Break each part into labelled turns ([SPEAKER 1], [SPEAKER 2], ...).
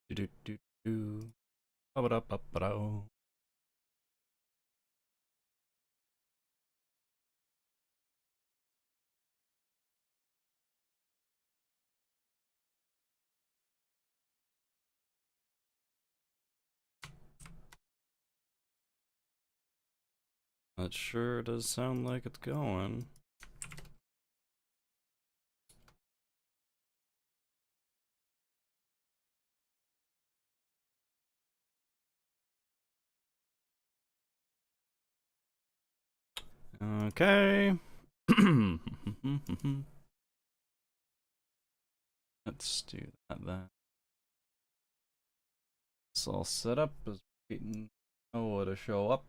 [SPEAKER 1] Do do do do. Ba-ba-da-ba-ba-da. That sure does sound like it's going. Okay. Let's do that then. It's all set up as waiting Noah to show up.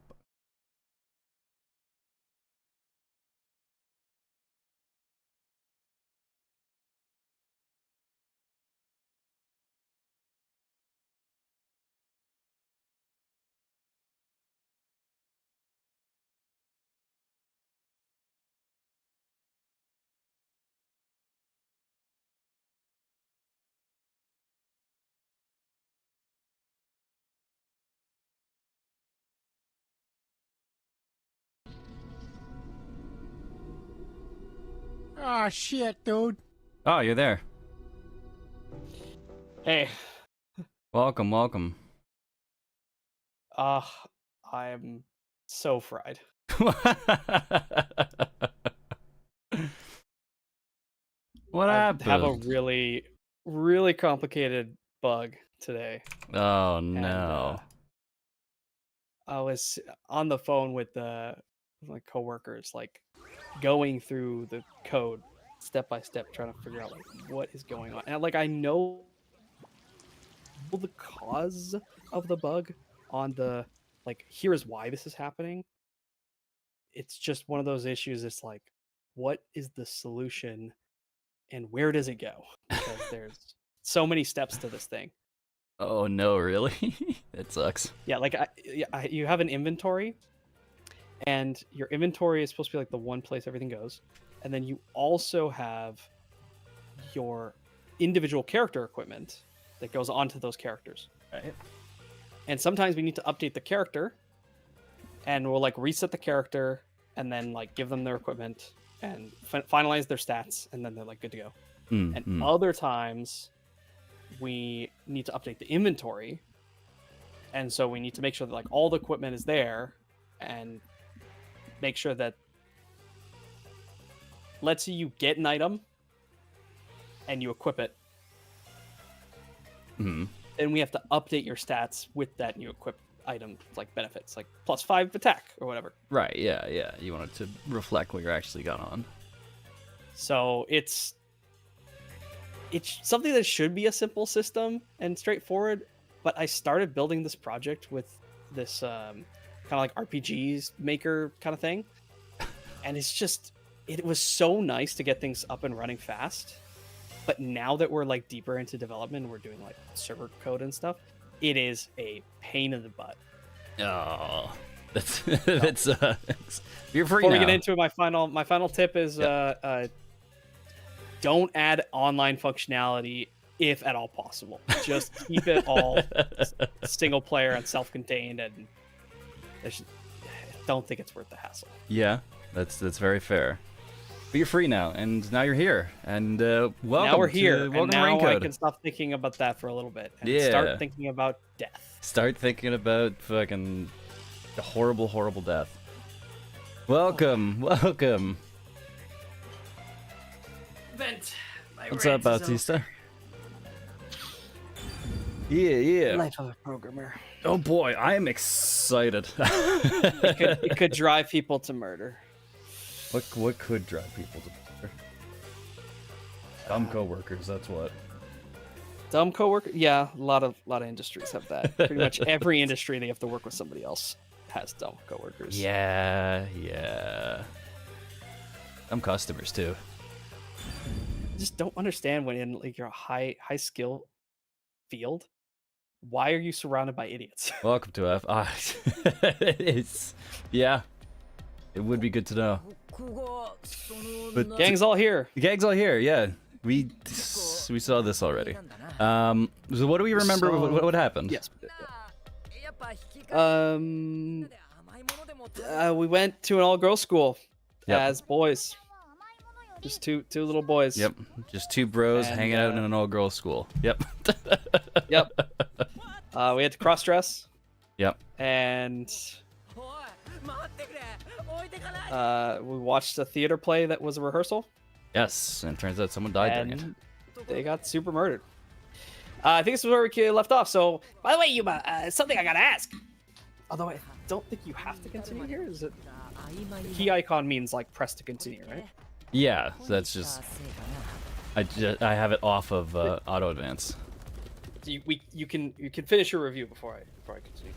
[SPEAKER 2] Ah, shit, dude.
[SPEAKER 1] Oh, you're there.
[SPEAKER 3] Hey,
[SPEAKER 1] Welcome, welcome.
[SPEAKER 3] I'm so fried.
[SPEAKER 1] What happened?
[SPEAKER 3] I have a really, really complicated bug today.
[SPEAKER 1] Oh
[SPEAKER 3] And,
[SPEAKER 1] no.
[SPEAKER 3] I was on the phone with my coworkers, like going through the code step by step, trying to figure out like what is going on. And like I know the cause of the bug on the like here is why this is happening. It's just one of those issues. It's like, what is the solution and where does it go? Because there's so many steps to this thing.
[SPEAKER 1] Oh no, really? It sucks.
[SPEAKER 3] Yeah, like you have an inventory, and your inventory is supposed to be like the one place everything goes, and then you also have your individual character equipment that goes onto those characters, right? And sometimes we need to update the character, and we'll like reset the character, and then like give them their equipment and finalize their stats, and then they're like good to go. And other times we need to update the inventory, and so we need to make sure that like all the equipment is there, and make sure that, let's say you get an item and you equip it, then we have to update your stats with that new equipped item, like benefits, like +5 attack or whatever.
[SPEAKER 1] Right, yeah. You want it to reflect what you're actually got on.
[SPEAKER 3] So it's something that should be a simple system and straightforward, but I started building this project with this kind of like RPGs maker kind of thing, and it was so nice to get things up and running fast. But now that we're like deeper into development, we're doing like server code and stuff, it is a pain in the butt.
[SPEAKER 1] Oh, that sucks. You're free
[SPEAKER 3] Before
[SPEAKER 1] now.
[SPEAKER 3] we get into it, my final tip is don't add online functionality if at all possible. Just keep it all single player and self-contained, and I don't think it's worth the hassle.
[SPEAKER 1] Yeah, that's very fair. But you're free now, and now you're here, and welcome.
[SPEAKER 3] Now we're here,
[SPEAKER 1] welcome
[SPEAKER 3] and
[SPEAKER 1] to
[SPEAKER 3] now I
[SPEAKER 1] Raincode.
[SPEAKER 3] can stop thinking about that for a little bit and
[SPEAKER 1] Yeah.
[SPEAKER 3] start thinking about death.
[SPEAKER 1] Start thinking about fucking the horrible, horrible death. Welcome, welcome.
[SPEAKER 3] Vent.
[SPEAKER 1] What's up, Bautista? Yeah.
[SPEAKER 3] Life of a programmer.
[SPEAKER 1] Oh boy, I am excited.
[SPEAKER 3] It could drive people to murder.
[SPEAKER 1] What could drive people to murder? Dumb coworkers, that's what.
[SPEAKER 3] Dumb coworker? Yeah, a lot of industries have that. Pretty much every industry they have to work with somebody else has dumb coworkers.
[SPEAKER 1] Yeah. Dumb customers too.
[SPEAKER 3] I just don't understand when in like your high skill field, why are you surrounded by idiots?
[SPEAKER 1] Welcome to F. It's yeah. It would be good to know. But
[SPEAKER 3] Gang's all here.
[SPEAKER 1] the gang's all here. Yeah, we We saw this already. So what do we remember? What happened?
[SPEAKER 3] Yes. We went to an all-girls school as boys. Just two little boys.
[SPEAKER 1] Yep. Just two bros
[SPEAKER 3] And,
[SPEAKER 1] hanging out in an all-girls school. Yep.
[SPEAKER 3] Yep. We had to cross-dress.
[SPEAKER 1] Yep.
[SPEAKER 3] And we watched a theater play that was a rehearsal.
[SPEAKER 1] Yes, and it turns out someone died during it.
[SPEAKER 3] And they got super murdered. I think this is where we left off. So, by the way, Yuma, something I gotta ask. Although I don't think you have to continue here. Is it? The key icon means like press to continue, right?
[SPEAKER 1] Yeah, so that's just I have it off of auto advance.
[SPEAKER 3] So you can finish your review before I continue.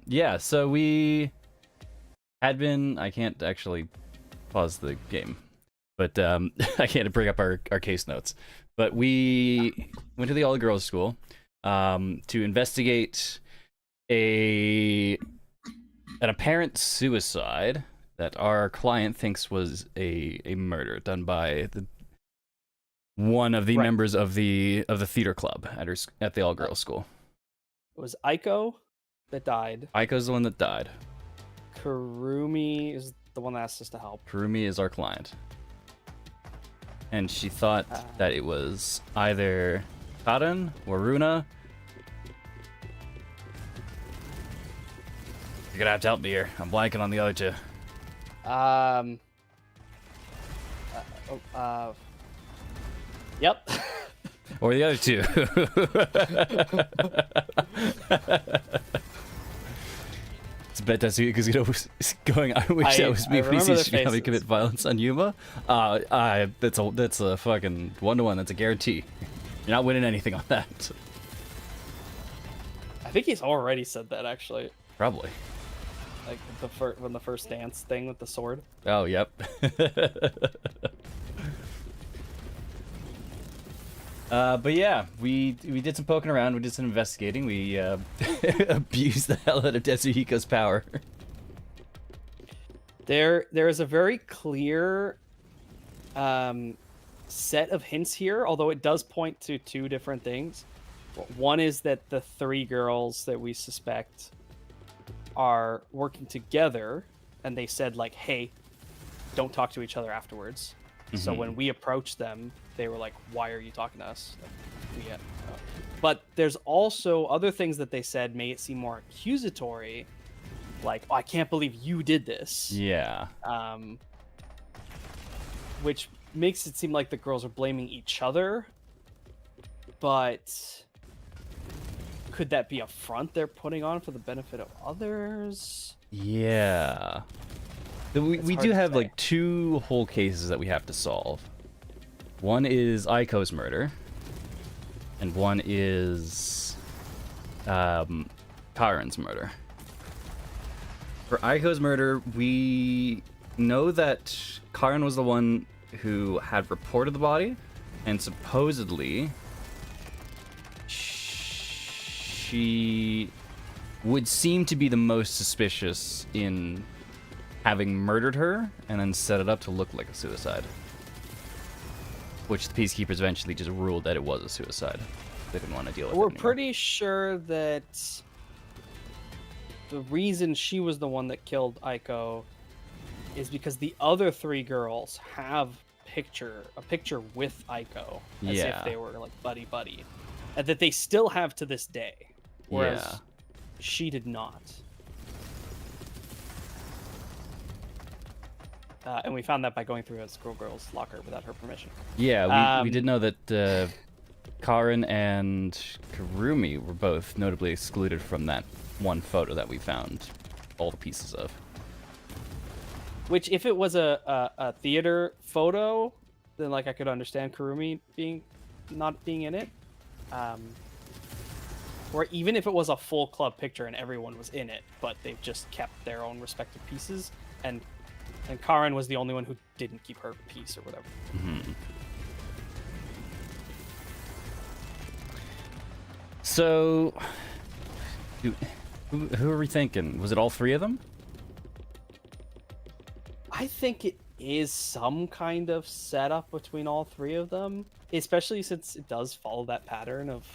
[SPEAKER 1] Yeah, so we had been, I can't actually pause the game, but I can't bring up our case notes, but we went to the all-girls school to investigate an apparent suicide that our client thinks was a murder done by one of the members of the theater club at the all-girls school.
[SPEAKER 3] It was Aiko that died.
[SPEAKER 1] Aiko's the one that died.
[SPEAKER 3] Kurumi is the one that asked us to help.
[SPEAKER 1] Kurumi is our client. And she thought that it was either Karen or Runa. You're gonna have to help me here. I'm blanking on the other two.
[SPEAKER 3] Yep.
[SPEAKER 1] Or the other two. It's bet that's because going. I wish that was me when he sees Shinami commit violence on Yuma. That's a fucking 1-to-1. That's a guarantee. You're not winning anything on that.
[SPEAKER 3] I think he's already said that actually.
[SPEAKER 1] Probably.
[SPEAKER 3] Like when the first dance thing with the sword.
[SPEAKER 1] Oh, yep. But yeah, we did some poking around, we did some investigating, we abused the hell out of Desuhiko's power.
[SPEAKER 3] There is a very clear set of hints here, although it does point to two different things. One is that the three girls that we suspect are working together, and they said like, hey, don't talk to each other afterwards. So when we approached them, they were like, why are you talking to us? Like, but there's also other things that they said made it seem more accusatory. Like, oh, I can't believe you did this.
[SPEAKER 1] Yeah.
[SPEAKER 3] Which makes it seem like the girls are blaming each other. But could that be a front they're putting on for the benefit of others?
[SPEAKER 1] Yeah. We do have like two whole cases that we have to solve. One is Aiko's murder, and one is Karen's murder. For Aiko's murder, we know that Karen was the one who had reported the body, and supposedly she would seem to be the most suspicious in having murdered her and then set it up to look like a suicide. Which the Peacekeepers eventually just ruled that it was a suicide. They didn't want to deal with it anymore.
[SPEAKER 3] We're pretty sure that the reason she was the one that killed Aiko is because the other three girls have a picture with Aiko as if they were like buddy, and that they still have to this day, whereas she did not. And we found that by going through a girl's locker without her permission.
[SPEAKER 1] Yeah, we did know that Karen and Kurumi were both notably excluded from that one photo that we found all the pieces of.
[SPEAKER 3] Which, if it was a theater photo, then like I could understand Kurumi not being in it. Or even if it was a full club picture and everyone was in it, but they've just kept their own respective pieces, and Karen was the only one who didn't keep her piece or whatever.
[SPEAKER 1] Mm-hmm. So, who are we thinking? Was it all three of them?
[SPEAKER 3] I think is some kind of setup between all three of them, especially since it does follow that pattern of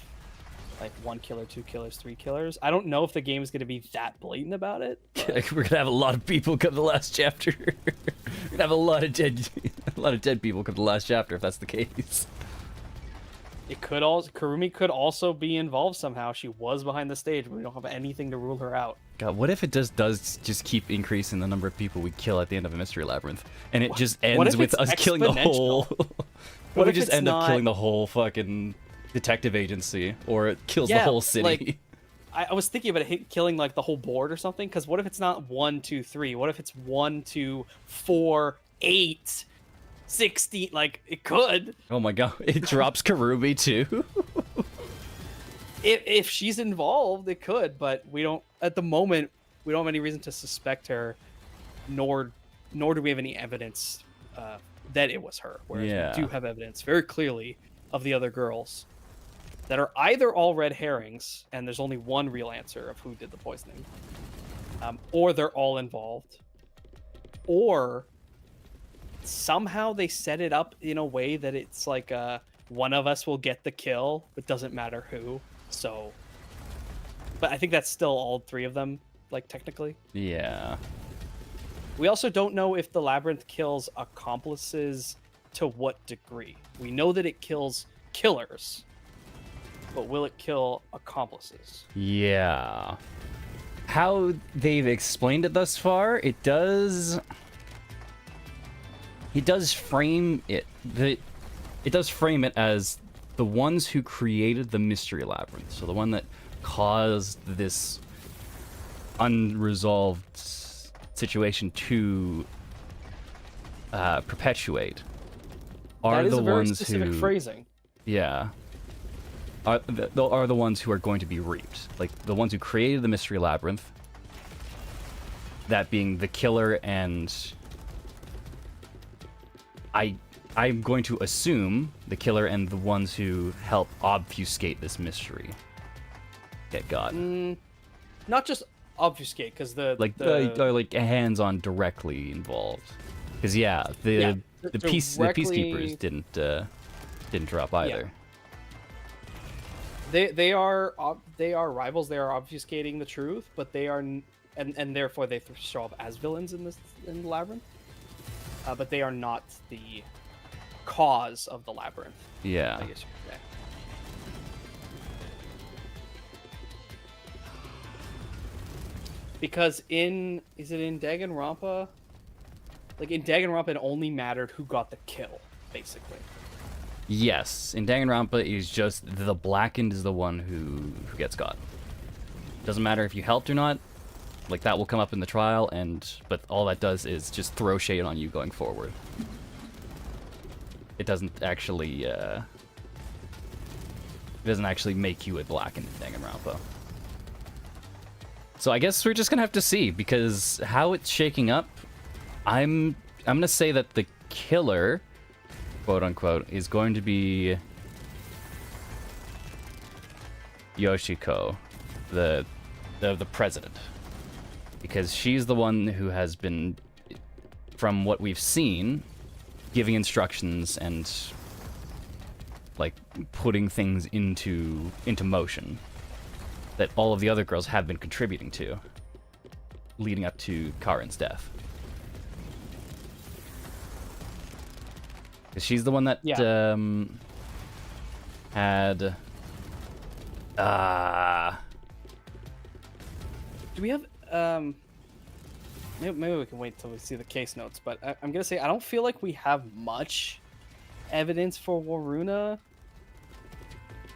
[SPEAKER 3] like 1 killer, 2 killers, 3 killers. I don't know if the game is going to be that blatant about it. But...
[SPEAKER 1] We're gonna have a lot of people come the last chapter. We're gonna have a lot of dead people come the last chapter if that's the case.
[SPEAKER 3] It could also Kurumi could also be involved somehow. She was behind the stage, but we don't have anything to rule her out.
[SPEAKER 1] God, what if it does just keep increasing the number of people we kill at the end of a mystery labyrinth, and it just ends with us killing the whole? What if we just end up killing the whole fucking detective agency, or it kills the whole city?
[SPEAKER 3] Like, I was thinking about it killing like the whole board or something. Because what if it's not 1, 2, 3? What if it's 1, 2, 4, 8, 16? Like it could.
[SPEAKER 1] Oh my god! It drops Karumi too.
[SPEAKER 3] If she's involved, it could, but we don't. At the moment, we don't have any reason to suspect her, nor do we have any evidence that it was her. Whereas we do have evidence very clearly of the other girls that are either all red herrings, and there's only one real answer of who did the poisoning, or they're all involved, or somehow they set it up in a way that it's like one of us will get the kill, but doesn't matter who. So, but I think that's still all three of them, like technically.
[SPEAKER 1] Yeah.
[SPEAKER 3] We also don't know if the labyrinth kills accomplices to what degree. We know that it kills killers, but will it kill accomplices?
[SPEAKER 1] Yeah. How they've explained it thus far, it does frame it. It does frame it as the ones who created the mystery labyrinth. So the one that caused this unresolved situation to perpetuate are
[SPEAKER 3] that is
[SPEAKER 1] the
[SPEAKER 3] a very
[SPEAKER 1] ones
[SPEAKER 3] specific
[SPEAKER 1] who
[SPEAKER 3] phrasing.
[SPEAKER 1] Yeah. Are the ones who are going to be reaped. Like the ones who created the mystery labyrinth. That being the killer and I'm going to assume the killer and the ones who help obfuscate this mystery get got.
[SPEAKER 3] Not just obfuscate, because
[SPEAKER 1] are like hands-on directly involved. Because the peacekeepers didn't drop either.
[SPEAKER 3] Yeah. They are rivals. They are obfuscating the truth, but they are and therefore they show up as villains in the labyrinth. But they are not the cause of the labyrinth.
[SPEAKER 1] Yeah.
[SPEAKER 3] I guess you could say. Because is it in Danganronpa? Like in Danganronpa, it only mattered who got the kill, basically.
[SPEAKER 1] Yes, in Danganronpa, it's just the blackened is the one who gets got. Doesn't matter if you helped or not. Like that will come up in the trial, but all that does is just throw shade on you going forward. It doesn't actually make you a blackened in Danganronpa. So I guess we're just gonna have to see, because how it's shaking up, I'm gonna say that the killer, quote unquote, is going to be Yoshiko, the president, because she's the one who has been, from what we've seen, giving instructions and like putting things into motion that all of the other girls have been contributing to, leading up to Karin's death. She's the one that had
[SPEAKER 3] do we have maybe we can wait till we see the case notes, but I'm gonna say I don't feel like we have much evidence for Waruna,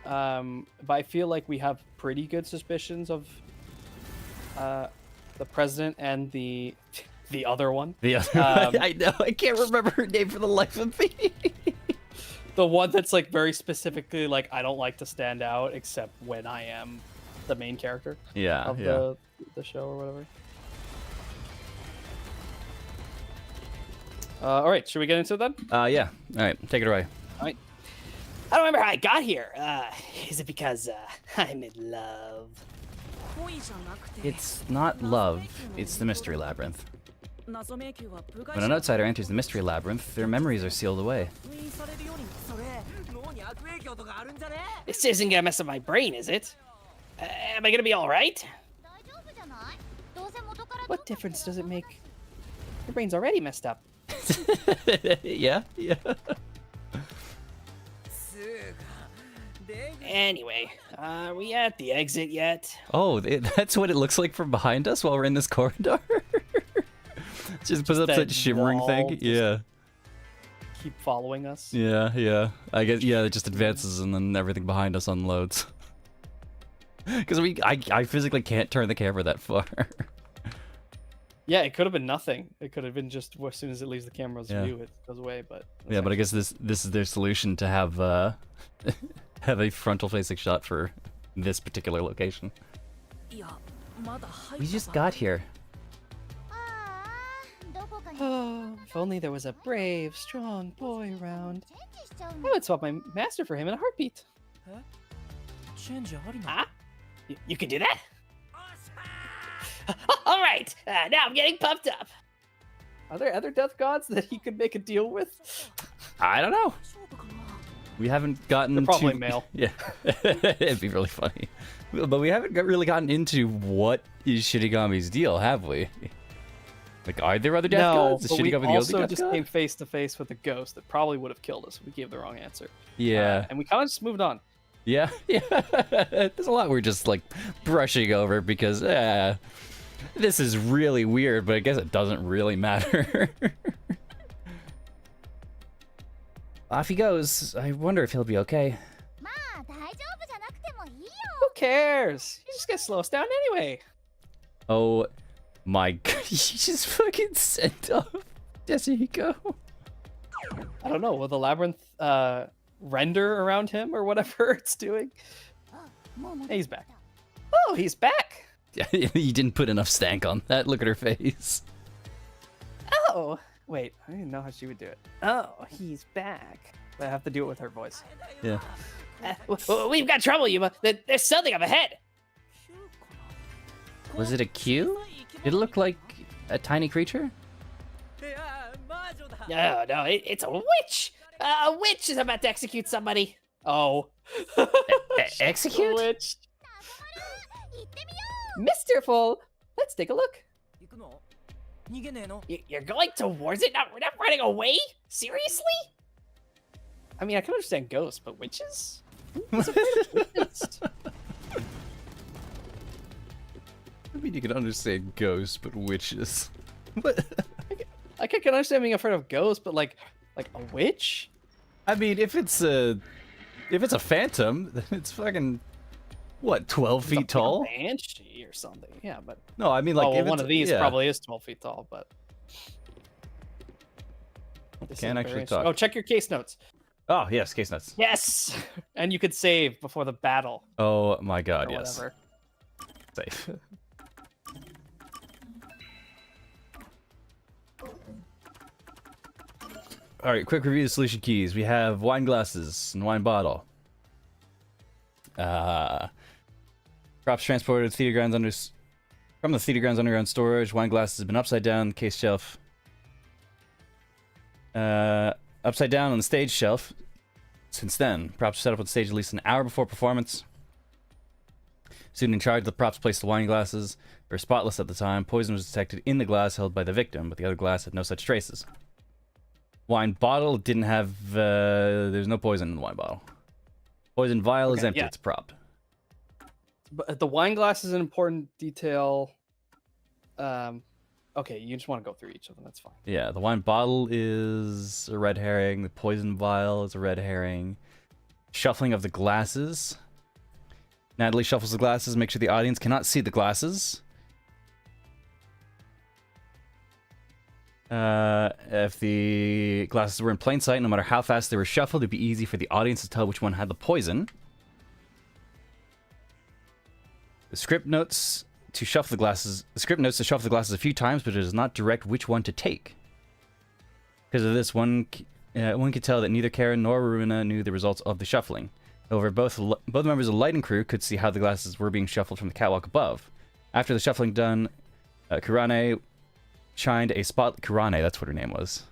[SPEAKER 3] but I feel like we have pretty good suspicions of the president and the other one.
[SPEAKER 1] The other I know, I can't remember her name for the life of me.
[SPEAKER 3] The one that's like very specifically like, I don't like to stand out except when I am the main character of the show or whatever. All right, should we get into it then?
[SPEAKER 1] Yeah. All right, take it away.
[SPEAKER 3] All right. I don't remember how I got here. Is it because I'm in love?
[SPEAKER 1] It's not love. It's the mystery labyrinth. When an outsider enters the mystery labyrinth, their memories are sealed away.
[SPEAKER 3] This isn't gonna mess up my brain, is it? Am I gonna be alright? What difference does it make? Your brain's already messed up.
[SPEAKER 1] Yeah.
[SPEAKER 3] Anyway, are we at the exit yet?
[SPEAKER 1] Oh, that's what it looks like from behind us while we're in this corridor. Just puts up
[SPEAKER 3] that
[SPEAKER 1] that shimmering
[SPEAKER 3] wall
[SPEAKER 1] thing.
[SPEAKER 3] just-
[SPEAKER 1] Yeah.
[SPEAKER 3] Keep following us.
[SPEAKER 1] Yeah. I guess, yeah, it just advances and then everything behind us unloads. Because I physically can't turn the camera that far.
[SPEAKER 3] Yeah, it could have been nothing. It could have been just as soon as it leaves the camera's
[SPEAKER 1] Yeah.
[SPEAKER 3] view, it goes away. But
[SPEAKER 1] Yeah, but I guess this is their solution to have have a frontal facing shot for this particular location. We just got here.
[SPEAKER 3] oh, if only there was a brave, strong boy around. I would swap my master for him in a heartbeat. Huh? You can do that? All right, now I'm getting pumped up. Are there other death gods that he could make a deal with?
[SPEAKER 1] I don't know. We haven't gotten
[SPEAKER 3] They're probably
[SPEAKER 1] to...
[SPEAKER 3] male.
[SPEAKER 1] Yeah, it'd be really funny. But we haven't really gotten into what is Shinigami's deal, have we? Like, are there other death gods? Is
[SPEAKER 3] but we
[SPEAKER 1] Shinigami the only
[SPEAKER 3] also
[SPEAKER 1] death
[SPEAKER 3] just
[SPEAKER 1] god?
[SPEAKER 3] came face to face with a ghost that probably would have killed us if we gave the wrong answer.
[SPEAKER 1] Yeah.
[SPEAKER 3] And we kind of just moved on.
[SPEAKER 1] Yeah. There's a lot we're just like brushing over because this is really weird, but I guess it doesn't really matter. Off he goes. I wonder if he'll be okay.
[SPEAKER 3] Who cares? He's just gonna slow us down anyway.
[SPEAKER 1] Oh my god, he just fucking sent off Desuhiko.
[SPEAKER 3] I don't know. Will the labyrinth render around him or whatever it's doing? Hey, he's back. Oh, he's back.
[SPEAKER 1] Yeah, you didn't put enough stank on that. Look at her face.
[SPEAKER 3] Oh, wait. I didn't know how she would do it. Oh, he's back. I have to do it with her voice.
[SPEAKER 1] Yeah.
[SPEAKER 3] We've got trouble, Yuma. There's something up ahead.
[SPEAKER 1] Was it a Q? Did it look like a tiny creature?
[SPEAKER 3] No, it's a witch. A witch is about to execute somebody. Oh.
[SPEAKER 1] Execute?
[SPEAKER 3] A witch. Mr. Full, let's take a look. You're going towards it? We're not running away? Seriously? I mean, I can understand ghosts, but witches? Who's afraid of witches?
[SPEAKER 1] I mean, you can understand ghosts, but witches. What?
[SPEAKER 3] I can understand being afraid of ghosts, but like a witch?
[SPEAKER 1] I mean, if it's a phantom, then it's fucking what, 12 feet tall?
[SPEAKER 3] Like a banshee or something. Yeah, but
[SPEAKER 1] No, I mean like if
[SPEAKER 3] one
[SPEAKER 1] it's,
[SPEAKER 3] of these
[SPEAKER 1] yeah.
[SPEAKER 3] probably is 12 feet tall, but this
[SPEAKER 1] Can't
[SPEAKER 3] is
[SPEAKER 1] actually
[SPEAKER 3] very
[SPEAKER 1] talk.
[SPEAKER 3] Oh, check your case notes.
[SPEAKER 1] Oh yes, case nuts.
[SPEAKER 3] Yes, and you could save before the battle
[SPEAKER 1] Oh my god,
[SPEAKER 3] or
[SPEAKER 1] yes.
[SPEAKER 3] whatever.
[SPEAKER 1] Safe. All right, quick review of the solution keys. We have wine glasses and wine bottle. Props transported to theater grounds from the theater grounds underground storage. Wine glasses have been upside down, case shelf. Upside down on the stage shelf. Since then, props were set up on stage at least an hour before performance. Student in charge of the props placed the wine glasses. They were spotless at the time. Poison was detected in the glass held by the victim, but the other glass had no such traces. Wine bottle didn't have. There's no poison in the wine bottle. Poison vial is
[SPEAKER 3] Okay,
[SPEAKER 1] empty.
[SPEAKER 3] yeah.
[SPEAKER 1] It's propped.
[SPEAKER 3] But the wine glass is an important detail. Okay, you just want to go through each of them. That's fine.
[SPEAKER 1] Yeah, the wine bottle is a red herring. The poison vial is a red herring. Shuffling of the glasses. Natalie shuffles the glasses, make sure the audience cannot see the glasses. If the glasses were in plain sight, no matter how fast they were shuffled, it'd be easy for the audience to tell which one had the poison. The script notes to shuffle the glasses. The script notes to shuffle the glasses a few times, but it does not direct which one to take. Because of this, one could tell that neither Karen nor Runa knew the results of the shuffling. However, both members of the lighting crew could see how the glasses were being shuffled from the catwalk above. After the shuffling done, Kurane shined a spot. Kurane, that's what her name was.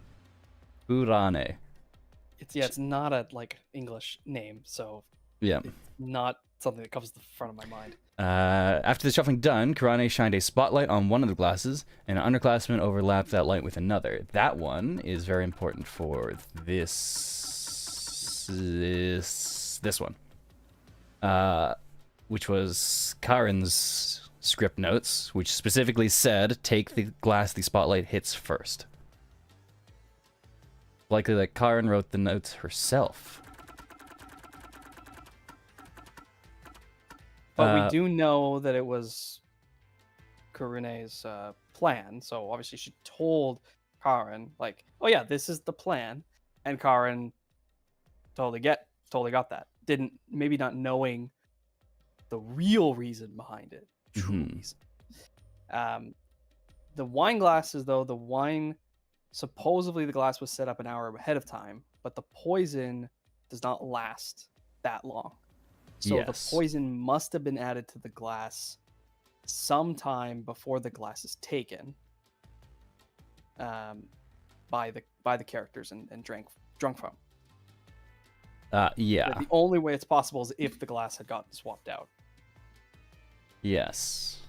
[SPEAKER 1] Kurane.
[SPEAKER 3] It's not a like English name, so
[SPEAKER 1] Yeah.
[SPEAKER 3] it's not something that comes to the front of my mind.
[SPEAKER 1] After the shuffling done, Kurane shined a spotlight on one of the glasses, and an underclassman overlapped that light with another. That one is very important for this one, which was Karen's script notes, which specifically said, "Take the glass the spotlight hits first." Likely that Karen wrote the notes herself.
[SPEAKER 3] But we do know that it was Karune's plan. So obviously she told Karen, like, "Oh yeah, this is the plan," and Karen totally got that. Didn't maybe not knowing the real reason behind it. True reason. The wine glasses, though, supposedly the glass was set up an hour ahead of time, but the poison does not last that long. So the poison must have been added to the glass sometime before the glass is taken by the characters and drunk from.
[SPEAKER 1] Yeah.
[SPEAKER 3] But the only way it's possible is if the glass had gotten swapped out.
[SPEAKER 1] Yes.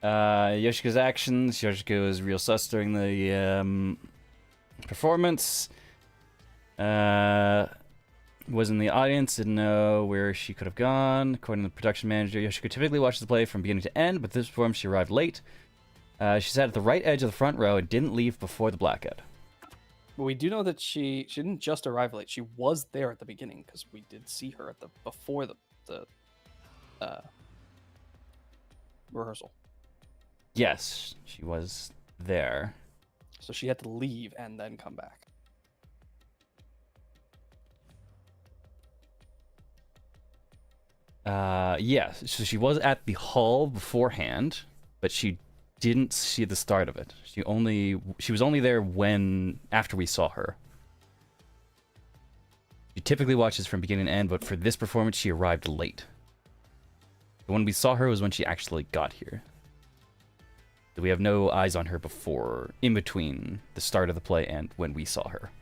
[SPEAKER 1] Yoshiko's actions. Yoshiko was real sus during the performance. Was in the audience, didn't know where she could have gone. According to the production manager, Yoshiko typically watches the play from beginning to end, but this performance she arrived late. She sat at the right edge of the front row and didn't leave before the blackout.
[SPEAKER 3] But we do know that she didn't just arrive late. She was there at the beginning because we did see her before the rehearsal.
[SPEAKER 1] Yes, she was there.
[SPEAKER 3] So she had to leave and then come back.
[SPEAKER 1] Yeah, so she was at the hall beforehand, but she didn't see the start of it. She was only there after we saw her. She typically watches from beginning to end, but for this performance, she arrived late. When we saw her was when she actually got here. So we have no eyes on her in between the start of the play and when we saw her.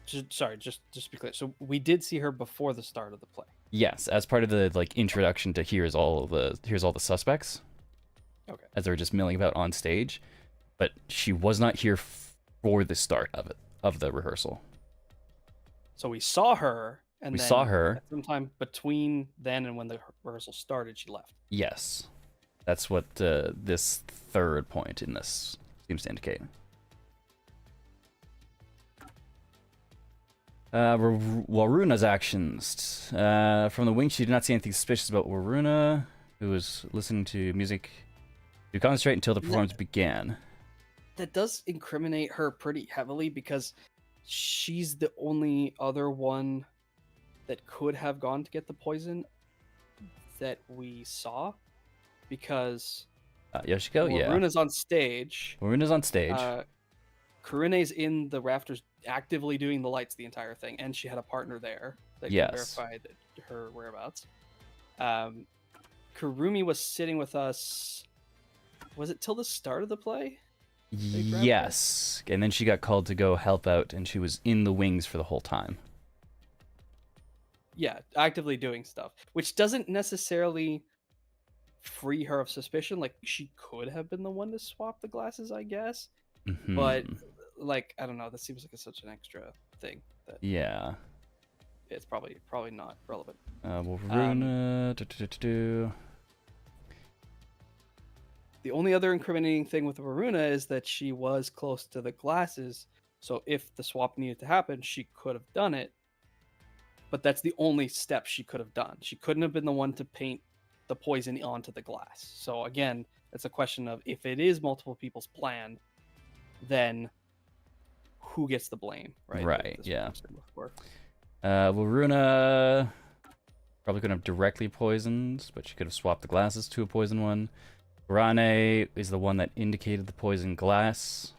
[SPEAKER 3] Just to be clear. So we did see her before the start of the play.
[SPEAKER 1] Yes, as part of the introduction to here's all the suspects.
[SPEAKER 3] Okay.
[SPEAKER 1] As they were just milling about on stage, but she was not here for the start of the rehearsal.
[SPEAKER 3] So we saw her, and then
[SPEAKER 1] saw her
[SPEAKER 3] sometime between then and when the rehearsal started. She left.
[SPEAKER 1] Yes, that's what this third point in this seems to indicate. Waruna's actions. From the wing, she did not see anything suspicious about Waruna, who was listening to music to concentrate until the performance began.
[SPEAKER 3] That does incriminate her pretty heavily because she's the only other one that could have gone to get the poison that we saw. Because
[SPEAKER 1] Yoshiko,
[SPEAKER 3] Waruna's on stage. Kurune's in the rafters actively doing the lights the entire thing, and she had a partner there that could verify her whereabouts. Kurumi was sitting with us. Was it till the start of the play?
[SPEAKER 1] Yes, and then she got called to go help out, and she was in the wings for the whole time.
[SPEAKER 3] Yeah, actively doing stuff, which doesn't necessarily free her of suspicion. Like, she could have been the one to swap the glasses, I guess.
[SPEAKER 1] Mm-hmm.
[SPEAKER 3] But, like, I don't know. That seems like it's such an extra thing. That it's probably not relevant.
[SPEAKER 1] Waruna.
[SPEAKER 3] The only other incriminating thing with Waruna is that she was close to the glasses. So if the swap needed to happen, she could have done it. But that's the only step she could have done. She couldn't have been the one to paint the poison onto the glass. So again, it's a question of if it is multiple people's plan, then who gets the blame, right?
[SPEAKER 1] Right, yeah. Waruna probably couldn't have directly poisoned, but she could have swapped the glasses to a poison one. Rane is the one that indicated the poison glass.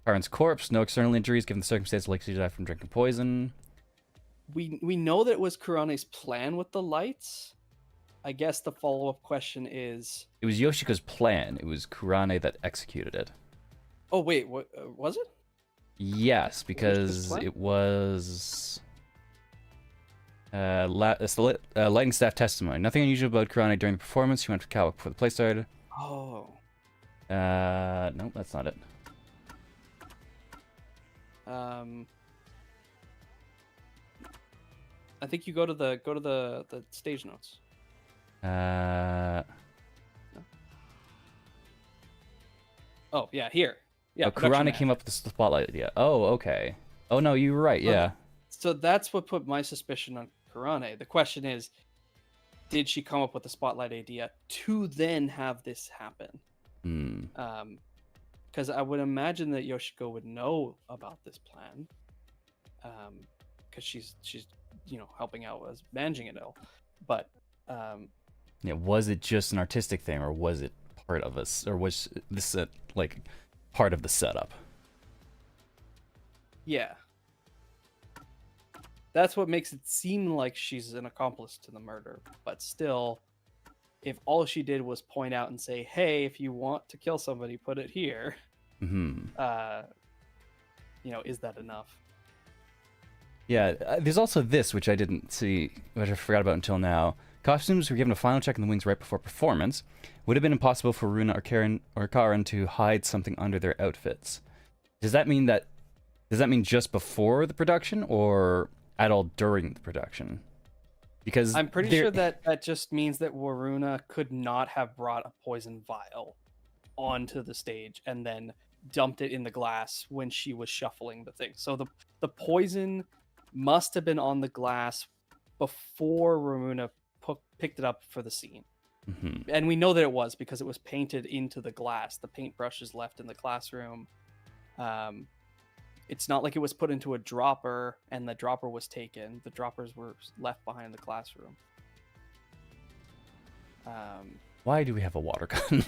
[SPEAKER 1] Karen's corpse, no external injuries given the circumstance, likely to die from drinking poison.
[SPEAKER 3] We know that it was Kurane's plan with the lights. I guess the follow-up question is,
[SPEAKER 1] It was Yoshiko's plan. It was Kurane that executed it.
[SPEAKER 3] oh wait, what was it?
[SPEAKER 1] Yes,
[SPEAKER 3] Yoshiko's
[SPEAKER 1] because
[SPEAKER 3] plan?
[SPEAKER 1] it was lighting staff testimony. Nothing unusual about Kurane during the performance. He went to Kawa before the play started.
[SPEAKER 3] Oh.
[SPEAKER 1] No, that's not it.
[SPEAKER 3] I think you go to the stage notes. Oh yeah, here. Yeah.
[SPEAKER 1] Oh,
[SPEAKER 3] production
[SPEAKER 1] Kurane came up with the spotlight idea. Oh, okay. Oh no, you were right. Yeah.
[SPEAKER 3] So that's what put my suspicion on Kurane. The question is, did she come up with the spotlight idea to then have this happen?
[SPEAKER 1] Hmm.
[SPEAKER 3] Because I would imagine that Yoshiko would know about this plan, because she's helping out as managing it all. But
[SPEAKER 1] Yeah. Was it just an artistic thing, or was it part of us, or was this like part of the setup?
[SPEAKER 3] yeah, that's what makes it seem like she's an accomplice to the murder. But still, if all she did was point out and say, "Hey, if you want to kill somebody, put it here,"
[SPEAKER 1] Hmm.
[SPEAKER 3] is that enough?
[SPEAKER 1] Yeah, there's also this, which I didn't see, which I forgot about until now. Costumes were given a final check in the wings right before performance. Would have been impossible for Runa or Karen to hide something under their outfits. Does that mean just before the production, or at all during the production? Because
[SPEAKER 3] I'm pretty sure that just means that Waruna could not have brought a poison vial onto the stage and then dumped it in the glass when she was shuffling the thing. So the poison must have been on the glass before Ramuna picked it up for the scene.
[SPEAKER 1] Mm-hmm.
[SPEAKER 3] And we know that it was because it was painted into the glass. The paintbrush is left in the classroom. It's not like it was put into a dropper and the dropper was taken. The droppers were left behind the classroom.
[SPEAKER 1] Why do we have a water gun?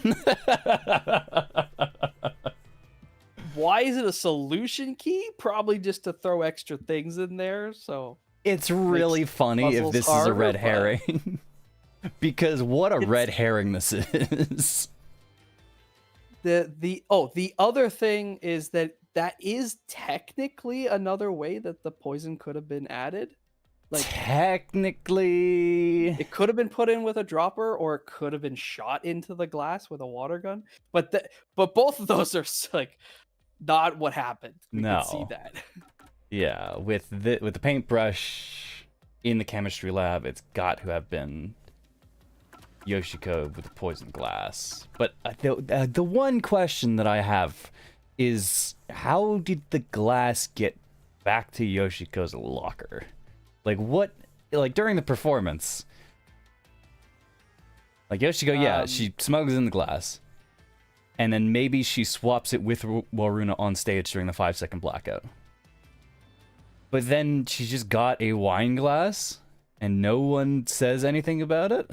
[SPEAKER 3] Why is it a solution key? Probably just to throw extra things in there. So
[SPEAKER 1] it's really funny if this is a red herring. Because what a red herring this is.
[SPEAKER 3] The other thing is that is technically another way that the poison could have been added. Like,
[SPEAKER 1] technically,
[SPEAKER 3] it could have been put in with a dropper, or it could have been shot into the glass with a water gun. But both of those are like not what happened. We can see that.
[SPEAKER 1] Yeah, with the paintbrush in the chemistry lab, it's got to have been Yoshiko with the poison glass. But the one question that I have is, how did the glass get back to Yoshiko's locker? Like, what? Like, during the performance, like, Yoshiko, she smuggles in the glass, and then maybe she swaps it with Waruna on stage during the 5-second blackout. But then she's just got a wine glass, and no one says anything about it.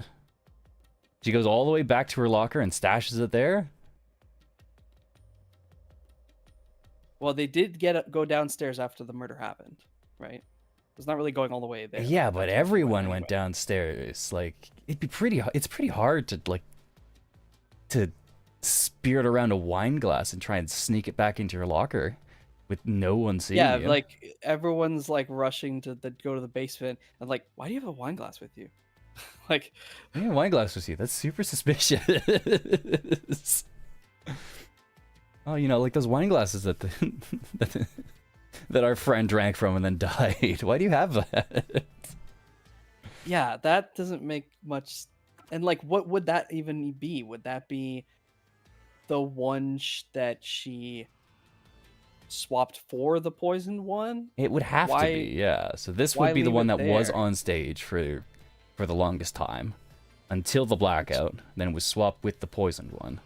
[SPEAKER 1] She goes all the way back to her locker and stashes it there.
[SPEAKER 3] Well, they did go downstairs after the murder happened, right? It's not really going all the way there.
[SPEAKER 1] Yeah, but everyone went downstairs. Like, it's pretty hard to spirit around a wine glass and try and sneak it back into your locker with no one seeing you.
[SPEAKER 3] Yeah, like, everyone's like rushing to go to the basement and like, why do you have a wine glass with you? Like,
[SPEAKER 1] yeah, wine glass with you. That's super suspicious. Oh, like those wine glasses that that our friend drank from and then died. Why do you have that?
[SPEAKER 3] Yeah, that doesn't make much. And like, what would that even be? Would that be the one that she swapped for the poisoned one?
[SPEAKER 1] It would have to be, yeah. So this would be the one that was on stage for the longest time until the blackout. Then it was swapped with the poisoned one.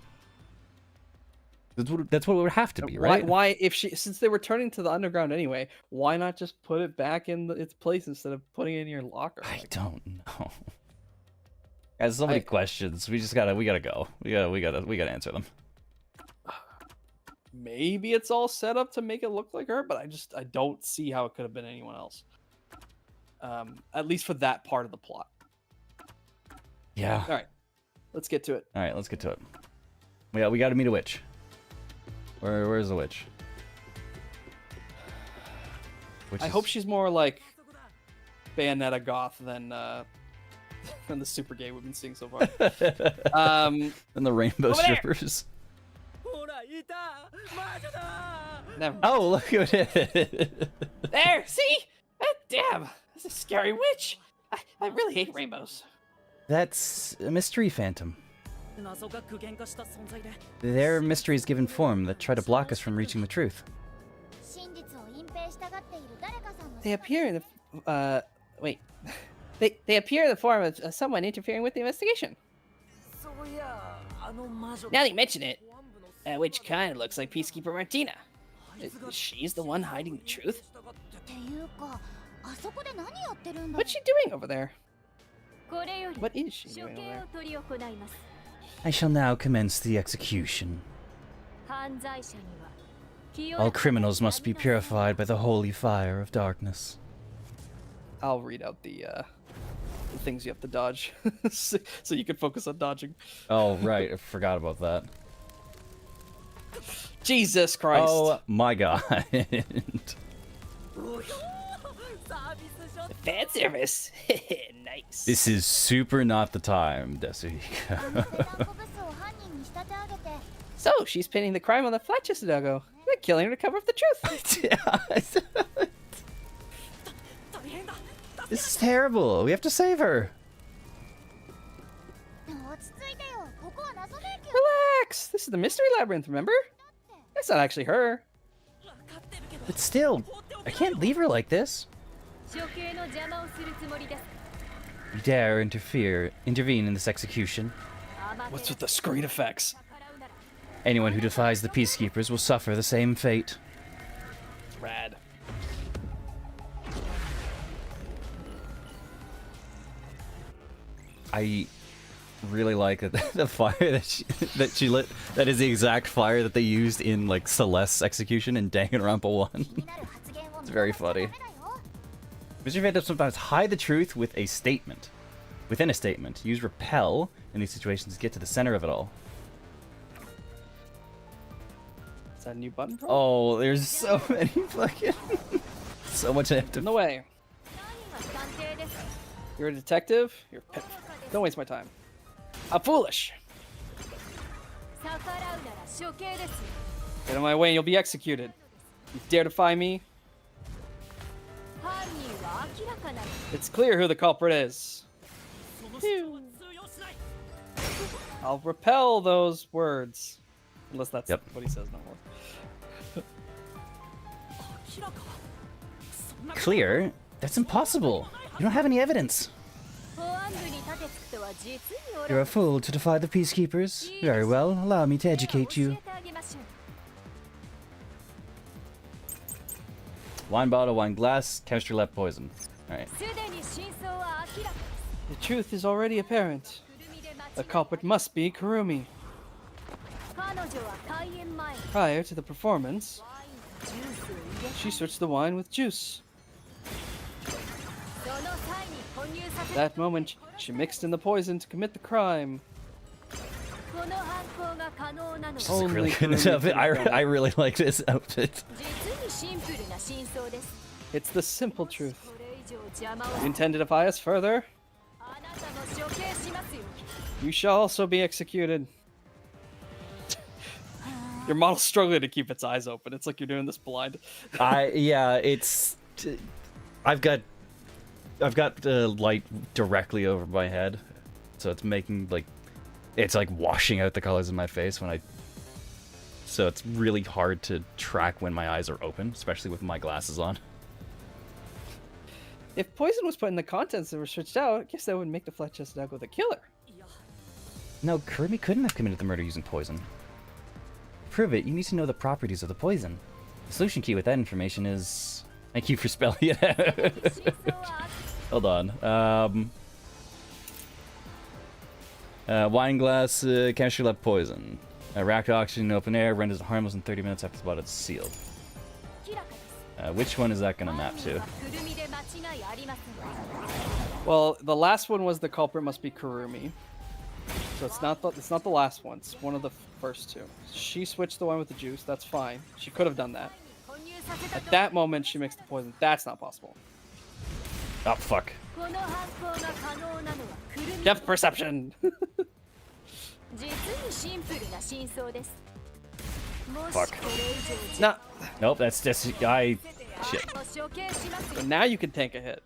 [SPEAKER 1] That's what it would have to be, right?
[SPEAKER 3] Why, since they were turning to the underground anyway, why not just put it back in its place instead of putting it in your locker?
[SPEAKER 1] I don't know. As so many questions, we gotta go. We gotta answer them.
[SPEAKER 3] Maybe it's all set up to make it look like her, but I don't see how it could have been anyone else. At least for that part of the plot.
[SPEAKER 1] Yeah.
[SPEAKER 3] All right, let's get to it.
[SPEAKER 1] All right, let's get to it. We got to meet a witch. Where's the witch?
[SPEAKER 3] I hope she's more like Bayonetta goth than the super gay we've been seeing so far.
[SPEAKER 1] And the rainbow
[SPEAKER 3] Over there!
[SPEAKER 1] strippers.
[SPEAKER 3] Never.
[SPEAKER 1] Oh, look at it.
[SPEAKER 3] There, see? Damn, that's a scary witch. I really hate rainbows.
[SPEAKER 1] That's a mystery phantom. They're mysteries given form that try to block us from reaching the truth.
[SPEAKER 3] They appear in the wait. They appear in the form of someone interfering with the investigation. Now that you mention it, which kind of looks like Peacekeeper Martina. She's the one hiding the truth. What's she doing over there? What is she doing over there?
[SPEAKER 1] I shall now commence the execution. All criminals must be purified by the holy fire of darkness.
[SPEAKER 3] I'll read out the things you have to dodge, so you can focus on dodging.
[SPEAKER 1] Oh, right. I forgot about that.
[SPEAKER 3] Jesus Christ.
[SPEAKER 1] Oh, my God.
[SPEAKER 3] Fan service. Nice.
[SPEAKER 1] This is super not the time, Desuhiko.
[SPEAKER 3] So, she's pinning the crime on the flat-chested doggo. They're killing her to cover up the truth.
[SPEAKER 1] This is terrible. We have to save her.
[SPEAKER 3] Relax. This is the mystery labyrinth, remember? That's not actually her.
[SPEAKER 1] But still, I can't leave her like this. You dare intervene in this execution.
[SPEAKER 3] What's with the screen effects?
[SPEAKER 1] Anyone who defies the Peacekeepers will suffer the same fate.
[SPEAKER 3] Rad.
[SPEAKER 1] I really like that the fire that she lit, that is the exact fire that they used in like Celeste's execution in Danganronpa 1. It's very funny. Mr. Phantom sometimes hide the truth with a statement. Within a statement. Use repel in these situations to get to the center of it all.
[SPEAKER 3] Is that a new button? Bro?
[SPEAKER 1] Oh, there's so many fucking... so much I have to...
[SPEAKER 3] In the way. You're a detective? You're a pet. Don't waste my time. I'm foolish. Get in my way and you'll be executed. You dare defy me? It's clear who the culprit is. Phew. I'll repel those words. Unless that's what he says no more.
[SPEAKER 1] Clear? That's impossible. You don't have any evidence. You're a fool to defy the Peacekeepers. Very well, allow me to educate you. Wine bottle, wine glass, chemistry lab poison. Alright.
[SPEAKER 3] The truth is already apparent. The culprit must be Kurumi. Prior to the performance, she switched the wine with juice. At that moment, she mixed in the poison to commit the crime.
[SPEAKER 1] This is a really good outfit. I really like this outfit.
[SPEAKER 3] It's the simple truth. You intend to defy us further? You shall also be executed. Your model's struggling to keep its eyes open. It's like you're doing this blind.
[SPEAKER 1] Yeah, it's... I've got the light directly over my head, so it's making, like... It's like washing out the colors in my face when I... So it's really hard to track when my eyes are open, especially with my glasses on.
[SPEAKER 3] If poison was put in the contents that were switched out, I guess that would make the flat-chested doggo the killer.
[SPEAKER 1] No, Kurumi couldn't have committed the murder using poison. To prove it, you need to know the properties of the poison. The solution key with that information is... Thank you for spelling it out. Hold on. Wine glass, chemistry lab poison. Reactor oxygen in open air renders it harmless in 30 minutes after the bottle is sealed. Which one is that going to map to?
[SPEAKER 3] Well, the last one was the culprit must be Kurumi. So it's not the last one. It's one of the first two. She switched the one with the juice. That's fine. She could have done that. At that moment, she mixed the poison. That's not possible.
[SPEAKER 1] Oh fuck.
[SPEAKER 3] Depth perception.
[SPEAKER 1] Fuck.
[SPEAKER 3] No.
[SPEAKER 1] Nope, that's just shit.
[SPEAKER 3] So now you can tank a hit.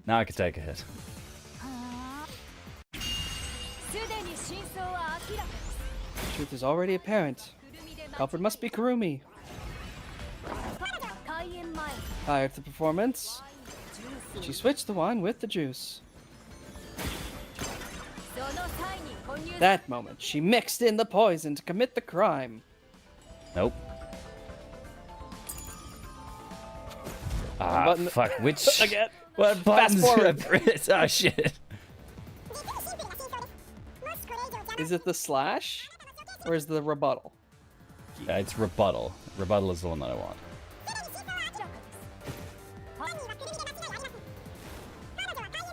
[SPEAKER 1] Now I can take a hit.
[SPEAKER 3] The truth is already apparent. Culprit must be Kurumi. Prior to the performance, she switched the wine with the juice. That moment, she mixed in the poison to commit the crime.
[SPEAKER 1] Nope. Ah,
[SPEAKER 3] Button-
[SPEAKER 1] fuck. Which?
[SPEAKER 3] Again.
[SPEAKER 1] What buttons?
[SPEAKER 3] forward.
[SPEAKER 1] Oh shit.
[SPEAKER 3] Is it the slash? Or is it the rebuttal?
[SPEAKER 1] It's rebuttal. Rebuttal is the one that I want.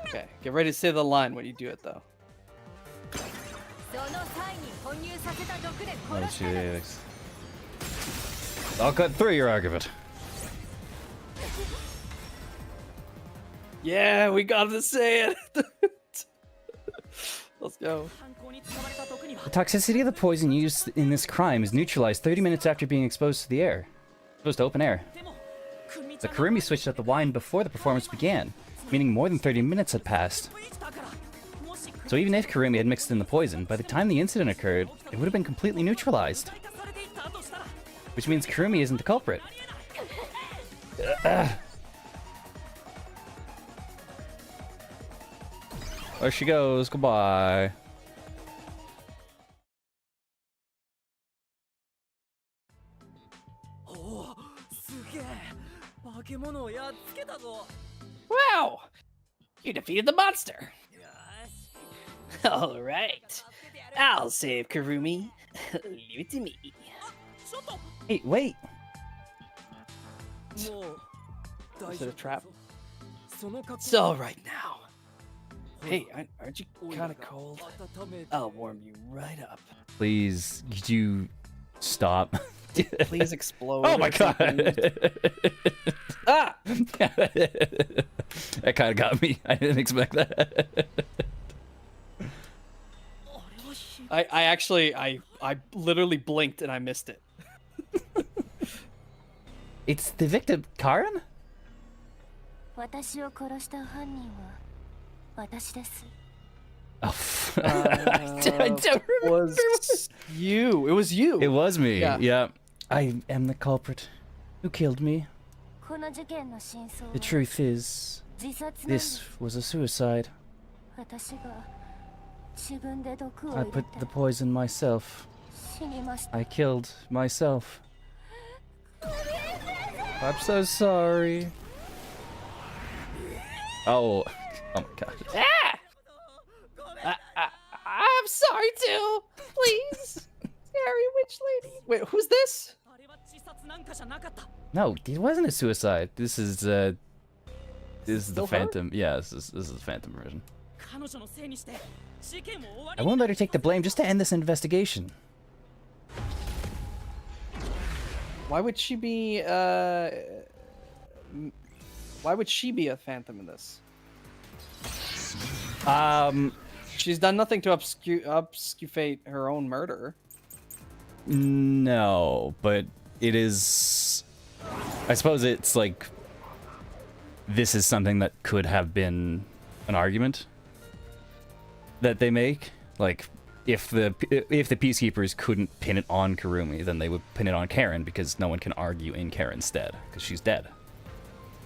[SPEAKER 3] Okay, get ready to say the line when you do it though.
[SPEAKER 1] Oh, jeez. I'll cut through your argument.
[SPEAKER 3] Yeah, we got to say it. Let's go.
[SPEAKER 1] The toxicity of the poison used in this crime is neutralized 30 minutes after being exposed to the air. Exposed to open air. The Kurumi switched out the wine before the performance began, meaning more than 30 minutes had passed. So even if Kurumi had mixed in the poison, by the time the incident occurred, it would have been completely neutralized. Which means Kurumi isn't the culprit. There she goes, goodbye.
[SPEAKER 3] Wow! You defeated the monster. All right. I'll save Kurumi. Leave it to me.
[SPEAKER 1] Hey, wait.
[SPEAKER 3] Is it a trap? It's all right now. Hey, aren't you kind of cold? I'll warm you right up.
[SPEAKER 1] Please, could you stop?
[SPEAKER 3] Please explode.
[SPEAKER 1] Oh my
[SPEAKER 3] or something.
[SPEAKER 1] god!
[SPEAKER 3] Ah!
[SPEAKER 1] That kind of got me. I didn't expect that.
[SPEAKER 3] I actually literally blinked and I missed it.
[SPEAKER 1] It's the victim, Karen?
[SPEAKER 4] 私を殺した犯人は私です。
[SPEAKER 1] Oh, I don't remember.
[SPEAKER 3] Was you? It was you.
[SPEAKER 1] It was me.
[SPEAKER 3] Yeah.
[SPEAKER 1] Yeah. I am the culprit. Who killed me?
[SPEAKER 4] この事件の真相は
[SPEAKER 1] The truth is,
[SPEAKER 4] 自殺なんで
[SPEAKER 1] this
[SPEAKER 4] す。
[SPEAKER 1] was a suicide.
[SPEAKER 4] 私が自分で毒を
[SPEAKER 1] I
[SPEAKER 4] 入れ
[SPEAKER 1] put
[SPEAKER 4] て
[SPEAKER 1] the poison myself.
[SPEAKER 4] 死にました。
[SPEAKER 1] I killed myself. I'm so sorry. Oh. Oh my god.
[SPEAKER 3] I'm sorry too. Please, scary witch lady. Wait, who's this?
[SPEAKER 1] No, it wasn't a suicide. This is the
[SPEAKER 3] Still her?
[SPEAKER 1] Phantom. Yeah, this is the Phantom version. I won't let her take the blame just to end this investigation.
[SPEAKER 3] Why would she be? Why would she be a phantom in this? She's done nothing to obfuscate her own murder.
[SPEAKER 1] No, but it is. I suppose it's like. This is something that could have been an argument that they make. Like, if the peacekeepers couldn't pin it on Kurumi, then they would pin it on Karen because no one can argue in Karen's stead because she's dead.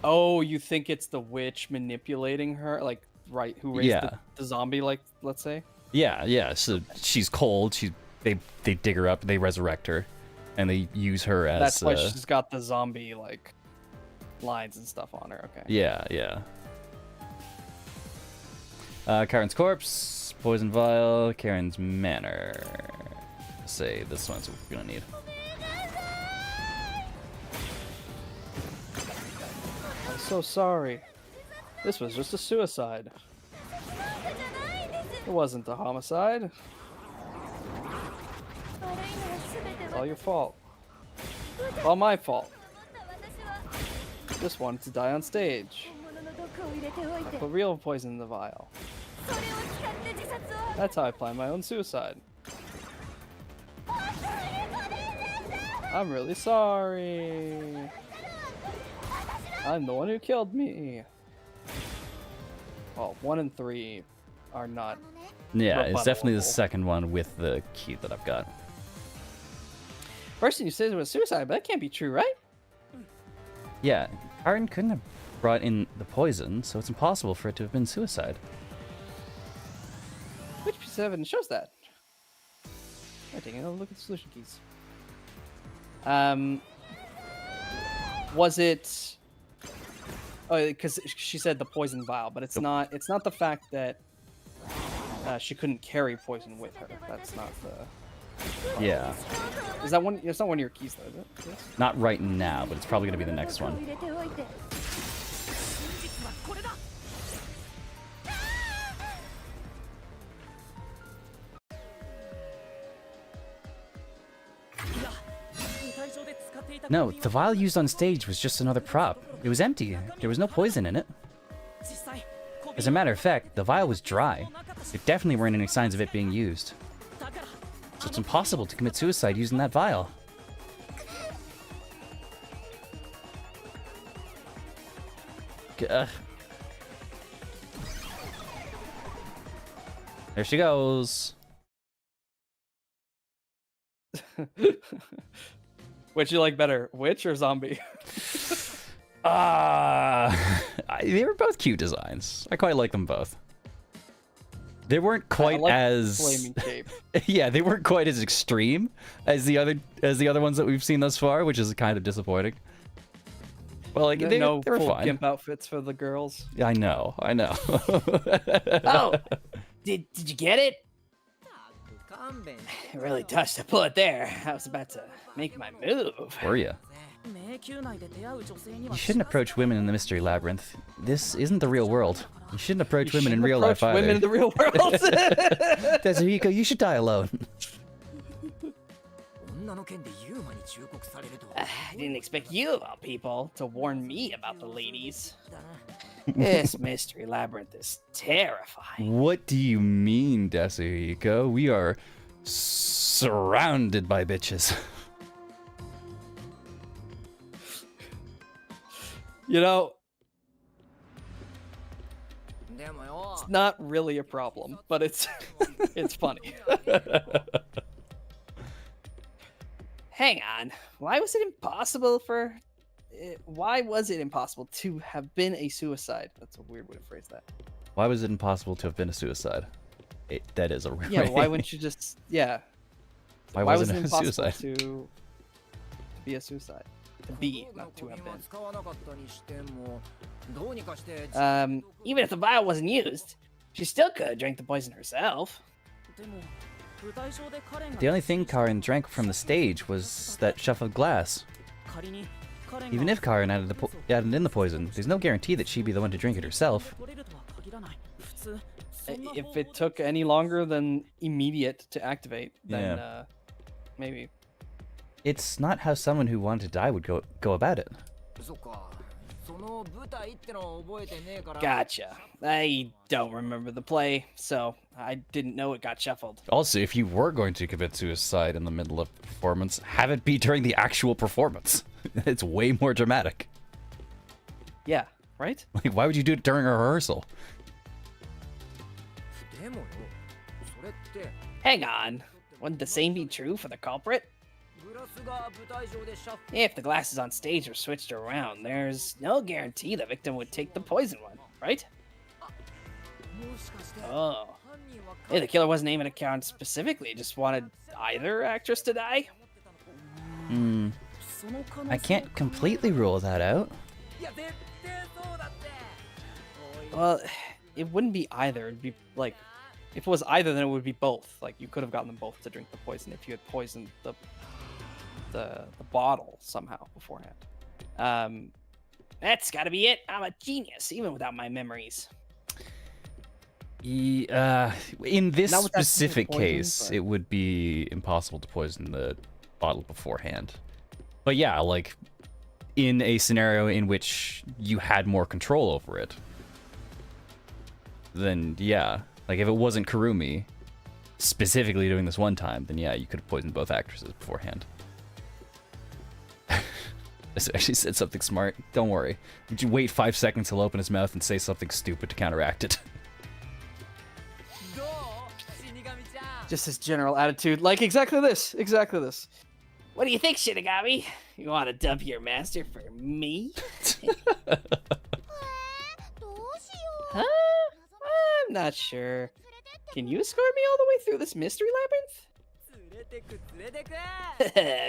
[SPEAKER 3] Oh, you think it's the witch manipulating her, like right? Who raised
[SPEAKER 1] Yeah.
[SPEAKER 3] the zombie? Like, let's say.
[SPEAKER 1] Yeah, yeah. So she's cold. They dig her up. They resurrect her, and they use her as.
[SPEAKER 3] That's why she's got the zombie like lines and stuff on her. Okay.
[SPEAKER 1] Yeah, yeah. Karen's corpse, poison vial, Karen's manor. Say this one's what we're gonna need.
[SPEAKER 3] I'm so sorry. This was just a suicide. It wasn't a homicide. It's all your fault. It's all my fault. Just wanted to die on stage. I put real poison in the vial. That's how I planned my own suicide. I'm really sorry. I'm the one who killed me. Well, 1 and 3 are not.
[SPEAKER 1] Yeah, it's definitely the
[SPEAKER 3] rebuttable.
[SPEAKER 1] second one with the key that I've got.
[SPEAKER 3] First thing you said was suicide, but that can't be true, right?
[SPEAKER 1] Yeah, Karin couldn't have brought in the poison, so it's impossible for it to have been suicide.
[SPEAKER 3] Which piece of evidence shows that? I'm taking a look at the solution keys. Was it? Oh, because she said the poison vial, but it's not. It's not the fact that she couldn't carry poison with her. That's not the.
[SPEAKER 1] Yeah,
[SPEAKER 3] Is that one? It's not one of your keys, though, is it? Yes?
[SPEAKER 1] not right now, but it's probably going to be the next one. No, the vial used on stage was just another prop. It was empty. There was no poison in it. As a matter of fact, the vial was dry. There definitely weren't any signs of it being used. So it's impossible to commit suicide using that vial. Ugh. There she goes.
[SPEAKER 3] Which you like better, witch or zombie?
[SPEAKER 1] They were both cute designs. I quite like them both. They weren't
[SPEAKER 3] I
[SPEAKER 1] quite
[SPEAKER 3] like
[SPEAKER 1] as
[SPEAKER 3] flaming cape.
[SPEAKER 1] yeah, they weren't quite as extreme as the other ones that we've seen thus far, which is kind of disappointing. Well, like they
[SPEAKER 3] no
[SPEAKER 1] were
[SPEAKER 3] full
[SPEAKER 1] fine.
[SPEAKER 3] gimp outfits for the girls.
[SPEAKER 1] Yeah, I know.
[SPEAKER 5] Oh, did you get it? It really touched the bullet there. I was about to make my move.
[SPEAKER 1] Were you? You shouldn't approach women in the mystery labyrinth. This isn't the real world. You shouldn't approach women in real life either.
[SPEAKER 3] Women in the real world.
[SPEAKER 1] Desuhiko, you should die alone.
[SPEAKER 5] I didn't expect you, of all people, to warn me about the ladies. This mystery labyrinth is terrifying.
[SPEAKER 1] What do you mean, Desuhiko? We are surrounded by bitches.
[SPEAKER 3] You know, it's not really a problem, but it's it's funny.
[SPEAKER 5] Hang on. Why was it impossible to have been a suicide?
[SPEAKER 3] That's a weird way to phrase that.
[SPEAKER 1] Why was it impossible to have been a suicide? That is a
[SPEAKER 3] Yeah, why wouldn't you just
[SPEAKER 1] Why
[SPEAKER 3] was
[SPEAKER 1] wasn't
[SPEAKER 3] it
[SPEAKER 1] it a
[SPEAKER 3] impossible
[SPEAKER 1] suicide?
[SPEAKER 3] to be a suicide? To be, not to have been.
[SPEAKER 5] Even if the vial wasn't used, she still could have drank the poison herself.
[SPEAKER 1] The only thing Karin drank from the stage was that shuffled glass. Even if Karin added in the poison, there's no guarantee that she'd be the one to drink it herself.
[SPEAKER 3] If it took any longer than immediate to activate, then maybe.
[SPEAKER 1] It's not how someone who wanted to die would go about it.
[SPEAKER 5] Gotcha. I don't remember the play, so I didn't know it got shuffled.
[SPEAKER 1] Also, if you were going to commit suicide in the middle of performance, have it be during the actual performance. It's way more dramatic.
[SPEAKER 3] Yeah, right?
[SPEAKER 1] Like, why would you do it during a rehearsal?
[SPEAKER 5] Hang on. Wouldn't the same be true for the culprit? If the glasses on stage were switched around, there's no guarantee the victim would take the poison one, right? Oh. Hey, the killer wasn't aiming at Karen specifically, just wanted either actress to die?
[SPEAKER 1] I can't completely rule that out.
[SPEAKER 3] Well, it wouldn't be either. It'd be like, if it was either, then it would be both. Like, you could have gotten them both to drink the poison if you had poisoned the bottle somehow beforehand.
[SPEAKER 5] That's gotta be it. I'm a genius, even without my memories.
[SPEAKER 1] In this
[SPEAKER 3] Not with that
[SPEAKER 1] specific
[SPEAKER 3] poison,
[SPEAKER 1] case,
[SPEAKER 3] but-
[SPEAKER 1] it would be impossible to poison the bottle beforehand. But yeah, like in a scenario in which you had more control over it, then yeah, like if it wasn't Kurumi specifically doing this one time, then yeah, you could have poisoned both actresses beforehand. This actually said something smart. Don't worry. Would you wait 5 seconds, he'll open his mouth and say something stupid to counteract it.
[SPEAKER 3] Just his general attitude, like exactly this.
[SPEAKER 5] What do you think, Shinigami? You want to dump your master for me?
[SPEAKER 4] どうしよ
[SPEAKER 5] Huh? I'm not sure. Can you escort me all the way through this mystery labyrinth?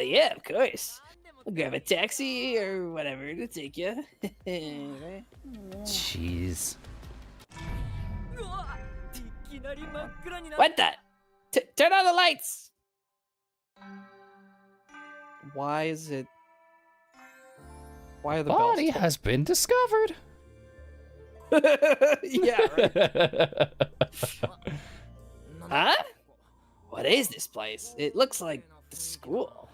[SPEAKER 5] Yeah, of course. I'll grab a taxi or whatever to take you.
[SPEAKER 1] Jeez.
[SPEAKER 5] What the? Turn on the lights!
[SPEAKER 3] Why is it? Why are the
[SPEAKER 1] Body
[SPEAKER 3] bells?
[SPEAKER 1] has been discovered.
[SPEAKER 3] Yeah. Right.
[SPEAKER 5] Huh? What is this place? It looks like the school.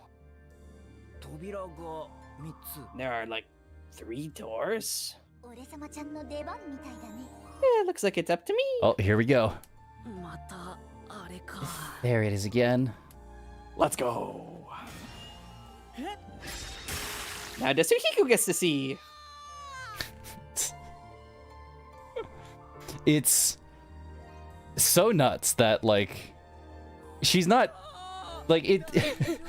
[SPEAKER 5] There are like 3 doors.
[SPEAKER 4] う俺様ちゃんの出番みたいだね
[SPEAKER 5] Yeah, looks like it's up to me.
[SPEAKER 1] Oh, here we go.
[SPEAKER 6] またあれか
[SPEAKER 1] There it is again.
[SPEAKER 5] Let's go. Now Desuhiko gets to see.
[SPEAKER 1] It's so nuts that like she's not like it.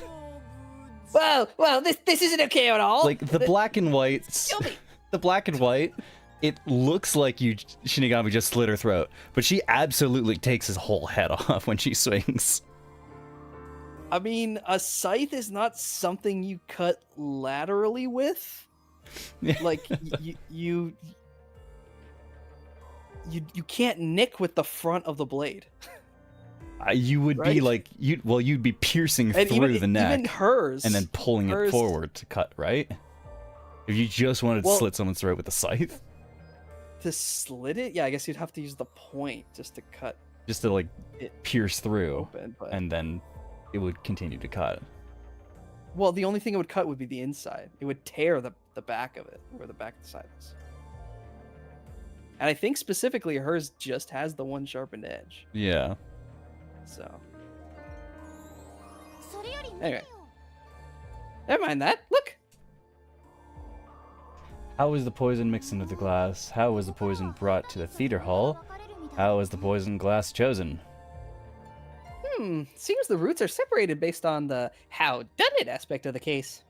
[SPEAKER 5] Well, this isn't okay at all.
[SPEAKER 1] Like the black and white,
[SPEAKER 5] Kill me.
[SPEAKER 1] the black and white. It looks like Shinigami just slit her throat, but she absolutely takes his whole head off when she swings.
[SPEAKER 3] I mean, a scythe is not something you cut laterally with. Like you can't nick with the front of the blade.
[SPEAKER 1] You would be
[SPEAKER 3] Right.
[SPEAKER 1] like you'd be piercing
[SPEAKER 3] And
[SPEAKER 1] through
[SPEAKER 3] even,
[SPEAKER 1] the neck
[SPEAKER 3] even hers,
[SPEAKER 1] and then pulling it
[SPEAKER 3] hers-
[SPEAKER 1] forward to cut, right? If you just wanted to
[SPEAKER 3] Well-
[SPEAKER 1] slit someone's throat with a scythe,
[SPEAKER 3] to slit it. Yeah, I guess you'd have to use the point just to cut
[SPEAKER 1] just to like
[SPEAKER 3] it
[SPEAKER 1] pierce through,
[SPEAKER 3] open. But
[SPEAKER 1] and then it would continue to cut.
[SPEAKER 3] well, the only thing it would cut would be the inside. It would tear the back of it, where the back of the side is. And I think specifically hers just has the one sharpened edge.
[SPEAKER 1] Yeah.
[SPEAKER 3] So
[SPEAKER 4] それより見てよ
[SPEAKER 3] Anyway. never mind that. Look.
[SPEAKER 1] How was the poison mixed into the glass? How was the poison brought to the theater hall?
[SPEAKER 4] 分かれるみたい
[SPEAKER 1] How was the poison glass chosen?
[SPEAKER 3] Seems the roots are separated based on the how done it aspect of the case.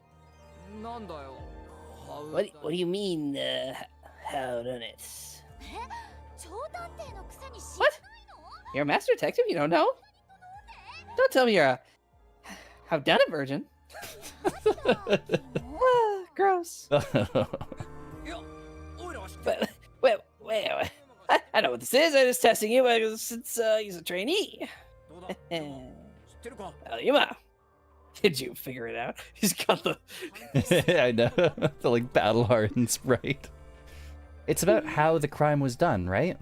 [SPEAKER 6] なんだよ
[SPEAKER 5] What do you mean, how done it?
[SPEAKER 4] 超探偵のくせに知
[SPEAKER 5] What?
[SPEAKER 4] ら
[SPEAKER 5] You're a master detective? You don't know? Don't tell me you're a how done it virgin.
[SPEAKER 4] ないの
[SPEAKER 5] Ah, gross.
[SPEAKER 6] いやおいらは知って
[SPEAKER 5] But wait. I know what this is. I'm just testing you since he's a trainee.
[SPEAKER 6] どうだ知ってるか
[SPEAKER 5] Yuma, did you figure it out?
[SPEAKER 3] He's got the
[SPEAKER 1] I know. The like battle hardened sprite. It's about how the crime was done, right?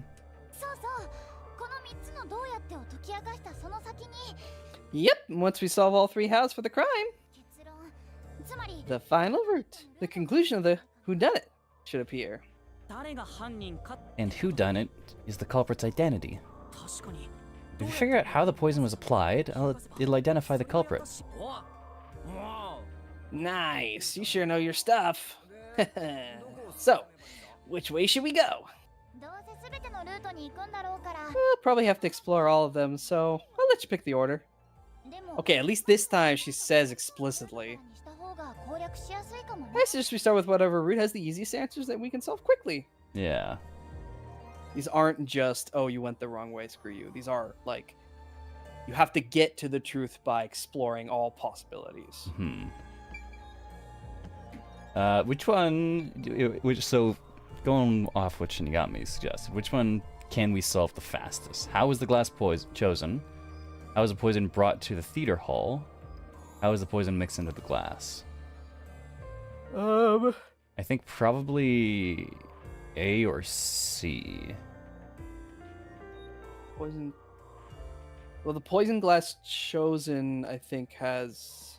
[SPEAKER 4] そうそうこの3つのどうやってを解き明かしたその先に
[SPEAKER 3] Yep, once we solve all 3 hows for the crime,
[SPEAKER 4] 結論つまり
[SPEAKER 3] the final route, the conclusion of the whodunit should appear.
[SPEAKER 6] 誰が犯人か
[SPEAKER 1] And whodunit is the culprit's identity.
[SPEAKER 6] 確かに
[SPEAKER 1] If you figure out how the poison was applied, it'll identify the culprit.
[SPEAKER 6] おわ
[SPEAKER 5] Nice. You sure know your stuff. So, which way should we go?
[SPEAKER 4] どうせ全てのルートに行くんだろうから
[SPEAKER 3] We'll probably have to explore all of them, so I'll let you pick the order.
[SPEAKER 4] でも
[SPEAKER 3] Okay, at least this time she says explicitly.
[SPEAKER 4] にした方が攻略しやすいかもね
[SPEAKER 3] I suggest we start with whatever route has the easiest answers that we can solve quickly.
[SPEAKER 1] Yeah.
[SPEAKER 3] These aren't just, oh, you went the wrong way, screw you. These are, like, you have to get to the truth by exploring all possibilities.
[SPEAKER 1] Which one? So, going off what Shinigami suggested, which one can we solve the fastest? How was the glass chosen? How was the poison brought to the theater hall? How was the poison mixed into the glass? I think probably A or C.
[SPEAKER 3] Poison. Well, the poison glass chosen, I think, has.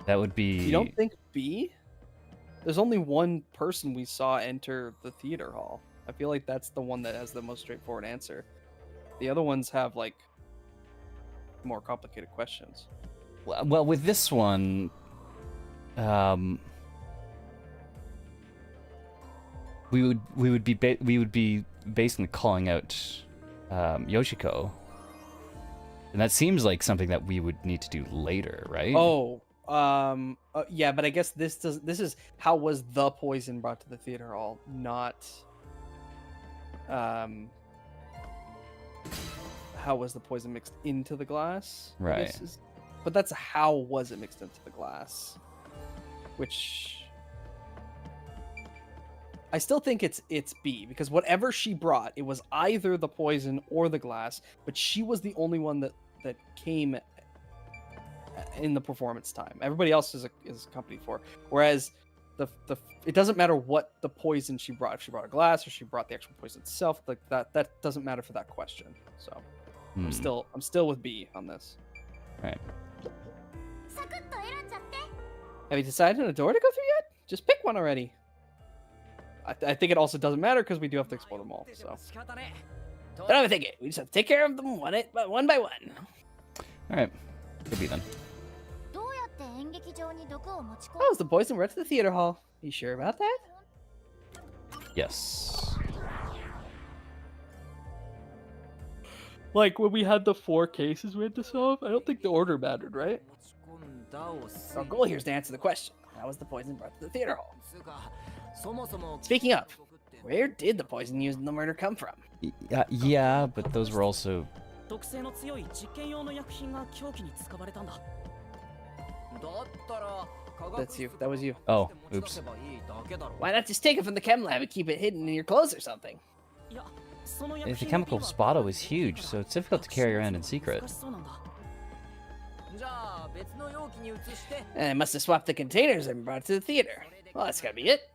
[SPEAKER 1] That would be.
[SPEAKER 3] You don't think B? There's only one person we saw enter the theater hall. I feel like that's the one that has the most straightforward answer. The other ones have like more complicated questions.
[SPEAKER 1] Well, with this one, we would be basically calling out Yoshiko, and that seems like something that we would need to do later, right?
[SPEAKER 3] Oh, yeah, but I guess this is how was the poison brought to the theater hall, not how was the poison mixed into the glass? I
[SPEAKER 1] Right.
[SPEAKER 3] guess but that's how was it mixed into the glass, which I still think it's B, because whatever she brought, it was either the poison or the glass, but she was the only one that came in the performance time. Everybody else is accompanied for. Whereas the it doesn't matter what the poison she brought. If she brought a glass or she brought the actual poison itself, like that doesn't matter for that question. So I'm still with B on this.
[SPEAKER 1] Right.
[SPEAKER 4] サクッと選んじゃって
[SPEAKER 3] Have you decided on a door to go through yet? Just pick one already. I think it also doesn't matter because we do have to explore them all. So
[SPEAKER 5] Don't overthink it. We just have to take care of them one by one.
[SPEAKER 1] All right. Could be then.
[SPEAKER 4] どうやって演劇場に毒を持ち込
[SPEAKER 3] oh, is the poison right to the theater hall? You sure about that?
[SPEAKER 1] Yes.
[SPEAKER 3] Like when we had the 4 cases we had to solve, I don't think the order mattered, right?
[SPEAKER 5] Our goal here is to answer the question. How was the poison brought to the theater hall? Speaking of, where did the poison used in the murder come from?
[SPEAKER 1] Yeah, but those were also.
[SPEAKER 6] 毒性の強い実験用の薬品が凶器に使われたんだ。
[SPEAKER 3] That's you. That was you.
[SPEAKER 1] Oh, oops.
[SPEAKER 5] Why not just take it from the chem lab and keep it hidden in your clothes or something?
[SPEAKER 6] いや、その薬
[SPEAKER 1] The
[SPEAKER 6] 品
[SPEAKER 1] chemical spotto is huge, so it's difficult to carry around in secret.
[SPEAKER 6] 難しそうなんだ。
[SPEAKER 5] And I must have swapped the containers and brought it to the theater. Well, that's gotta be it.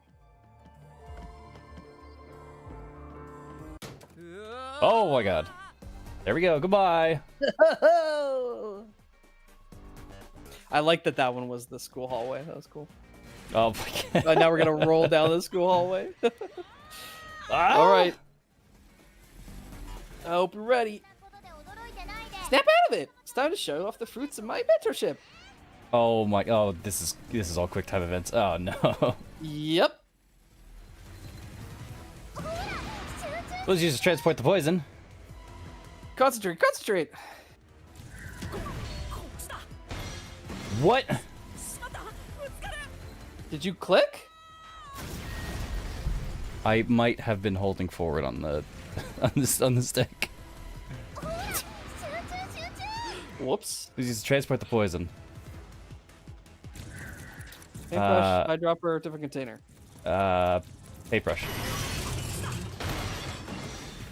[SPEAKER 1] Oh my god. There we go. Goodbye.
[SPEAKER 3] I like that one was the school hallway. That was cool.
[SPEAKER 1] Oh my god.
[SPEAKER 3] Now we're gonna roll down the school hallway.
[SPEAKER 1] Ah!
[SPEAKER 3] All right. I hope you're ready.
[SPEAKER 4] ことで驚いてないで
[SPEAKER 3] Snap out of it. It's time to show off the fruits of my mentorship.
[SPEAKER 1] Oh my. Oh, this is all quick time events. Oh no.
[SPEAKER 3] Yep.
[SPEAKER 1] Let's use to transport the poison.
[SPEAKER 3] Concentrate. Concentrate.
[SPEAKER 1] What?
[SPEAKER 3] Did you click?
[SPEAKER 1] I might have been holding forward on the on the stick.
[SPEAKER 3] Whoops.
[SPEAKER 1] Let's use to transport the poison.
[SPEAKER 3] Paintbrush, eyedropper, different container.
[SPEAKER 1] Paintbrush.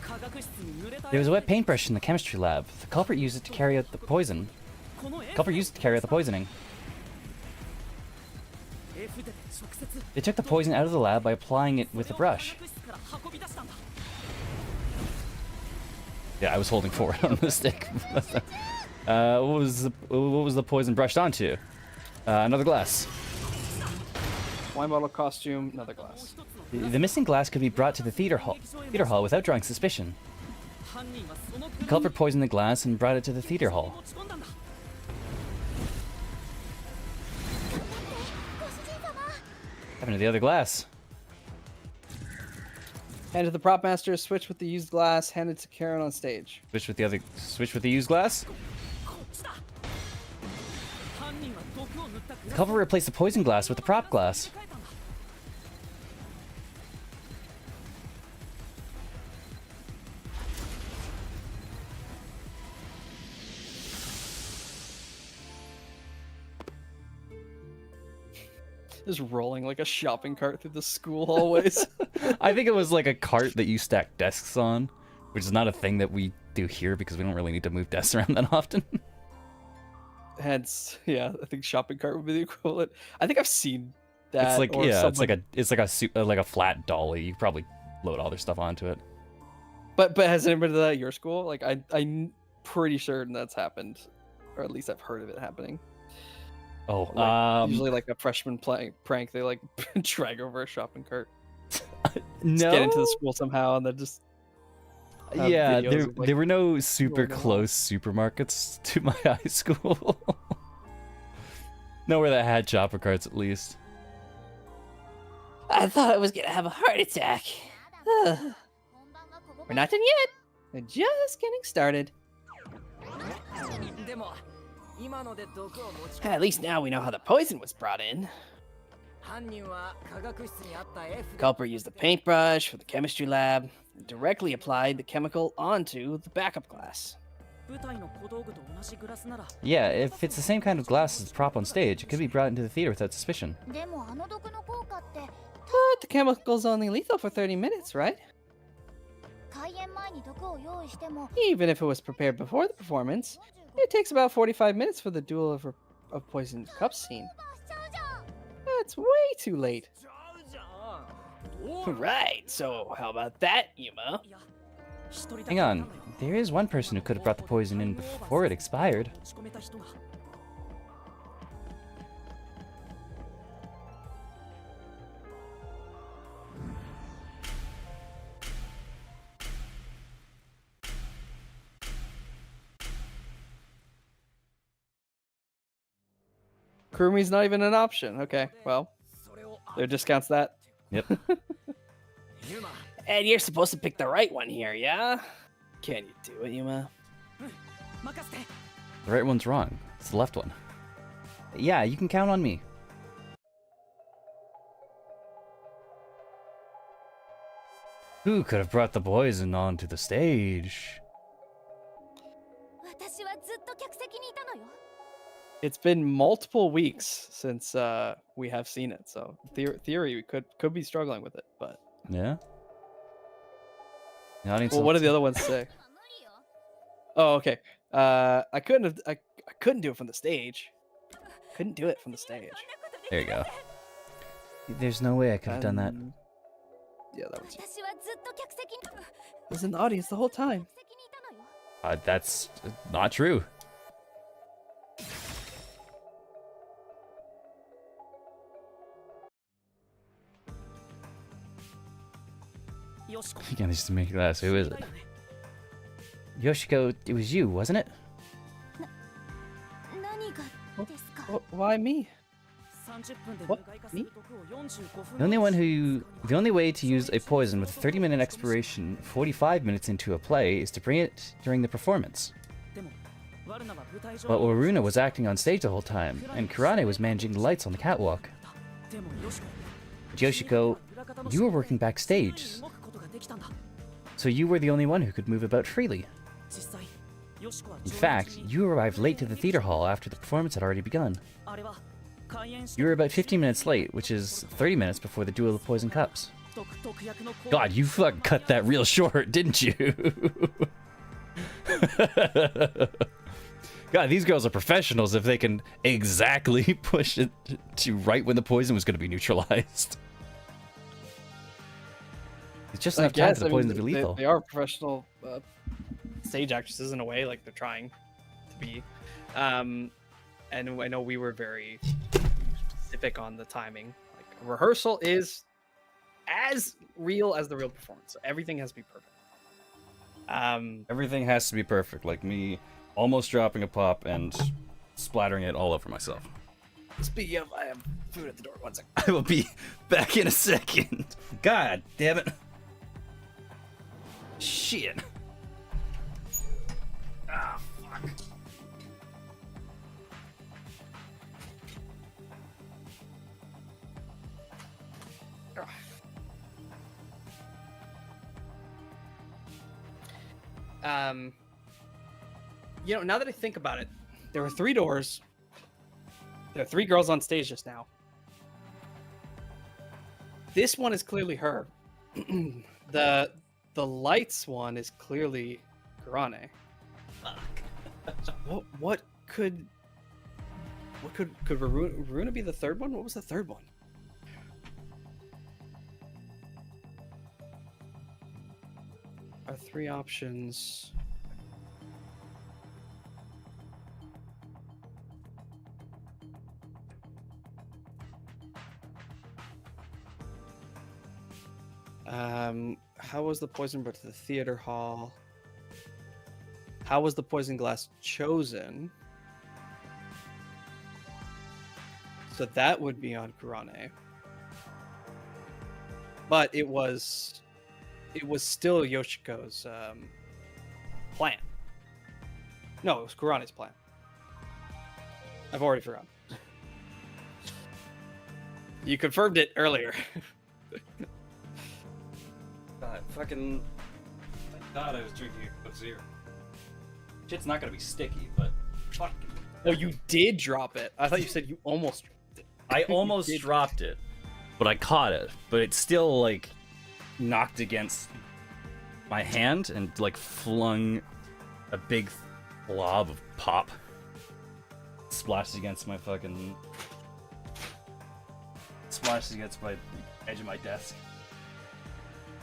[SPEAKER 6] 化学室に濡れた
[SPEAKER 1] There was a wet paintbrush in the chemistry lab. The culprit used it to carry out the poison.
[SPEAKER 6] この
[SPEAKER 1] Culprit used it to carry out the poisoning.
[SPEAKER 6] F で直接
[SPEAKER 1] They took the poison out of the lab by applying it with a brush.
[SPEAKER 6] 化学室から運び出したんだ。
[SPEAKER 1] Yeah, I was holding forward on the stick. What was the poison brushed onto? Another glass.
[SPEAKER 3] Wine bottle, costume, another glass.
[SPEAKER 1] The missing glass could be brought to the theater hall without drawing suspicion.
[SPEAKER 6] 犯人はその
[SPEAKER 1] The culprit poisoned the glass and brought it to the theater hall.
[SPEAKER 6] 持ち込んだんだ。
[SPEAKER 1] What happened to the other glass?
[SPEAKER 3] Hand to the prop master, switch with the used glass, hand it to Karen on stage.
[SPEAKER 1] Switch with the used glass?
[SPEAKER 6] こっちだ。犯人は毒を塗ったグ
[SPEAKER 1] The
[SPEAKER 6] ラス
[SPEAKER 1] culprit replaced the poison glass with the prop glass.
[SPEAKER 6] に変えたんだ。
[SPEAKER 3] Just rolling like a shopping cart through the school hallways.
[SPEAKER 1] I think it was like a cart that you stack desks on, which is not a thing that we do here because we don't really need to move desks around that often.
[SPEAKER 3] Hence, yeah, I think shopping cart would be the equivalent. I think I've seen that.
[SPEAKER 1] It's like
[SPEAKER 3] or
[SPEAKER 1] yeah,
[SPEAKER 3] someone-
[SPEAKER 1] it's like a flat dolly. You could probably load all their stuff onto it.
[SPEAKER 3] But has anybody done that at your school? Like I'm pretty certain that's happened, or at least I've heard of it happening.
[SPEAKER 1] Oh,
[SPEAKER 3] Like, usually like a freshman prank, they like drag over a shopping cart,
[SPEAKER 1] no.
[SPEAKER 3] get into the school somehow, and then just have
[SPEAKER 1] Yeah,
[SPEAKER 3] videos
[SPEAKER 1] there
[SPEAKER 3] of, like,
[SPEAKER 1] there were no super
[SPEAKER 3] rolling along.
[SPEAKER 1] close supermarkets to my high school. Nowhere that had shopping carts, at least.
[SPEAKER 5] I thought I was gonna have a heart attack. We're not done yet. We're just getting started. At least now we know how the poison was brought in. Culprit used the paintbrush for the chemistry lab and directly applied the chemical onto the backup glass.
[SPEAKER 1] Yeah, if it's the same kind of glass as the prop on stage, it could be brought into the theater without suspicion.
[SPEAKER 4] でもあの毒の効果って
[SPEAKER 5] But the chemical's only lethal for 30 minutes, right?
[SPEAKER 4] 開演前に毒を用意しても
[SPEAKER 5] Even if it was prepared before the performance, it takes about 45 minutes for the duel of poisoned cups scene.
[SPEAKER 4] しちゃうじゃん
[SPEAKER 5] That's way too late. Right, so how about that, Yuma?
[SPEAKER 1] Hang on, there is one person who could have brought the poison in before it expired.
[SPEAKER 3] Kurumi's not even an option. Okay, well, there discounts that.
[SPEAKER 1] Yep.
[SPEAKER 5] And you're supposed to pick the right one here, yeah? Can you do it, Yuma?
[SPEAKER 1] The right one's wrong. It's the left one. Yeah, you can count on me. Who could have brought the poison onto the stage?
[SPEAKER 4] 私はずっと客席にいたのよ
[SPEAKER 3] It's been multiple weeks since we have seen it, so theory we could be struggling with it. But
[SPEAKER 1] Yeah? The audience
[SPEAKER 3] well, what did the other ones say?
[SPEAKER 4] 無理よ
[SPEAKER 3] Oh, okay. I couldn't do it from the stage. Couldn't do it from the stage.
[SPEAKER 1] There you go. There's no way I could have done that.
[SPEAKER 3] Yeah, that was.
[SPEAKER 4] 私はずっと客席に
[SPEAKER 3] I was in the audience the whole time.
[SPEAKER 4] 客席にいたのよ
[SPEAKER 1] That's not true. Again, just to make it last. Who is it? Yoshiko, it was you, wasn't it?
[SPEAKER 4] 何がですか
[SPEAKER 3] Why me? What? Me?
[SPEAKER 1] The only way to use a poison with a 30-minute expiration 45 minutes into a play is to bring it during the performance. But Waruna was acting on stage the whole time, and Kurane was managing the lights on the catwalk. But Yoshiko, you were working backstage, so you were the only one who could move about freely. In fact, you arrived late to the theater hall after the performance had already begun. You were about 15 minutes late, which is 30 minutes before the Duel of Poison Cups. God, you fucking cut that real short, didn't you? God, these girls are professionals if they can exactly push it to right when the poison was going to be neutralized. It's just enough time for the poison to be lethal.
[SPEAKER 3] They are professional stage actresses in a way, like they're trying to be. And I know we were very specific on the timing. Like rehearsal is as real as the real performance. So everything has to be perfect.
[SPEAKER 1] Everything has to be perfect, like me almost dropping a pop and splattering it all over myself.
[SPEAKER 5] Speaking of, I have food at the door. 1 second.
[SPEAKER 1] I will be back in a second. God damn it. Shit. Ah, fuck.
[SPEAKER 3] You know, now that I think about it, there were 3 doors. There are 3 girls on stage just now. This one is clearly her. The lights one is clearly Kurane. So what could Runa be the third one? What was the third one? Are 3 options. How was the poison brought to the theater hall? How was the poison glass chosen? So that would be on Kurane. But it was still Yoshiko's plan. No, it was Kurane's plan. I've already forgotten. You confirmed it earlier.
[SPEAKER 1] God, fucking. I thought I was drinking a zero. Shit's not gonna be sticky, but fuck.
[SPEAKER 3] Oh, you did drop it. I thought you said you almost dropped it.
[SPEAKER 1] I almost dropped it, but I caught it. But it still like knocked against my hand and like flung a big blob of pop. Splashed against my fucking. Splashed against my edge of my desk.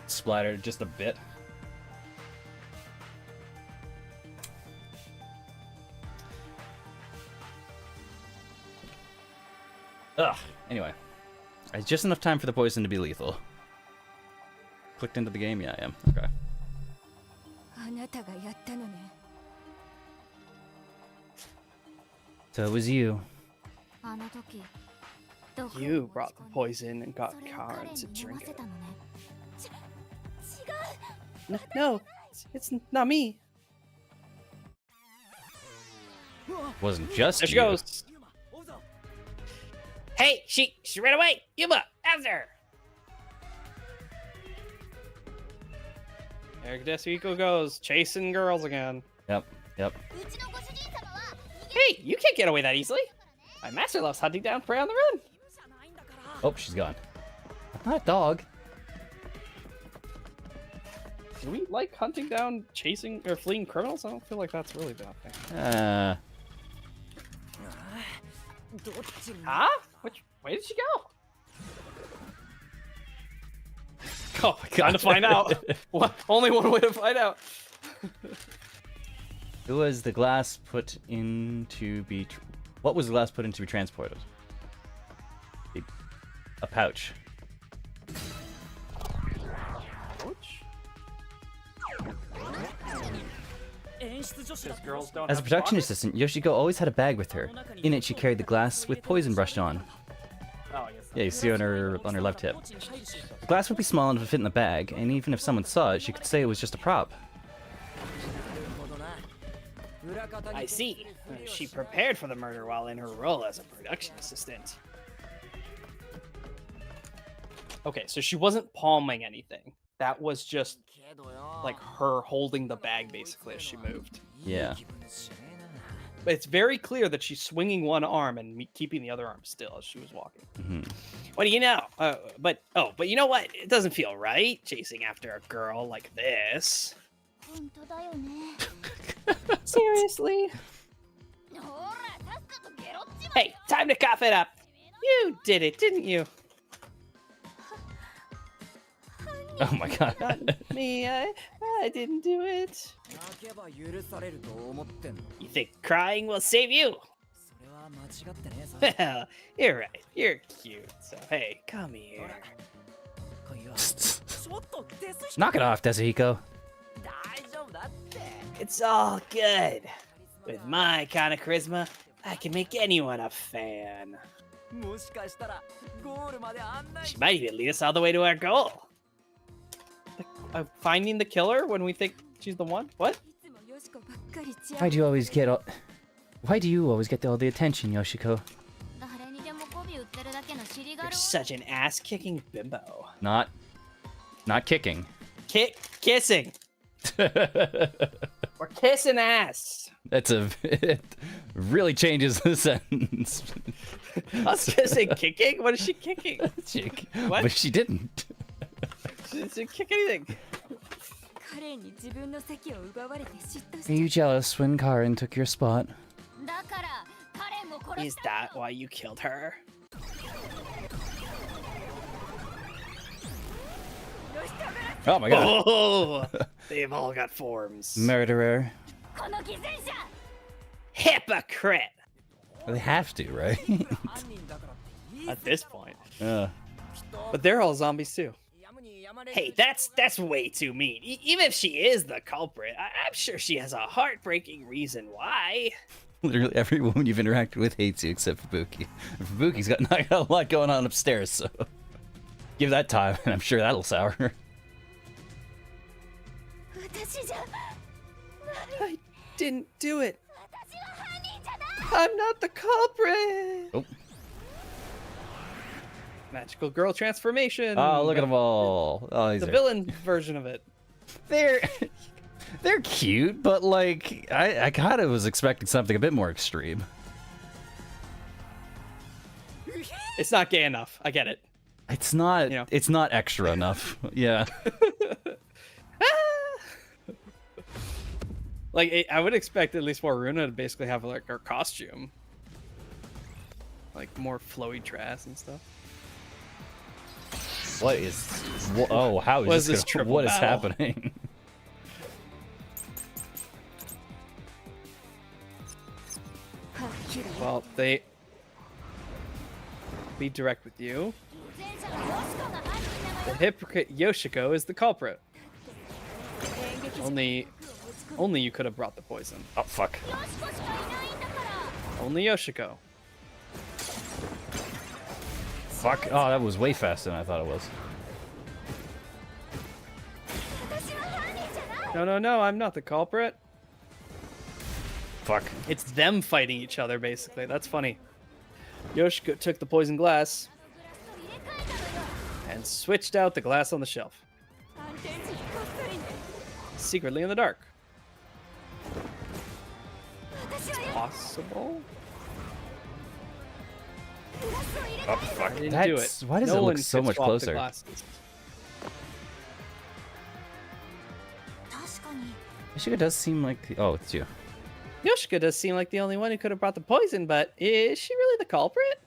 [SPEAKER 1] Splattered just a bit. Ugh. Anyway, it's just enough time for the poison to be lethal. Clicked into the game? Yeah, I am. Okay.
[SPEAKER 4] あなたがやったのね。
[SPEAKER 1] So it was you.
[SPEAKER 4] あの時、毒を
[SPEAKER 3] You
[SPEAKER 4] 持ち
[SPEAKER 3] brought the
[SPEAKER 4] 込んで
[SPEAKER 3] poison and got
[SPEAKER 4] それを
[SPEAKER 3] Karen
[SPEAKER 4] 彼
[SPEAKER 3] to
[SPEAKER 4] に飲
[SPEAKER 3] drink
[SPEAKER 4] ませ
[SPEAKER 3] it.
[SPEAKER 4] たのね。違う。
[SPEAKER 3] No, it's not me.
[SPEAKER 1] Wasn't just
[SPEAKER 3] There she
[SPEAKER 1] you.
[SPEAKER 3] goes.
[SPEAKER 5] Hey, she ran away. Yuma, after.
[SPEAKER 3] There Desuhiko goes, chasing girls again.
[SPEAKER 1] Yep. Yep.
[SPEAKER 4] うちのご主人様は逃げ
[SPEAKER 5] Hey, you can't get away that easily. My master loves hunting down prey on the run.
[SPEAKER 1] Oh, she's gone. Not a dog.
[SPEAKER 3] Do we like hunting down, chasing, or fleeing criminals? I don't feel like that's really the thing. Huh? Which way did she go? Oh my god, to find out. Only one way to find out.
[SPEAKER 1] Who was the glass put in to be... What was the glass put in to be transported? A pouch. As a production assistant, Yoshiko always had a bag with her. In it, she carried the glass with poison brushed on.
[SPEAKER 3] Oh, I guess.
[SPEAKER 1] Yeah, you see on her left hip. The glass would be small enough to fit in the bag, and even if someone saw it, she could say it was just a prop.
[SPEAKER 5] I see. She prepared for the murder while in her role as a production assistant.
[SPEAKER 3] Okay, so she wasn't palming anything. That was just like her holding the bag basically as she moved.
[SPEAKER 1] Yeah.
[SPEAKER 3] But it's very clear that she's swinging one arm and keeping the other arm still as she was walking.
[SPEAKER 5] What do you know? But you know what? It doesn't feel right chasing after a girl like this.
[SPEAKER 4] 本当だよね。
[SPEAKER 5] Seriously?
[SPEAKER 4] ほら、さっさとゲロっちま
[SPEAKER 5] Hey, time to cough it up. You did it, didn't you?
[SPEAKER 1] Oh my god.
[SPEAKER 5] Not me. I didn't do it. You think crying will save you? Well, you're right. You're cute. So hey, come here.
[SPEAKER 1] Knock it off, Desuhiko.
[SPEAKER 5] It's all good. With my kind of charisma, I can make anyone a fan. She might even lead us all the way to our goal.
[SPEAKER 3] Finding the killer when we think she's the one? What?
[SPEAKER 4] いつもよしこばっかりちゃう。
[SPEAKER 1] Why do you always get all the attention, Yoshiko?
[SPEAKER 4] 誰にでも媚び売ってるだけの尻が
[SPEAKER 5] You're
[SPEAKER 4] る
[SPEAKER 5] such an ass-kicking bimbo.
[SPEAKER 1] Not kicking.
[SPEAKER 5] Kissing. We're kissing ass.
[SPEAKER 1] That's it really changes the sentence.
[SPEAKER 5] I was gonna say kicking. What is she kicking? What?
[SPEAKER 1] But she didn't.
[SPEAKER 5] She didn't kick anything.
[SPEAKER 4] 彼に自分の席を奪われて嫉妬
[SPEAKER 1] Are
[SPEAKER 4] し
[SPEAKER 1] you jealous when Karin took your spot?
[SPEAKER 4] だから彼も殺
[SPEAKER 5] Is
[SPEAKER 4] した
[SPEAKER 5] that why you killed her?
[SPEAKER 4] 吉田村
[SPEAKER 1] Oh my god.
[SPEAKER 3] Oh, they've all got forms.
[SPEAKER 1] Murderer.
[SPEAKER 4] この偽善者
[SPEAKER 3] Hypocrite.
[SPEAKER 1] They have to, right?
[SPEAKER 6] 犯人だからって言い
[SPEAKER 3] At this point,
[SPEAKER 1] uh,
[SPEAKER 3] but they're all zombies too.
[SPEAKER 6] やむにやまれる
[SPEAKER 5] Hey, that's way too mean. Even if she is the culprit, I'm sure she has a heartbreaking reason why.
[SPEAKER 1] literally every woman you've interacted with hates you except Fubuki. And Fubuki's got not got a lot going on upstairs, so give that time, and I'm sure that'll sour her.
[SPEAKER 4] 私じゃ
[SPEAKER 3] I didn't do it.
[SPEAKER 4] 私は犯人じゃない
[SPEAKER 3] I'm not the culprit.
[SPEAKER 1] Oh,
[SPEAKER 3] Magical girl transformation.
[SPEAKER 1] oh look at them all. Oh, these
[SPEAKER 3] The
[SPEAKER 1] are,
[SPEAKER 3] villain version of it.
[SPEAKER 1] they're cute, but like I kind of was expecting something a bit more extreme.
[SPEAKER 3] It's not gay enough. I get it.
[SPEAKER 1] It's not.
[SPEAKER 3] You know.
[SPEAKER 1] It's not extra enough. Yeah.
[SPEAKER 3] Like I would expect at least more Runa to basically have like her costume, like more flowy dress and stuff.
[SPEAKER 1] What is? Oh, how
[SPEAKER 3] What
[SPEAKER 1] is
[SPEAKER 3] is
[SPEAKER 1] this?
[SPEAKER 3] this
[SPEAKER 1] Gonna,
[SPEAKER 3] triple
[SPEAKER 1] what is
[SPEAKER 3] battle?
[SPEAKER 1] happening?
[SPEAKER 3] Well, they be direct with you.
[SPEAKER 4] 偽善者のヨシコが犯人なの
[SPEAKER 3] The
[SPEAKER 4] よ
[SPEAKER 3] hypocrite Yoshiko is the culprit.
[SPEAKER 4] 演劇場
[SPEAKER 3] Only you could have brought the poison.
[SPEAKER 1] Oh fuck.
[SPEAKER 4] ヨシコしかいないんだから
[SPEAKER 3] Only Yoshiko.
[SPEAKER 1] Fuck. Oh, that was way faster than I thought it was.
[SPEAKER 4] 私は犯人じゃない
[SPEAKER 3] No, I'm not the culprit.
[SPEAKER 1] Fuck.
[SPEAKER 3] It's them fighting each other, basically. That's funny. Yoshiko took the poison glass
[SPEAKER 4] グラスと入れ替えたのよ
[SPEAKER 3] and switched out the glass on the shelf,
[SPEAKER 4] 安定地にこっそりね
[SPEAKER 3] secretly in the dark.
[SPEAKER 4] 私はよ
[SPEAKER 3] Possible?
[SPEAKER 4] グラスを入れ
[SPEAKER 1] Oh
[SPEAKER 4] 替え
[SPEAKER 1] fuck.
[SPEAKER 3] I didn't do
[SPEAKER 1] That's
[SPEAKER 3] it.
[SPEAKER 1] why does
[SPEAKER 3] No
[SPEAKER 1] it
[SPEAKER 3] one
[SPEAKER 1] look so
[SPEAKER 3] could
[SPEAKER 1] much
[SPEAKER 3] swap the
[SPEAKER 1] closer?
[SPEAKER 3] glasses.
[SPEAKER 4] 確かに
[SPEAKER 1] Ishika does seem like. Oh, it's you.
[SPEAKER 3] Yoshiko does seem like the only one who could have brought the poison, but is she really the culprit?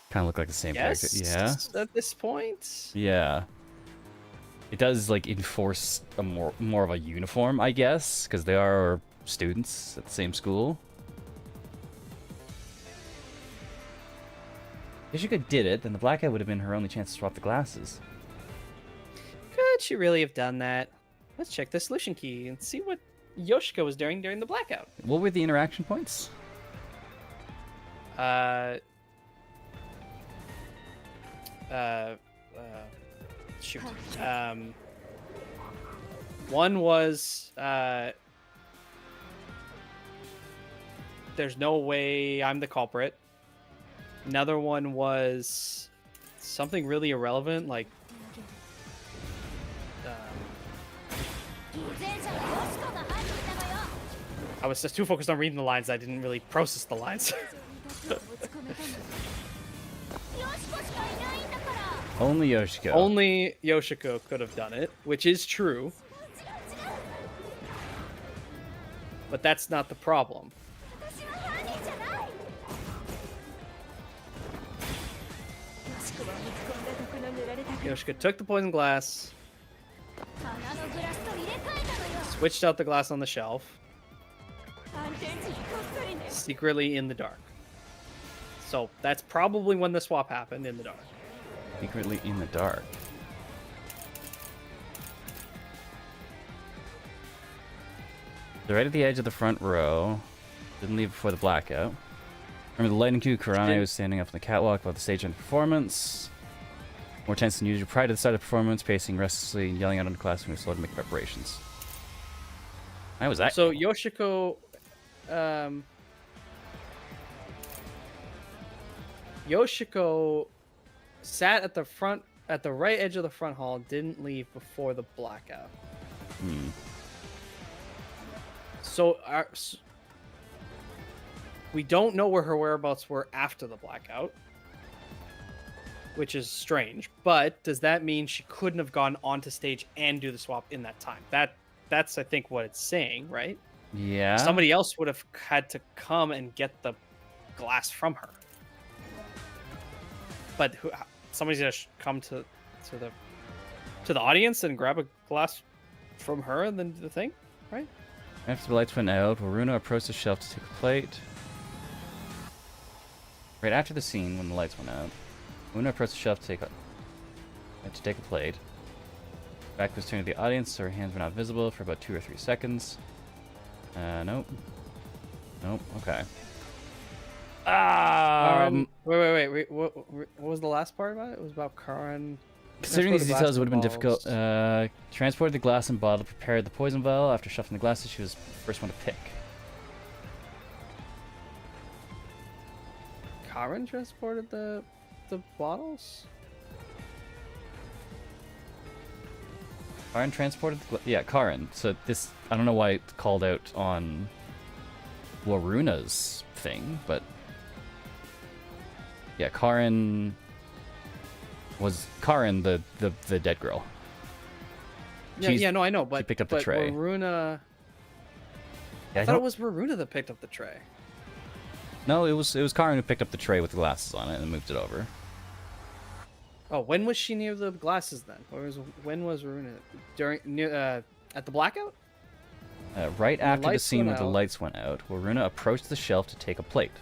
[SPEAKER 1] Kind of look like the same
[SPEAKER 3] Yes.
[SPEAKER 1] character. Yeah.
[SPEAKER 3] At this point.
[SPEAKER 1] Yeah. It does like enforce a more of a uniform, I guess, because they are students at the same school. If Ishika did it, then the blackout would have been her only chance to swap the glasses.
[SPEAKER 3] Could she really have done that? Let's check the solution key and see what Yoshiko was doing during the blackout.
[SPEAKER 1] What were the interaction points?
[SPEAKER 3] Shoot. One was there's no way I'm the culprit. Another one was something really irrelevant, like
[SPEAKER 4] 偽善者のヨシコが犯人なのよ
[SPEAKER 3] I was just too focused on reading the lines. I didn't really process the lines.
[SPEAKER 4] 落ち込めたのヨシコしかいないんだから
[SPEAKER 1] Only Yoshiko.
[SPEAKER 3] Only Yoshiko could have done it, which is true,
[SPEAKER 4] 違う違う
[SPEAKER 3] but that's not the problem.
[SPEAKER 4] 私は犯人じゃないヨシコは見込んだ毒の塗られた
[SPEAKER 3] Yoshiko took the poison glass,
[SPEAKER 4] 花のグラスと入れ替えたのよ
[SPEAKER 3] switched out the glass on the shelf,
[SPEAKER 4] 安定地にこっそりね
[SPEAKER 3] secretly in the dark. So that's probably when the swap happened, in the dark.
[SPEAKER 1] Secretly in the dark. They're right at the edge of the front row. Didn't leave before the blackout. Remember the lighting cue, Karane was standing up on the catwalk above the stage on performance. More tense than usual. Prior to the start of the performance, pacing restlessly and yelling out on the class when we were slow to make preparations. How was that?
[SPEAKER 3] So Yoshiko, Yoshiko sat at the front, at the right edge of the front hall, didn't leave before the blackout.
[SPEAKER 1] Hmm.
[SPEAKER 3] So we don't know where her whereabouts were after the blackout, which is strange. But does that mean she couldn't have gone onto stage and do the swap in that time? That's I think what it's saying, right?
[SPEAKER 1] Yeah.
[SPEAKER 3] Somebody else would have had to come and get the glass from her. But somebody's gonna come to the to the audience and grab a glass from her and then do the thing, right?
[SPEAKER 1] After the lights went out, Waruna approached the shelf to take a plate. Right after the scene, when the lights went out, Waruna approached the shelf to take a plate. Back was turned to the audience, so her hands were not visible for about 2 or 3 seconds. Nope. Nope. Okay.
[SPEAKER 3] Wait. What was the last part about it? It was about Karen.
[SPEAKER 1] Considering these details, it would have been difficult.
[SPEAKER 3] bottles.
[SPEAKER 1] Transported the glass and bottle, prepared the poison vial. After shuffling the glasses, she was the first one to pick.
[SPEAKER 3] Karen transported the bottles?
[SPEAKER 1] Karen transported the yeah, Karen. So this, I don't know why it's called out on Waruna's thing, but yeah, Karen was Karen the dead girl.
[SPEAKER 3] Yeah, no, I know, but
[SPEAKER 1] she picked up the tray.
[SPEAKER 3] Waruna.
[SPEAKER 1] Yeah,
[SPEAKER 3] I thought it was Waruna that picked up the tray.
[SPEAKER 1] No, it was Karen who picked up the tray with the glasses on it and moved it over.
[SPEAKER 3] Oh, when was she near the glasses then? When was Waruna at the blackout?
[SPEAKER 1] Right after the
[SPEAKER 3] lights
[SPEAKER 1] scene
[SPEAKER 3] went
[SPEAKER 1] where the
[SPEAKER 3] out.
[SPEAKER 1] lights went out, Waruna approached the shelf to take a plate.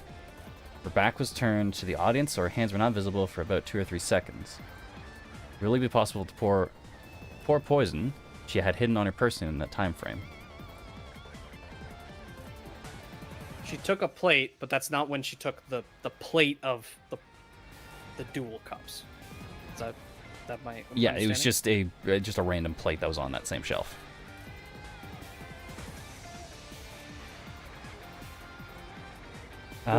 [SPEAKER 1] Her back was turned to the audience, so her hands were not visible for about 2 or 3 seconds. It would really be possible to pour poison she had hidden on her person in that time frame.
[SPEAKER 3] She took a plate, but that's not when she took the plate of the dual cups. Is that my
[SPEAKER 1] Yeah, it was
[SPEAKER 3] understanding?
[SPEAKER 1] just a random plate that was on that same shelf.
[SPEAKER 3] Would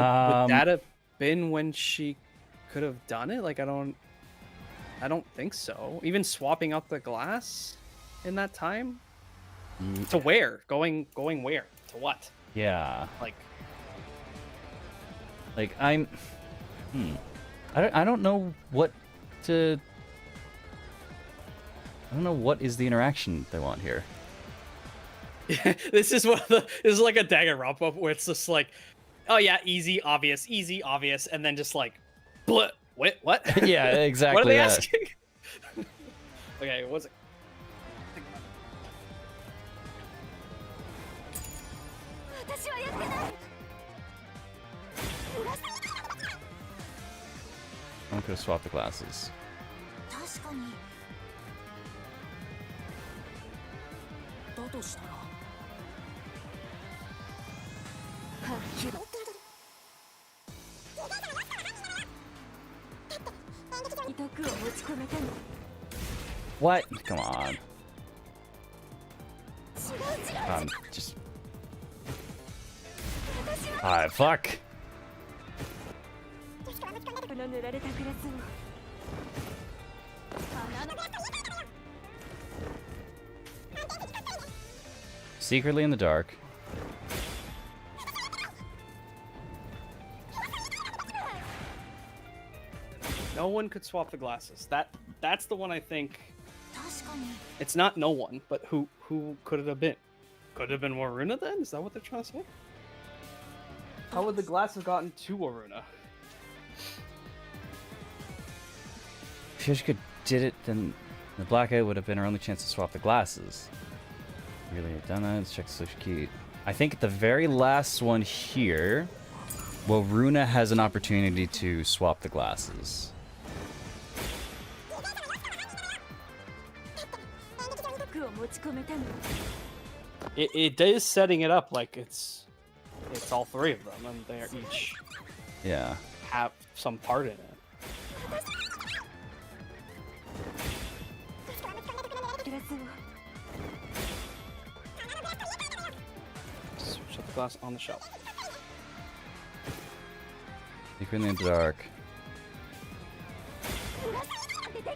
[SPEAKER 3] that have been when she could have done it? Like, I don't think so. Even swapping out the glass in that time? To where? Going where? To what?
[SPEAKER 1] Yeah.
[SPEAKER 3] Like,
[SPEAKER 1] I don't know what to. I don't know what is the interaction they want here.
[SPEAKER 3] this is like a Danganronpa where it's just like, oh yeah, easy, obvious, and then just like, what?
[SPEAKER 1] Yeah, exactly.
[SPEAKER 3] What are they
[SPEAKER 1] yeah.
[SPEAKER 3] asking? Okay, what's it?
[SPEAKER 1] Someone could have swapped the glasses.
[SPEAKER 4] 確かにだとしたらはっきり委託を持ち込めたの
[SPEAKER 1] What? Come on.
[SPEAKER 4] 違う違う
[SPEAKER 1] Just.
[SPEAKER 4] 私は
[SPEAKER 1] Ah, fuck.
[SPEAKER 4] この塗られたグラスを穴の
[SPEAKER 1] Secretly in the dark.
[SPEAKER 3] No one could swap the glasses. That's the one I think.
[SPEAKER 4] 確かに
[SPEAKER 3] It's not no one, but who could it have been? Could it have been Waruna then? Is that what they're trying to say? How would the glass have gotten to Waruna?
[SPEAKER 1] If Yoshiko did it, then the blackout would have been her only chance to swap the glasses. Really have done that. Let's check the social key. I think at the very last one here, Waruna has an opportunity to swap the glasses.
[SPEAKER 4] 服を持ち込めたの
[SPEAKER 3] It is setting it up like it's all three of them, and they each
[SPEAKER 1] Yeah.
[SPEAKER 3] have some part in it.
[SPEAKER 4] グラスを
[SPEAKER 3] Shut the glass on the shelf.
[SPEAKER 1] Secretly in the dark.
[SPEAKER 4] グラスなんてできない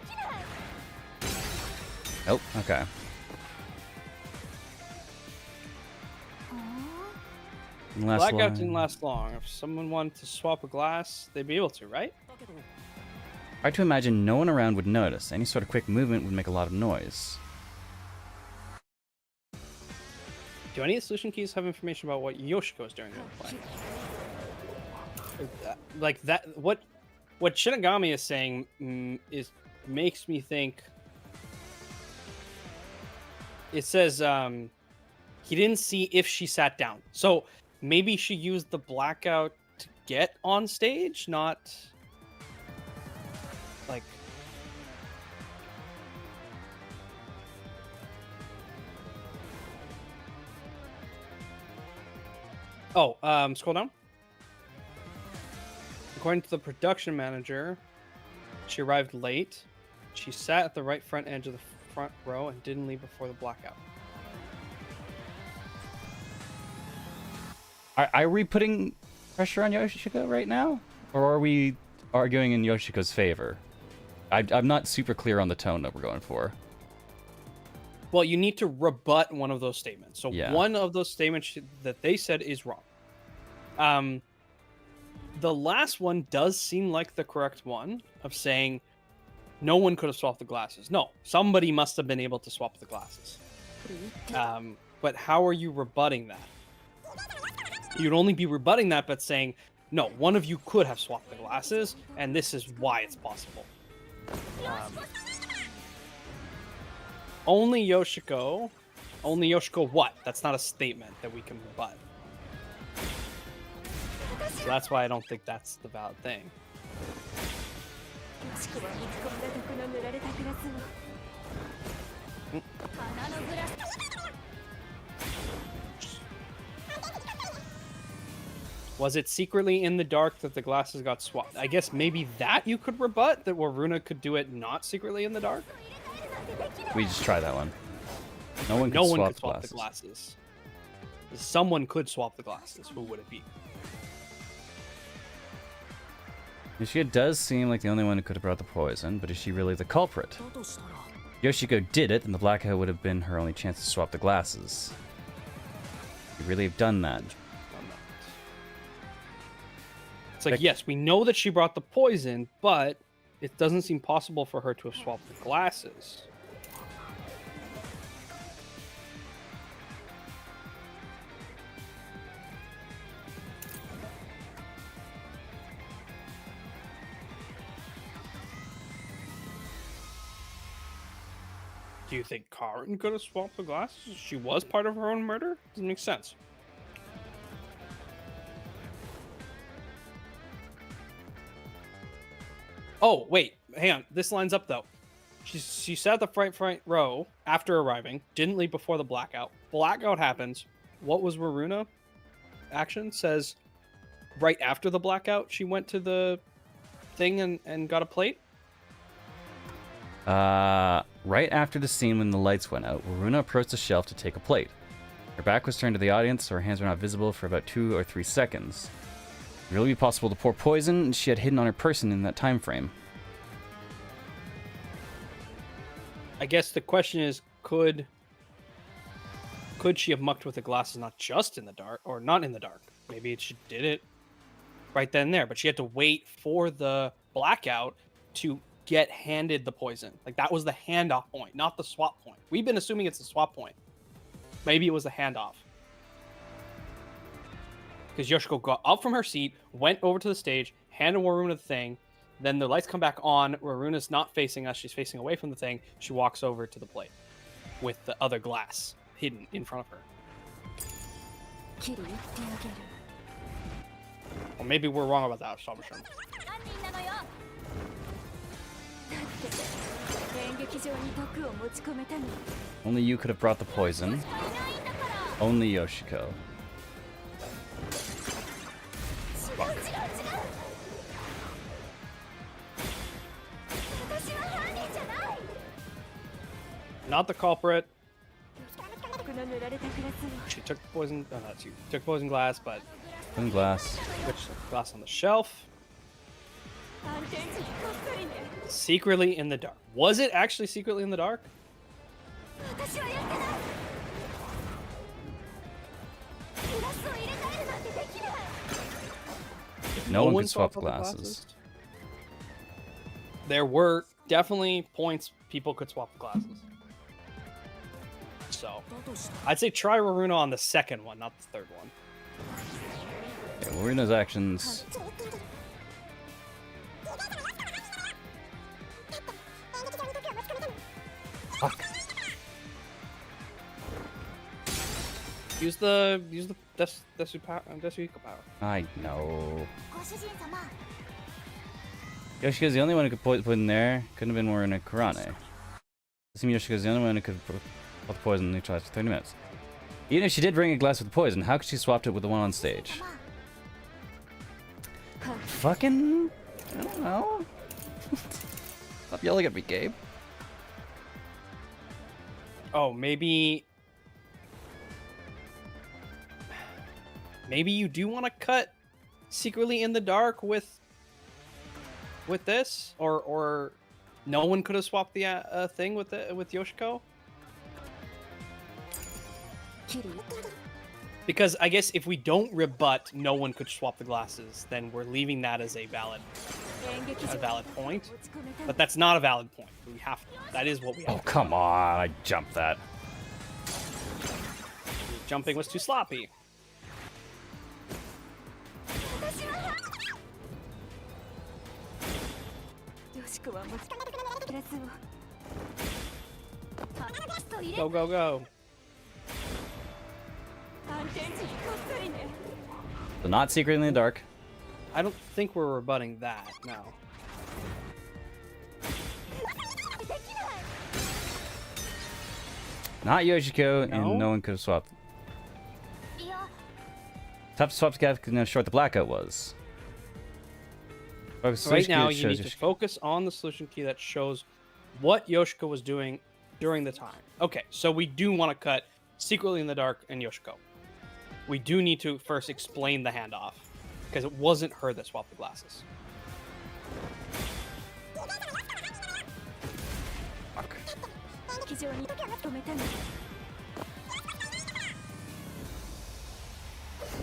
[SPEAKER 1] Oh, okay. Last
[SPEAKER 3] Blackout
[SPEAKER 1] line.
[SPEAKER 3] didn't last long. If someone wanted to swap a glass, they'd be able to, right?
[SPEAKER 1] Hard to imagine no one around would notice. Any sort of quick movement would make a lot of noise.
[SPEAKER 3] Do any of the solution keys have information about what Yoshiko is doing during the play? Like that, what Shinigami is saying makes me think It says he didn't see if she sat down. So maybe she used the blackout to get on stage, not like. Oh, scroll down. According to the production manager, she arrived late. She sat at the right front edge of the front row and didn't leave before the blackout.
[SPEAKER 1] Are we putting pressure on Yoshiko right now? Or are we arguing in Yoshiko's favor? I'm not super clear on the tone that we're going for.
[SPEAKER 3] Well, you need to rebut one of those statements. So
[SPEAKER 1] Yeah.
[SPEAKER 3] one of those statements that they said is wrong. The last one does seem like the correct one of saying no one could have swapped the glasses. No, somebody must have been able to swap the glasses. But how are you rebutting that? You'd only be rebutting that, but saying, no, one of you could have swapped the glasses, and this is why it's possible. Only Yoshiko what? That's not a statement that we can rebut. So that's why I don't think that's the valid thing.
[SPEAKER 4] よしこは見つ込んだ毒の塗られたグラスを花のグラス
[SPEAKER 3] Was it secretly in the dark that the glasses got swapped? I guess maybe that you could rebut, that Waruna could do it not secretly in the dark?
[SPEAKER 1] We just try that one. No one could
[SPEAKER 3] No
[SPEAKER 1] swap,
[SPEAKER 3] one could swap
[SPEAKER 1] glasses.
[SPEAKER 3] the glasses. Someone could swap the glasses. Who would it be?
[SPEAKER 1] Yoshiko does seem like the only one who could have brought the poison, but is she really the culprit? Yoshiko did it, and the blackout would have been her only chance to swap the glasses. You really have done that.
[SPEAKER 3] It's like, yes, we know that she brought the poison, but it doesn't seem possible for her to have swapped the glasses. Do you think Karin could have swapped the glasses? She was part of her own murder? Doesn't make sense. Oh, wait. Hang on. This lines up, though. She sat at the front row after arriving. Didn't leave before the blackout. Blackout happens. What was Waruna? Action says right after the blackout, she went to the thing and got a plate.
[SPEAKER 1] Right after the scene when the lights went out, Waruna approached the shelf to take a plate. Her back was turned to the audience, so her hands were not visible for about 2 or 3 seconds. It would really be possible to pour poison she had hidden on her person in that time frame.
[SPEAKER 3] I guess the question is, could she have mucked with the glasses not just in the dark, or not in the dark? Maybe she did it right then and there, but she had to wait for the blackout to get handed the poison. Like, that was the handoff point, not the swap point. We've been assuming it's the swap point. Maybe it was the handoff. Because Yoshiko got up from her seat, went over to the stage, handed Waruna the thing, then the lights come back on, Waruna's not facing us, she's facing away from the thing, she walks over to the plate with the other glass hidden in front of her.
[SPEAKER 4] 切り売ってあげる
[SPEAKER 3] Or maybe we're wrong about that, Shabashun.
[SPEAKER 4] 何人なのよだって演劇場に毒を持ち込めたの
[SPEAKER 1] Only you could have brought the poison.
[SPEAKER 4] いないんだから
[SPEAKER 1] Only Yoshiko.
[SPEAKER 4] 違う違う違う 私は犯人じゃない
[SPEAKER 3] Not the culprit.
[SPEAKER 4] 毒の塗られたグラスを
[SPEAKER 3] She took the poison. No, not she took the poison glass, but
[SPEAKER 1] One glass.
[SPEAKER 3] switched the glass on the shelf.
[SPEAKER 4] 安全地にこっそりね
[SPEAKER 3] Secretly in the dark. Was it actually secretly in the dark?
[SPEAKER 4] 私はやってないグラスを入れ替えるなんてできない
[SPEAKER 1] No one could
[SPEAKER 3] swapped
[SPEAKER 1] swap
[SPEAKER 3] out the
[SPEAKER 1] glasses.
[SPEAKER 3] There were definitely points people could swap the glasses. So I'd say try Waruna on the second one, not the third one.
[SPEAKER 1] Yeah, Waruna's actions. Fuck.
[SPEAKER 3] Use the Desuhiko power.
[SPEAKER 1] I know.
[SPEAKER 4] ご主人様
[SPEAKER 1] Yoshiko's the only one who could put in there. Couldn't have been more in a Kurane. Assuming Yoshiko's the only one who could put the poison neutralized for 30 minutes. Even if she did bring a glass with poison, how could she swap it with the one on stage? Fucking... I don't know. Stop yelling at me, Gabe.
[SPEAKER 3] Oh, maybe you do want to cut secretly in the dark with this, or no one could have swapped the thing with Yoshiko. Because I guess if we don't rebut, no one could swap the glasses, then we're leaving that as a valid point. But that's not a valid point. We have to, that is what we have.
[SPEAKER 1] Oh, come on. I jumped that.
[SPEAKER 3] Jumping was too sloppy. Go, go, go.
[SPEAKER 1] So not secretly in the dark.
[SPEAKER 3] I don't think we're rebutting that, no.
[SPEAKER 1] Not Yoshiko,
[SPEAKER 3] No?
[SPEAKER 1] and no one could have swapped. Tough to swap to get how short the blackout was. Focus
[SPEAKER 3] Right
[SPEAKER 1] solution key
[SPEAKER 3] now,
[SPEAKER 1] that
[SPEAKER 3] you
[SPEAKER 1] shows
[SPEAKER 3] need to
[SPEAKER 1] Yoshiko-
[SPEAKER 3] focus on the solution key that shows what Yoshiko was doing during the time. Okay, so we do want to cut secretly in the dark and Yoshiko. We do need to first explain the handoff, because it wasn't her that swapped the glasses.
[SPEAKER 1] Fuck.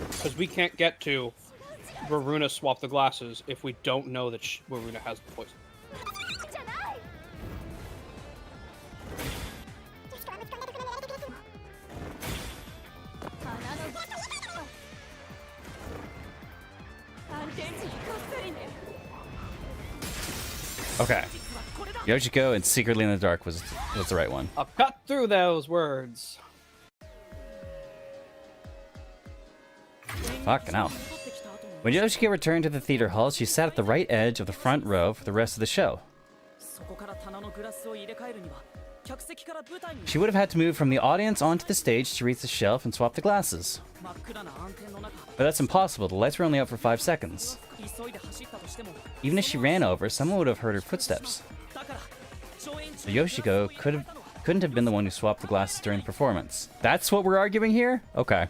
[SPEAKER 3] Because we can't get to Varuna swap the glasses if we don't know that Varuna has the poison.
[SPEAKER 1] Okay. Yoshiko and secretly in the dark was the right one.
[SPEAKER 3] I'll cut through those words.
[SPEAKER 1] Fucking hell. When Yoshiko returned to the theater hall, she sat at the right edge of the front row for the rest of the show. She would have had to move from the audience onto the stage to reach the shelf and swap the glasses. But that's impossible, the lights were only out for 5 seconds. Even if she ran over, someone would have heard her footsteps. So Yoshiko couldn't have been the one who swapped the glasses during the performance. That's what we're arguing here? Okay.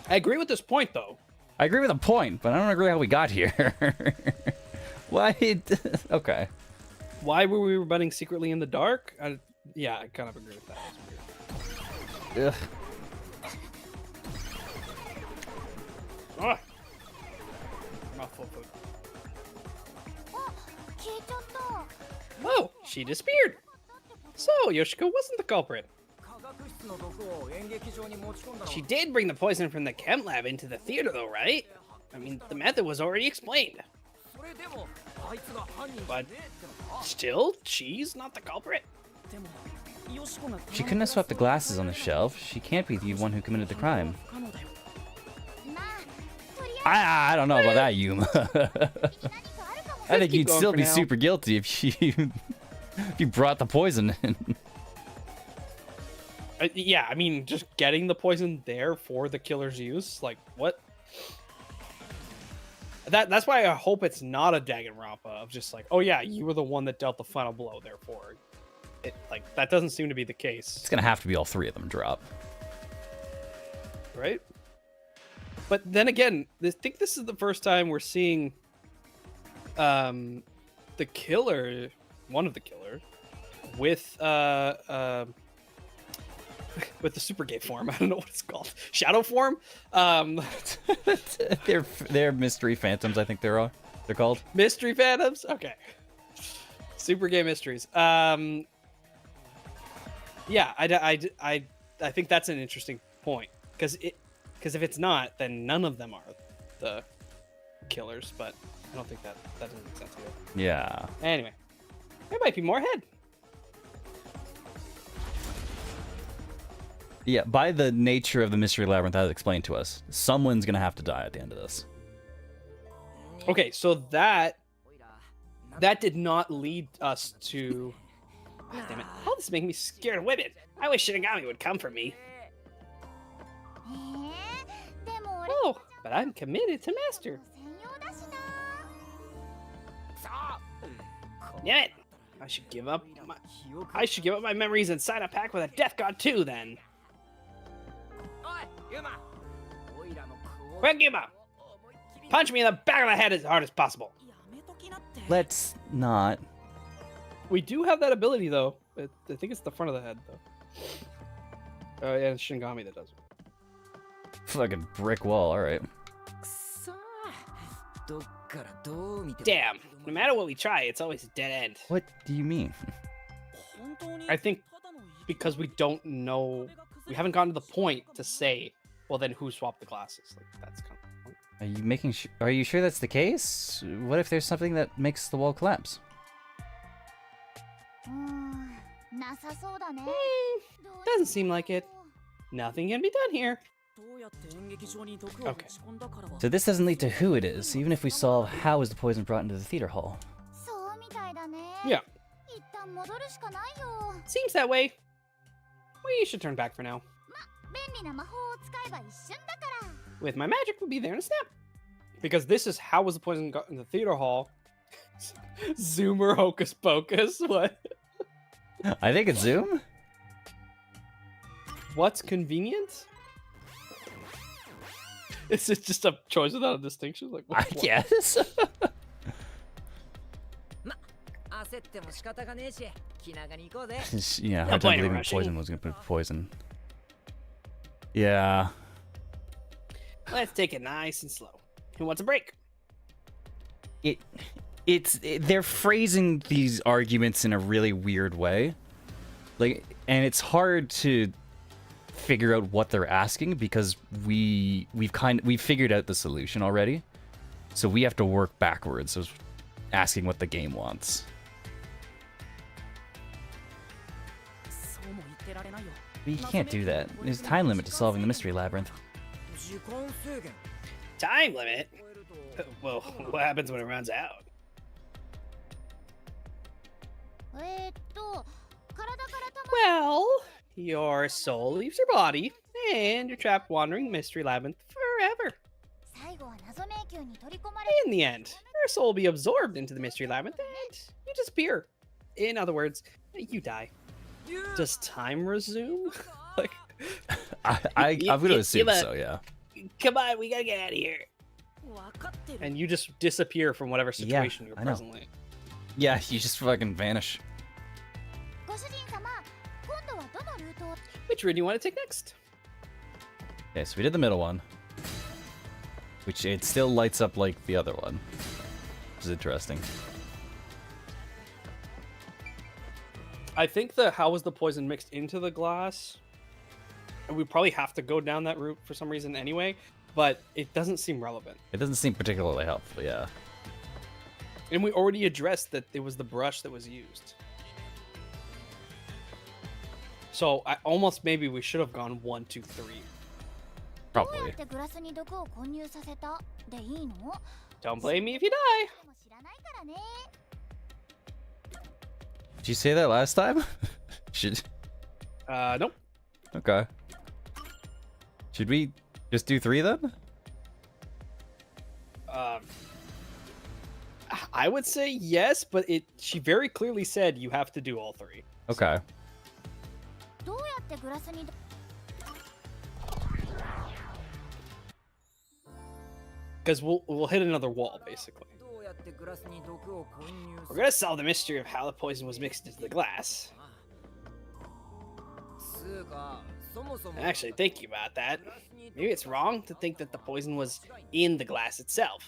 [SPEAKER 3] I agree with this point, though.
[SPEAKER 1] I agree with the point, but I don't agree how we got here. Why? Okay.
[SPEAKER 3] Why were we rebutting secretly in the dark? Yeah, I kind of agree with that.
[SPEAKER 1] Ugh.
[SPEAKER 3] Ugh. Mouthful of food. Oh, she disappeared. So, Yoshiko wasn't the culprit. She did bring the poison from the chem lab into the theater, though, right? I mean, the method was already explained. But still, she's not the culprit.
[SPEAKER 1] She couldn't have swapped the glasses on the shelf. She can't be the one who committed the crime. I don't know about that, Yuma. I think you'd
[SPEAKER 3] going
[SPEAKER 1] still
[SPEAKER 3] for
[SPEAKER 1] be
[SPEAKER 3] now.
[SPEAKER 1] super guilty if you brought the poison in.
[SPEAKER 3] Yeah, I mean, just getting the poison there for the killer's use, like, what? That's why I hope it's not a Danganronpa of just like, oh yeah, you were the one that dealt the final blow, therefore. Like, that doesn't seem to be the case.
[SPEAKER 1] It's gonna have to be all 3 of them drop.
[SPEAKER 3] Right? But then again, I think this is the first time we're seeing the killer, one of the killers, with with the super gay form. I don't know what it's called. Shadow form?
[SPEAKER 1] They're mystery phantoms, I think they're called.
[SPEAKER 3] Mystery phantoms? Okay. Super gay mysteries. Yeah, I think that's an interesting point. Because if it's not, then none of them are the killers, but I don't think that doesn't make sense either.
[SPEAKER 1] Yeah.
[SPEAKER 3] Anyway, there might be more ahead.
[SPEAKER 1] Yeah, by the nature of the mystery labyrinth as explained to us, someone's gonna have to die at the end of this.
[SPEAKER 3] Okay, so that did not lead us to. Ah, damn it! Oh, this is making me scared of women. I wish Shinigami would come for me.
[SPEAKER 4] でも俺
[SPEAKER 3] Oh, but I'm committed to Master.
[SPEAKER 4] 専用だしな
[SPEAKER 3] Damn it! I should give up my memories and sign a pact with a death god too. Then. Quick, Yuma! Punch me in the back of the head as hard as possible.
[SPEAKER 6] やめときなって
[SPEAKER 1] Let's not.
[SPEAKER 3] We do have that ability though. I think it's the front of the head though. Yeah, it's Shinigami that does it.
[SPEAKER 1] Fucking brick wall, alright.
[SPEAKER 6] くそーどっからどう見ても
[SPEAKER 3] Damn! No matter what we try, it's always a dead end.
[SPEAKER 1] What do you mean?
[SPEAKER 6] 本当に
[SPEAKER 3] I think
[SPEAKER 6] ただの
[SPEAKER 3] Because we don't know, we haven't gotten to the point to say, well then who swapped the glasses? Like that's kind of the point.
[SPEAKER 1] Are you making are you sure that's the case? What if there's something that makes the wall collapse?
[SPEAKER 4] なさそうだね
[SPEAKER 3] Doesn't seem like it. Nothing can be done here.
[SPEAKER 6] どうやって演劇場に毒を
[SPEAKER 3] Okay.
[SPEAKER 6] 持ち込んだからは
[SPEAKER 1] So this doesn't lead to who it is, even if we solve how is the poison brought into the theater hall.
[SPEAKER 4] そうみたいだね
[SPEAKER 3] Yeah,
[SPEAKER 4] 一旦戻るしかないよ
[SPEAKER 3] seems that way. We should turn back for now.
[SPEAKER 4] 便利な魔法を使えば一瞬だから
[SPEAKER 3] With my magic, we'll be there in a snap. Because this is how was the poison got in the theater hall. Zoomer hocus pocus. What?
[SPEAKER 1] I think it's Zoom?
[SPEAKER 3] What's convenient? Is it just a choice without a distinction? Like,
[SPEAKER 1] I
[SPEAKER 3] what?
[SPEAKER 1] guess.
[SPEAKER 6] 焦っても仕方がねえし気長に行こうぜ
[SPEAKER 1] Yeah,
[SPEAKER 3] No
[SPEAKER 1] hard time
[SPEAKER 3] point in
[SPEAKER 1] believing
[SPEAKER 3] rushing.
[SPEAKER 1] poison was gonna put poison. Yeah.
[SPEAKER 3] Let's take it nice and slow. Who wants a break?
[SPEAKER 1] They're phrasing these arguments in a really weird way. Like, and it's hard to figure out what they're asking because we've figured out the solution already. So we have to work backwards, so asking what the game wants.
[SPEAKER 6] そうも言ってられないよ
[SPEAKER 1] We can't do that. There's a time limit to solving the mystery labyrinth.
[SPEAKER 6] 時間制限
[SPEAKER 3] Time limit?
[SPEAKER 6] 超えると
[SPEAKER 3] Well, what happens when it runs out?
[SPEAKER 4] 体からたま
[SPEAKER 3] Well, your soul leaves your body, and you're trapped wandering Mystery Labyrinth forever.
[SPEAKER 4] 最後は謎迷宮に取り込まれ
[SPEAKER 3] In the end, your soul will be absorbed into the Mystery Labyrinth, and you disappear. In other words, you die. Does time resume? Like,
[SPEAKER 1] I'm gonna assume so, yeah.
[SPEAKER 3] come on, we gotta get out of here.
[SPEAKER 6] 分かってる
[SPEAKER 3] And you just disappear from whatever situation you're
[SPEAKER 1] I know.
[SPEAKER 3] presently.
[SPEAKER 1] Yeah, you just fucking vanish.
[SPEAKER 4] ご主人様今度はどのルートを
[SPEAKER 3] Which route do you want to take next?
[SPEAKER 1] Okay, so we did the middle one. Which it still lights up like the other one. Which is interesting.
[SPEAKER 3] I think the how was the poison mixed into the glass? And we probably have to go down that route for some reason anyway, but it doesn't seem relevant.
[SPEAKER 1] It doesn't seem particularly helpful, yeah.
[SPEAKER 3] And we already addressed that it was the brush that was used. So I almost maybe we should have gone 1, 2, 3.
[SPEAKER 4] どう
[SPEAKER 1] Probably.
[SPEAKER 4] やってグラスに毒を混入させたでいいの
[SPEAKER 3] Don't blame me if you die.
[SPEAKER 4] も知らないからね
[SPEAKER 1] Did you say that last time? Should
[SPEAKER 3] Nope.
[SPEAKER 1] Okay. Should we just do 3 then?
[SPEAKER 3] I would say yes, but she very clearly said you have to do all 3.
[SPEAKER 1] Okay.
[SPEAKER 4] どうやってグラスに
[SPEAKER 3] Because we'll hit another wall basically.
[SPEAKER 6] どうやってグラスに毒を混入
[SPEAKER 3] We're gonna solve the mystery of how the poison was mixed into the glass.
[SPEAKER 6] つうかそもそも
[SPEAKER 3] Actually, thinking about that, maybe it's wrong to think that the poison was in the glass itself.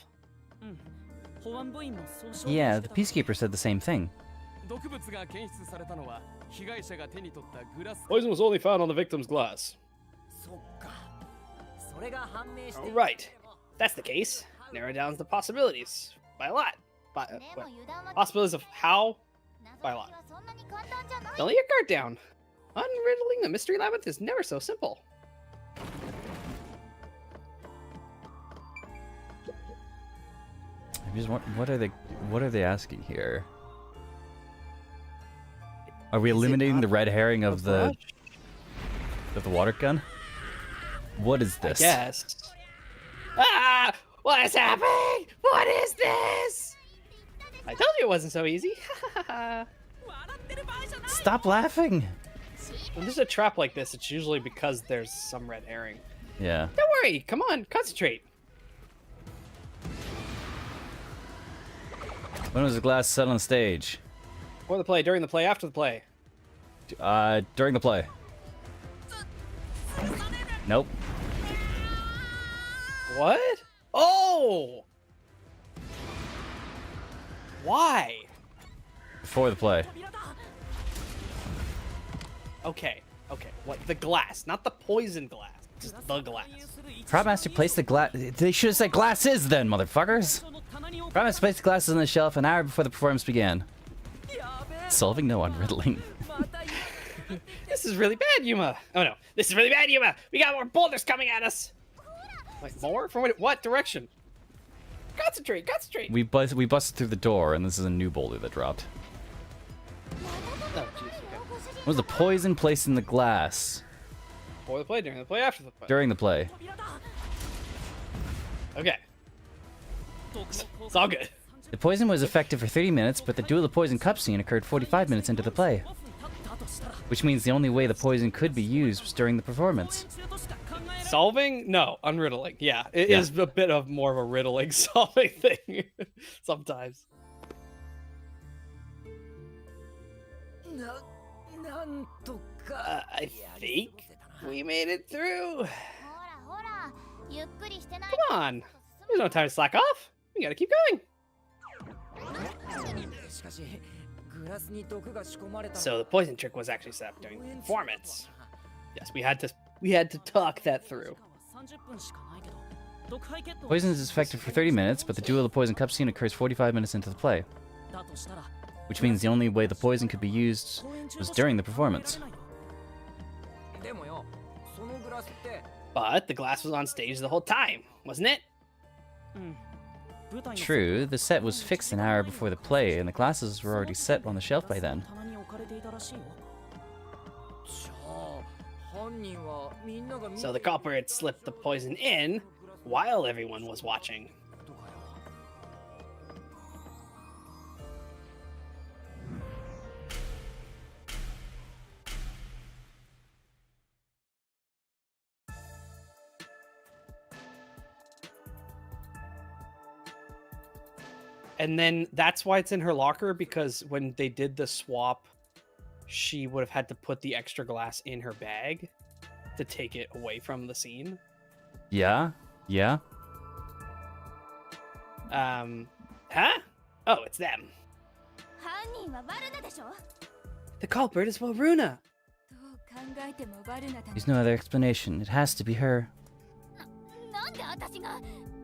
[SPEAKER 6] 保安部員もそう証言
[SPEAKER 1] Yeah,
[SPEAKER 6] して
[SPEAKER 1] the
[SPEAKER 6] た
[SPEAKER 1] peacekeeper said the same thing.
[SPEAKER 7] 毒物が検出されたのは被害者が手に取ったグラス
[SPEAKER 3] Poison was only found on the victim's glass.
[SPEAKER 6] そっかそれが判明してい
[SPEAKER 3] Alright, that's the case. Narrow down the possibilities by a lot. By,
[SPEAKER 4] でも油断は
[SPEAKER 3] possibilities of how
[SPEAKER 4] 謎
[SPEAKER 3] by a
[SPEAKER 4] 解
[SPEAKER 3] lot.
[SPEAKER 4] きはそんなに簡単じゃない
[SPEAKER 3] Don't let your guard down. Unriddling the mystery labyrinth is never so simple.
[SPEAKER 1] I just want, what are they asking here? Are we
[SPEAKER 3] Is it
[SPEAKER 1] eliminating
[SPEAKER 3] not
[SPEAKER 1] the red herring of the
[SPEAKER 3] brush?
[SPEAKER 1] water gun? What is this?
[SPEAKER 3] Yes. Ah! What is happening? What is this? I told you it wasn't so easy.
[SPEAKER 1] Stop laughing.
[SPEAKER 3] When there's a trap like this, it's usually because there's some red herring.
[SPEAKER 1] Yeah.
[SPEAKER 3] Don't worry. Come on. Concentrate.
[SPEAKER 1] When was the glass set on stage?
[SPEAKER 3] Before the play, during the play, after the play.
[SPEAKER 1] During the play. Nope.
[SPEAKER 3] What? Oh! Why?
[SPEAKER 1] Before the play.
[SPEAKER 3] Okay. Okay. What? The glass, not the poison glass. Just the glass.
[SPEAKER 1] Prop Master placed the glass. They should have said glasses then, motherfuckers. Prop Master placed the glasses on the shelf an hour before the performance began. Solving no unriddling.
[SPEAKER 3] This is really bad, Yuma. Oh no, this is really bad, Yuma. We got more boulders coming at us. Wait, more? From what direction? Concentrate, concentrate.
[SPEAKER 1] We busted through the door, and this is a new boulder that dropped.
[SPEAKER 3] Oh, jeez. Okay.
[SPEAKER 1] Was the poison placed in the glass
[SPEAKER 3] Before the play, during the play, after the play.
[SPEAKER 1] during the play?
[SPEAKER 3] Okay. It's all good.
[SPEAKER 1] The poison was effective for 30 minutes, but the duel of poison cup scene occurred 45 minutes into the play. Which means the only way the poison could be used was during the performance.
[SPEAKER 3] Solving? No, unriddling. Yeah, it is a bit of more of a riddling solving thing sometimes. I think we made it through. Come on. There's no time to slack off. We gotta keep going. So the poison trick was actually set up during the performance. Yes, we had to talk that through.
[SPEAKER 1] Poison is effective for 30 minutes, but the duel of the poison cup scene occurs 45 minutes into the play. Which means the only way the poison could be used was during the performance.
[SPEAKER 3] But the glass was on stage the whole time, wasn't it?
[SPEAKER 1] True, the set was fixed an hour before the play, and the glasses were already set on the shelf by then.
[SPEAKER 3] So the culprit slipped the poison in while everyone was watching. And then that's why it's in her locker, because when they did the swap, she would have had to put the extra glass in her bag to take it away from the scene.
[SPEAKER 1] Yeah? Yeah?
[SPEAKER 3] Huh? Oh, it's them. The culprit is Waruna.
[SPEAKER 1] There's no other explanation. It has to be her.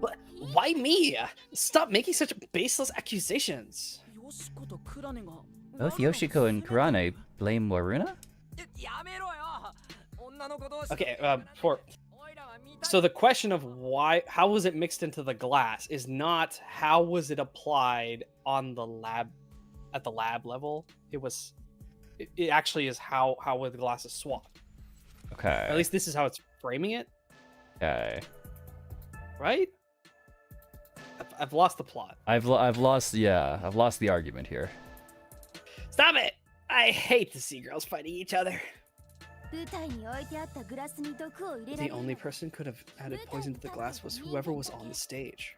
[SPEAKER 3] But why me? Stop making such baseless accusations.
[SPEAKER 1] Both Yoshiko and Kurane blame Waruna?
[SPEAKER 3] Okay, so the question of how was it mixed into the glass is not how was it applied on the lab, at the lab level. It actually is how were the glasses swapped.
[SPEAKER 1] Okay.
[SPEAKER 3] At least this is how it's framing it,
[SPEAKER 1] Okay.
[SPEAKER 3] right? I've lost the plot.
[SPEAKER 1] I've lost the argument here.
[SPEAKER 3] Stop it! I hate to see girls fighting each other. The only person could have added poison to the glass was whoever was on the stage.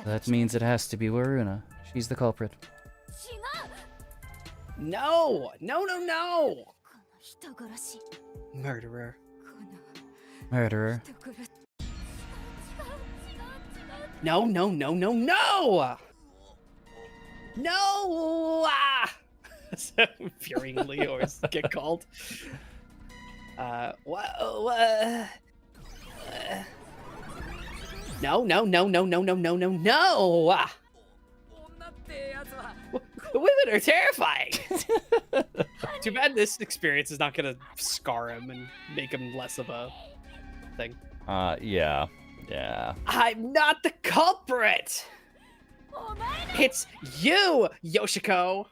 [SPEAKER 1] That means it has to be Waruna. She's the culprit.
[SPEAKER 3] No! No, no, no! Murderer.
[SPEAKER 1] Murderer.
[SPEAKER 3] No, no, no, no, no! No! Ah! So infuriatingly always get called. No, no, no, no, no, no, no, no, no!
[SPEAKER 5] The women are terrifying.
[SPEAKER 3] Too bad this experience is not gonna scar him and make him less of a thing.
[SPEAKER 1] Yeah. Yeah.
[SPEAKER 5] I'm not the culprit. It's you, Yoshiko.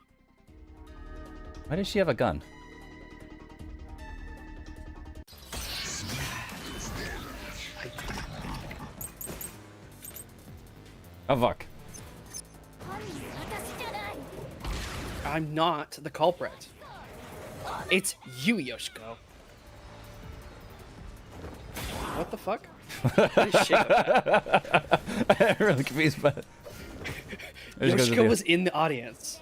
[SPEAKER 1] Why does she have a gun? Oh, fuck.
[SPEAKER 3] I'm not the culprit. It's you, Yoshiko. What the fuck? What is shit with that?
[SPEAKER 1] I'm really confused by it.
[SPEAKER 3] Yoshiko was in the audience.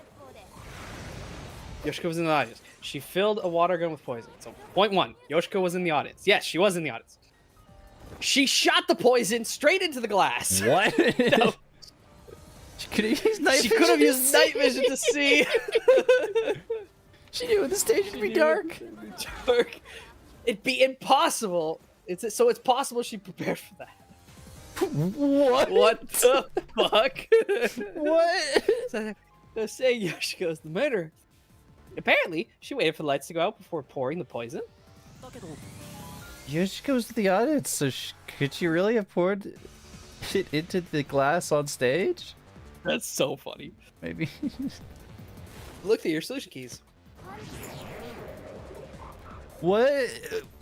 [SPEAKER 3] Yoshiko was in the audience. She filled a water gun with poison. So, point one, Yoshiko was in the audience. Yes, she was in the audience. She shot the poison straight into the glass.
[SPEAKER 1] What?
[SPEAKER 3] No.
[SPEAKER 1] She could have used night
[SPEAKER 3] She
[SPEAKER 1] vision.
[SPEAKER 3] could have used night vision to see.
[SPEAKER 1] She knew the stage would be dark.
[SPEAKER 3] Dark. It'd be impossible. It's possible she prepared for that.
[SPEAKER 1] What?
[SPEAKER 3] What the fuck?
[SPEAKER 1] What?
[SPEAKER 3] So they're saying Yoshiko's the murderer. Apparently, she waited for the lights to go out before pouring the poison.
[SPEAKER 1] Yoshi goes to the audience, so could she really have poured it into the glass on stage?
[SPEAKER 3] That's so funny.
[SPEAKER 1] Maybe.
[SPEAKER 3] Look at your solution keys.
[SPEAKER 1] What?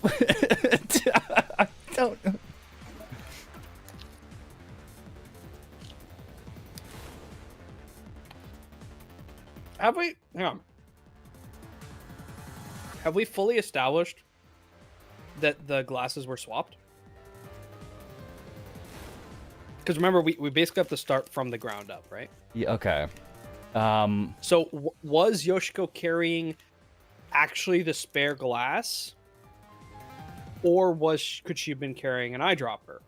[SPEAKER 1] I don't know.
[SPEAKER 3] Have we? Hang on. Have we fully established that the glasses were swapped? Because remember, we basically have to start from the ground up, right?
[SPEAKER 1] Yeah, okay.
[SPEAKER 3] So was Yoshiko carrying actually the spare glass, or could she have been carrying an eyedropper?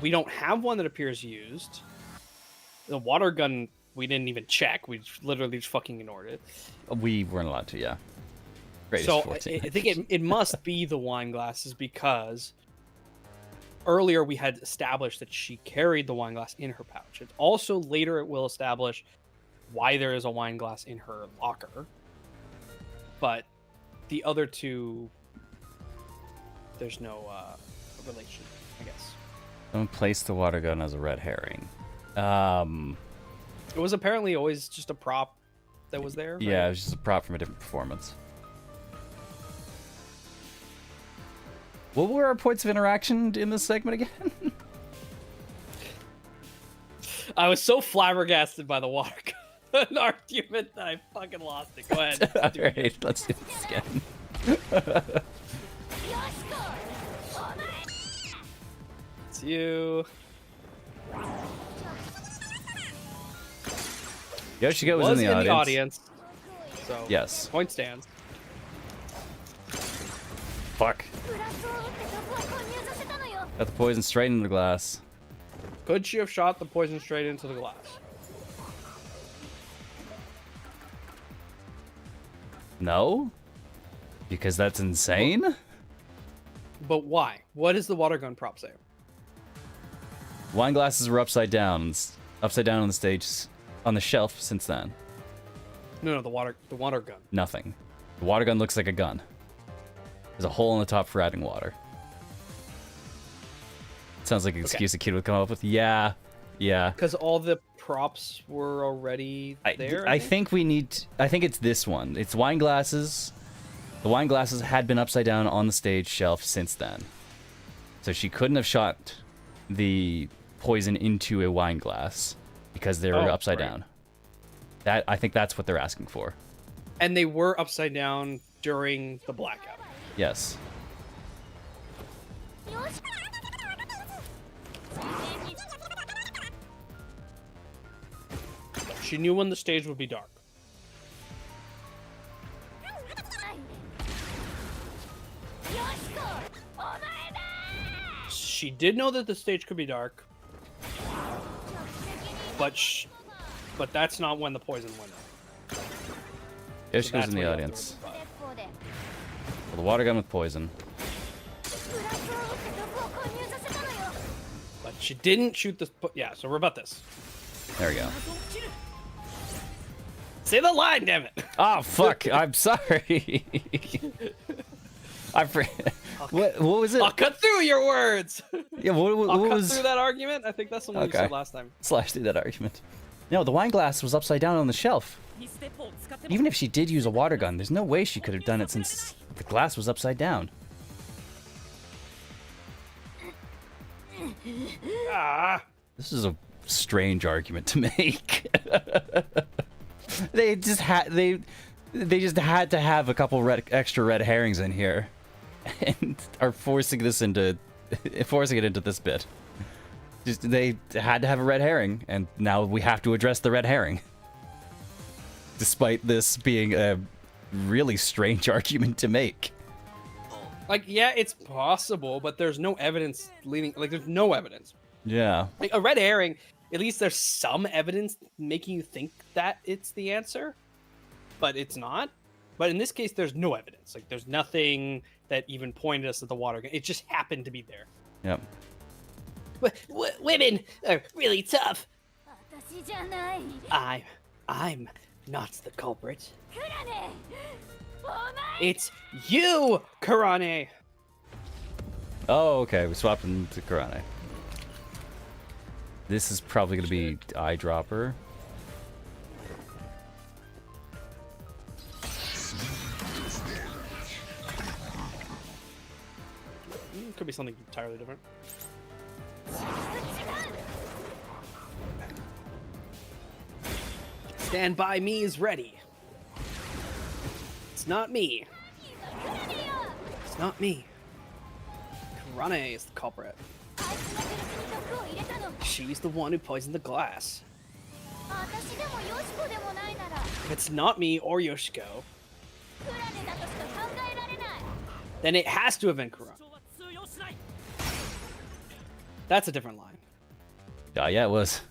[SPEAKER 3] We don't have one that appears used. The water gun we didn't even check. We literally just fucking ignored it.
[SPEAKER 1] We weren't allowed to, yeah. Greatest
[SPEAKER 3] So
[SPEAKER 1] 14.
[SPEAKER 3] I think it must be the wine glasses, because earlier we had established that she carried the wine glass in her pouch. It also later it will establish why there is a wine glass in her locker. But the other two, there's no relation, I guess.
[SPEAKER 1] Don't place the water gun as a red herring.
[SPEAKER 3] It was apparently always just a prop that was there. Right?
[SPEAKER 1] Yeah, it was just a prop from a different performance. What were our points of interaction in this segment again?
[SPEAKER 3] I was so flabbergasted by the water gun argument that I fucking lost it. Go ahead.
[SPEAKER 1] Alright, let's do this again.
[SPEAKER 3] It's you.
[SPEAKER 1] Yoshiko was in the audience.
[SPEAKER 3] So
[SPEAKER 1] Yes.
[SPEAKER 3] point stands.
[SPEAKER 1] Fuck. Got the poison straight into the glass.
[SPEAKER 3] Could she have shot the poison straight into the glass?
[SPEAKER 1] No? Because that's insane?
[SPEAKER 3] But why? What does the water gun prop say?
[SPEAKER 1] Wine glasses were upside down on the stage, on the shelf since then.
[SPEAKER 3] No, the water gun.
[SPEAKER 1] Nothing. The water gun looks like a gun. There's a hole in the top for adding water. Sounds like an excuse a kid would come up with. Yeah.
[SPEAKER 3] Because all the props were already there.
[SPEAKER 1] I think it's this one. It's wine glasses. The wine glasses had been upside down on the stage shelf since then. So she couldn't have shot the poison into a wine glass because they were upside down. I think that's what they're asking for.
[SPEAKER 3] And they were upside down during the blackout.
[SPEAKER 1] Yes.
[SPEAKER 3] She knew when the stage would be dark. She did know that the stage could be dark, but that's not when the poison went in.
[SPEAKER 1] Yoshiko's in the audience. Well, the water gun with poison.
[SPEAKER 3] But she didn't shoot the... Yeah, so we're about this.
[SPEAKER 1] There we go.
[SPEAKER 3] Say the line, damn it.
[SPEAKER 1] Oh fuck! I'm sorry. What was it?
[SPEAKER 3] I'll cut through your words.
[SPEAKER 1] Yeah, what
[SPEAKER 3] I'll cut
[SPEAKER 1] was?
[SPEAKER 3] through that argument. I think that's the one you said last time.
[SPEAKER 1] Slash through that argument. No, the wine glass was upside down on the shelf. Even if she did use a water gun, there's no way she could have done it since the glass was upside down.
[SPEAKER 3] Ah.
[SPEAKER 1] This is a strange argument to make. They just had to have a couple extra red herrings in here, and are forcing it into this bit. Just they had to have a red herring, and now we have to address the red herring. Despite this being a really strange argument to make.
[SPEAKER 3] Like, yeah, it's possible, but there's no evidence leading. Like, there's no evidence.
[SPEAKER 1] Yeah.
[SPEAKER 3] Like a red herring, at least there's some evidence making you think that it's the answer, but it's not. But in this case, there's no evidence. Like, there's nothing that even pointed us at the water gun. It just happened to be there.
[SPEAKER 1] Yep.
[SPEAKER 5] Women are really tough.
[SPEAKER 4] 私じゃない
[SPEAKER 5] I'm not the culprit.
[SPEAKER 4] クラネお前
[SPEAKER 3] It's you, Karane.
[SPEAKER 1] Oh, okay. We swapped into Karane. This is probably going to be eyedropper.
[SPEAKER 3] Could be something entirely different. Stand by me is ready. It's not me. It's not me. Karane is the culprit.
[SPEAKER 4] あいつのグループに毒を入れたの
[SPEAKER 3] She's the one who poisoned the glass.
[SPEAKER 4] 私でもヨシコでもないなら
[SPEAKER 3] If it's not me or Yoshiko,
[SPEAKER 4] クラネだとしか考えられない
[SPEAKER 3] then it has to have been Karane.
[SPEAKER 6] は通用しない
[SPEAKER 3] That's a different line.
[SPEAKER 1] Yeah, it was.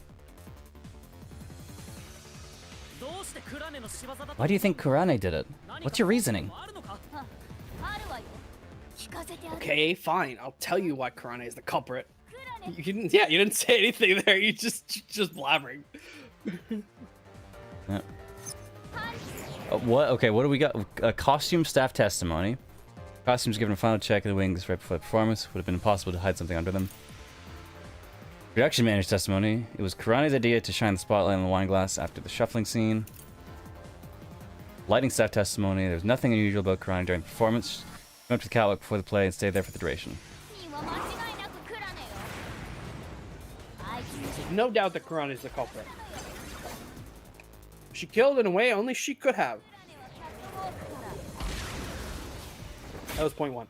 [SPEAKER 6] どうしてクラネの仕業だと
[SPEAKER 1] Why do you think Karane did it? What's your reasoning?
[SPEAKER 6] あるのか
[SPEAKER 4] ああるわよ聞かせてあげる
[SPEAKER 3] Okay, fine. I'll tell you why Karane is the culprit.
[SPEAKER 4] クラネ
[SPEAKER 3] You didn't. Yeah, you didn't say anything there. You just blabbering.
[SPEAKER 1] Yeah. What? Okay, what do we got? A costume staff testimony. Costumes given a final check of the wings right before the performance. Would have been impossible to hide something under them. Production manager's testimony. It was Karane's idea to shine the spotlight on the wine glass after the shuffling scene. Lighting staff testimony. There was nothing unusual about Karane during the performance. Went up to the catwalk before the play and stayed there for the duration.
[SPEAKER 4] には間違いなくクラネよあいつに
[SPEAKER 3] No doubt that Karane is the culprit. She killed in a way only she could have.
[SPEAKER 4] キャットウォークから
[SPEAKER 3] That was point one.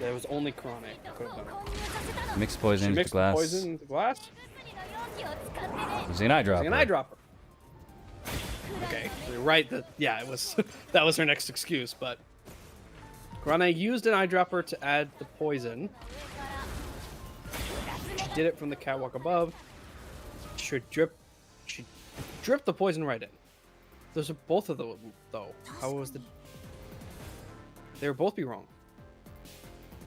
[SPEAKER 3] That it was only Karane who could have done it.
[SPEAKER 4] 混入させたの
[SPEAKER 1] Mixed poison
[SPEAKER 3] She
[SPEAKER 1] into the
[SPEAKER 3] mixed the
[SPEAKER 1] glass.
[SPEAKER 3] poison into the glass.
[SPEAKER 4] 薬の容器を使ってね
[SPEAKER 1] Using an eyedropper.
[SPEAKER 3] Using an eyedropper. Okay, you're right. That yeah, it was. That was her next excuse, but Karane used an eyedropper to add the poison. She did it from the catwalk above. She dripped the poison right in. Those are both of them, though. How was the? They would both be wrong.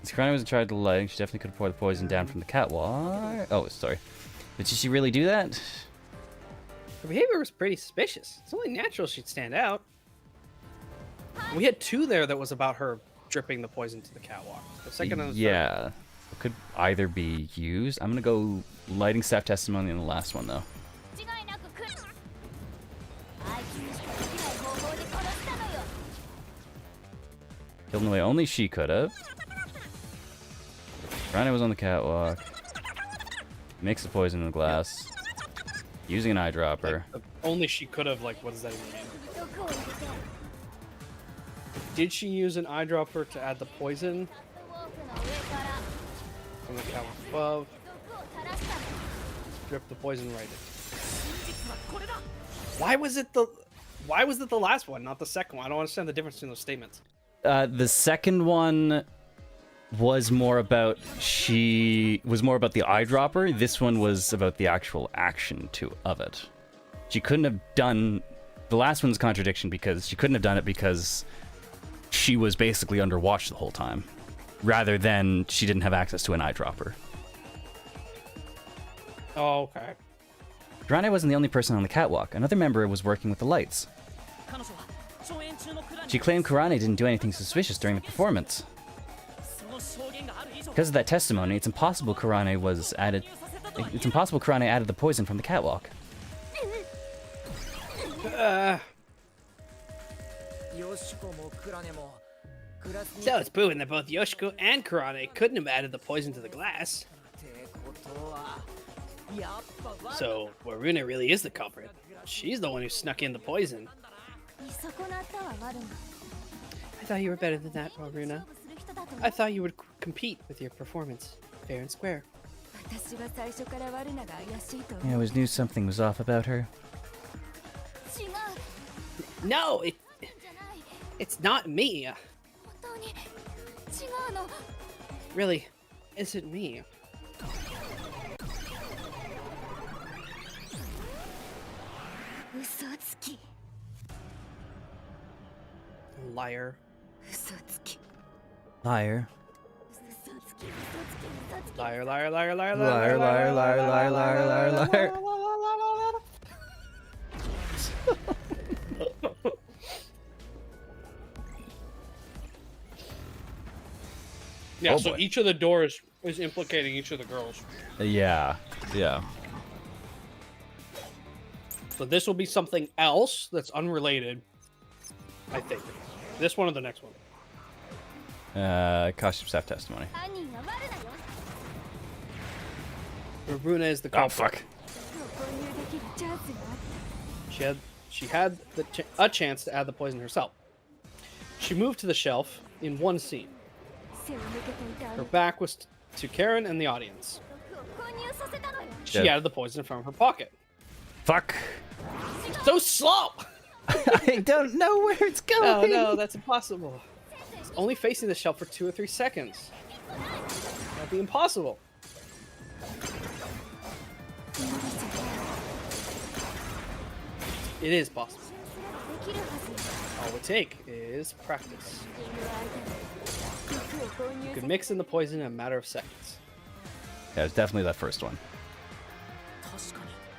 [SPEAKER 1] Since Karane was in charge of the lighting, she definitely could have poured the poison down from the catwalk. Oh, sorry. But did she really do that?
[SPEAKER 3] Her behavior was pretty suspicious. It's only natural she'd stand out. We had two there that was about her dripping the poison to the catwalk. The second and the third.
[SPEAKER 1] Yeah. It could either be used. I'm gonna go lighting staff testimony in the last one though.
[SPEAKER 4] 違いなくクラあいつにしかできない方法で殺したのよ
[SPEAKER 1] Killed in the way only she could have. Karane was on the catwalk. Mixed the poison in the glass. Using an eyedropper.
[SPEAKER 3] Only she could have, like, what does that even mean?
[SPEAKER 4] 毒を入れて
[SPEAKER 3] Did she use an eyedropper to add the poison
[SPEAKER 4] キャットウォークの上から
[SPEAKER 3] from the catwalk above?
[SPEAKER 4] 毒を垂らしたの
[SPEAKER 3] Drip the poison right in.
[SPEAKER 6] 実はこれだ
[SPEAKER 3] Why was it the last one, not the second one? I don't understand the difference between those statements.
[SPEAKER 1] The second one was more about the eyedropper. This one was about the actual action of it. She couldn't have done the last one's contradiction because she couldn't have done it because she was basically under watch the whole time, rather than she didn't have access to an eyedropper.
[SPEAKER 3] Oh, okay.
[SPEAKER 1] Karane wasn't the only person on the catwalk. Another member was working with the lights. She claimed Kurane didn't do anything suspicious during the performance. Because of that testimony, it's impossible Kurane added the poison from the catwalk.
[SPEAKER 5] So it's proven that both Yoshiko and Kurane couldn't have added the poison to the glass. So Waruna really is the culprit. She's the one who snuck in the poison. I thought you were better than that, Waruna. I thought you would compete with your performance, fair and square.
[SPEAKER 1] I always knew something was off about her.
[SPEAKER 5] No, it's not me. Really, isn't me. Liar.
[SPEAKER 1] Liar.
[SPEAKER 5] Liar, liar, liar, liar,
[SPEAKER 1] Liar, liar, liar, liar, liar, liar, liar.
[SPEAKER 3] Yeah,
[SPEAKER 1] Oh,
[SPEAKER 3] so
[SPEAKER 1] boy.
[SPEAKER 3] each of the doors is implicating each of the girls.
[SPEAKER 1] Yeah.
[SPEAKER 3] So this will be something else that's unrelated, I think. This one or the next one.
[SPEAKER 1] Costume staff testimony.
[SPEAKER 3] Waruna is the
[SPEAKER 1] Oh,
[SPEAKER 3] culprit.
[SPEAKER 1] fuck.
[SPEAKER 3] She had a chance to add the poison herself. She moved to the shelf in one scene. Her back was to Karen and the audience. She
[SPEAKER 1] Yeah.
[SPEAKER 3] added the poison from her pocket.
[SPEAKER 1] Fuck.
[SPEAKER 3] So slow!
[SPEAKER 1] I don't know where it's going.
[SPEAKER 3] No, that's impossible. It's only facing the shelf for 2 or 3 seconds. That'd be impossible. It is possible. All it would take is practice. You could mix in the poison in a matter of seconds.
[SPEAKER 1] Yeah, it was definitely that first one.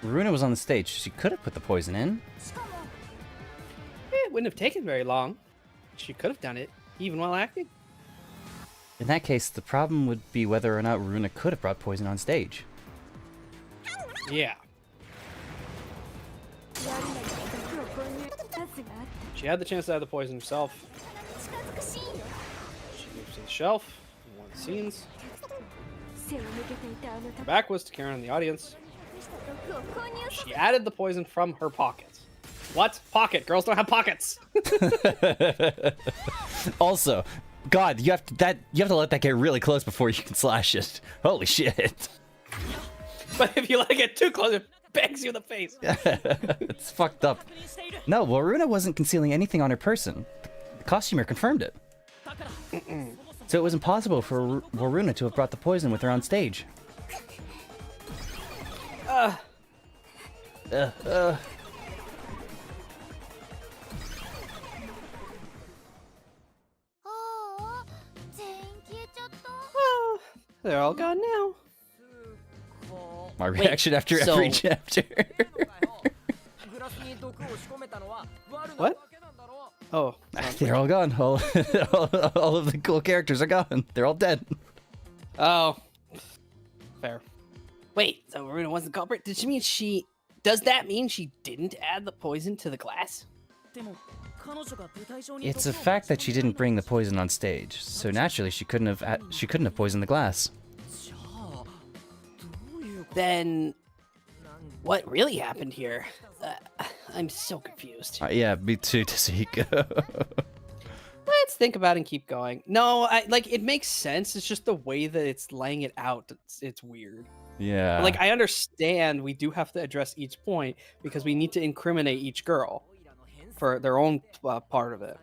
[SPEAKER 1] Runa was on the stage. She could have put the poison in.
[SPEAKER 3] It wouldn't have taken very long. She could have done it, even while acting.
[SPEAKER 1] In that case, the problem would be whether or not Runa could have brought poison on stage.
[SPEAKER 3] Yeah. She had the chance to add the poison herself. She moved to the shelf in one of the scenes. Her back was to Karen and the audience. She added the poison from her pocket. What? Pocket. Girls don't have pockets.
[SPEAKER 1] Also, God, you have to let that get really close before you can slash it. Holy shit.
[SPEAKER 3] But if you let it get too close, it bangs you in the face.
[SPEAKER 1] It's fucked up. No, Waruna wasn't concealing anything on her person. The costumer confirmed it. So it was impossible for Waruna to have brought the poison with her on stage.
[SPEAKER 5] Oh, they're all gone now.
[SPEAKER 1] My reaction after
[SPEAKER 5] so-
[SPEAKER 1] every chapter.
[SPEAKER 3] What? Oh.
[SPEAKER 1] They're all gone. All of the cool characters are gone. They're all dead.
[SPEAKER 3] Oh. Fair.
[SPEAKER 5] Wait, so Waruna wasn't the culprit? Does that mean she didn't add the poison to the glass?
[SPEAKER 1] It's a fact that she didn't bring the poison on stage, so naturally she couldn't have poisoned the glass.
[SPEAKER 5] Then what really happened here? I'm so confused.
[SPEAKER 1] Yeah, me too, Desuhiko.
[SPEAKER 5] Let's think about it and keep going. No, it makes sense. It's just the way that it's laying it out. It's weird.
[SPEAKER 1] Yeah.
[SPEAKER 5] Like, I understand we do have to address each point because we need to incriminate each girl for their own part of it.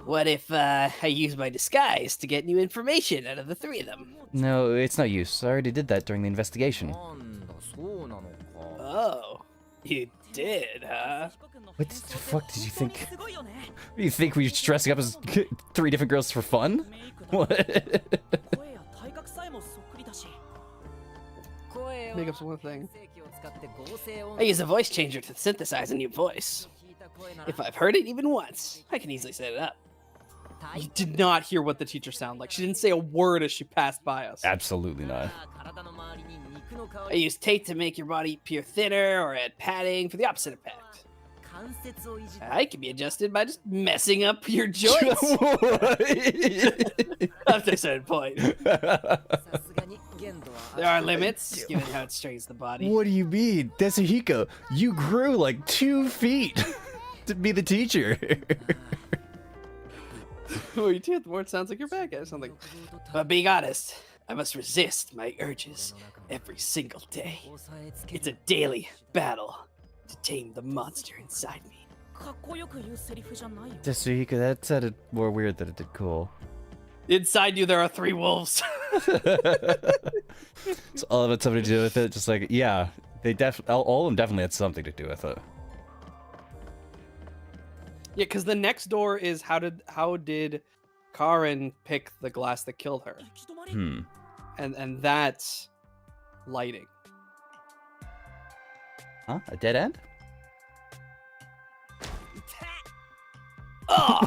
[SPEAKER 5] What if I use my disguise to get new information out of the 3 of them?
[SPEAKER 1] No, it's no use. I already did that during the investigation.
[SPEAKER 5] Oh, you did, huh?
[SPEAKER 1] What the fuck did you think? You think we were just dressing up as 3 different girls for fun? What?
[SPEAKER 3] Makeup's one thing.
[SPEAKER 5] I use a voice changer to synthesize a new voice. If I've heard it even once, I can easily set it up. You did not hear what the teacher sounded like. She didn't say a word as she passed by us.
[SPEAKER 1] Absolutely not.
[SPEAKER 5] I used tape to make your body appear thinner, or add padding for the opposite effect. I can be adjusted by just messing up your joints up to a certain point. There are limits, given how it strains the body.
[SPEAKER 1] What do you mean? Desuhiko, you grew like 2 feet to be the teacher.
[SPEAKER 5] Oh, you do, the more it sounds like you're back at something. But being honest, I must resist my urges every single day. It's a daily battle to tame the monster inside me.
[SPEAKER 6] かっこよく言うセリフじゃないよ。
[SPEAKER 1] Desuhiko, that sounded more weird than it did cool.
[SPEAKER 5] Inside you, there are 3 wolves.
[SPEAKER 1] So all of it something to do with it. Just like, yeah, they all of them definitely had something to do with it.
[SPEAKER 3] Yeah, because the next door is how did Karen pick the glass that killed her?
[SPEAKER 6] 行き止まり
[SPEAKER 1] Hmm.
[SPEAKER 3] And that's lighting.
[SPEAKER 1] Huh? A dead end?
[SPEAKER 5] Oh,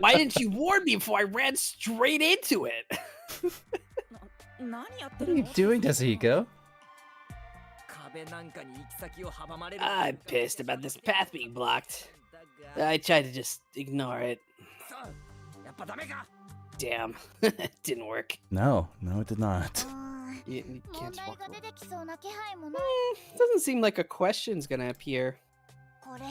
[SPEAKER 5] why didn't you warn me before I ran straight into it?
[SPEAKER 6] 何やって
[SPEAKER 1] What are
[SPEAKER 6] る
[SPEAKER 1] you
[SPEAKER 6] の
[SPEAKER 1] doing, Desuhiko?
[SPEAKER 7] 壁なんかに行き先を阻まれる
[SPEAKER 5] I'm pissed about this path being blocked. I tried to just ignore it.
[SPEAKER 7] やっぱダメか
[SPEAKER 5] Damn, it didn't work.
[SPEAKER 1] No, it did not.
[SPEAKER 5] You
[SPEAKER 4] 問
[SPEAKER 5] can't
[SPEAKER 4] 題
[SPEAKER 5] walk
[SPEAKER 4] が
[SPEAKER 5] away.
[SPEAKER 4] 出てきそうな気配もない。
[SPEAKER 5] Doesn't seem like a question's gonna appear.
[SPEAKER 4] これ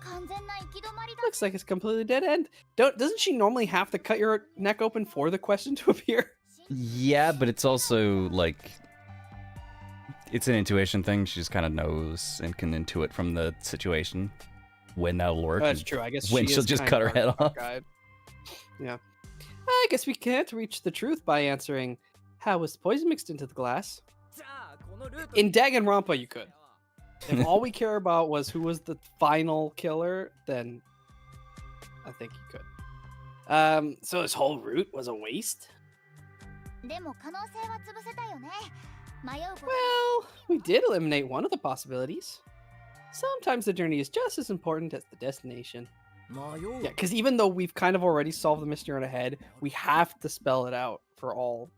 [SPEAKER 4] 完全な行き止まりだ。
[SPEAKER 3] Looks like it's completely dead end. Doesn't she normally have to cut your neck open for the question to appear?
[SPEAKER 1] Yeah, but it's also like it's an intuition thing. She just kind of knows and can intuit from the situation when that'll work.
[SPEAKER 3] That's
[SPEAKER 1] and
[SPEAKER 3] true. I guess
[SPEAKER 1] when
[SPEAKER 3] she
[SPEAKER 1] she'll
[SPEAKER 3] is
[SPEAKER 1] just
[SPEAKER 3] kind
[SPEAKER 1] cut
[SPEAKER 3] of
[SPEAKER 1] her head
[SPEAKER 3] our
[SPEAKER 1] off.
[SPEAKER 3] guide. Yeah. I guess we can't reach the truth by answering how was the poison mixed into the glass.
[SPEAKER 7] じゃあこのルート
[SPEAKER 3] In Danganronpa, you could. If all we care about was who was the final killer, then I think you could.
[SPEAKER 5] So this whole route was a waste?
[SPEAKER 4] でも可能性は潰せたよね。迷うこと
[SPEAKER 3] Well, we did eliminate one of the possibilities. Sometimes the journey is just as important as the destination.
[SPEAKER 7] 迷う
[SPEAKER 3] Yeah, because even though we've kind of already solved the mystery in our head, we have to spell it out for all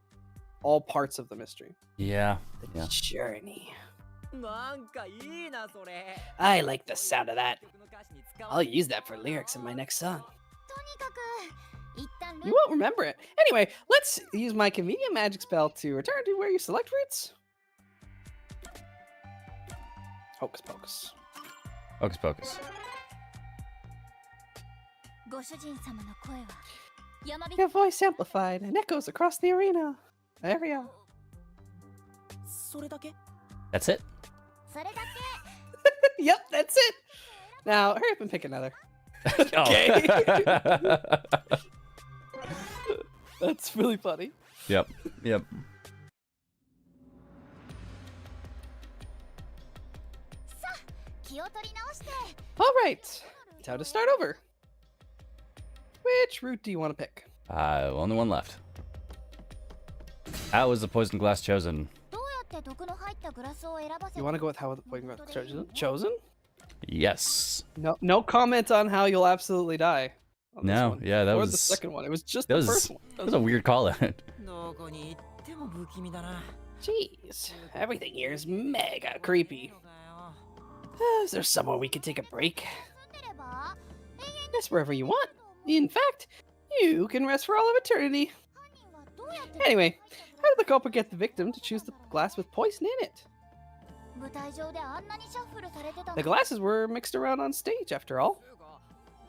[SPEAKER 3] parts of the mystery.
[SPEAKER 1] Yeah.
[SPEAKER 5] The
[SPEAKER 1] Yeah.
[SPEAKER 5] journey.
[SPEAKER 7] なんかいいなそれ
[SPEAKER 5] I like the sound of that.
[SPEAKER 7] 曲の歌詞に使わ
[SPEAKER 5] I'll use that for lyrics in my next song.
[SPEAKER 4] とにかく一旦ル
[SPEAKER 3] You won't remember it. Anyway, let's use my convenient magic spell to return to where you select routes. Hocus pocus.
[SPEAKER 1] Hocus pocus.
[SPEAKER 4] ご主人様の声は山火
[SPEAKER 3] Your voice amplified and echoes across the area.
[SPEAKER 6] それだけ
[SPEAKER 1] That's it.
[SPEAKER 4] それだけ
[SPEAKER 3] Yep, that's it. Now, hurry up and pick another.
[SPEAKER 1] Okay.
[SPEAKER 3] That's really funny.
[SPEAKER 1] Yep.
[SPEAKER 4] 気を取り直して
[SPEAKER 3] All right, time to start over. Which route do you want to pick?
[SPEAKER 1] Only one left. How was the poison glass chosen?
[SPEAKER 4] どうやって毒の入ったグラスを選ばせ
[SPEAKER 3] You want to go with how the poison got chosen? Chosen?
[SPEAKER 1] Yes.
[SPEAKER 3] No comment on how you'll absolutely die. on this
[SPEAKER 1] No,
[SPEAKER 3] one.
[SPEAKER 1] yeah, that
[SPEAKER 3] or
[SPEAKER 1] was
[SPEAKER 3] the second one. It was just
[SPEAKER 1] that
[SPEAKER 3] the
[SPEAKER 1] was
[SPEAKER 3] first one.
[SPEAKER 1] that was a weird call out.
[SPEAKER 7] どこに行っても不気味だな
[SPEAKER 5] Jeez, everything here is mega creepy. Is there somewhere we could take a break?
[SPEAKER 4] 住んでれば
[SPEAKER 5] Rest wherever you want. In fact, you can rest for all of eternity.
[SPEAKER 4] 犯人はどうやって
[SPEAKER 5] Anyway, how did the culprit get the victim to choose the glass with poison in it?
[SPEAKER 4] 舞台上であんなにシャッフルされてた
[SPEAKER 5] The glasses were mixed around on stage, after all.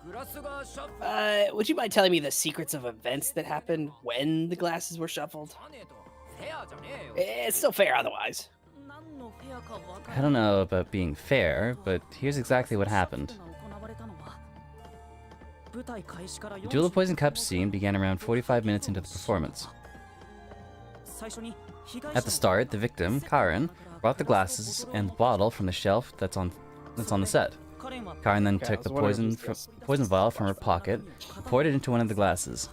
[SPEAKER 7] グラスがシャッフル
[SPEAKER 5] Would you mind telling me the secrets of events that happened when the glasses were shuffled?
[SPEAKER 7] じゃねえとフェアじゃねえよ
[SPEAKER 5] It's still fair otherwise.
[SPEAKER 6] 何のフェアかわか
[SPEAKER 1] I don't know about being fair, but here's exactly what happened.
[SPEAKER 6] シャッフルが行われたのは舞台開始から
[SPEAKER 1] The Duel of Poison Cups scene began around 45 minutes into the performance.
[SPEAKER 6] 最初に被害者
[SPEAKER 1] At the start, the victim, Karen, brought the glasses and the bottle from the shelf that's on the set.
[SPEAKER 6] カレンは
[SPEAKER 1] Karen then
[SPEAKER 3] Okay, I
[SPEAKER 1] took
[SPEAKER 3] was
[SPEAKER 1] the
[SPEAKER 3] wondering if it was
[SPEAKER 1] poison vial from her pocket, poured it into one of the glasses.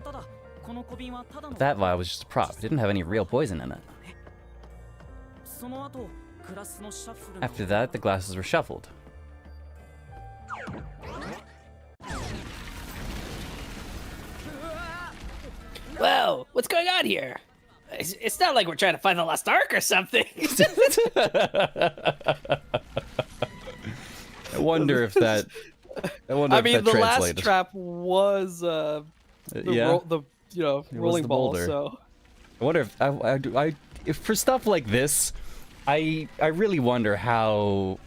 [SPEAKER 6] ただこの小瓶はただの
[SPEAKER 1] That vial was just a prop. It didn't have any real poison in it.
[SPEAKER 6] その後
[SPEAKER 1] After that, the glasses were shuffled.
[SPEAKER 5] Whoa, what's going on here? It's not like we're trying to find the lost ark or something.
[SPEAKER 1] I wonder if that.
[SPEAKER 3] I mean, the last trap was
[SPEAKER 1] yeah.
[SPEAKER 3] Rolling
[SPEAKER 1] the
[SPEAKER 3] ball.
[SPEAKER 1] boulder.
[SPEAKER 3] So
[SPEAKER 1] I wonder if for stuff like this, I really wonder how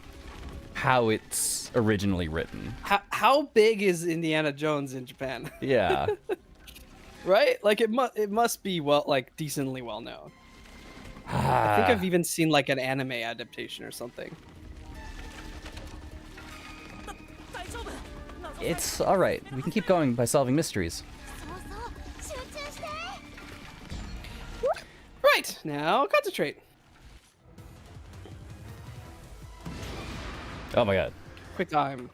[SPEAKER 1] it's originally written.
[SPEAKER 3] how big is Indiana Jones in Japan?
[SPEAKER 1] Yeah.
[SPEAKER 3] Right? Like it must be decently well known. I think I've even seen like an anime adaptation or something.
[SPEAKER 1] It's all right. We can keep going by solving mysteries.
[SPEAKER 4] そうそう集中して
[SPEAKER 3] Right, now concentrate.
[SPEAKER 1] Oh my god.
[SPEAKER 3] Quick time.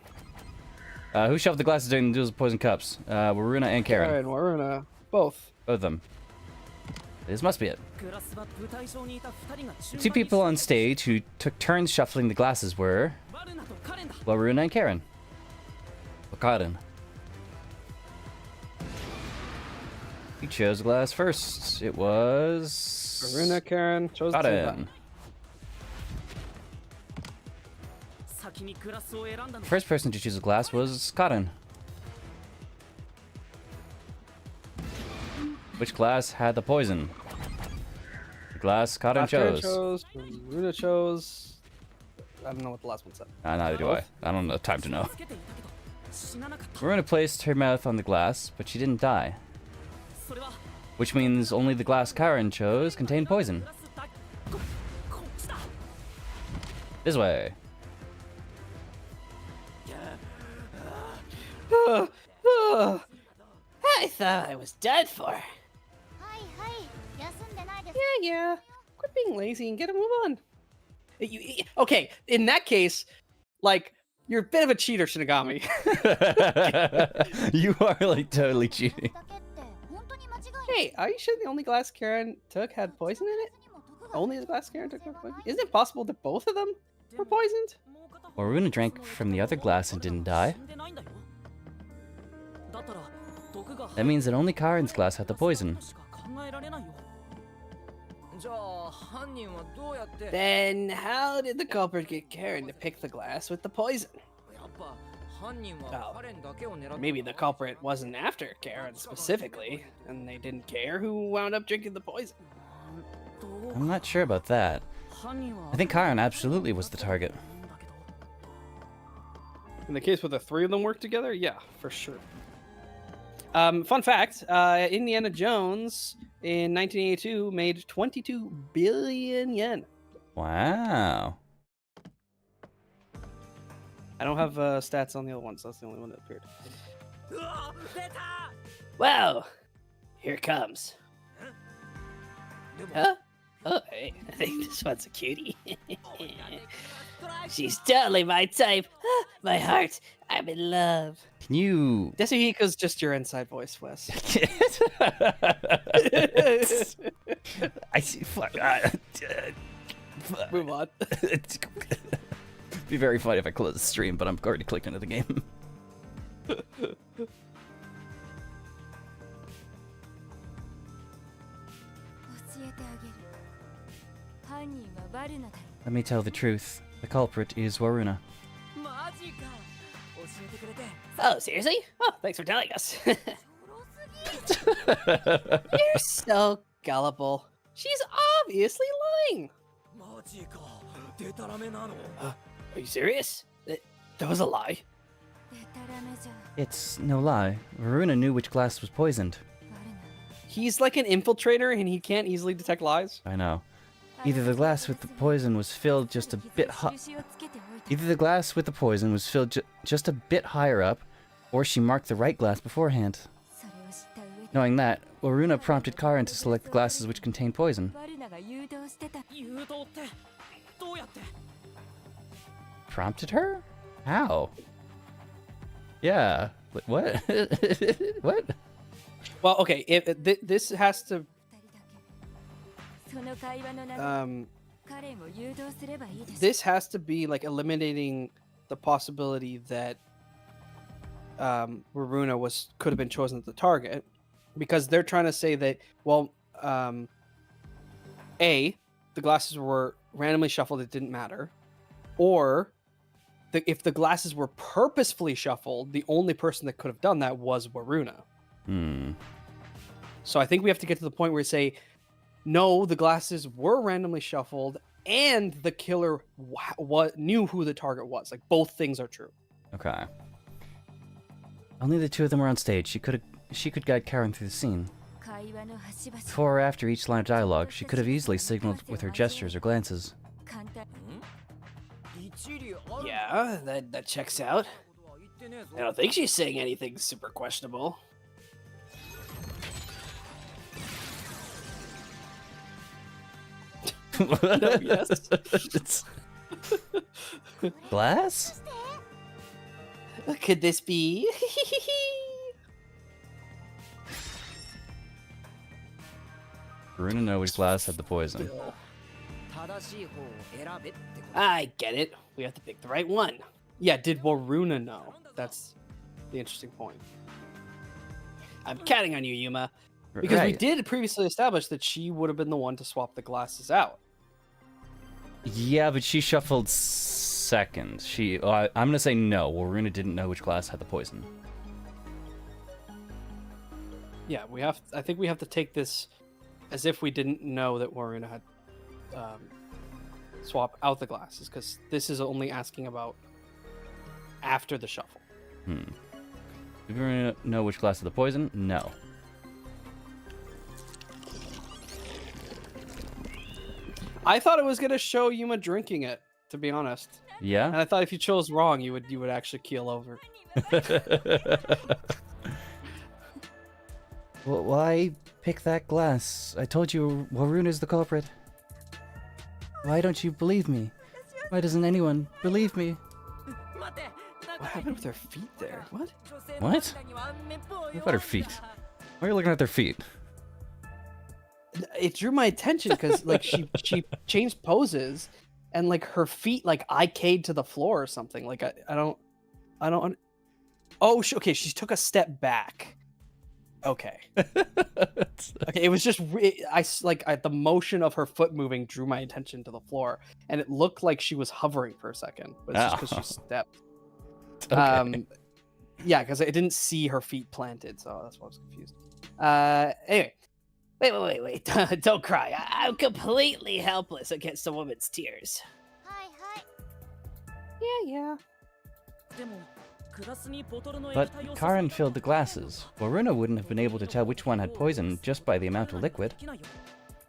[SPEAKER 1] Who shoved the glasses during the duels of poison cups? Waruna and Karen.
[SPEAKER 3] Alright, we're gonna both.
[SPEAKER 1] Both of them. This must be it. The two people on stage who took turns shuffling the glasses were Waruna and Karen. Or Karen. He chose glass first. It was
[SPEAKER 3] Aruna, Karen chose the
[SPEAKER 1] Karen. The first person to choose a glass was Karen. Which glass had the poison? The glass Karen chose.
[SPEAKER 3] Aruna chose. I don't know what the last one said.
[SPEAKER 1] Neither do I. I don't have time to know. Maruna placed her mouth on the glass, but she didn't die. Which means only the glass Karen chose contained poison. This way.
[SPEAKER 5] I thought I was done for.
[SPEAKER 4] はいはい休んでないです
[SPEAKER 3] Yeah. Quit being lazy and get a move on. Okay, in that case, like, you're a bit of a cheater, Shinigami.
[SPEAKER 1] You are like totally cheating.
[SPEAKER 4] だけって本当に間違い
[SPEAKER 3] Hey, are you sure the only glass Karen took had poison in it?
[SPEAKER 4] にも毒が
[SPEAKER 3] Only the glass Karen took had poison? Isn't it possible that both of them were poisoned?
[SPEAKER 1] Maruna drank from the other glass and didn't die. That means that only Karen's glass had the poison.
[SPEAKER 6] じゃあ犯人はどうやって
[SPEAKER 5] Then how did the culprit get Karen to pick the glass with the poison?
[SPEAKER 6] やっぱ犯人はカレンだけを狙って
[SPEAKER 5] Maybe the culprit wasn't after Karen specifically, and they didn't care who wound up drinking the poison.
[SPEAKER 1] I'm not sure about that. I think Karen absolutely was the target.
[SPEAKER 3] In the case where the three of them work together, yeah, for sure. Fun fact, Indiana Jones in 1982 made 22 billion yen.
[SPEAKER 1] Wow.
[SPEAKER 3] I don't have stats on the other ones. That's the only one that appeared.
[SPEAKER 6] うわ出た
[SPEAKER 5] Well, here it comes.
[SPEAKER 6] でも
[SPEAKER 5] Huh? Oh, hey, I think this one's a cutie. She's totally my type. My heart, I'm in love.
[SPEAKER 1] Can you...
[SPEAKER 3] Desuhiko's just your inside voice, Wes.
[SPEAKER 1] I see... Fuck.
[SPEAKER 3] Move on.
[SPEAKER 1] It'd be very funny if I close the stream, but I'm already clicked into the game.
[SPEAKER 4] 教えてあげる犯人はバルナだよ
[SPEAKER 1] Let me tell the truth. The culprit is Waruna.
[SPEAKER 6] マジか教えてくれて
[SPEAKER 5] Oh, seriously? Oh, thanks for telling us.
[SPEAKER 4] ちょろすぎ
[SPEAKER 5] You're so gullible. She's obviously lying.
[SPEAKER 6] マジかデタラメなの
[SPEAKER 5] Are you serious? That was a lie.
[SPEAKER 4] でたらめじゃ
[SPEAKER 1] It's no lie. Waruna knew which glass was poisoned.
[SPEAKER 4] バルナ
[SPEAKER 3] He's like an infiltrator and he can't easily detect lies.
[SPEAKER 1] I know. Either the glass with the poison was filled just a bit Either the glass with the poison was filled just a bit higher up, or she marked the right glass beforehand.
[SPEAKER 4] それを知った上で
[SPEAKER 1] Knowing that, Waruna prompted Karen to select the glasses which contained poison.
[SPEAKER 4] バルナが誘導してた
[SPEAKER 6] 誘導ってどうやって
[SPEAKER 1] Prompted her? How? Yeah. What? What?
[SPEAKER 3] Well, okay, this has to
[SPEAKER 4] 二人だけその会話の中
[SPEAKER 3] um
[SPEAKER 4] 彼を誘導すればいいです
[SPEAKER 5] This has to be like eliminating the possibility that Raruna could have been chosen as the target, because they're trying to say that, well, A, the glasses were randomly shuffled, it didn't matter, or if the glasses were purposefully shuffled, the only person that could have done that was Waruna. So I think we have to get to the point where we say, no, the glasses were randomly shuffled, and the killer knew who the target was. Like, both things are true.
[SPEAKER 1] Okay. Only the two of them were on stage. She could guide Karen through the scene.
[SPEAKER 4] 会話の端々
[SPEAKER 1] Before or after each line of dialogue, she could have easily signaled with her gestures or glances.
[SPEAKER 4] 簡単
[SPEAKER 5] Yeah, that checks out. I don't think she's saying anything super questionable. No, yes.
[SPEAKER 1] It's... Glass?
[SPEAKER 5] Could this be?
[SPEAKER 1] Runa know which glass had the poison.
[SPEAKER 6] 正しい方を選べってこと
[SPEAKER 5] I get it. We have to pick the right one. Yeah, did Waruna know? That's the interesting point. I'm counting on you, Yuma. Because we
[SPEAKER 1] Right.
[SPEAKER 5] did previously establish that she would have been the one to swap the glasses out.
[SPEAKER 1] Yeah, but she shuffled second. I'm gonna say no. Well, Runa didn't know which glass had the poison.
[SPEAKER 5] Yeah, I think we have to take this as if we didn't know that Waruna had swap out the glasses, because this is only asking about after the shuffle.
[SPEAKER 1] Did Runa know which glass had the poison? No.
[SPEAKER 5] I thought it was gonna show Yuma drinking it, to be honest. And
[SPEAKER 1] Yeah?
[SPEAKER 5] I thought if you chose wrong, you would actually keel over.
[SPEAKER 1] Well, why pick that glass? I told you Waruna's the culprit. Why don't you believe me? Why doesn't anyone believe me?
[SPEAKER 6] 待って
[SPEAKER 5] What happened with her feet there? What?
[SPEAKER 6] 女性の
[SPEAKER 1] What?
[SPEAKER 6] 間にはめっぽう
[SPEAKER 1] What about her feet? Why are you looking at their feet?
[SPEAKER 5] It drew my attention because like she changed poses, and like her feet like IK'd to the floor or something. Like I don't. Oh, okay. She took a step back. Okay. Okay. It was just the motion of her foot moving drew my attention to the floor, and it looked like she was hovering for a second, but it's just because she stepped.
[SPEAKER 1] Okay.
[SPEAKER 5] Yeah, because I didn't see her feet planted, so that's why I was confused. Anyway. Wait. Don't cry. I'm completely helpless against a woman's tears.
[SPEAKER 4] はいはい
[SPEAKER 5] Yeah.
[SPEAKER 6] でもグラスにボトルの
[SPEAKER 1] But
[SPEAKER 6] 液体を
[SPEAKER 1] Karen filled the glasses. Waruna wouldn't have been able to tell which one had poison just by the amount of liquid.
[SPEAKER 6] できないよ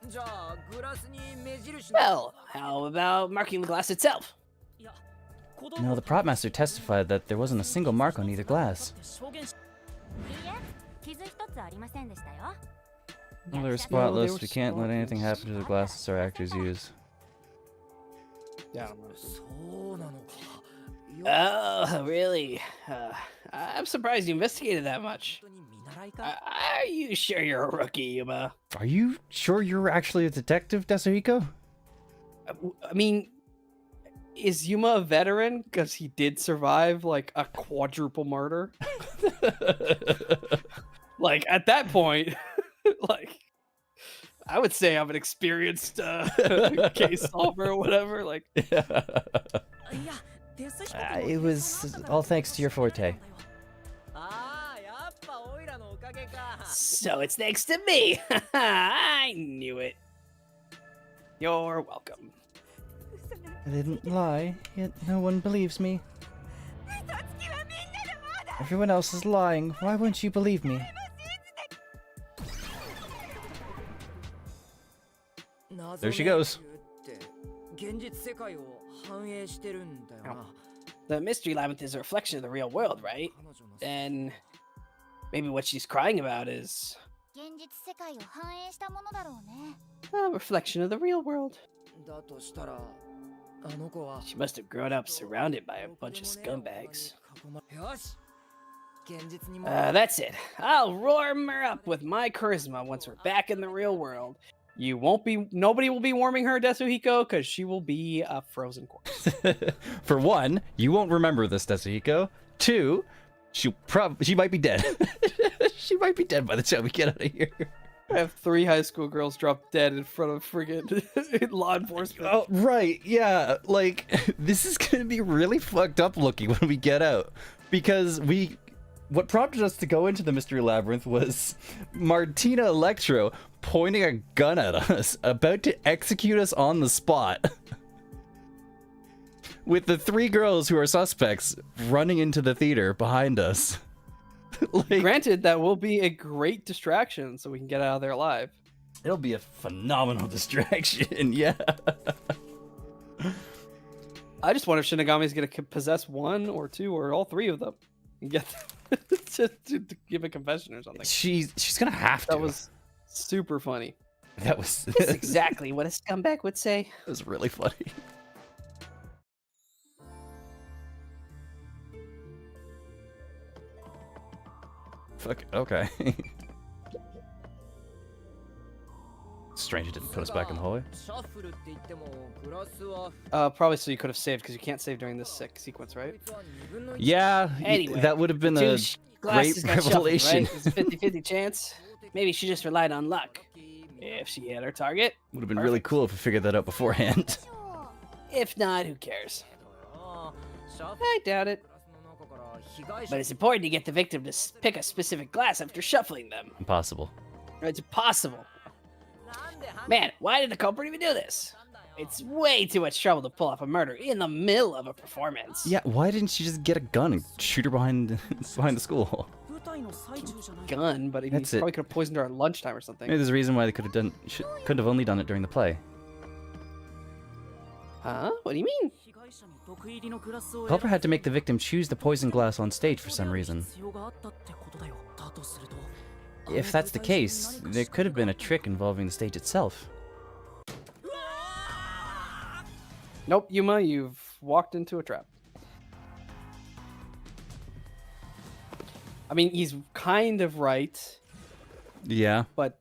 [SPEAKER 6] じゃあグラスに目印
[SPEAKER 5] Well, how about marking the glass itself?
[SPEAKER 6] いや子供
[SPEAKER 1] No, the prop master testified that there wasn't a single mark on either glass.
[SPEAKER 6] 証言し
[SPEAKER 4] いいえ傷一つありませんでしたよ
[SPEAKER 1] Well, they were
[SPEAKER 5] they
[SPEAKER 1] spotless.
[SPEAKER 5] were
[SPEAKER 1] We can't let anything happen to the glasses our actors use.
[SPEAKER 5] Yeah.
[SPEAKER 6] そうなのか
[SPEAKER 5] Oh, really? I'm surprised you investigated that much.
[SPEAKER 6] 本当に見習いか
[SPEAKER 5] Are you sure you're a rookie, Yuma?
[SPEAKER 1] Are you sure you're actually a detective, Desuhiko?
[SPEAKER 5] I mean, is Yuma a veteran? Because he did survive like a quadruple murder. Like at that point, like I would say I'm an experienced case solver or whatever. Like,
[SPEAKER 6] いやデスヒコ君も
[SPEAKER 1] It was all thanks to your forte.
[SPEAKER 6] ああやっぱオイラのおかげか
[SPEAKER 5] so it's thanks to me. I knew it. You're welcome.
[SPEAKER 1] I didn't lie, yet no one believes me.
[SPEAKER 4] 嘘つきはみんなでまだ
[SPEAKER 1] Everyone else is lying. Why won't you believe me? There she goes.
[SPEAKER 6] 現実世界を反映してるんだよな
[SPEAKER 5] The mystery labyrinth is a reflection of the real world, right?
[SPEAKER 6] 彼女の
[SPEAKER 5] Then maybe what she's crying about is
[SPEAKER 4] 現実世界を反映したものだろうね
[SPEAKER 5] a reflection of the real world.
[SPEAKER 6] だとしたらあの子は
[SPEAKER 5] She must have grown up surrounded by a bunch of scumbags.
[SPEAKER 6] よし現実にも
[SPEAKER 5] That's it. I'll roar her up with my charisma once we're back in the real world. Nobody will be warming her, Desuhiko, because she will be a frozen corpse.
[SPEAKER 1] For one, you won't remember this, Desuhiko. Two, she might be dead. She might be dead by the time we get out of here.
[SPEAKER 3] I have 3 high school girls drop dead in front of friggin' law enforcement.
[SPEAKER 1] Oh, right, yeah. Like, this is gonna be really fucked up looking when we get out. Because what prompted us to go into the Mystery Labyrinth was Martina Electro pointing a gun at us, about to execute us on the spot. With the 3 girls who are suspects running into the theater behind us. Like,
[SPEAKER 3] Granted, that will be a great distraction, so we can get out of there alive.
[SPEAKER 1] it'll be a phenomenal distraction, yeah.
[SPEAKER 3] I just wonder if Shinigami's gonna possess 1 or 2 or all 3 of them and get to give a confession or something.
[SPEAKER 1] She's gonna have to.
[SPEAKER 3] That was super funny.
[SPEAKER 1] That was
[SPEAKER 5] That's exactly what a scumbag would say.
[SPEAKER 1] That was really funny. Fuck, okay. Strange it didn't put us back in the hallway.
[SPEAKER 6] シャッフルって言ってもグラスは
[SPEAKER 3] Probably so you could have saved, because you can't save during this sequence, right?
[SPEAKER 6] こいつは2分の1
[SPEAKER 1] Yeah,
[SPEAKER 5] Anyway,
[SPEAKER 1] that would have been a
[SPEAKER 5] Glasses
[SPEAKER 1] great
[SPEAKER 5] got shuffled,
[SPEAKER 1] revelation.
[SPEAKER 5] right? It's a 50-50 chance. Maybe she just relied on luck. If she hit her target,
[SPEAKER 1] Would have been really cool if we figured that out beforehand.
[SPEAKER 5] if not, who cares?
[SPEAKER 6] シャッフル
[SPEAKER 5] I doubt it.
[SPEAKER 6] グラスの中から被害
[SPEAKER 5] But
[SPEAKER 6] 者
[SPEAKER 5] it's important to get the victim to pick a specific glass after shuffling them.
[SPEAKER 1] Impossible.
[SPEAKER 5] It's impossible.
[SPEAKER 6] なんで犯
[SPEAKER 5] Man, why did the culprit even do this? It's way too much trouble to pull off a murder in the middle of a performance.
[SPEAKER 1] Yeah, why didn't she just get a gun and shoot her behind the school?
[SPEAKER 6] 舞台の最中じゃない
[SPEAKER 3] Gun, but he
[SPEAKER 1] That's it.
[SPEAKER 3] probably could have poisoned her at lunchtime or something.
[SPEAKER 1] Maybe there's a reason why they couldn't have only done it during the play.
[SPEAKER 5] Huh? What do you mean?
[SPEAKER 6] 被害者に毒入りのグラスを
[SPEAKER 1] Culprit had to make the victim choose the poison glass on stage for some reason.
[SPEAKER 6] 必要があったってことだよだとすると
[SPEAKER 1] If that's the case, there could have been a trick involving the stage itself.
[SPEAKER 3] Nope, Yuma, you've walked into a trap. I mean, he's kind of right,
[SPEAKER 1] Yeah.
[SPEAKER 3] but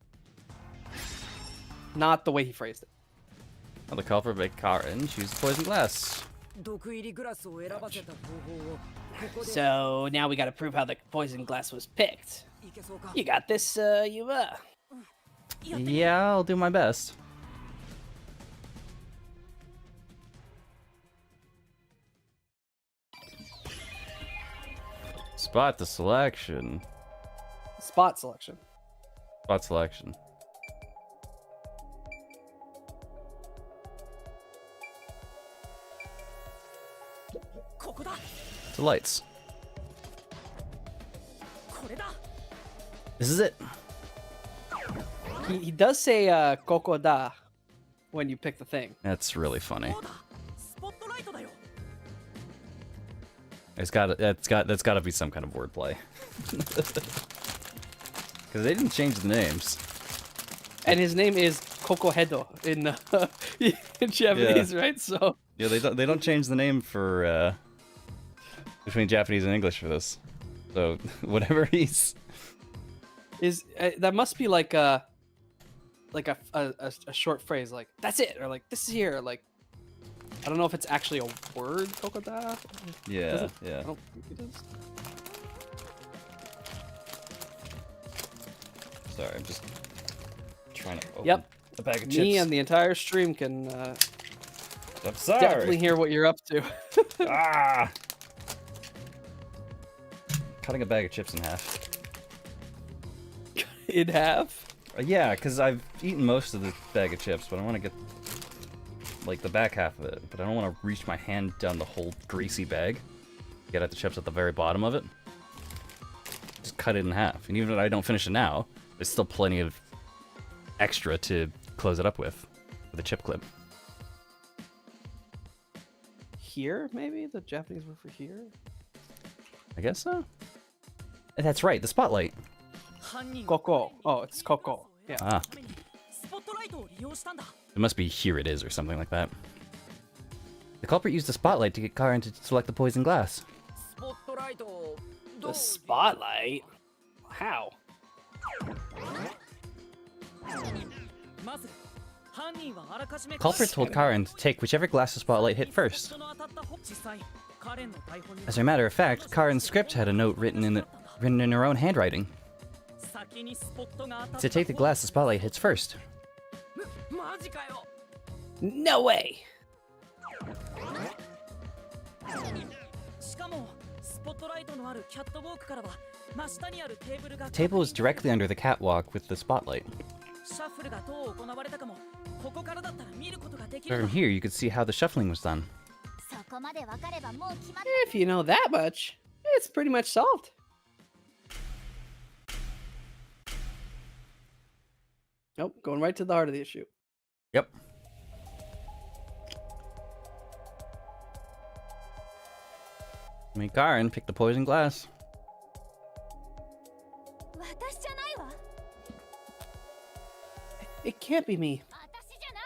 [SPEAKER 3] not the way he phrased it.
[SPEAKER 1] Well, the culprit made Karen choose the poison glass.
[SPEAKER 6] 毒入りグラスを選ばせた方法をここで
[SPEAKER 5] So now we gotta prove how the poison glass was picked.
[SPEAKER 6] いけそうか
[SPEAKER 5] You got this, Yuma.
[SPEAKER 1] Yeah, I'll do my best. Spot the selection.
[SPEAKER 3] Spot selection.
[SPEAKER 1] Spot selection. The lights.
[SPEAKER 6] これだ
[SPEAKER 1] This is it.
[SPEAKER 3] He does say "koko da" when you pick the thing.
[SPEAKER 1] That's really funny.
[SPEAKER 6] そうだスポットライトだよ
[SPEAKER 1] That's got to be some kind of wordplay. Because they didn't change the names.
[SPEAKER 3] And his name is Kokohedo in in Japanese, right? So
[SPEAKER 1] Yeah, they don't change the name for between Japanese and English for this. So whatever he's
[SPEAKER 3] that must be like a short phrase, like "that's it" or like "this is here." Like I don't know if it's actually a word, Kokoda.
[SPEAKER 1] yeah.
[SPEAKER 3] I don't think it is.
[SPEAKER 1] Sorry, I'm just trying to open
[SPEAKER 3] Yep.
[SPEAKER 1] a bag of chips.
[SPEAKER 3] Me and the entire stream can
[SPEAKER 1] I'm sorry.
[SPEAKER 3] definitely hear what you're up to.
[SPEAKER 1] Ah! Cutting a bag of chips in half.
[SPEAKER 3] In half.
[SPEAKER 1] Yeah, because I've eaten most of the bag of chips, but I want to get like the back half of it. But I don't want to reach my hand down the whole greasy bag. Get at the chips at the very bottom of it. Just cut it in half. And even if I don't finish it now, there's still plenty of extra to close it up with a chip clip.
[SPEAKER 3] Here, maybe the Japanese word for here.
[SPEAKER 1] I guess so. That's right, the spotlight.
[SPEAKER 6] 犯人は
[SPEAKER 3] Koko. Oh, it's Koko. Yeah.
[SPEAKER 1] Ah,
[SPEAKER 6] スポットライトを利用したんだ
[SPEAKER 1] it must be here it is or something like that. The culprit used the spotlight to get Karin to select the poison glass.
[SPEAKER 6] スポットライトをどう
[SPEAKER 5] The spotlight? How?
[SPEAKER 6] まず
[SPEAKER 1] Culprit told Karen to take whichever glass the spotlight hit first. As a matter of fact, Karen's script had a note written in her own handwriting to take the glass the spotlight hits first.
[SPEAKER 6] マジかよ
[SPEAKER 5] No way.
[SPEAKER 6] しかもスポットライトのあるキャットウォークからは真下にあるテーブルが
[SPEAKER 1] The table was directly under the catwalk with the spotlight.
[SPEAKER 6] シャッフルがどう行われたかもここからだったら見ることができ
[SPEAKER 1] From
[SPEAKER 6] る
[SPEAKER 1] here, you could see how the shuffling was done.
[SPEAKER 4] そこまで分かればもう決まっ
[SPEAKER 5] If you know that much, it's pretty much solved. Nope, going right to the heart of the issue.
[SPEAKER 1] Yep. Karen picked the poison glass.
[SPEAKER 4] 私じゃないわ
[SPEAKER 5] It can't be me.
[SPEAKER 4] 私じゃな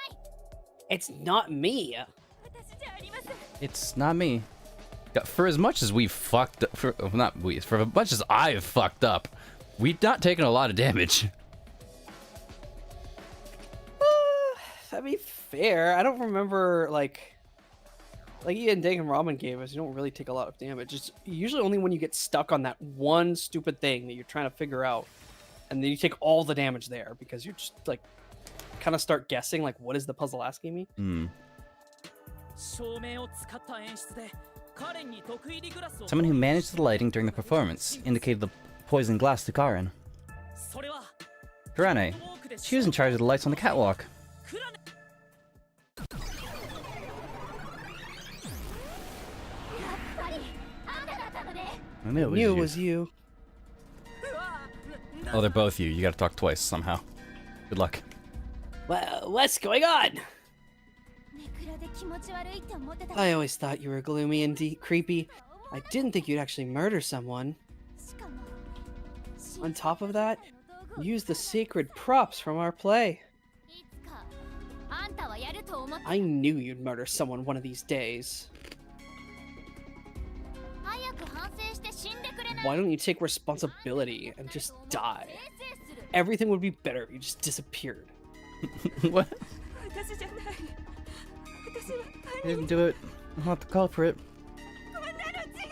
[SPEAKER 4] い
[SPEAKER 5] It's not me.
[SPEAKER 4] 私じゃありません
[SPEAKER 1] It's not me. For as much as we fucked up, for as much as I've fucked up, we've not taken a lot of damage.
[SPEAKER 5] To be fair, I don't remember like even Danganronpa gave us, you don't really take a lot of damage. It's usually only when you get stuck on that one stupid thing that you're trying to figure out, and then you take all the damage there because you just like kind of start guessing like what is the puzzle asking me.
[SPEAKER 6] 照明を使った演出でカレンに毒入りグラスを
[SPEAKER 1] Someone who managed the lighting during the performance indicated the poison glass to Karen.
[SPEAKER 6] それは
[SPEAKER 1] Kurane, she was in charge of the lights on the catwalk.
[SPEAKER 6] クラネ
[SPEAKER 4] やっぱりあんただったのね
[SPEAKER 1] I knew it was
[SPEAKER 5] Knew
[SPEAKER 1] you.
[SPEAKER 5] it was you.
[SPEAKER 6] うわ
[SPEAKER 1] Oh, they're both you. You gotta talk twice somehow. Good luck.
[SPEAKER 5] Well, what's going on?
[SPEAKER 4] ネクラで気持ち悪いって思ってた
[SPEAKER 5] I always thought you were gloomy and creepy. I didn't think you'd actually murder someone.
[SPEAKER 4] しかも
[SPEAKER 5] On top of that, use the sacred props from our play.
[SPEAKER 4] いつかあんたはやると思って
[SPEAKER 5] I knew you'd murder someone one of these days.
[SPEAKER 4] 早く反省して死んでくれない
[SPEAKER 5] Why don't you take responsibility and just die?
[SPEAKER 4] 訂正する
[SPEAKER 5] Everything would be better if you just disappeared.
[SPEAKER 1] What?
[SPEAKER 4] 私じゃない私は
[SPEAKER 1] I didn't do it. I'm not the culprit.
[SPEAKER 4] こんなの違う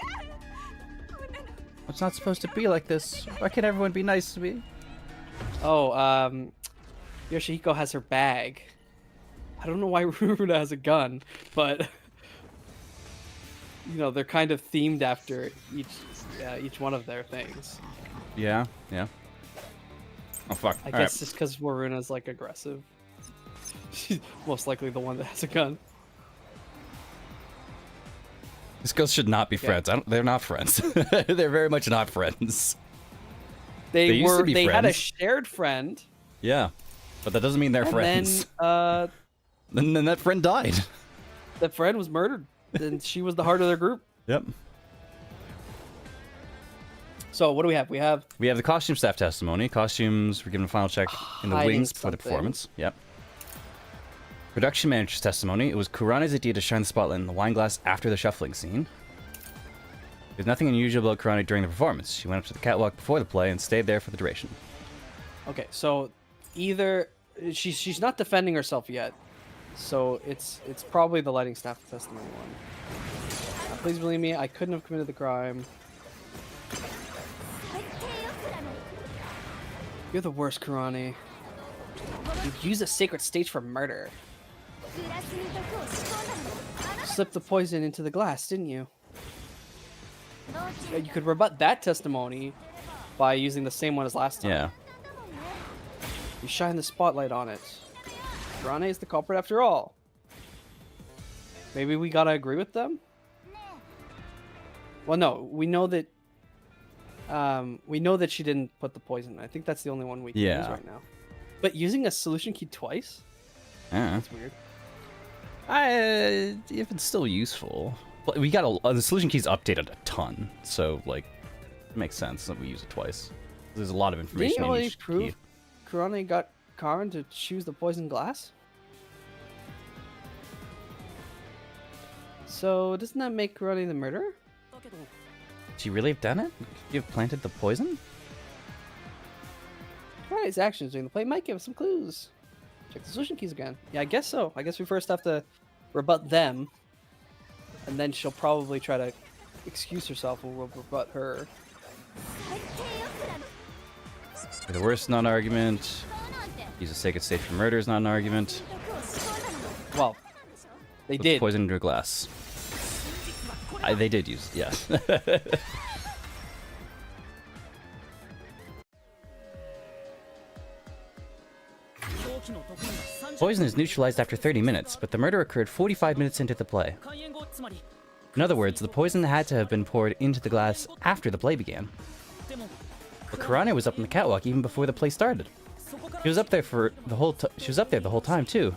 [SPEAKER 4] こんなの
[SPEAKER 1] It's not supposed to be like this. Why can't everyone be nice to me?
[SPEAKER 5] Oh, Yoshihiko has her bag. I don't know why Runa has a gun, but you know, they're kind of themed after each one of their things.
[SPEAKER 1] Yeah, yeah. Oh, fuck.
[SPEAKER 5] I
[SPEAKER 1] All
[SPEAKER 5] guess
[SPEAKER 1] right.
[SPEAKER 5] just because Waruna's like aggressive. She's most likely the one that has a gun.
[SPEAKER 1] These girls should not be friends. They're not friends. They're very much not friends.
[SPEAKER 5] They
[SPEAKER 1] used to be
[SPEAKER 5] they had a
[SPEAKER 1] friends.
[SPEAKER 5] shared friend,
[SPEAKER 1] Yeah. But that doesn't mean they're
[SPEAKER 5] and
[SPEAKER 1] friends.
[SPEAKER 5] then
[SPEAKER 1] Then that friend died.
[SPEAKER 5] the friend was murdered, and she was the heart of their group.
[SPEAKER 1] Yep.
[SPEAKER 5] So what do we have? We have
[SPEAKER 1] We have the costume staff testimony. Costumes were given a final check in the
[SPEAKER 5] Hiding
[SPEAKER 1] wings before the
[SPEAKER 5] something.
[SPEAKER 1] performance. Yep. Production manager's testimony. It was Kurane's idea to shine the spotlight in the wine glass after the shuffling scene. There's nothing unusual about Kurane during the performance. She went up to the catwalk before the play and stayed there for the duration.
[SPEAKER 5] okay. So either she's not defending herself yet, so it's probably the lighting staff testimony one. Please believe me, I couldn't have committed the crime.
[SPEAKER 4] 最低よクラネ
[SPEAKER 5] You're the worst, Kurane. You used a sacred stage for murder.
[SPEAKER 4] グラスに毒を仕込んだのもあなた
[SPEAKER 5] Slipped the poison into the glass, didn't you?
[SPEAKER 4] どっち
[SPEAKER 5] You could rebut that testimony by using the same one as last time.
[SPEAKER 1] Yeah.
[SPEAKER 5] You shine the spotlight on it. Kurane is the culprit after all. Maybe we gotta agree with them? Well, no, we know that she didn't put the poison. I think that's the only one we can use
[SPEAKER 1] Yeah.
[SPEAKER 5] right now. But using a solution key twice?
[SPEAKER 1] Yeah.
[SPEAKER 5] That's weird.
[SPEAKER 1] If it's still useful. But we got the solution key's updated a ton, so like it makes sense that we use it twice. There's a lot of
[SPEAKER 5] Didn't
[SPEAKER 1] information
[SPEAKER 5] you
[SPEAKER 1] in
[SPEAKER 5] already
[SPEAKER 1] each key.
[SPEAKER 5] prove Kurane got Karen to choose the poison glass? So doesn't that make Kurane the murderer?
[SPEAKER 6] だけど
[SPEAKER 1] Did you really have done it? Could you have planted the poison?
[SPEAKER 5] Kurane's actions during the play might give us some clues.
[SPEAKER 3] Check the solution keys again. Yeah, I guess so. I guess we first have to rebut them, and then she'll probably try to excuse herself when we'll rebut her.
[SPEAKER 1] The worst non-argument. Use a sacred state for murder is not an argument.
[SPEAKER 3] Well, they
[SPEAKER 1] Put
[SPEAKER 3] did.
[SPEAKER 1] poison into a glass. They did use, yeah. Poison is neutralized after 30 minutes, but the murder occurred 45 minutes into the play. In other words, the poison had to have been poured into the glass after the play began. But Kurane was up on the catwalk even before the play started. She was up there the whole time too.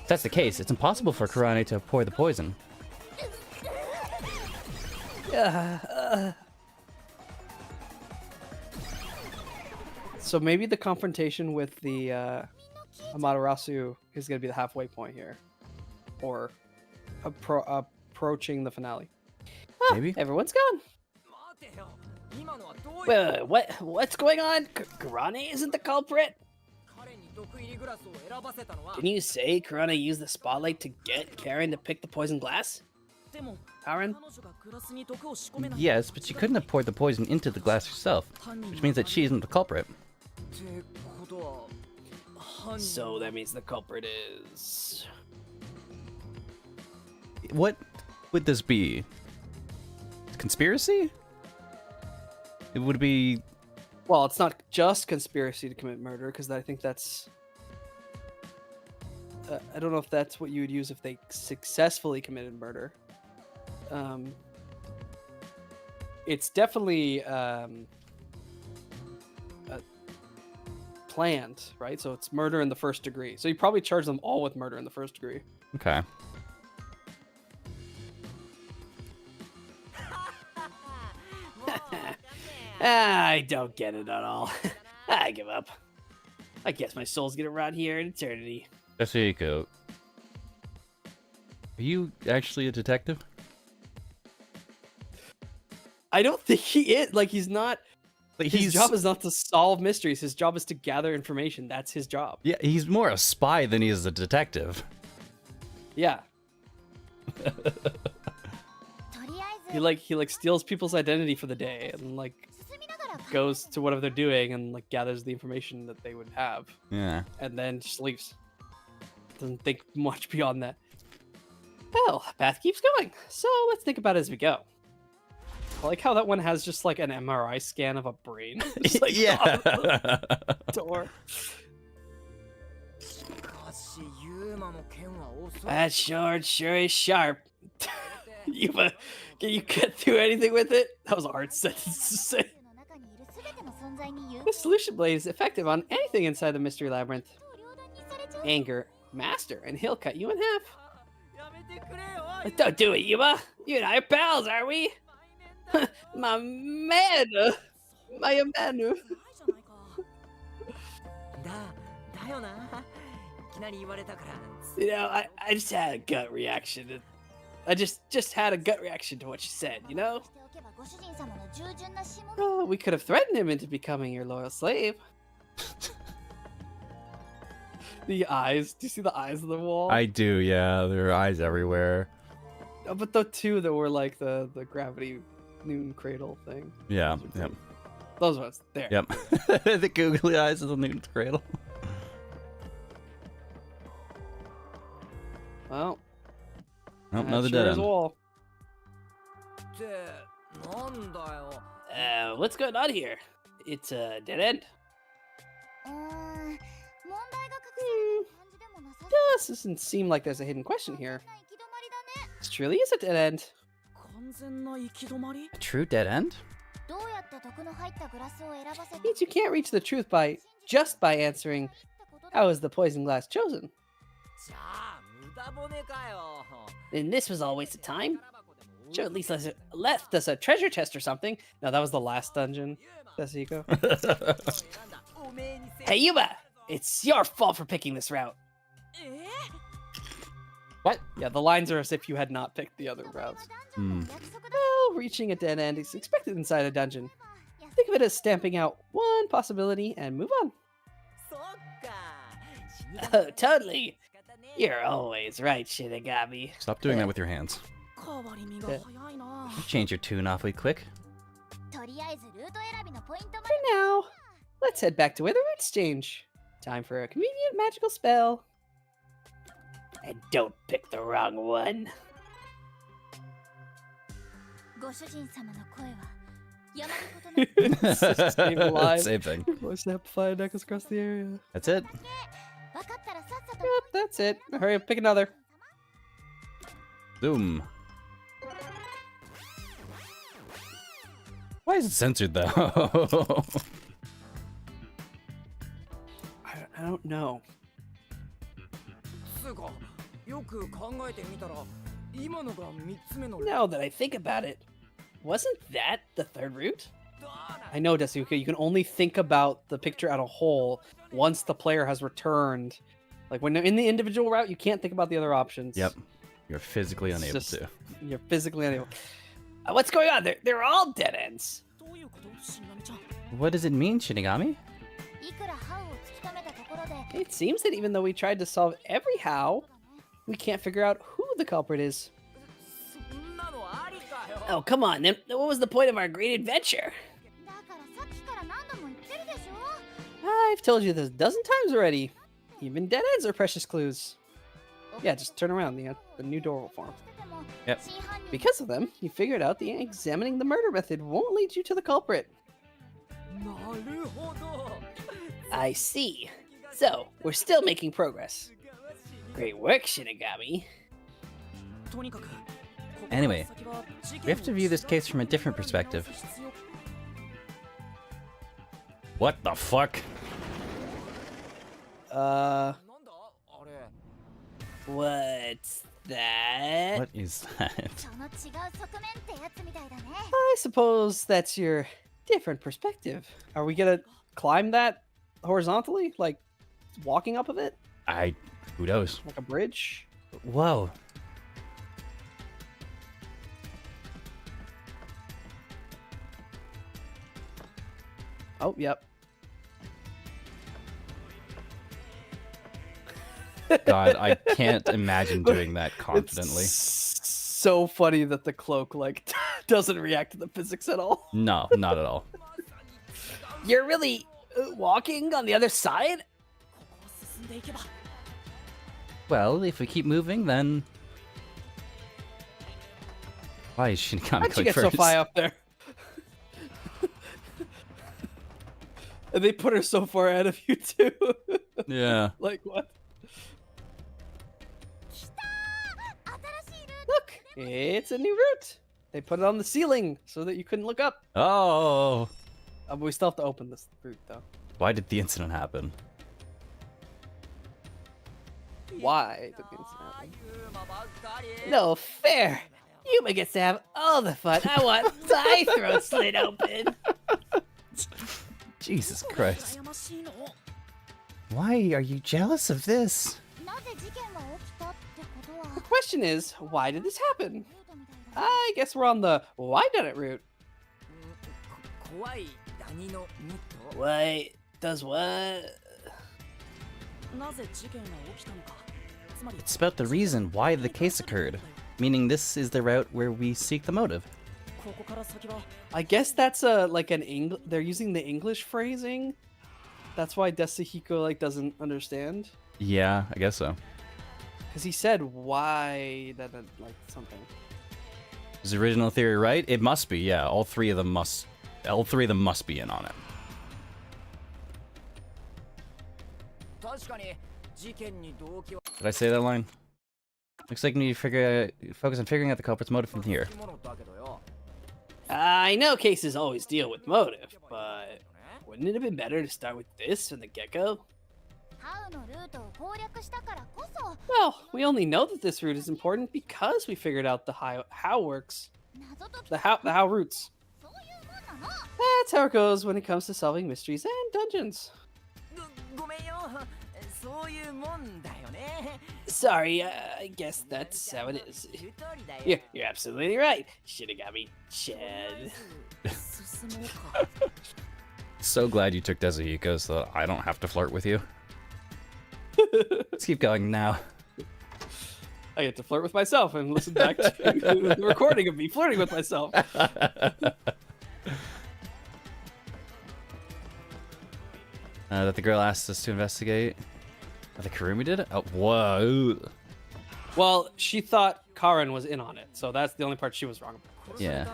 [SPEAKER 1] If that's the case, it's impossible for Kurane to pour the poison.
[SPEAKER 3] So maybe the confrontation with the Amaterasu is going to be the halfway point here, or approaching the finale. Ah,
[SPEAKER 1] Maybe.
[SPEAKER 3] Everyone's gone. What's going on? Kurane isn't the culprit. Can you say Kurane used the spotlight to get Karen to pick the poison glass? Karen?
[SPEAKER 1] Yes, but she couldn't have poured the poison into the glass herself, which means that she isn't the culprit.
[SPEAKER 3] So that means the culprit is...
[SPEAKER 1] What would this be? Conspiracy? It would be...
[SPEAKER 3] Well, it's not just conspiracy to commit murder, because I think that's... I don't know if that's what you would use if they successfully committed murder. It's definitely planned, right? So it's murder in the first degree. So you probably charge them all with murder in the first degree.
[SPEAKER 1] Okay.
[SPEAKER 5] I don't get it at all. I give up. I guess my soul's gonna rot here in eternity.
[SPEAKER 1] Desuhiko, are you actually a detective?
[SPEAKER 3] I don't think he is. Like, he's not...
[SPEAKER 1] Like,
[SPEAKER 3] His job is not to solve mysteries. His job is to gather information. That's his job.
[SPEAKER 1] Yeah, he's more a spy than he is a detective.
[SPEAKER 3] Yeah. He like steals people's identity for the day and like goes to whatever they're doing and like gathers the information that they would have
[SPEAKER 1] Yeah.
[SPEAKER 3] and then just leaves. Doesn't think much beyond that. Well, path keeps going. So let's think about it as we go. I like how that one has just like an MRI scan of a brain. Just, like,
[SPEAKER 1] Yeah.
[SPEAKER 3] on the door.
[SPEAKER 5] That sword sure is sharp.
[SPEAKER 3] Can you get through anything with it? That was a hard sentence to say. The solution blade is effective on anything inside the mystery labyrinth. Anger, master, and he'll cut you in half.
[SPEAKER 5] Don't do it, Yuma. You and I are pals, are we?
[SPEAKER 3] My man! My man!
[SPEAKER 5] You know, I just had a gut reaction. I just had a gut reaction to what she said, you know?
[SPEAKER 3] Oh, we could have threatened him into becoming your loyal slave. The eyes. Do you see the eyes on the wall?
[SPEAKER 1] I do, yeah. There are eyes everywhere.
[SPEAKER 3] Oh, but the two that were like the gravity Newton cradle thing.
[SPEAKER 1] Yeah,
[SPEAKER 3] Those are
[SPEAKER 1] yep.
[SPEAKER 3] great. Those ones. There.
[SPEAKER 1] Yep. The googly eyes of the Newton's cradle.
[SPEAKER 3] Well.
[SPEAKER 1] Nope,
[SPEAKER 3] that
[SPEAKER 1] another
[SPEAKER 3] sure
[SPEAKER 1] dead
[SPEAKER 3] is
[SPEAKER 1] end.
[SPEAKER 3] a wall.
[SPEAKER 5] What's going on here? It's a dead end.
[SPEAKER 3] This doesn't seem like there's a hidden question here. This truly is a dead end.
[SPEAKER 1] A true dead end?
[SPEAKER 3] Means you can't reach the truth just by answering, how is the poison glass chosen?
[SPEAKER 5] Then this was all a waste of time. Sure, at least
[SPEAKER 3] Left us a treasure chest or something. No, that was the last dungeon. Desuhiko.
[SPEAKER 5] Hey, Yuma! It's your fault for picking this route.
[SPEAKER 1] What?
[SPEAKER 3] Yeah, the lines are as if you had not picked the other routes. Well, reaching a dead end is expected inside a dungeon. Think of it as stamping out one possibility and move on.
[SPEAKER 5] Oh, totally. You're always right, Shinigami.
[SPEAKER 1] Stop doing that with your hands.
[SPEAKER 6] 変わり身が早いな。
[SPEAKER 1] You change your tune awfully quick.
[SPEAKER 4] とりあえずルート選びのポイントま
[SPEAKER 5] For now, let's head back to where the roots change. Time for a convenient magical spell. And don't pick the wrong one.
[SPEAKER 4] でご主人様の声は山のことな
[SPEAKER 5] Same line.
[SPEAKER 1] Same thing.
[SPEAKER 5] Voice amplified echoes across the area.
[SPEAKER 1] That's it.
[SPEAKER 4] 分かったらさっさと
[SPEAKER 5] Yep, that's it. Hurry up, pick another.
[SPEAKER 1] Zoom. Why is it censored though?
[SPEAKER 5] I don't know.
[SPEAKER 6] つうか、よく考えてみたら、今のが三つ目の。
[SPEAKER 5] Now that I think about it, wasn't that the third route? I know, Desuhiko, you can only think about the picture as a whole once the player has returned. Like when they're in the individual route, you can't think about the other options.
[SPEAKER 1] Yep. You're physically
[SPEAKER 5] It's
[SPEAKER 1] unable
[SPEAKER 5] just-
[SPEAKER 1] to.
[SPEAKER 5] You're physically unable. What's going on? They're all dead ends.
[SPEAKER 6] どういうこと、しんがみちゃん。
[SPEAKER 1] What does it mean, Shinigami?
[SPEAKER 4] いくら歯を突き止めたところで
[SPEAKER 5] It seems that even though we tried to solve every how, we can't figure out who the culprit is.
[SPEAKER 6] そんなのありかよ。
[SPEAKER 5] Oh, come on. Then what was the point of our great adventure?
[SPEAKER 4] だからさっきから何度も言ってるでしょ
[SPEAKER 5] I've told you this a dozen times already. Even dead ends are precious clues. Yeah, just turn around. The new door will form.
[SPEAKER 4] してても
[SPEAKER 1] Yep.
[SPEAKER 4] 真犯人
[SPEAKER 5] Because of them, you figured out that examining the murder method won't lead you to the culprit.
[SPEAKER 6] なるほど。
[SPEAKER 5] I see. So, we're still making progress. Great work, Shinigami.
[SPEAKER 6] とにかく。
[SPEAKER 1] Anyway, we have to view this case from a different perspective. What the fuck?
[SPEAKER 6] なんだあれ。
[SPEAKER 5] What's that?
[SPEAKER 1] What is that?
[SPEAKER 4] その違う側面ってやつみたいだね
[SPEAKER 5] I suppose that's your different perspective. Are we gonna climb that horizontally? Like, walking up of it?
[SPEAKER 1] Who knows?
[SPEAKER 5] Like a bridge?
[SPEAKER 1] Whoa.
[SPEAKER 5] Oh, yep.
[SPEAKER 1] God, I can't imagine doing that confidently.
[SPEAKER 5] It's so funny that the cloak, like, doesn't react to the physics at all.
[SPEAKER 1] No, not at all.
[SPEAKER 5] You're really walking on the other side?
[SPEAKER 6] 進んでいけば。
[SPEAKER 1] Well, if we keep moving, then... Why is Shinigami
[SPEAKER 5] How'd you
[SPEAKER 1] going
[SPEAKER 5] get so
[SPEAKER 1] first?
[SPEAKER 5] far up there? And they put her so far ahead of you, too.
[SPEAKER 1] Yeah.
[SPEAKER 5] Like, what?
[SPEAKER 4] 新しいルート
[SPEAKER 5] Look, it's a new route. They put it on the ceiling so that you couldn't look up.
[SPEAKER 1] Oh!
[SPEAKER 5] But we still have to open this route, though.
[SPEAKER 1] Why did the incident happen?
[SPEAKER 5] Why did the incident happen?
[SPEAKER 6] ユーマばっかり。
[SPEAKER 5] No fair. Yuma gets to have all the fun. I want my throat slit open.
[SPEAKER 1] Jesus Christ.
[SPEAKER 6] 羨ましいの。
[SPEAKER 1] Why are you jealous of this?
[SPEAKER 4] なぜ事件が起きたってことは
[SPEAKER 5] The question is, why did this happen?
[SPEAKER 4] ルートみたいだね
[SPEAKER 5] I guess we're on the why done it route.
[SPEAKER 6] 怖いダニのミット。
[SPEAKER 5] Why does what?
[SPEAKER 6] なぜ事件が起きたのか。つまり
[SPEAKER 1] It's about the reason why the case occurred. Meaning this is the route where we seek the motive.
[SPEAKER 6] ここから先は
[SPEAKER 5] I guess that's like an they're using the English phrasing. That's why Desuhiko like doesn't understand.
[SPEAKER 1] Yeah, I guess so.
[SPEAKER 5] Because he said why that like something.
[SPEAKER 1] Is the original theory right? It must be, yeah. All three of them must be in on it.
[SPEAKER 6] 確かに事件に動機は
[SPEAKER 1] Did I say that line? Looks like we need to focus on figuring out the culprit's motive from here.
[SPEAKER 6] 生き物だけどよ。
[SPEAKER 5] I know cases always deal with motive, but wouldn't it have been better to start with this from the get-go?
[SPEAKER 4] ハウのルートを攻略したからこそ
[SPEAKER 5] Well, we only know that this route is important because we figured out the how works.
[SPEAKER 4] 謎解き
[SPEAKER 5] The how routes.
[SPEAKER 4] そういうもんなの
[SPEAKER 5] That's how it goes when it comes to solving mysteries and dungeons.
[SPEAKER 6] ごめんよ。そういうもんだよね。
[SPEAKER 5] Sorry, I guess that's how it is.
[SPEAKER 6] 言う通りだよ。
[SPEAKER 5] Yeah, you're absolutely right. Shinigami Chan.
[SPEAKER 6] 進もうか。
[SPEAKER 1] So glad you took Desuhiko so that I don't have to flirt with you. Let's keep going now.
[SPEAKER 3] I get to flirt with myself and listen back to the recording of me flirting with myself.
[SPEAKER 1] That the girl asked us to investigate. Oh, the Kurumi did it? Oh, whoa.
[SPEAKER 3] Well, she thought Karen was in on it, so that's the only part she was wrong about.
[SPEAKER 1] Yeah.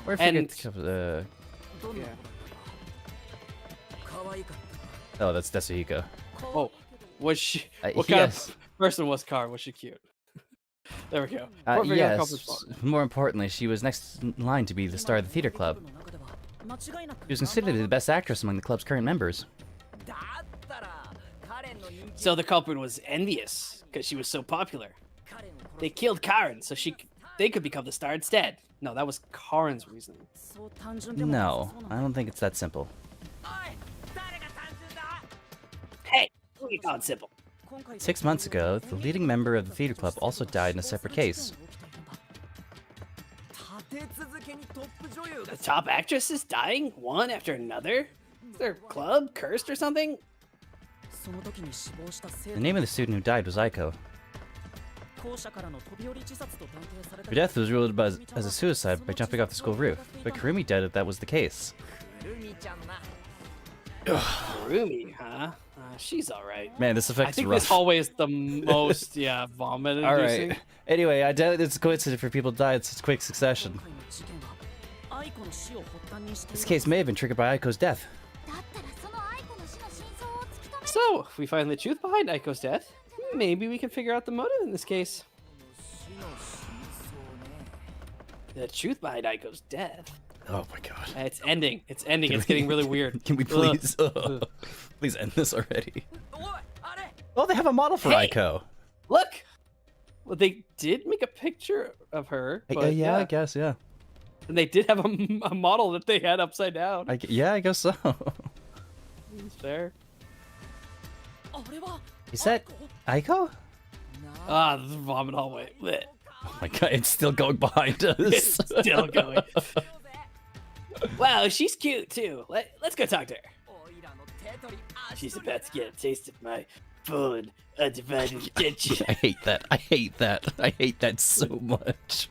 [SPEAKER 1] Or if
[SPEAKER 3] And-
[SPEAKER 1] you get
[SPEAKER 3] Yeah.
[SPEAKER 1] oh, that's Desuhiko.
[SPEAKER 3] Oh, was she?
[SPEAKER 1] Uh,
[SPEAKER 3] What kind
[SPEAKER 1] yes.
[SPEAKER 3] of person was Karen? Was she cute? There we go. We're figuring out
[SPEAKER 1] Yes.
[SPEAKER 3] Copper's fault.
[SPEAKER 1] More importantly, she was next in line to be the star of the theater club. She was considered the best actress among the club's current members.
[SPEAKER 5] So the culprit was envious because she was so popular. They killed Karen so they could become the star instead.
[SPEAKER 3] No, that was Karen's reasoning.
[SPEAKER 1] No, I don't think it's that simple.
[SPEAKER 5] Hey, we found simple.
[SPEAKER 1] 6 months ago, the leading member of the theater club also died in a separate case.
[SPEAKER 5] The top actress is dying one after another. Is their club cursed or something?
[SPEAKER 1] The name of the student who died was Aiko. Her death was ruled as a suicide by jumping off the school roof, but Kurumi doubted that was the case.
[SPEAKER 5] Rumi, huh? She's all right.
[SPEAKER 1] Man, this
[SPEAKER 3] I
[SPEAKER 1] effect's
[SPEAKER 3] think
[SPEAKER 1] rough.
[SPEAKER 3] this hallway is the most, vomit
[SPEAKER 1] All
[SPEAKER 3] inducing.
[SPEAKER 1] right. Anyway, I doubt it's a coincidence for people to die in such quick succession. This case may have been triggered by Aiko's death.
[SPEAKER 4] だったらその愛子の死の真相を突き止め
[SPEAKER 3] So, if we find the truth behind Aiko's death, maybe we can figure out the motive in this case.
[SPEAKER 5] The truth behind Aiko's death.
[SPEAKER 1] Oh my god.
[SPEAKER 3] It's ending. It's ending. It's getting really weird.
[SPEAKER 1] Can we please, please end this already? Oh, they have a model for
[SPEAKER 5] Hey!
[SPEAKER 1] Aiko.
[SPEAKER 5] Look!
[SPEAKER 3] Well, they did make a picture of her, but
[SPEAKER 1] Yeah, I guess, yeah.
[SPEAKER 3] and they did have a model that they had upside down.
[SPEAKER 1] Yeah, I guess so.
[SPEAKER 3] It's fair.
[SPEAKER 1] Is that Aiko?
[SPEAKER 3] Ah, the vomit hallway. Blech.
[SPEAKER 1] Oh my god, it's still going behind us.
[SPEAKER 3] It's still going.
[SPEAKER 5] Wow, she's cute too. Let's go talk to her. She's about to get a taste of my full and undivided attention.
[SPEAKER 1] I hate that. I hate that. I hate that so much.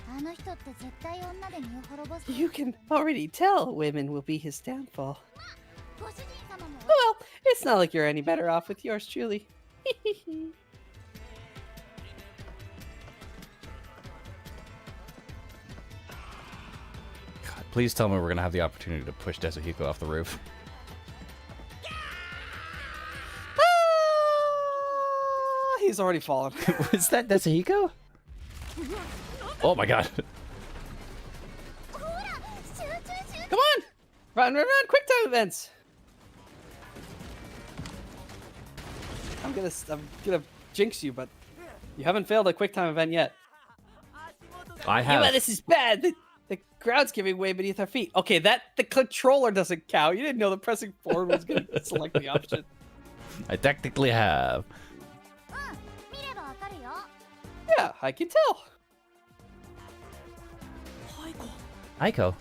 [SPEAKER 4] あの人って絶対女で身を滅ぼす
[SPEAKER 5] You can already tell women will be his downfall.
[SPEAKER 4] ご主人様も
[SPEAKER 5] Well, it's not like you're any better off with yours truly.
[SPEAKER 1] God, please tell me we're gonna have the opportunity to push Desuhiko off the roof.
[SPEAKER 3] He's already fallen.
[SPEAKER 1] Is that Desuhiko? Oh my god.
[SPEAKER 4] ほら集中集中
[SPEAKER 3] Come on! Run, run, run! Quick time events! I'm gonna jinx you, but you haven't failed a quick time event yet.
[SPEAKER 1] I
[SPEAKER 5] Yeah, but
[SPEAKER 1] have.
[SPEAKER 5] this is bad. The ground's giving way beneath our feet.
[SPEAKER 3] Okay, the controller doesn't count. You didn't know the pressing forward was gonna select the option.
[SPEAKER 1] I technically have.
[SPEAKER 4] 見ればわかるよ
[SPEAKER 3] Yeah, I can tell.
[SPEAKER 1] Aiko.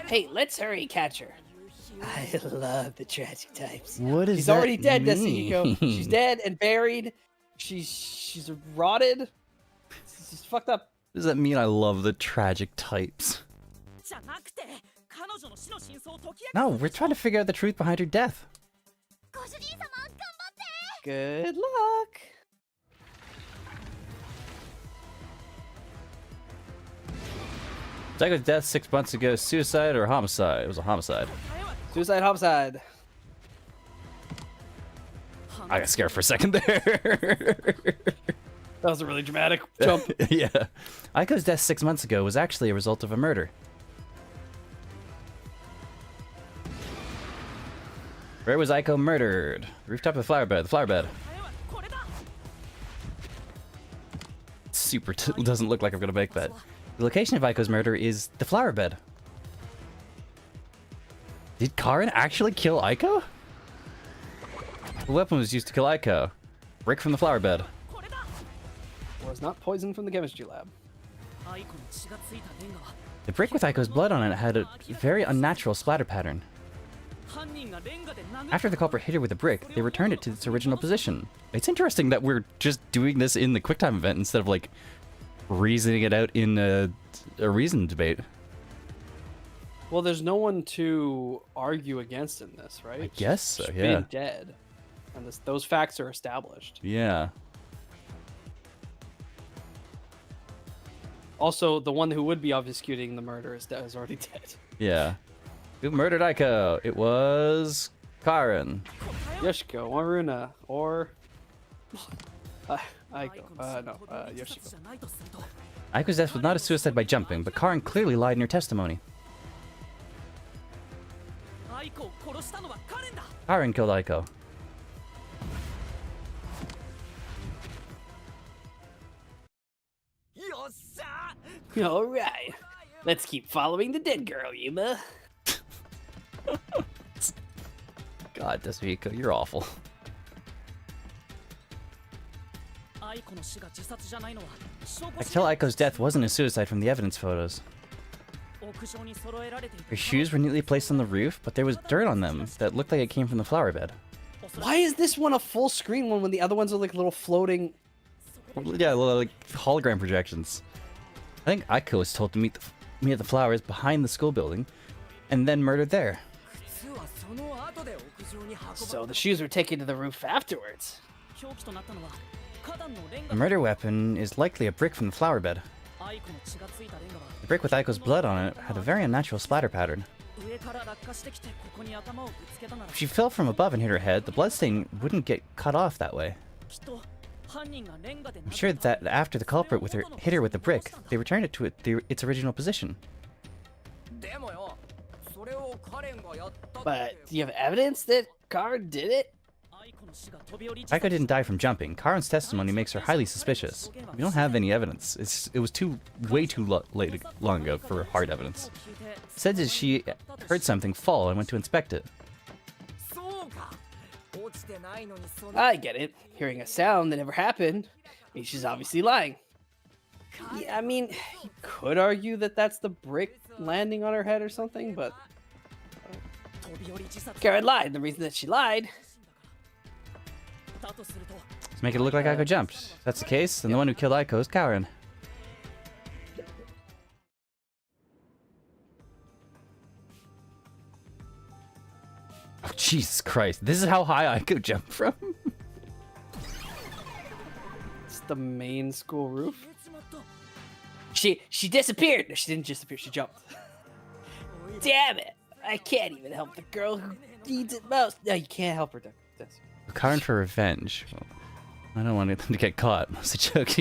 [SPEAKER 5] Hey, let's hurry, catch her. I love the tragic types.
[SPEAKER 1] What is
[SPEAKER 3] She's
[SPEAKER 1] that
[SPEAKER 3] already dead,
[SPEAKER 1] mean?
[SPEAKER 3] Desuhiko. She's dead and buried. She's rotted. It's just fucked up.
[SPEAKER 1] Does that mean I love the tragic types?
[SPEAKER 6] じゃなくて彼女の死の真相を解き明か
[SPEAKER 1] No, we're trying to figure out the truth behind her death.
[SPEAKER 4] ご主人様頑張って
[SPEAKER 3] Good luck.
[SPEAKER 1] Aiko's death 6 months ago, suicide or homicide? It was a homicide.
[SPEAKER 3] Suicide homicide.
[SPEAKER 1] I got scared for a second there.
[SPEAKER 3] That was a really dramatic jump.
[SPEAKER 1] Yeah. Aiko's death 6 months ago was actually a result of a murder. Where was Aiko murdered? Rooftop of the flower bed. The flower bed.
[SPEAKER 6] これだ
[SPEAKER 1] Super doesn't look like I'm gonna make that. The location of Aiko's murder is the flower bed. Did Karen actually kill Aiko? The weapon was used to kill Aiko. Brick from the flower bed.
[SPEAKER 6] これだ
[SPEAKER 3] Was not poisoned from the chemistry lab.
[SPEAKER 6] アイコの血がついたレンガは
[SPEAKER 1] The brick with Aiko's blood on it had a very unnatural splatter pattern. After the culprit hit her with a brick, they returned it to its original position. It's interesting that we're just doing this in the QuickTime event instead of like reasoning it out in a reason debate.
[SPEAKER 3] Well, there's no one to argue against in this, right?
[SPEAKER 1] I guess so,
[SPEAKER 3] She's
[SPEAKER 1] yeah.
[SPEAKER 3] being dead, and those facts are established.
[SPEAKER 1] Yeah.
[SPEAKER 3] Also, the one who would be obfuscating the murder is already dead.
[SPEAKER 1] Yeah. Who murdered Aiko? It was Karen.
[SPEAKER 3] Yoshiko, Maruna, or Aiko. No, Yoshiko.
[SPEAKER 1] Aiko's death was not a suicide by jumping, but Karen clearly lied in her testimony. Karen killed Aiko.
[SPEAKER 5] All right. Let's keep following the dead girl, Yuma.
[SPEAKER 1] God, Desuhiko, you're awful. I can tell Aiko's death wasn't a suicide from the evidence photos. Her shoes were neatly placed on the roof, but there was dirt on them that looked like it came from the flower bed.
[SPEAKER 3] Why is this one a full screen one when the other ones are like little floating?
[SPEAKER 1] Yeah, like hologram projections. I think Aiko was told to meet at the flowers behind the school building, and then murdered there.
[SPEAKER 5] So the shoes were taken to the roof afterwards.
[SPEAKER 1] The murder weapon is likely a brick from the flower bed. The brick with Aiko's blood on it had a very unnatural splatter pattern. If she fell from above and hit her head, the bloodstain wouldn't get cut off that way. I'm sure that after the culprit hit her with the brick, they returned it to its original position.
[SPEAKER 5] But do you have evidence that Karen did it?
[SPEAKER 1] Aiko didn't die from jumping. Karen's testimony makes her highly suspicious. We don't have any evidence. It was way too long ago for hard evidence. It said that she heard something fall and went to inspect it.
[SPEAKER 5] I get it. Hearing a sound that never happened means she's obviously lying.
[SPEAKER 3] Yeah, I mean, you could argue that that's the brick landing on her head or something, but
[SPEAKER 5] Karen lied. The reason that she lied.
[SPEAKER 1] Let's make it look like Aiko jumped. If that's the case, then the one who killed Aiko is Karen. Oh, Jesus Christ. This is how high Aiko jumped from?
[SPEAKER 3] it's the main school roof.
[SPEAKER 5] She disappeared. No, she didn't disappear. She jumped. Damn it! I can't even help the girl who needs it most.
[SPEAKER 3] No, you can't help her. That's...
[SPEAKER 1] Karen for revenge. Well, I don't want them to get caught. It's a joke.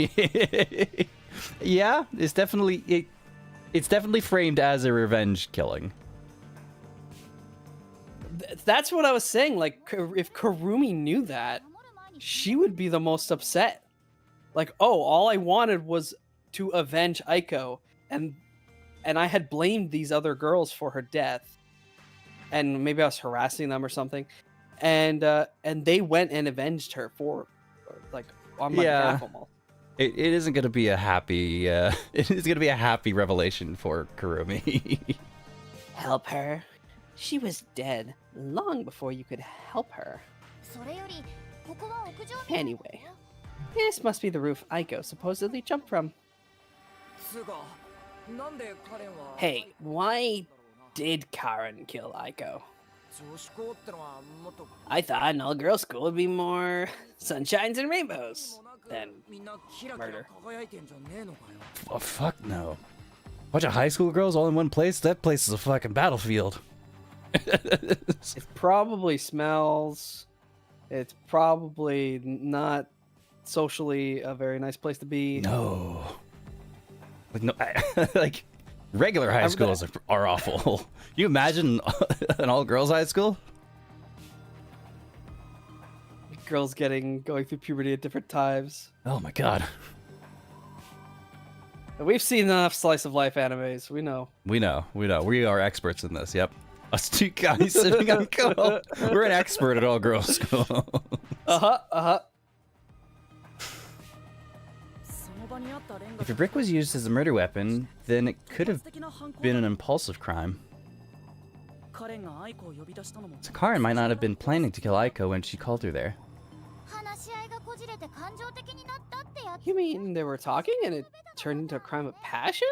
[SPEAKER 1] Yeah, it's definitely framed as a revenge killing.
[SPEAKER 3] That's what I was saying. Like, if Karumi knew that, she would be the most upset. Like, oh, all I wanted was to avenge Aiko, and I had blamed these other girls for her death, and maybe I was harassing them or something, and they went and avenged her for, like, on my behalf almost.
[SPEAKER 1] It isn't going to be a happy. It is going to be a happy revelation for Kurumi.
[SPEAKER 5] Help her? She was dead long before you could help her. Anyway, this must be the roof Aiko supposedly jumped from. Hey, why did Karen kill Aiko? I thought an all-girl school would be more sunshines and rainbows than murder.
[SPEAKER 1] Oh, fuck no. Bunch of high school girls all in one place? That place is a fucking battlefield.
[SPEAKER 3] It probably smells. It's probably not socially a very nice place to be.
[SPEAKER 1] No. Like, no, like regular high schools are awful. You imagine an all-girls high school?
[SPEAKER 3] Girls going through puberty at different times.
[SPEAKER 1] Oh my god.
[SPEAKER 3] We've seen enough slice of life animes. We know.
[SPEAKER 1] We know. We are experts in this. Yep. Us two guys sitting on call. We're an expert at all-girls school. If a brick was used as a murder weapon, then it could have been an impulsive crime.
[SPEAKER 6] カレンがアイコを呼び出したのも
[SPEAKER 1] So Karen might not have been planning to kill Aiko when she called her there.
[SPEAKER 4] 話し合いがこじれて感情的になったってやつ
[SPEAKER 5] You mean they were talking and it turned into a crime of passion?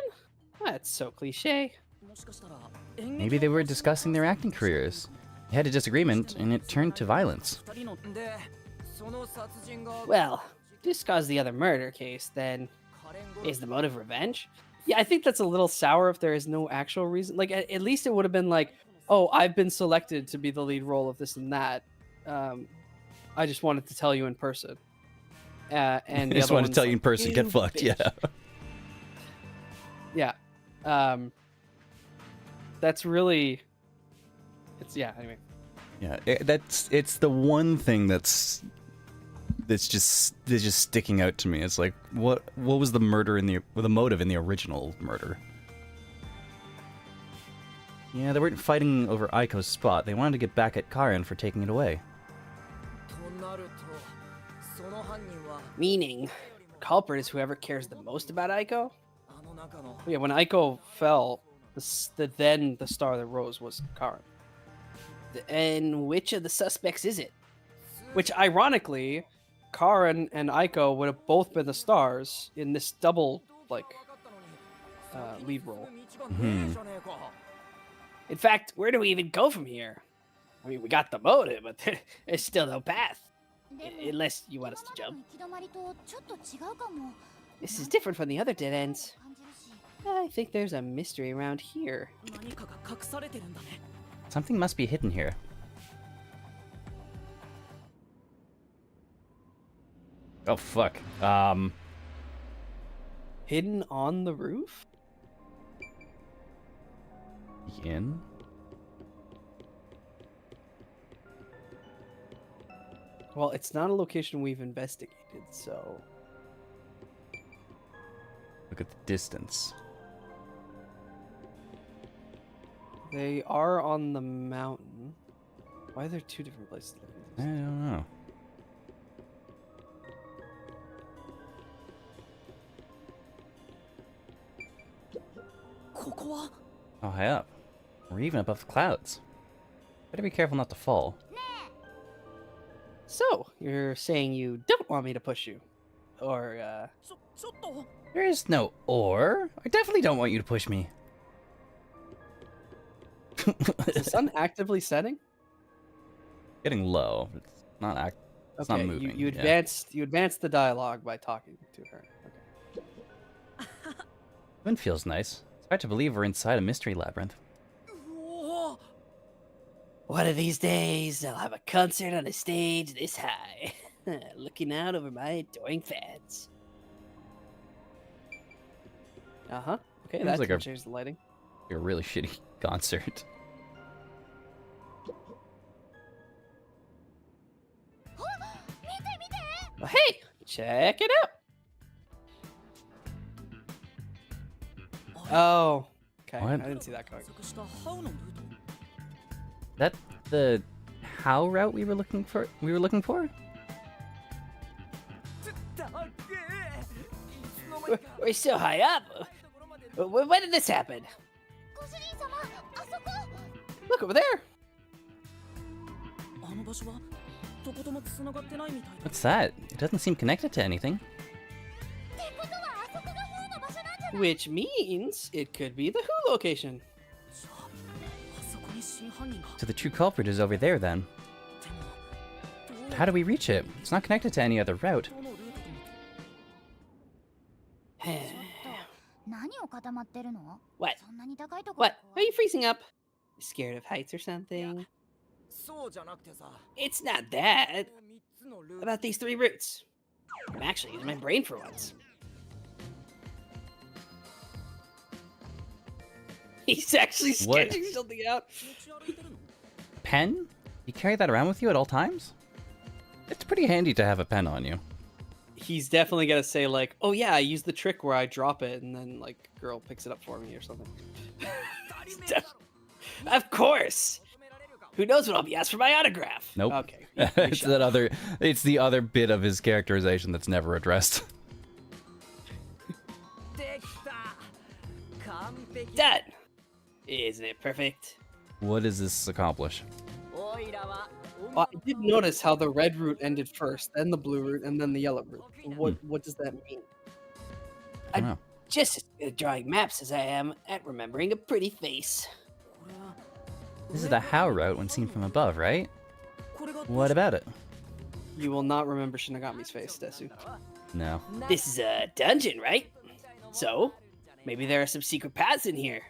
[SPEAKER 5] That's so cliche.
[SPEAKER 6] もしかしたら演
[SPEAKER 1] Maybe
[SPEAKER 6] 劇
[SPEAKER 1] they were discussing their acting careers. They had a disagreement, and it turned to violence.
[SPEAKER 6] 二人の
[SPEAKER 7] でその殺人が
[SPEAKER 5] Well, just cause the other murder case, then is the motive revenge? Yeah, I think that's a little sour if there is no actual reason. Like, at least it would have been like, oh, I've been selected to be the lead role of this and that. I just wanted to tell you in person. And
[SPEAKER 1] I
[SPEAKER 5] the
[SPEAKER 1] just
[SPEAKER 5] other
[SPEAKER 1] wanted to
[SPEAKER 5] one's
[SPEAKER 1] tell you in
[SPEAKER 5] like,
[SPEAKER 1] person, get
[SPEAKER 5] "You
[SPEAKER 1] fucked,
[SPEAKER 5] bitch."
[SPEAKER 1] yeah.
[SPEAKER 5] Yeah. That's really. It's yeah. Anyway.
[SPEAKER 1] Yeah, it's the one thing that's just sticking out to me. It's like, what was the motive in the original murder? Yeah, they weren't fighting over Aiko's spot. They wanted to get back at Karen for taking it away.
[SPEAKER 7] となるとその犯人は
[SPEAKER 5] Meaning, culprit is whoever cares the most about Aiko.
[SPEAKER 7] あの中の
[SPEAKER 5] Yeah, when Aiko fell, then the star that rose was Karen. And which of the suspects is it? Which, ironically, Karen and Aiko would have both been the stars in this double, like, lead role. In fact, where do we even go from here? I mean, we got the motive, but there's still no path.
[SPEAKER 4] でも
[SPEAKER 5] Unless you want us to
[SPEAKER 4] 今ま
[SPEAKER 5] jump.
[SPEAKER 4] での行き止まりとちょっと違うかも
[SPEAKER 5] This is different from the other dead ends.
[SPEAKER 4] 感じるし
[SPEAKER 5] I think there's a mystery around here.
[SPEAKER 6] 何かが隠されてるんだね
[SPEAKER 1] Something must be hidden here. Oh fuck.
[SPEAKER 5] Hidden on the roof?
[SPEAKER 1] In?
[SPEAKER 5] Well, it's not a location we've investigated, so...
[SPEAKER 1] Look at the distance.
[SPEAKER 5] They are on the mountain. Why are there two different places?
[SPEAKER 1] I don't know. Oh, high up. We're even above the clouds. Better be careful not to fall.
[SPEAKER 5] So, you're saying you don't want me to push you? Or,
[SPEAKER 6] ちょっと
[SPEAKER 1] There is no or. I definitely don't want you to push me.
[SPEAKER 5] is the sun actively setting?
[SPEAKER 1] Getting low. It's not It's not
[SPEAKER 5] Okay,
[SPEAKER 1] moving.
[SPEAKER 5] you
[SPEAKER 1] yeah.
[SPEAKER 5] advanced the dialogue by talking to her. Okay.
[SPEAKER 1] Wind feels nice. It's hard to believe we're inside a mystery labyrinth.
[SPEAKER 6] うおー
[SPEAKER 5] One of these days, I'll have a concert on a stage this high, looking out over my adoring fans. Uh-huh. Okay,
[SPEAKER 1] Seems
[SPEAKER 5] that
[SPEAKER 1] like
[SPEAKER 5] like
[SPEAKER 1] a-
[SPEAKER 5] changes the lighting.
[SPEAKER 1] A really shitty concert.
[SPEAKER 4] 見て見て
[SPEAKER 5] Oh, hey, check it out. Oh, okay.
[SPEAKER 1] What?
[SPEAKER 5] I didn't see that coming.
[SPEAKER 6] 探したハウのルート
[SPEAKER 1] That the how route we were looking for?
[SPEAKER 6] だけいつの間
[SPEAKER 5] We're,
[SPEAKER 6] にか
[SPEAKER 5] we're so high up.
[SPEAKER 6] ところまで
[SPEAKER 5] When did this happen?
[SPEAKER 4] ご主人様あそこ
[SPEAKER 5] Look over there.
[SPEAKER 6] あの場所はどことも繋がってないみたいだ
[SPEAKER 1] What's that? It doesn't seem connected to anything.
[SPEAKER 4] ってことはあそこがフーの場所なんじゃない
[SPEAKER 5] Which means it could be the Who location.
[SPEAKER 6] じゃああそこに真犯人が
[SPEAKER 1] So the true culprit is over there then.
[SPEAKER 6] でもどう
[SPEAKER 1] How do we reach it? It's not connected to any other route.
[SPEAKER 6] どのルートとも
[SPEAKER 4] 何を固まってるの
[SPEAKER 5] What?
[SPEAKER 4] そんなに高いところ
[SPEAKER 5] What? Are you freezing up? Scared of heights or something?
[SPEAKER 7] そうじゃなくてさ
[SPEAKER 5] It's not that.
[SPEAKER 7] この3つのルート
[SPEAKER 5] About these 3 routes. I'm actually using my brain for once. He's actually
[SPEAKER 1] What?
[SPEAKER 5] sketching something out.
[SPEAKER 6] 持ち歩いてるの
[SPEAKER 1] Pen? You carry that around with you at all times? It's pretty handy to have a pen on you.
[SPEAKER 5] He's definitely gonna say like, "Oh yeah, I use the trick where I drop it and then like girl picks it up for me or something." Of course. Who knows when I'll be asked for my autograph?
[SPEAKER 1] Nope.
[SPEAKER 5] Okay.
[SPEAKER 1] It's the other bit of his characterization that's never addressed.
[SPEAKER 7] できた完璧
[SPEAKER 5] Done. Isn't it perfect?
[SPEAKER 1] What does this accomplish?
[SPEAKER 5] I did notice how the red route ended first, then the blue route, and then the yellow route. What does that mean?
[SPEAKER 1] I don't know.
[SPEAKER 5] Just as good at drawing maps as I am at remembering a pretty face.
[SPEAKER 1] This is the how route when seen from above, right? What about it?
[SPEAKER 5] You will not remember Shinigami's face, Desu.
[SPEAKER 1] No.
[SPEAKER 5] This is a dungeon, right? So, maybe there are some secret paths in here.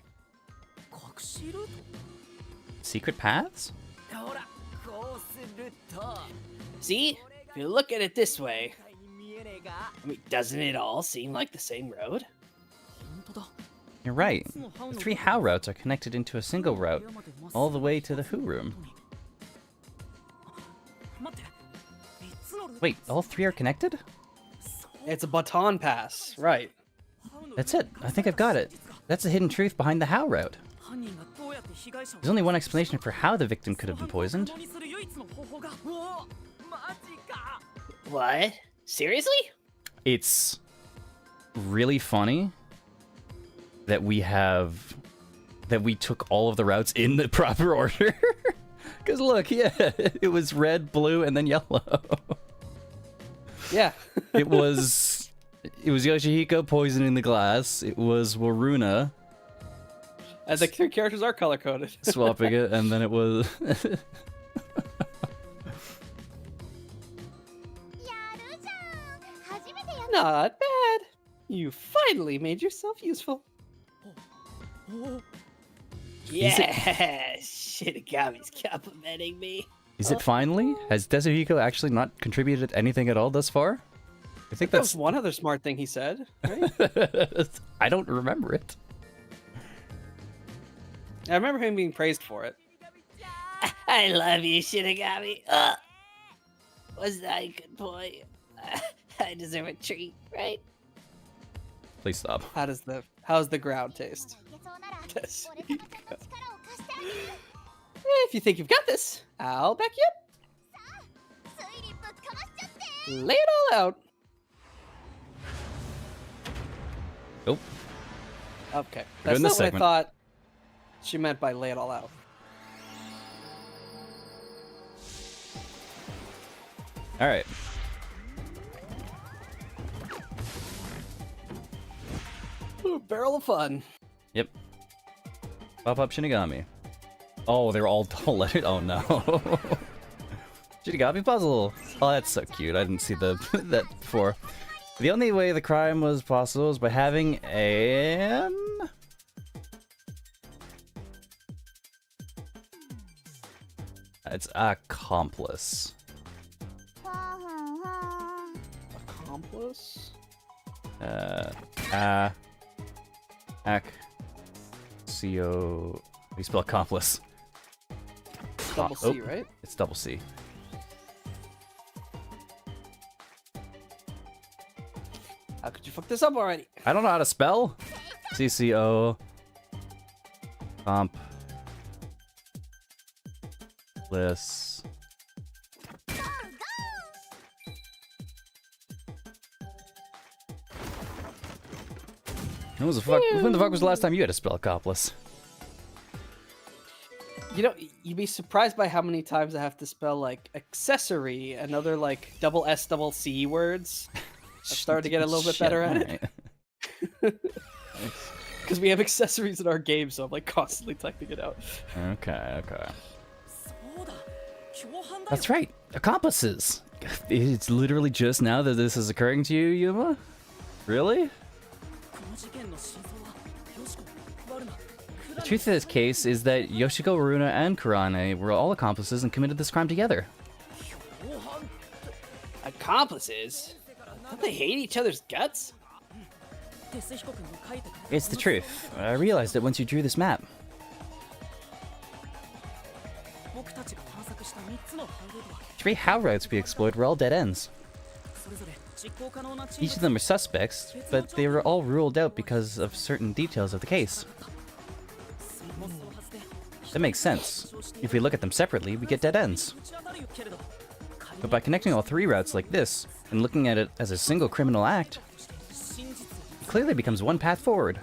[SPEAKER 1] Secret paths?
[SPEAKER 5] See? If you look at it this way, I mean, doesn't it all seem like the same road?
[SPEAKER 1] You're right. The 3 how routes are connected into a single route, all the way to the who room. Wait, all 3 are connected?
[SPEAKER 5] It's a baton pass, right?
[SPEAKER 1] That's it. I think I've got it. That's the hidden truth behind the how route. There's only one explanation for how the victim could have been poisoned.
[SPEAKER 5] What? Seriously?
[SPEAKER 1] It's really funny that we took all of the routes in the proper order. Because look, yeah, it was red, blue, and then yellow.
[SPEAKER 5] Yeah.
[SPEAKER 1] It was Yoshihiko poisoning the glass. It was Waruna
[SPEAKER 5] And the 3 characters are color coded.
[SPEAKER 1] swapping it, and then it was
[SPEAKER 5] Not bad. You finally made yourself useful. Yeah, Shinigami's complimenting me.
[SPEAKER 1] Is it finally? Has Desuhiko actually not contributed anything at all thus far? I think
[SPEAKER 5] That was
[SPEAKER 1] that's
[SPEAKER 5] one other smart thing he said, right?
[SPEAKER 1] I don't remember it.
[SPEAKER 5] I remember him being praised for it. I love you, Shinigami. Was that a good boy? I deserve a treat, right?
[SPEAKER 1] Please stop.
[SPEAKER 5] How's the ground taste? If you think you've got this, I'll back you up. Lay it all out.
[SPEAKER 1] Nope.
[SPEAKER 5] Okay,
[SPEAKER 1] We're
[SPEAKER 5] that's
[SPEAKER 1] doing
[SPEAKER 5] not
[SPEAKER 1] this
[SPEAKER 5] what I
[SPEAKER 1] segment.
[SPEAKER 5] thought she meant by lay it all out.
[SPEAKER 1] All right.
[SPEAKER 5] Ooh, barrel of fun.
[SPEAKER 1] Yep. Pop up Shinigami. Oh, they're all double-lettered. Oh no. Shinigami puzzle. Oh, that's so cute. I didn't see that before. The only way the crime was possible is by having an... It's accomplice.
[SPEAKER 5] Accomplice?
[SPEAKER 1] C-O... How do you spell accomplice?
[SPEAKER 5] Double
[SPEAKER 1] Oh,
[SPEAKER 5] C, right?
[SPEAKER 1] It's double C.
[SPEAKER 5] How could you fuck this up already?
[SPEAKER 1] I don't know how to spell. C-C-O... Comp... List... When the fuck was the last time you had to spell accomplice?
[SPEAKER 5] You know, you'd be surprised by how many times I have to spell like accessory and other like double S double C words. I've started to get a little bit better at it. Because we have accessories in our game, so I'm like constantly typing it out.
[SPEAKER 1] Okay. That's right. Accomplices. It's literally just now that this is occurring to you, Yuma? Really? The truth of this case is that Yoshiko, Waruna, and Kurane were all accomplices and committed this crime together.
[SPEAKER 5] Accomplices? Don't they hate each other's guts?
[SPEAKER 1] It's the truth. I realized it once you drew this map. 3 how routes we explored were all dead ends. Each of them are suspects, but they were all ruled out because of certain details of the case. That makes sense. If we look at them separately, we get dead ends. But by connecting all 3 routes like this, and looking at it as a single criminal act, it clearly becomes one path forward.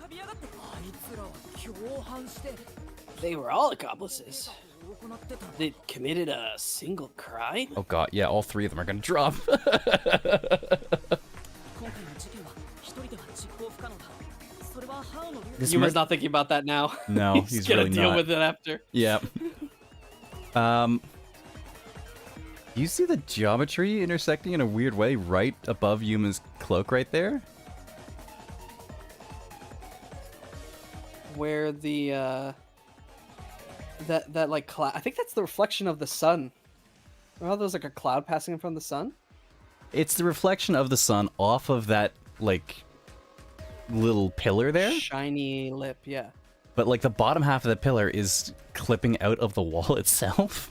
[SPEAKER 5] They were all accomplices. They committed a single crime?
[SPEAKER 1] Oh god, yeah, all three of them are gonna drop. This
[SPEAKER 3] Yuma's not thinking about that now.
[SPEAKER 1] No,
[SPEAKER 3] he's
[SPEAKER 1] he's
[SPEAKER 3] gonna
[SPEAKER 1] really
[SPEAKER 3] deal
[SPEAKER 1] not.
[SPEAKER 3] with it after.
[SPEAKER 1] Yeah. You see the geometry intersecting in a weird way right above Yuma's cloak right there?
[SPEAKER 3] Where the that like cloud, I think that's the reflection of the sun. Remember how there's like a cloud passing in front of the sun?
[SPEAKER 1] It's the reflection of the sun off of that, like, little pillar there.
[SPEAKER 3] Shiny lip, yeah.
[SPEAKER 1] But, like, the bottom half of the pillar is clipping out of the wall itself.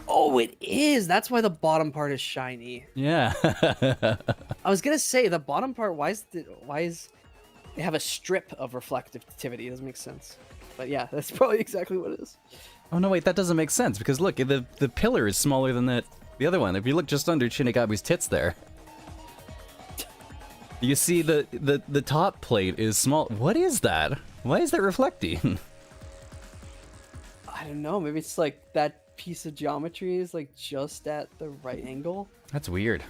[SPEAKER 3] Oh, it is. That's why the bottom part is shiny.
[SPEAKER 1] Yeah.
[SPEAKER 3] I was gonna say the bottom part. Why is they have a strip of reflectivity? It doesn't make sense. But yeah, that's probably exactly what it is.
[SPEAKER 1] Oh, no, wait, that doesn't make sense, because look, the pillar is smaller than the other one. If you look just under Shinigami's tits there, you see the top plate is small. What is that? Why is that reflecting?
[SPEAKER 3] I don't know. Maybe it's like that piece of geometry is like just at the right angle
[SPEAKER 1] That's weird.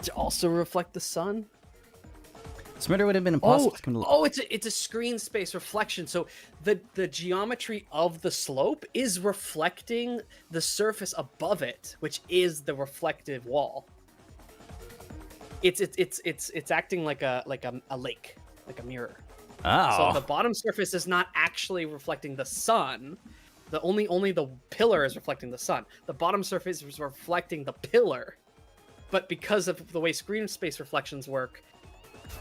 [SPEAKER 3] to also reflect the sun.
[SPEAKER 1] Smitter would have been impossible to come to...
[SPEAKER 3] Oh, it's a screen space reflection. So the geometry of the slope is reflecting the surface above it, which is the reflective wall. It's acting like a lake, like a mirror.
[SPEAKER 1] Oh.
[SPEAKER 3] So the bottom surface is not actually reflecting the sun. Only the pillar is reflecting the sun. The bottom surface is reflecting the pillar. But because of the way screen space reflections work,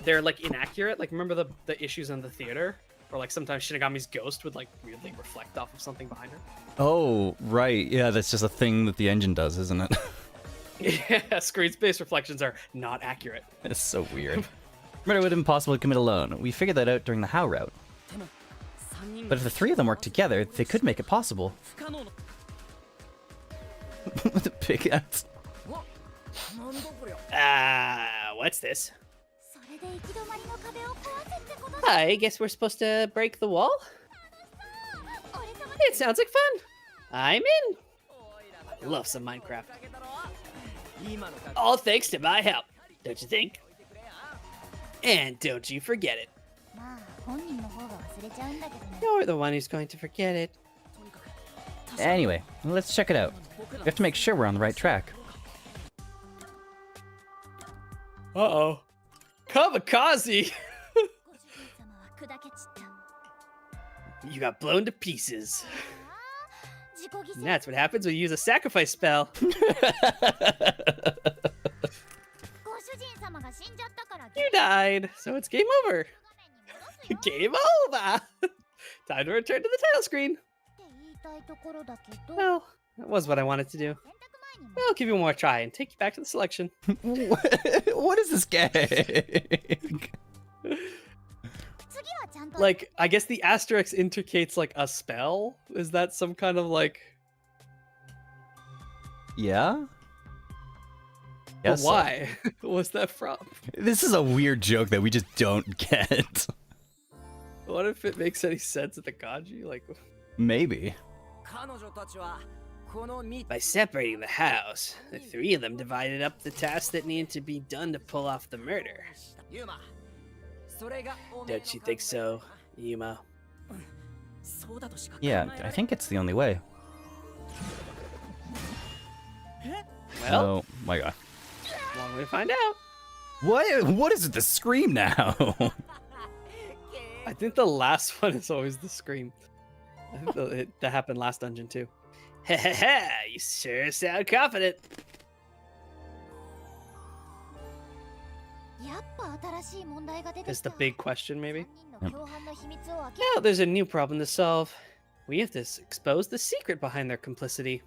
[SPEAKER 3] they're like inaccurate. Like, remember the issues in the theater? Or like sometimes Shinigami's ghost would like weirdly reflect off of something behind her.
[SPEAKER 1] Oh, right. Yeah, that's just a thing that the engine does, isn't it?
[SPEAKER 3] Yeah, screen space reflections are not accurate.
[SPEAKER 1] It's so weird. Smitter would have been impossible to commit alone. We figured that out during the How route. But if the three of them work together, they could make it possible. With a pickaxe.
[SPEAKER 5] What's this? I guess we're supposed to break the wall? It sounds like fun. I'm in. I love some Minecraft. All thanks to my help, don't you think? And don't you forget it. You're the one who's going to forget it.
[SPEAKER 1] Anyway, let's check it out. We have to make sure we're on the right track.
[SPEAKER 3] Uh-oh. Kamikaze!
[SPEAKER 5] You got blown to pieces. And that's what happens when you use a sacrifice spell. You died, so it's game over. Game over! Time to return to the title screen. Well, that was what I wanted to do. I'll give you one more try and take you back to the selection.
[SPEAKER 1] What is this game?
[SPEAKER 3] Like, I guess the asterisk indicates like a spell? Is that some kind of like...
[SPEAKER 1] Yeah?
[SPEAKER 3] But
[SPEAKER 1] Guess so.
[SPEAKER 3] why? What's that from?
[SPEAKER 1] This is a weird joke that we just don't get.
[SPEAKER 3] What if it makes any sense at the kanji? Like,
[SPEAKER 1] Maybe.
[SPEAKER 5] By separating the house, the three of them divided up the tasks that needed to be done to pull off the murder. Don't you think so, Yuma?
[SPEAKER 1] Yeah, I think it's the only way.
[SPEAKER 3] well,
[SPEAKER 1] Oh my god.
[SPEAKER 3] long way to find out.
[SPEAKER 1] What is it, the scream now?
[SPEAKER 3] I think the last one is always the scream. I think that happened last dungeon too.
[SPEAKER 5] Ha ha ha! You sure sound confident.
[SPEAKER 3] Is the big question maybe?
[SPEAKER 1] Yep.
[SPEAKER 5] Now there's a new problem to solve. We have to expose the secret behind their complicity.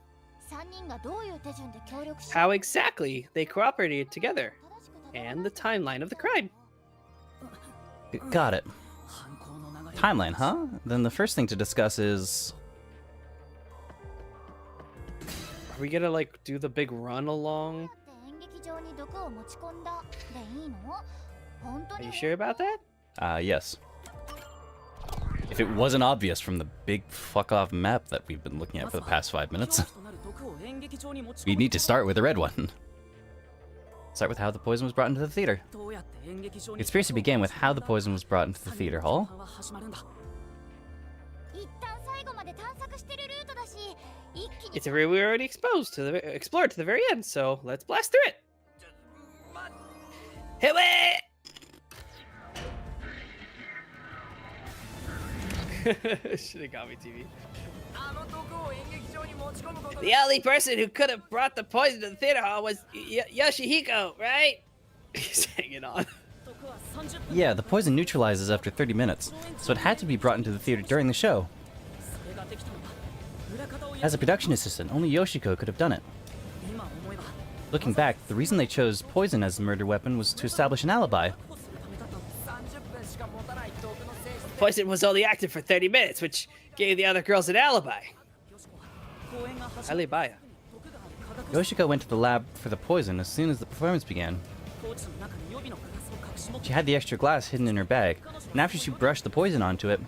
[SPEAKER 5] How exactly they cooperated together, and the timeline of the crime.
[SPEAKER 1] Got it. Timeline, huh? Then the first thing to discuss is...
[SPEAKER 3] Are we gonna like do the big run along?
[SPEAKER 5] Are you sure about that?
[SPEAKER 1] Yes. If it wasn't obvious from the big fuck-off map that we've been looking at for the past 5 minutes. We need to start with the red one. Start with how the poison was brought into the theater. The conspiracy began with how the poison was brought into the theater hall.
[SPEAKER 4] 一旦最後まで探索してるルートだし、一気に
[SPEAKER 5] It's a route we already explored to the very end, so let's blast through it. Hit it! Should have got me TV. The only person who could have brought the poison to the theater hall was Yoshihiko, right? He's hanging on.
[SPEAKER 1] Yeah, the poison neutralizes after 30 minutes, so it had to be brought into the theater during the show. As a production assistant, only Yoshiko could have done it. Looking back, the reason they chose poison as the murder weapon was to establish an alibi.
[SPEAKER 5] Poison was only active for 30 minutes, which gave the other girls an alibi. Alibi.
[SPEAKER 1] Yoshiko went to the lab for the poison as soon as the performance began. She had the extra glass hidden in her bag, and after she brushed the poison onto it,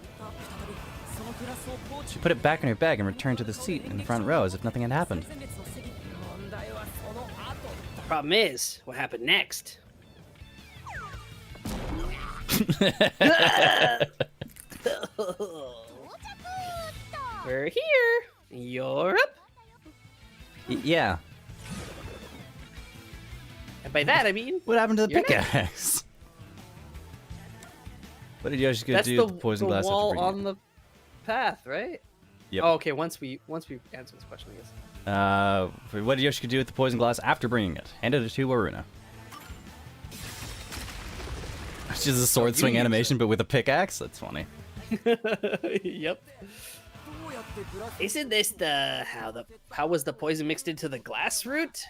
[SPEAKER 1] she put it back in her bag and returned to the seat in the front row as if nothing had happened.
[SPEAKER 5] The problem is, what happened next? We're here. Europe.
[SPEAKER 1] Yeah.
[SPEAKER 5] And by that I mean,
[SPEAKER 1] What happened to the
[SPEAKER 5] You're
[SPEAKER 1] pickaxe? What did Yoshiko
[SPEAKER 5] that's
[SPEAKER 1] do
[SPEAKER 5] the,
[SPEAKER 1] with the poison
[SPEAKER 5] the
[SPEAKER 1] glass? after
[SPEAKER 5] wall
[SPEAKER 1] bringing
[SPEAKER 5] on the path, right?
[SPEAKER 1] Yep.
[SPEAKER 5] Oh, okay. Once we answer this question, I guess.
[SPEAKER 1] What did Yoshiko do with the poison glass after bringing it? Handed it to Waruna. Which is a sword swing animation, but with a pickaxe? That's funny.
[SPEAKER 5] Yep. Isn't this how was the poison mixed into the glass root?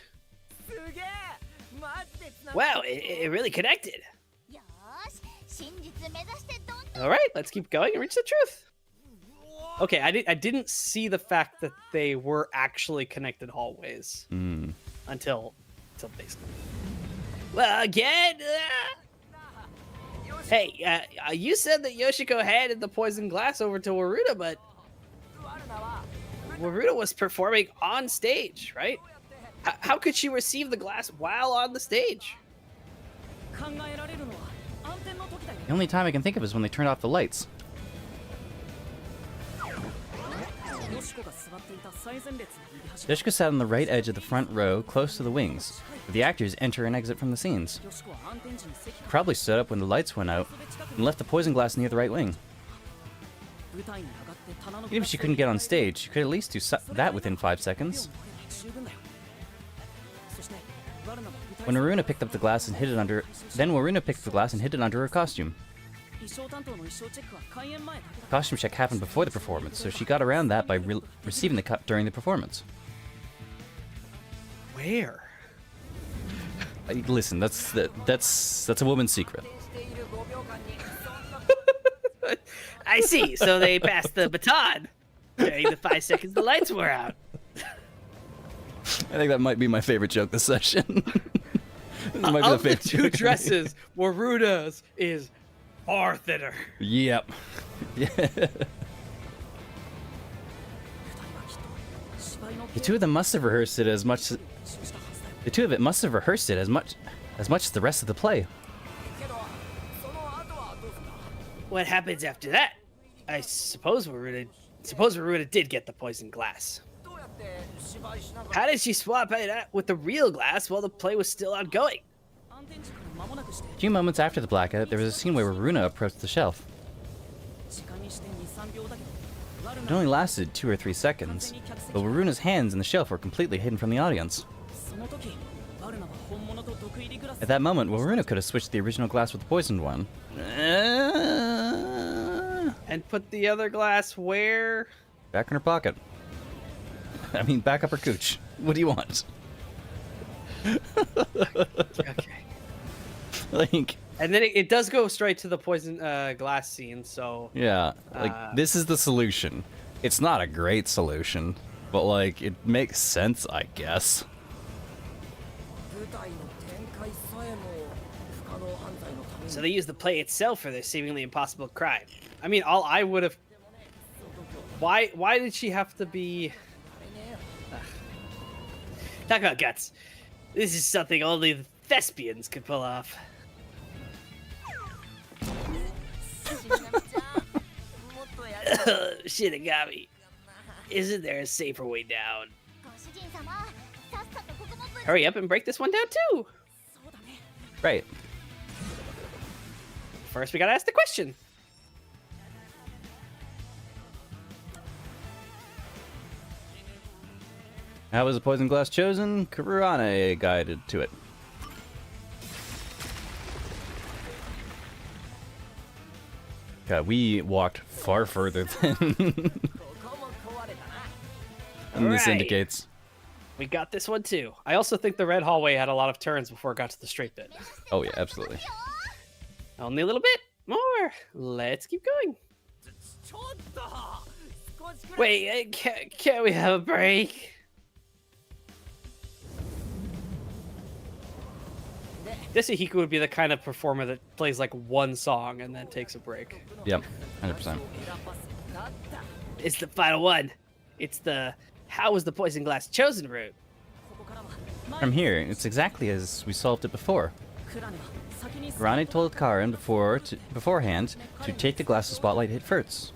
[SPEAKER 5] Wow, it really connected.
[SPEAKER 4] よーし、真実目指してどんどん
[SPEAKER 5] All right, let's keep going and reach the truth. Okay, I didn't see the fact that they were actually connected hallways until basically. Well, again. Hey, you said that Yoshiko handed the poison glass over to Waruna, but Waruna was performing on stage, right? How could she receive the glass while on the stage?
[SPEAKER 1] The only time I can think of is when they turned off the lights. Yoshiko sat on the right edge of the front row, close to the wings, where the actors enter and exit from the scenes. Probably stood up when the lights went out, and left the poison glass near the right wing. Even if she couldn't get on stage, she could at least do that within 5 seconds. When Waruna picked up the glass and hid it under, her costume. Costume check happened before the performance, so she got around that by receiving the cut during the performance.
[SPEAKER 5] Where?
[SPEAKER 1] Listen, that's a woman's secret.
[SPEAKER 5] I see. So they passed the baton during the 5 seconds the lights were out.
[SPEAKER 1] I think that might be my favorite joke this session. This might be
[SPEAKER 5] Of the
[SPEAKER 1] favorite
[SPEAKER 5] two
[SPEAKER 1] joke.
[SPEAKER 5] dresses, Waruna's is far thinner.
[SPEAKER 1] Yep. Yeah. The two of them must have rehearsed it as much. The two of it must have rehearsed it as much as the rest of the play.
[SPEAKER 5] What happens after that? I suppose Waruna did get the poison glass. How did she swap it out with the real glass while the play was still ongoing?
[SPEAKER 1] A few moments after the blackout, there was a scene where Waruna approached the shelf. It only lasted 2 or 3 seconds, but Waruna's hands and the shelf were completely hidden from the audience. At that moment, Waruna could have switched the original glass with the poisoned one.
[SPEAKER 5] And put the other glass where?
[SPEAKER 1] Back in her pocket. I mean, back up her cooch. What do you want?
[SPEAKER 5] Okay.
[SPEAKER 1] Like,
[SPEAKER 5] And then it does go straight to the poison glass scene, so...
[SPEAKER 1] yeah, like, this is the solution. It's not a great solution, but, like, it makes sense, I guess.
[SPEAKER 5] So they use the play itself for their seemingly impossible crime. I mean, all I would have
[SPEAKER 3] Why did she have to be? Ugh. Talk about guts. This is something only the thespians could pull off. Shinigami, isn't there a safer way down?
[SPEAKER 4] ご主人様さっさとここもぶち
[SPEAKER 3] Hurry up and break this one down too.
[SPEAKER 1] Right.
[SPEAKER 3] First, we gotta ask the question.
[SPEAKER 1] How was the poison glass chosen? Kurane guided to it. God, we walked far further than, than this
[SPEAKER 3] Alright.
[SPEAKER 1] indicates.
[SPEAKER 3] We got this one too. I also think the red hallway had a lot of turns before it got to the straight bit.
[SPEAKER 1] Oh yeah, absolutely.
[SPEAKER 3] Only a little bit more. Let's keep going.
[SPEAKER 6] ちょっと少しくらい
[SPEAKER 3] Wait, can't we have a break? Desuhiko would be the kind of performer that plays like one song and then takes a break.
[SPEAKER 1] Yep, 100%.
[SPEAKER 6] 選ばせだった
[SPEAKER 3] It's the final one. It's the how was the poison glass chosen route?
[SPEAKER 6] ここからは
[SPEAKER 1] From here, it's exactly as we solved it before.
[SPEAKER 6] クラネは先に
[SPEAKER 1] Kurane told Karin beforehand to take the glass the spotlight hit first.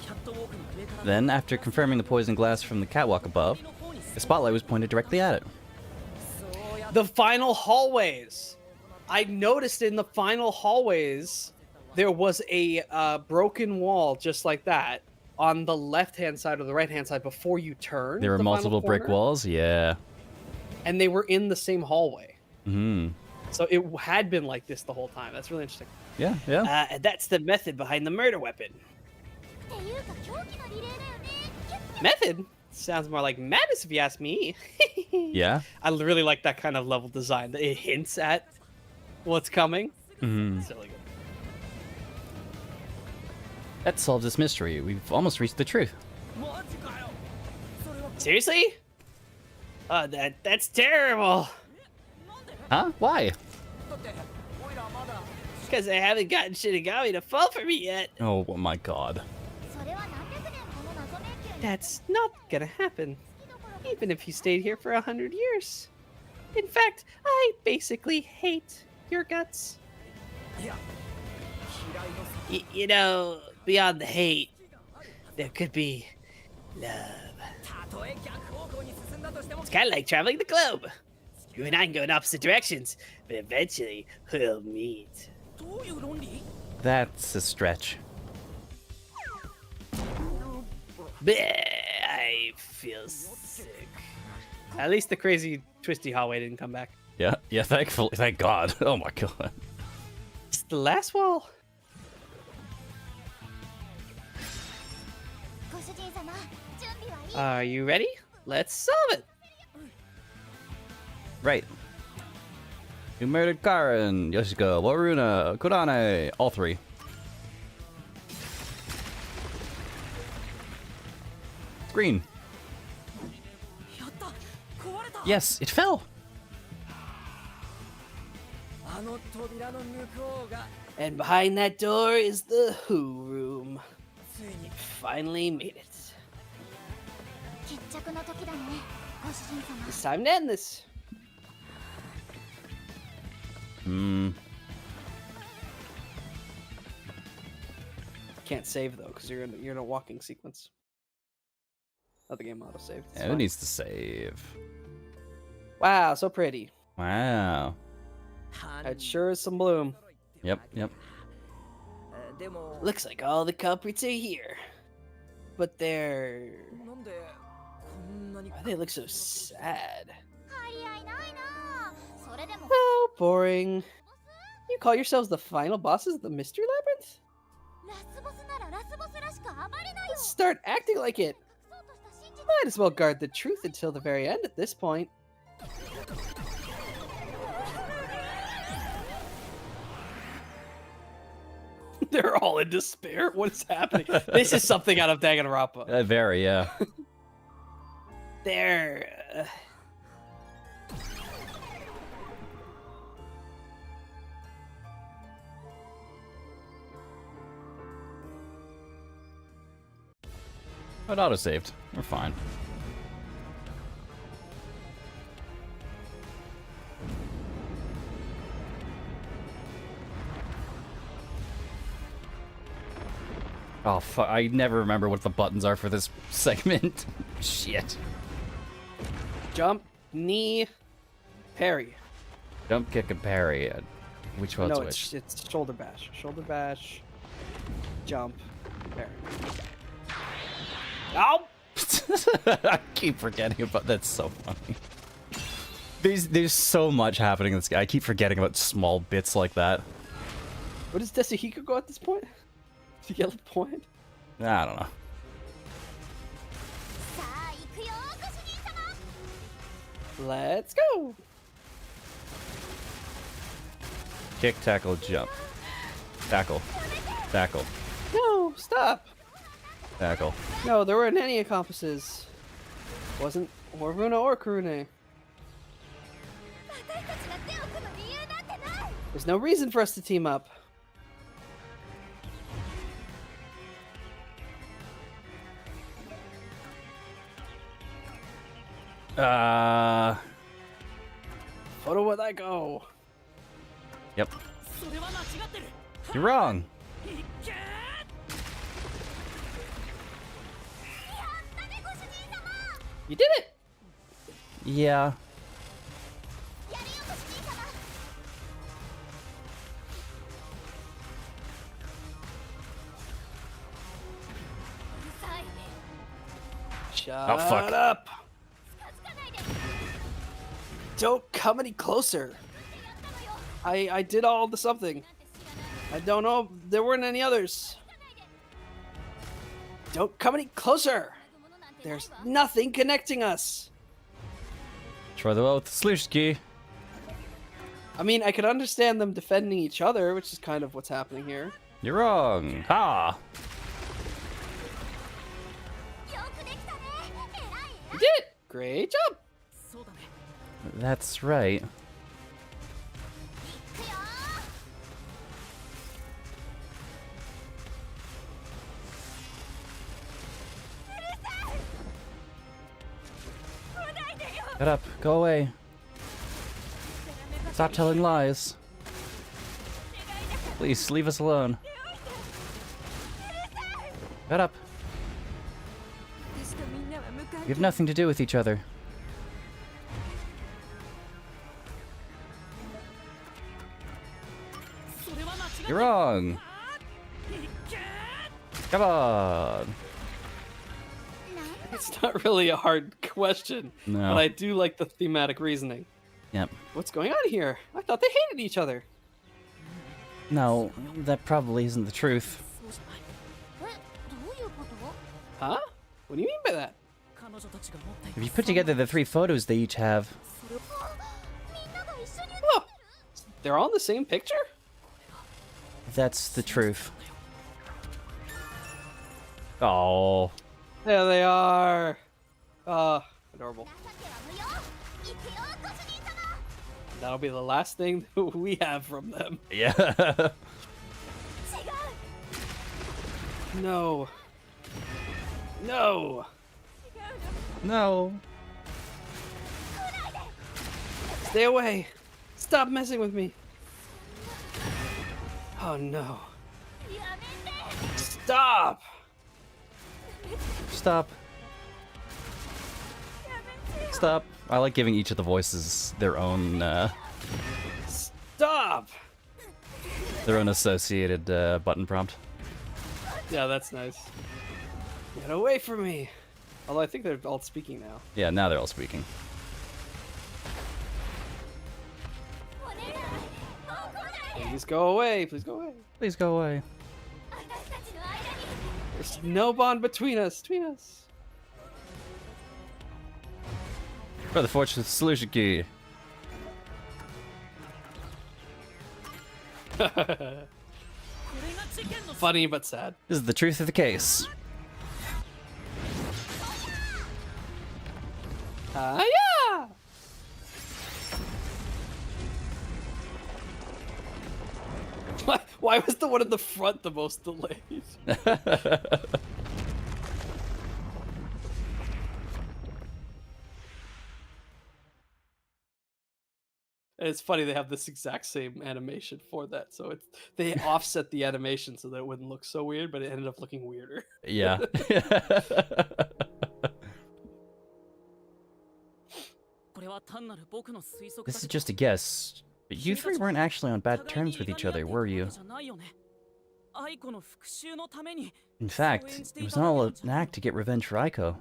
[SPEAKER 6] キャットウォークの上から
[SPEAKER 1] Then, after confirming the poison glass from the catwalk above,
[SPEAKER 6] の方に
[SPEAKER 1] the spotlight was pointed directly at it.
[SPEAKER 6] そうやっ
[SPEAKER 3] The final hallways. I noticed in the final hallways there was a broken wall just like that on the left-hand side or the right-hand side before you turn.
[SPEAKER 1] There were
[SPEAKER 3] the final
[SPEAKER 1] multiple brick
[SPEAKER 3] corner,
[SPEAKER 1] walls, yeah.
[SPEAKER 3] and they were in the same hallway.
[SPEAKER 1] Hmm.
[SPEAKER 3] So it had been like this the whole time. That's really interesting.
[SPEAKER 1] Yeah, yeah.
[SPEAKER 3] And that's the method behind the murder weapon.
[SPEAKER 4] っていうか狂気のリレーだよねキュッ
[SPEAKER 3] Method sounds more like madness if you ask me.
[SPEAKER 1] Yeah.
[SPEAKER 3] I really like that kind of level design. That it hints at what's coming.
[SPEAKER 1] Hmm.
[SPEAKER 3] It's really good.
[SPEAKER 1] That solves this mystery. We've almost reached the truth.
[SPEAKER 6] マジかよそれは
[SPEAKER 3] Seriously? That's terrible.
[SPEAKER 6] なんで
[SPEAKER 1] Huh? Why?
[SPEAKER 6] だってオイラまだ
[SPEAKER 3] Because I haven't gotten Shinigami to fall for me yet.
[SPEAKER 1] Oh my god.
[SPEAKER 4] それは何百年この謎迷宮に
[SPEAKER 3] That's not gonna happen.
[SPEAKER 4] 好きどころ
[SPEAKER 3] Even if you stayed here for 100 years. In fact, I basically hate your guts.
[SPEAKER 6] いや嫌いの
[SPEAKER 3] You know, beyond the hate, there could be love.
[SPEAKER 6] たとえ逆方向に進んだとしても
[SPEAKER 3] It's kind of like traveling the globe. You and I can go in opposite directions, but eventually we'll meet.
[SPEAKER 6] どういう論理
[SPEAKER 1] That's a stretch.
[SPEAKER 3] Bleh, I feel sick. At least the crazy twisty hallway didn't come back.
[SPEAKER 1] Yeah, yeah, thankfully. Thank God. Oh my god.
[SPEAKER 3] It's the last wall.
[SPEAKER 4] ご主人様準備はいい
[SPEAKER 3] Are you ready? Let's solve it.
[SPEAKER 1] Right. You murdered Karin, Yoshiko, Waruna, Kurane, all three. Green.
[SPEAKER 6] やった壊れた
[SPEAKER 1] Yes, it fell.
[SPEAKER 6] あの扉の向こうが
[SPEAKER 3] And behind that door is the Who room.
[SPEAKER 6] ついに
[SPEAKER 3] Finally made it.
[SPEAKER 4] 決着の時だねご主人様
[SPEAKER 3] It's time to end this.
[SPEAKER 1] Hmm.
[SPEAKER 3] Can't save though, because you're in a walking sequence. Let the game auto save.
[SPEAKER 1] Yeah, who needs to save?
[SPEAKER 3] Wow, so pretty.
[SPEAKER 1] Wow.
[SPEAKER 3] It sure is some bloom.
[SPEAKER 1] Yep, yep.
[SPEAKER 6] でも
[SPEAKER 3] Looks like all the culprits are here. But they're...
[SPEAKER 6] なんでこんなに
[SPEAKER 3] Why they look so sad?
[SPEAKER 4] 張り合いないなそれでも
[SPEAKER 3] Oh, boring. You call yourselves the final bosses of the Mystery Labyrinth?
[SPEAKER 4] ラスボスならラスボスらしく暴れなよ
[SPEAKER 3] Start acting like it.
[SPEAKER 4] 隠そうとした真実
[SPEAKER 3] Might as well guard the truth until the very end at this point. They're all in despair. What is happening? This is something out of Danganronpa.
[SPEAKER 1] Very, yeah.
[SPEAKER 3] They're...
[SPEAKER 1] It auto-saved. We're fine. Oh, fuck. I never remember what the buttons are for this segment. Shit.
[SPEAKER 3] Jump, knee, parry.
[SPEAKER 1] Jump, kick, and parry. Which one's
[SPEAKER 3] No,
[SPEAKER 1] which?
[SPEAKER 3] it's shoulder bash. Shoulder bash, jump, parry. Ow!
[SPEAKER 1] I keep forgetting about that's so funny. There's so much happening in this guy. I keep forgetting about small bits like that.
[SPEAKER 3] Where does Desuhiko go at this point? To get the point?
[SPEAKER 1] I don't know.
[SPEAKER 4] さあ行くよご主人様
[SPEAKER 3] Let's go!
[SPEAKER 1] Kick, tackle, jump. Tackle. Tackle.
[SPEAKER 3] No, stop!
[SPEAKER 1] Tackle.
[SPEAKER 3] No, there weren't any accomplices. Wasn't or Runa or Kurune.
[SPEAKER 4] 私たちが手を組む理由なんてない
[SPEAKER 3] There's no reason for us to team up. Photo would I go?
[SPEAKER 1] Yep.
[SPEAKER 6] それは間違ってる
[SPEAKER 1] You're wrong.
[SPEAKER 6] いっけー
[SPEAKER 3] You did it!
[SPEAKER 1] Yeah.
[SPEAKER 4] やるよご主人様 うるさい
[SPEAKER 3] Shut
[SPEAKER 1] Oh, fuck.
[SPEAKER 3] up!
[SPEAKER 4] 近づかないで
[SPEAKER 3] Don't come any closer. I did all the something. I don't know. There weren't any others. Don't come any closer. There's nothing connecting us.
[SPEAKER 1] Try the oath. Slushki.
[SPEAKER 3] I mean, I could understand them defending each other, which is kind of what's happening here.
[SPEAKER 1] You're wrong. Ha!
[SPEAKER 4] よくできたね偉い
[SPEAKER 3] You did it! Great job!
[SPEAKER 6] そうだね
[SPEAKER 1] That's right.
[SPEAKER 4] 行くよ
[SPEAKER 1] Shut up. Go away. Stop telling lies. Please, leave us alone. Shut up.
[SPEAKER 4] 私とみんなは無関
[SPEAKER 1] You have nothing to do with each other. You're wrong. Come on.
[SPEAKER 3] It's not really a hard question,
[SPEAKER 1] No.
[SPEAKER 3] but I do like the thematic reasoning.
[SPEAKER 1] Yep.
[SPEAKER 3] What's going on here? I thought they hated each other.
[SPEAKER 1] No, that probably isn't the truth.
[SPEAKER 4] えどういうこと
[SPEAKER 3] Huh? What do you mean by that?
[SPEAKER 6] 彼女たちが持ってい
[SPEAKER 1] If you put together the 3 photos they each have,
[SPEAKER 4] みんなが一緒に
[SPEAKER 3] Oh, they're all in the same picture?
[SPEAKER 1] that's the truth. Oh.
[SPEAKER 3] There they are. Adorable.
[SPEAKER 4] 情けは無用行くよご主人様
[SPEAKER 3] That'll be the last thing we have from them.
[SPEAKER 1] Yeah.
[SPEAKER 4] 違う
[SPEAKER 3] No. No.
[SPEAKER 1] No.
[SPEAKER 3] Stay away. Stop messing with me. Oh no.
[SPEAKER 4] やめて
[SPEAKER 3] Stop.
[SPEAKER 1] Stop. Stop. I like giving each of the voices their own
[SPEAKER 3] Stop.
[SPEAKER 1] associated button prompt.
[SPEAKER 3] Yeah, that's nice. Get away from me. Although I think they're all speaking now.
[SPEAKER 1] Yeah, now they're all speaking.
[SPEAKER 4] お願いもう来ないで
[SPEAKER 3] Please go away. Please go away.
[SPEAKER 1] Please go away.
[SPEAKER 4] 私たちの間に
[SPEAKER 3] There's no bond between us.
[SPEAKER 1] For the fortune solution key.
[SPEAKER 6] これが事件の
[SPEAKER 3] Funny but sad.
[SPEAKER 1] This is the truth of the case.
[SPEAKER 3] Ah, yeah. Why was the one in the front the most delayed? it's funny they have this exact same animation for that, so they offset the animation so that it wouldn't look so weird, but it ended up looking weirder.
[SPEAKER 1] Yeah. This is just a guess, but you three weren't actually on bad terms with each other, were you? In fact, it was all an act to get revenge for Aiko.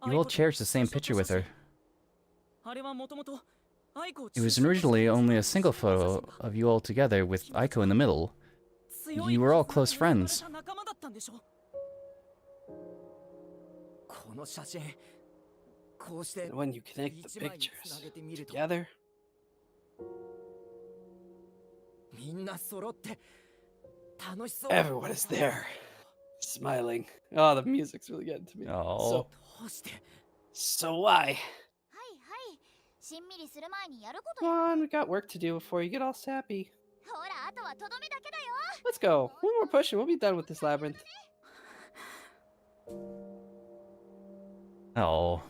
[SPEAKER 1] You all cherished the same picture with her. It was originally only a single photo of you all together with Aiko in the middle. You were all close friends.
[SPEAKER 5] And when you connect the pictures together, everyone is there, smiling. Oh, the music's really getting to me.
[SPEAKER 1] Oh.
[SPEAKER 5] So why?
[SPEAKER 4] はいはいしんみりする前にやること
[SPEAKER 5] Come on, we got work to do before you get all sappy.
[SPEAKER 4] ほらあとはとどめだけだよ
[SPEAKER 5] Let's go. One more push and we'll be done with this labyrinth.
[SPEAKER 1] Oh.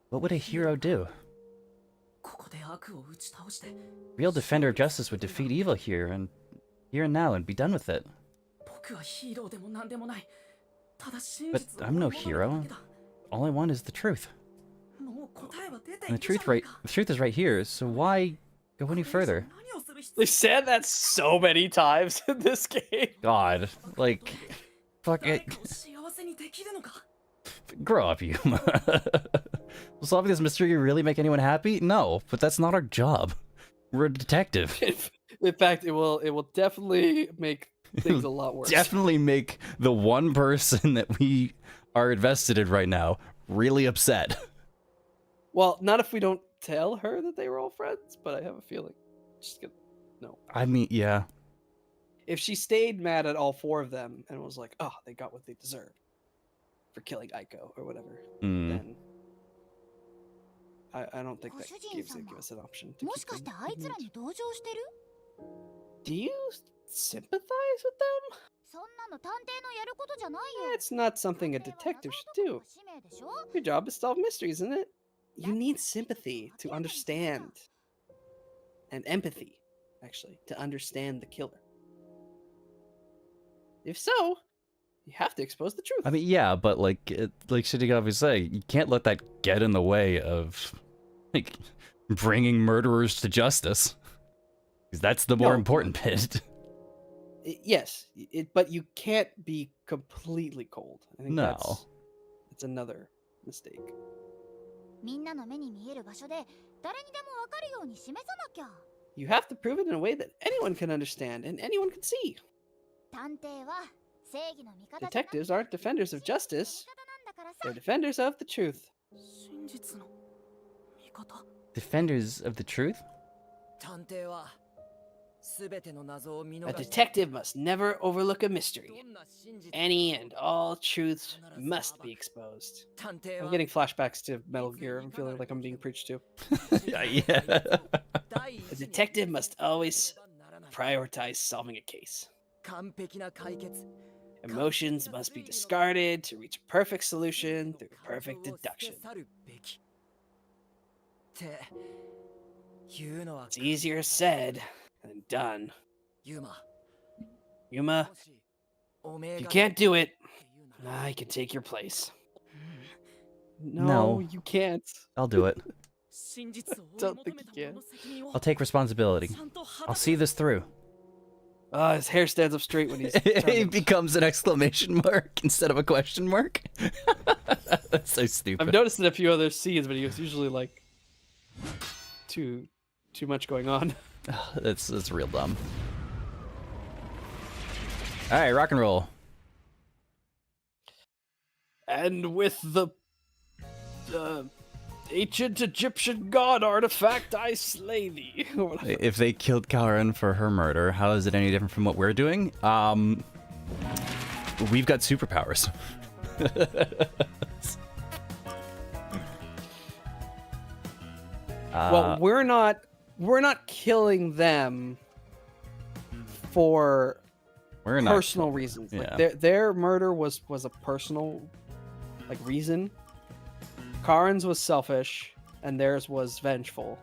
[SPEAKER 1] What would a hero do? Real defender of justice would defeat evil here and now and be done with it. But I'm no hero. All I want is the truth. And the truth is right here, so why go any further?
[SPEAKER 3] They said that so many times in this game.
[SPEAKER 1] God, like, fuck it. Grow up, you. Will solving this mystery really make anyone happy? No, but that's not our job. We're a detective.
[SPEAKER 3] In fact, it will definitely make things a lot worse.
[SPEAKER 1] Definitely make the one person that we are invested in right now really upset.
[SPEAKER 3] Well, not if we don't tell her that they were all friends, but I have a feeling she's gonna no.
[SPEAKER 1] I mean, yeah.
[SPEAKER 3] If she stayed mad at all four of them and was like, "Oh, they got what they deserved for killing Aiko or whatever," then I don't think that give us an option. To
[SPEAKER 4] もしかしてあいつらに同情してる
[SPEAKER 5] Do you sympathize with them?
[SPEAKER 4] そんなの探偵のやることじゃないよ
[SPEAKER 5] It's not something a detective should do.
[SPEAKER 4] 使命でしょ
[SPEAKER 5] Your job is to solve mysteries, isn't it? You need sympathy to understand. And empathy, actually, to understand the killer. If so, you have to expose the truth.
[SPEAKER 1] I mean, yeah, but like Shinigami was saying, you can't let that get in the way of like bringing murderers to justice. Because that's the more important bit.
[SPEAKER 3] Yes, but you can't be completely cold. I think
[SPEAKER 1] No.
[SPEAKER 3] that's another mistake.
[SPEAKER 4] みんなの目に見える場所で誰にでもわかるように示さなきゃ
[SPEAKER 5] You have to prove it in a way that anyone can understand and anyone can see.
[SPEAKER 4] 探偵は正義の味方じゃなく
[SPEAKER 5] Detectives aren't defenders of
[SPEAKER 4] 真実
[SPEAKER 5] justice,
[SPEAKER 4] の味方なんだからさ
[SPEAKER 5] they're defenders of the truth.
[SPEAKER 1] Defenders of the truth?
[SPEAKER 5] A detective must never overlook a mystery. Any and all truths must be exposed.
[SPEAKER 3] I'm getting flashbacks to Metal Gear. I'm feeling like I'm being preached to.
[SPEAKER 1] Yeah.
[SPEAKER 5] A detective must always prioritize solving a case. Emotions must be discarded to reach a perfect solution through perfect deduction. It's easier said than done. Yuma, if you can't do it, I can take your place.
[SPEAKER 3] No,
[SPEAKER 1] No.
[SPEAKER 3] you can't.
[SPEAKER 1] I'll do it.
[SPEAKER 3] Don't think you can.
[SPEAKER 1] I'll take responsibility. I'll see this through.
[SPEAKER 3] His hair stands up straight when he's.
[SPEAKER 1] It
[SPEAKER 3] determined.
[SPEAKER 1] becomes an exclamation mark instead of a question mark. That's so stupid.
[SPEAKER 3] I've noticed in a few other scenes, but he was usually like too much going on.
[SPEAKER 1] That's real dumb. All right, rock and roll.
[SPEAKER 3] And with the ancient Egyptian god artifact, I slay thee.
[SPEAKER 1] If they killed Karen for her murder, how is it any different from what we're doing? We've got superpowers.
[SPEAKER 3] Well, we're not killing them for
[SPEAKER 1] We're not
[SPEAKER 3] personal reasons. Like
[SPEAKER 1] yeah.
[SPEAKER 3] their murder was a personal like reason. Karin's was selfish, and theirs was vengeful.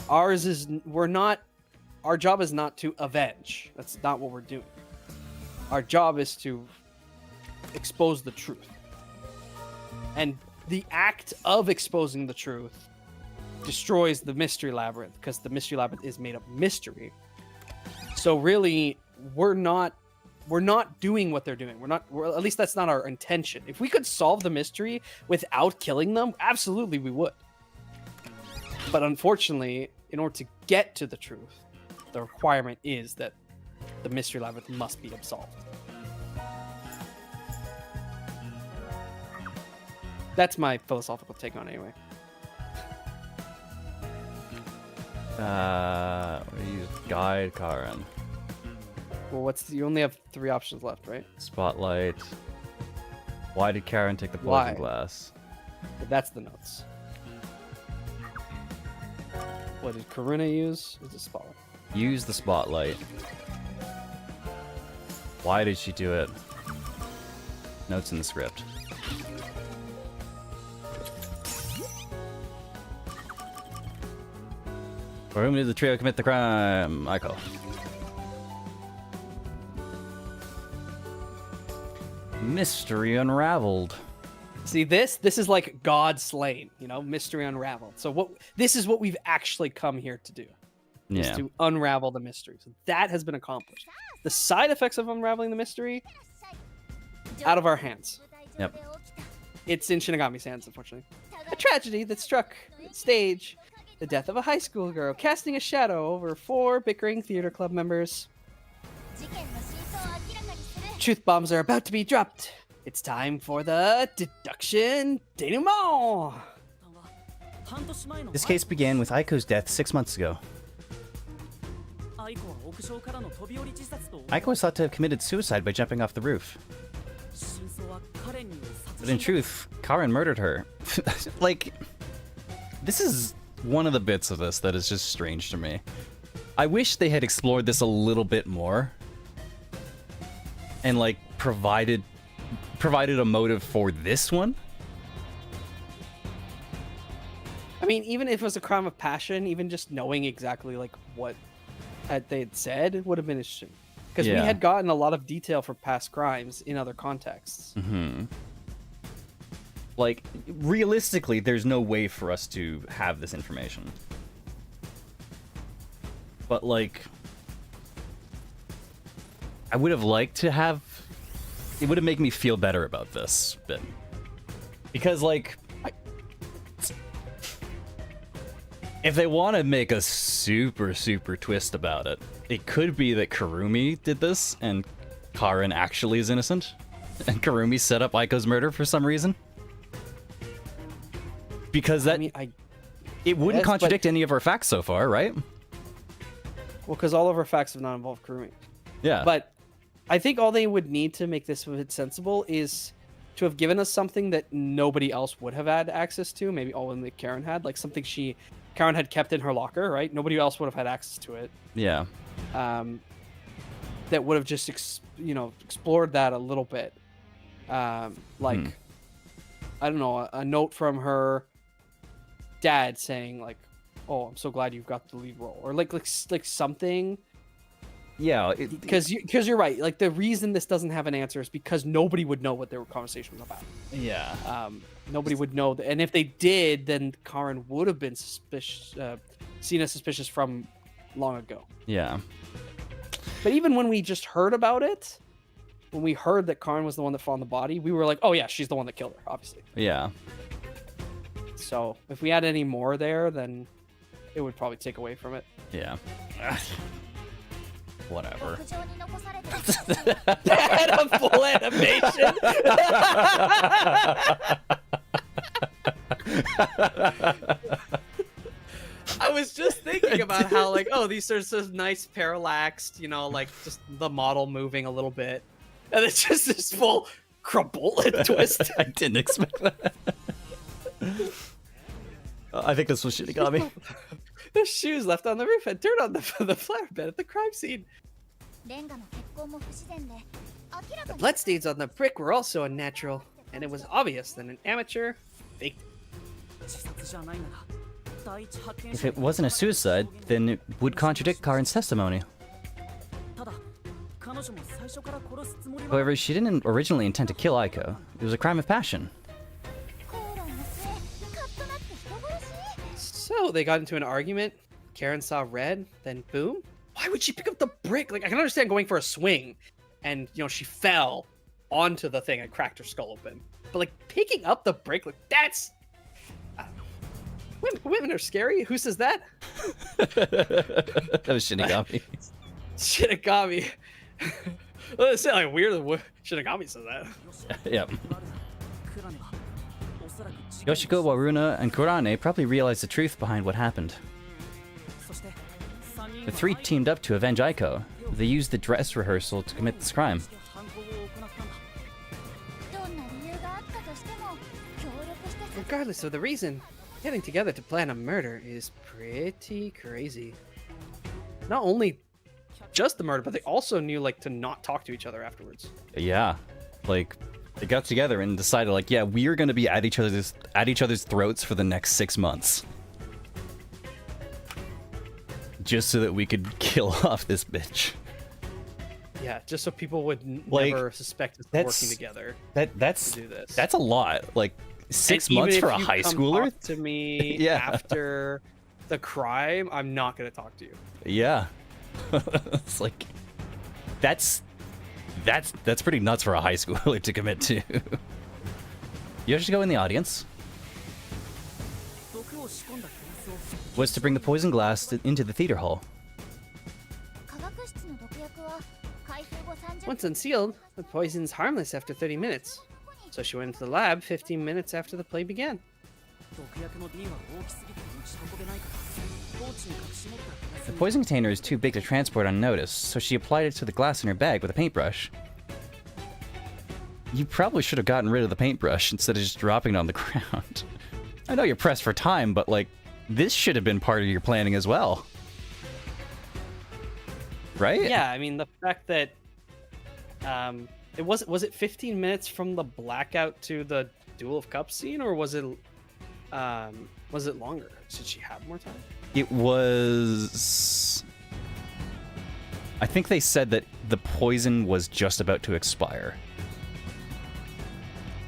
[SPEAKER 3] Ours is our job is not to avenge. That's not what we're doing. Our job is to expose the truth. And the act of exposing the truth destroys the mystery labyrinth, because the mystery labyrinth is made of mystery. So really, we're not doing what they're doing. At least that's not our intention. If we could solve the mystery without killing them, absolutely we would. But unfortunately, in order to get to the truth, the requirement is that the mystery labyrinth must be absolved. That's my philosophical take on it anyway.
[SPEAKER 1] Use guide Karin.
[SPEAKER 3] Well, you only have 3 options left, right?
[SPEAKER 1] Spotlight. Why did Karin take the poison
[SPEAKER 3] Why?
[SPEAKER 1] glass?
[SPEAKER 3] That's the notes. What did Karuna use? Is it spotlight?
[SPEAKER 1] Use the spotlight. Why did she do it? Notes in the script. For whom did the trio commit the crime? Aiko. Mystery unraveled.
[SPEAKER 3] See, this is like God slain, mystery unraveled. So this is what we've actually come here to do. Is
[SPEAKER 1] Yeah.
[SPEAKER 3] to unravel the mystery. So that has been accomplished. The side effects of unraveling the mystery, out of our hands.
[SPEAKER 1] Yep.
[SPEAKER 3] It's in Shinigami's hands, unfortunately. A tragedy that struck stage. The death of a high school girl, casting a shadow over 4 bickering theater club members. Truth bombs are about to be dropped. It's time for the deduction denouement.
[SPEAKER 1] This case began with Aiko's death 6 months ago. Aiko was thought to have committed suicide by jumping off the roof. But in truth, Karin murdered her. Like, this is one of the bits of this that is just strange to me. I wish they had explored this a little bit more. And, like, provided a motive for this one.
[SPEAKER 3] I mean, even if it was a crime of passion, even just knowing exactly like what they had said would have been interesting. Because we
[SPEAKER 1] Yeah.
[SPEAKER 3] had gotten a lot of detail for past crimes in other contexts.
[SPEAKER 1] Mm-hmm. Like, realistically, there's no way for us to have this information. But, like, I would have liked to have... It would have made me feel better about this bit. Because, like... If they want to make a super, super twist about it, it could be that Kurumi did this, and Karin actually is innocent, and Kurumi set up Aiko's murder for some reason. Because that... it wouldn't
[SPEAKER 3] Yes,
[SPEAKER 1] contradict any of our facts so far, right?
[SPEAKER 3] Well, because all of our facts have not involved Kurumi.
[SPEAKER 1] Yeah.
[SPEAKER 3] But I think all they would need to make this a bit sensible is to have given us something that nobody else would have had access to. Maybe only Karen had, like something Karen had kept in her locker, right? Nobody else would have had access to it.
[SPEAKER 1] Yeah.
[SPEAKER 3] That would have just explored that a little bit. I don't know, a note from her dad saying like, "Oh, I'm so glad you've got the lead role," or like something.
[SPEAKER 1] Yeah,
[SPEAKER 3] because you're right. Like the reason this doesn't have an answer is because nobody would know what their conversation was about.
[SPEAKER 1] Yeah.
[SPEAKER 3] Nobody would know, and if they did, then Karin would have been seen as suspicious from long ago.
[SPEAKER 1] Yeah.
[SPEAKER 3] But even when we just heard about it, when we heard that Karin was the one that found the body, we were like, "Oh yeah, she's the one that killed her," obviously.
[SPEAKER 1] Yeah.
[SPEAKER 3] So if we had any more there, then it would probably take away from it.
[SPEAKER 1] Yeah. Whatever.
[SPEAKER 3] Had a full animation. I was just thinking about how, like, oh, these are so nice parallaxed, like just the model moving a little bit, and it's just this full crumple and twist.
[SPEAKER 1] I didn't expect that. I think this was Shinigami.
[SPEAKER 3] The shoes left on the roof and dirt on the flower bed at the crime scene. The bloodstains on the brick were also unnatural.
[SPEAKER 5] and it was obvious that an amateur faked it.
[SPEAKER 6] 自殺じゃないなら第一発見
[SPEAKER 1] If
[SPEAKER 6] 者
[SPEAKER 1] it wasn't a suicide, then it would contradict Karin's testimony.
[SPEAKER 6] ただ彼女も最初から殺すつもりは
[SPEAKER 1] However, she didn't originally intend to kill Aiko. It was a crime of passion.
[SPEAKER 4] 口論の末カッとなって人殺し
[SPEAKER 5] So they got into an argument. Karen saw red, then boom. Why would she pick up the brick? Like, I can understand going for a swing, and she fell onto the thing and cracked her skull open. But like picking up the brick, like that's, I don't know. Women are scary. Who says that?
[SPEAKER 1] That was Shinigami.
[SPEAKER 5] Shinigami. Well, it's like weird that Shinigami says that.
[SPEAKER 1] Yep.
[SPEAKER 6] クラネはおそらく事件
[SPEAKER 1] Yoshiko, Waruna, and Kurane probably realized the truth behind what happened.
[SPEAKER 6] そして3人
[SPEAKER 1] The three teamed up to avenge Aiko. They used the dress rehearsal to commit this crime.
[SPEAKER 6] 犯行を行ったんだ
[SPEAKER 4] どんな理由があったとしても協力して
[SPEAKER 5] Regardless of the reason, getting together to plan a murder is pretty crazy. Not only just the murder, but they also knew like to not talk to each other afterwards.
[SPEAKER 1] Yeah, like they got together and decided, like, yeah, we are going to be at each other's throats for the next 6 months, just so that we could kill off this bitch.
[SPEAKER 5] Yeah, just so people would
[SPEAKER 1] Like,
[SPEAKER 5] never suspect us
[SPEAKER 1] that's-
[SPEAKER 5] working together.
[SPEAKER 1] That's
[SPEAKER 5] To do this.
[SPEAKER 1] that's a lot. Like 6
[SPEAKER 5] And even
[SPEAKER 1] months
[SPEAKER 5] if
[SPEAKER 1] for a
[SPEAKER 5] you
[SPEAKER 1] high
[SPEAKER 5] come
[SPEAKER 1] schooler.
[SPEAKER 5] talk to me
[SPEAKER 1] Yeah.
[SPEAKER 5] after the crime, I'm not gonna talk to you.
[SPEAKER 1] Yeah, it's like that's pretty nuts for a high schooler to commit to. Yoshiko in the audience
[SPEAKER 6] 毒を仕込んだグラスを
[SPEAKER 1] was to bring the poison glass into the theater hall.
[SPEAKER 4] 化学室の毒薬は開封後30
[SPEAKER 5] Once unsealed, the poison's harmless after 30 minutes. So she went into the lab 15 minutes after the play began.
[SPEAKER 6] 毒薬の瓶は大きすぎて持ち運べないからポーチに隠し持ったグラス
[SPEAKER 1] The
[SPEAKER 6] に
[SPEAKER 1] poison container is too big to transport unnoticed, so she applied it to the glass in her bag with a paintbrush. You probably should have gotten rid of the paintbrush instead of just dropping it on the ground. I know you're pressed for time, but like, this should have been part of your planning as well. Right?
[SPEAKER 5] Yeah, I mean the fact that it was it 15 minutes from the blackout to the Duel of Cups scene, or was it longer? Did she have more time?
[SPEAKER 1] It was... I think they said that the poison was just about to expire.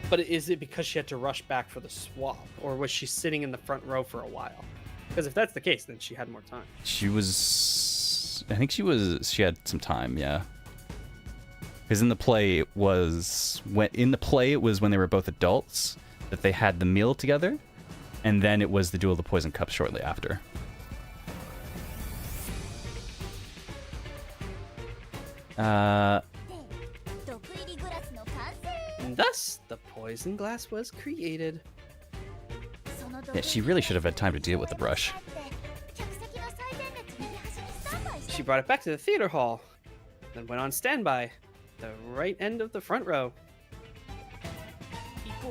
[SPEAKER 5] But is it because she had to rush back for the swap, or was she sitting in the front row for a while? Because if that's the case, then she had more time.
[SPEAKER 1] She was... I think she had some time, yeah. Because in the play it was... when they were both adults, that they had the meal together, and then it was the Duel of the Poison Cup shortly after. Uh...
[SPEAKER 4] 毒入りグラスの完成
[SPEAKER 5] And thus, the poison glass was created.
[SPEAKER 4] その毒
[SPEAKER 1] Yeah, she really should have had time to deal with the brush.
[SPEAKER 4] 客席の最前列右端にスタンバイして
[SPEAKER 5] She brought it back to the theater hall, then went on standby, the right end of the front row.
[SPEAKER 6] 一方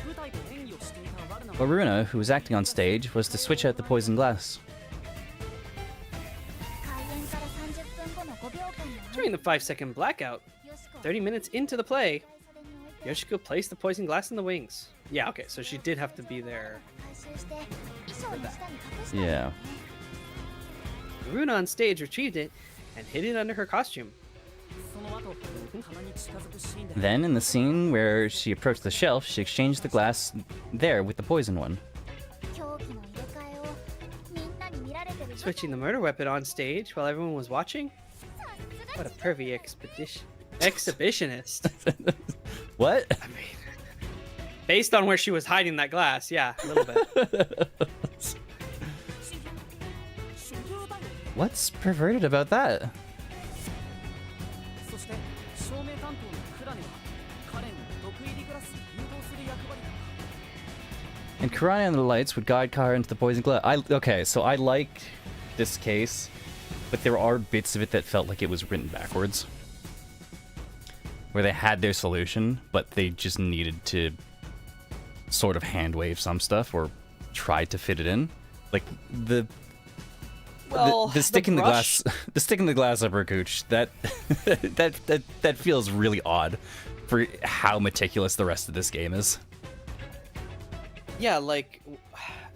[SPEAKER 6] 舞台で演技をしていたワルナは
[SPEAKER 1] Waruna, who was acting on stage, was to switch out the poison glass.
[SPEAKER 4] 開演から30分後の5秒間の
[SPEAKER 5] During the 5-second blackout,
[SPEAKER 4] よしこ
[SPEAKER 5] 30 minutes into the play,
[SPEAKER 4] 袖に置いて
[SPEAKER 5] Yoshiko placed the poison glass in the wings. Yeah, okay, so she did have to be there.
[SPEAKER 4] 回収して衣装の下に隠したんだ
[SPEAKER 1] Yeah.
[SPEAKER 4] よね
[SPEAKER 5] Runa on stage retrieved it and hid it under her costume.
[SPEAKER 6] その後棚に近づくシーンで
[SPEAKER 1] Then, in the scene where she approached the shelf, she exchanged the glass there with the poison one.
[SPEAKER 4] 狂気の入れ替えをみんなに見られてる
[SPEAKER 5] Switching the murder weapon on stage while everyone was watching?
[SPEAKER 4] さす
[SPEAKER 5] What
[SPEAKER 4] が
[SPEAKER 5] a pervy exhibitionist.
[SPEAKER 1] What?
[SPEAKER 5] I mean, based on where she was hiding that glass, yeah, a little bit.
[SPEAKER 6] 所業だよ
[SPEAKER 1] What's perverted about that?
[SPEAKER 6] そして照明担当のクラネはカレンを毒入りグラスに誘導する役割だ
[SPEAKER 1] And Karane and the lights would guide Kara into the poison glass. Okay, so I like this case, but there are bits of it that felt like it was written backwards. Where they had their solution, but they just needed to sort of hand wave some stuff or try to fit it in. Like the stick in the glass, the stick in the glass upper cooch. That feels really odd for how meticulous the rest of this game is.
[SPEAKER 3] Yeah, like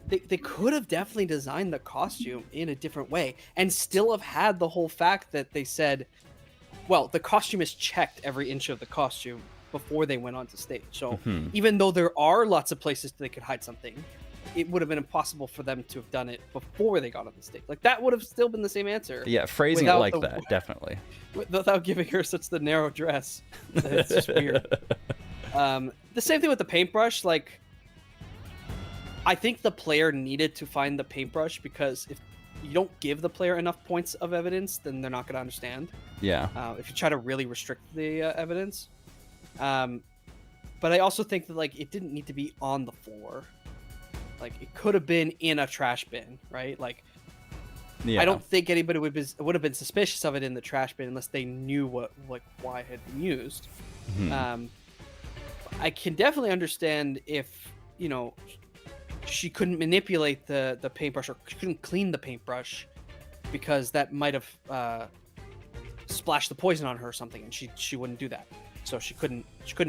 [SPEAKER 3] they could have definitely designed the costume in a different way and still have had the whole fact that they said, well, the costume is checked every inch of the costume before they went onto stage. So even though there are lots of places they could hide something, it would have been impossible for them to have done it before they got on the stage. Like, that would have still been the same answer.
[SPEAKER 1] Yeah, phrasing it
[SPEAKER 3] without
[SPEAKER 1] like
[SPEAKER 3] the-
[SPEAKER 1] that, definitely.
[SPEAKER 3] Without giving her such the narrow dress. It's just weird. The same thing with the paintbrush. Like, I think the player needed to find the paintbrush, because if you don't give the player enough points of evidence, then they're not going to understand.
[SPEAKER 1] Yeah.
[SPEAKER 3] If you try to really restrict the evidence. But I also think that, like, it didn't need to be on the floor. Like, it could have been in a trash bin, right? Like,
[SPEAKER 1] Yeah.
[SPEAKER 3] I don't think anybody would have been suspicious of it in the trash bin unless they knew why it had been used. I can definitely understand if, you know, she couldn't manipulate the paintbrush, or she couldn't clean the paintbrush, because that might have splashed the poison on her or something, and she wouldn't do that. So she couldn't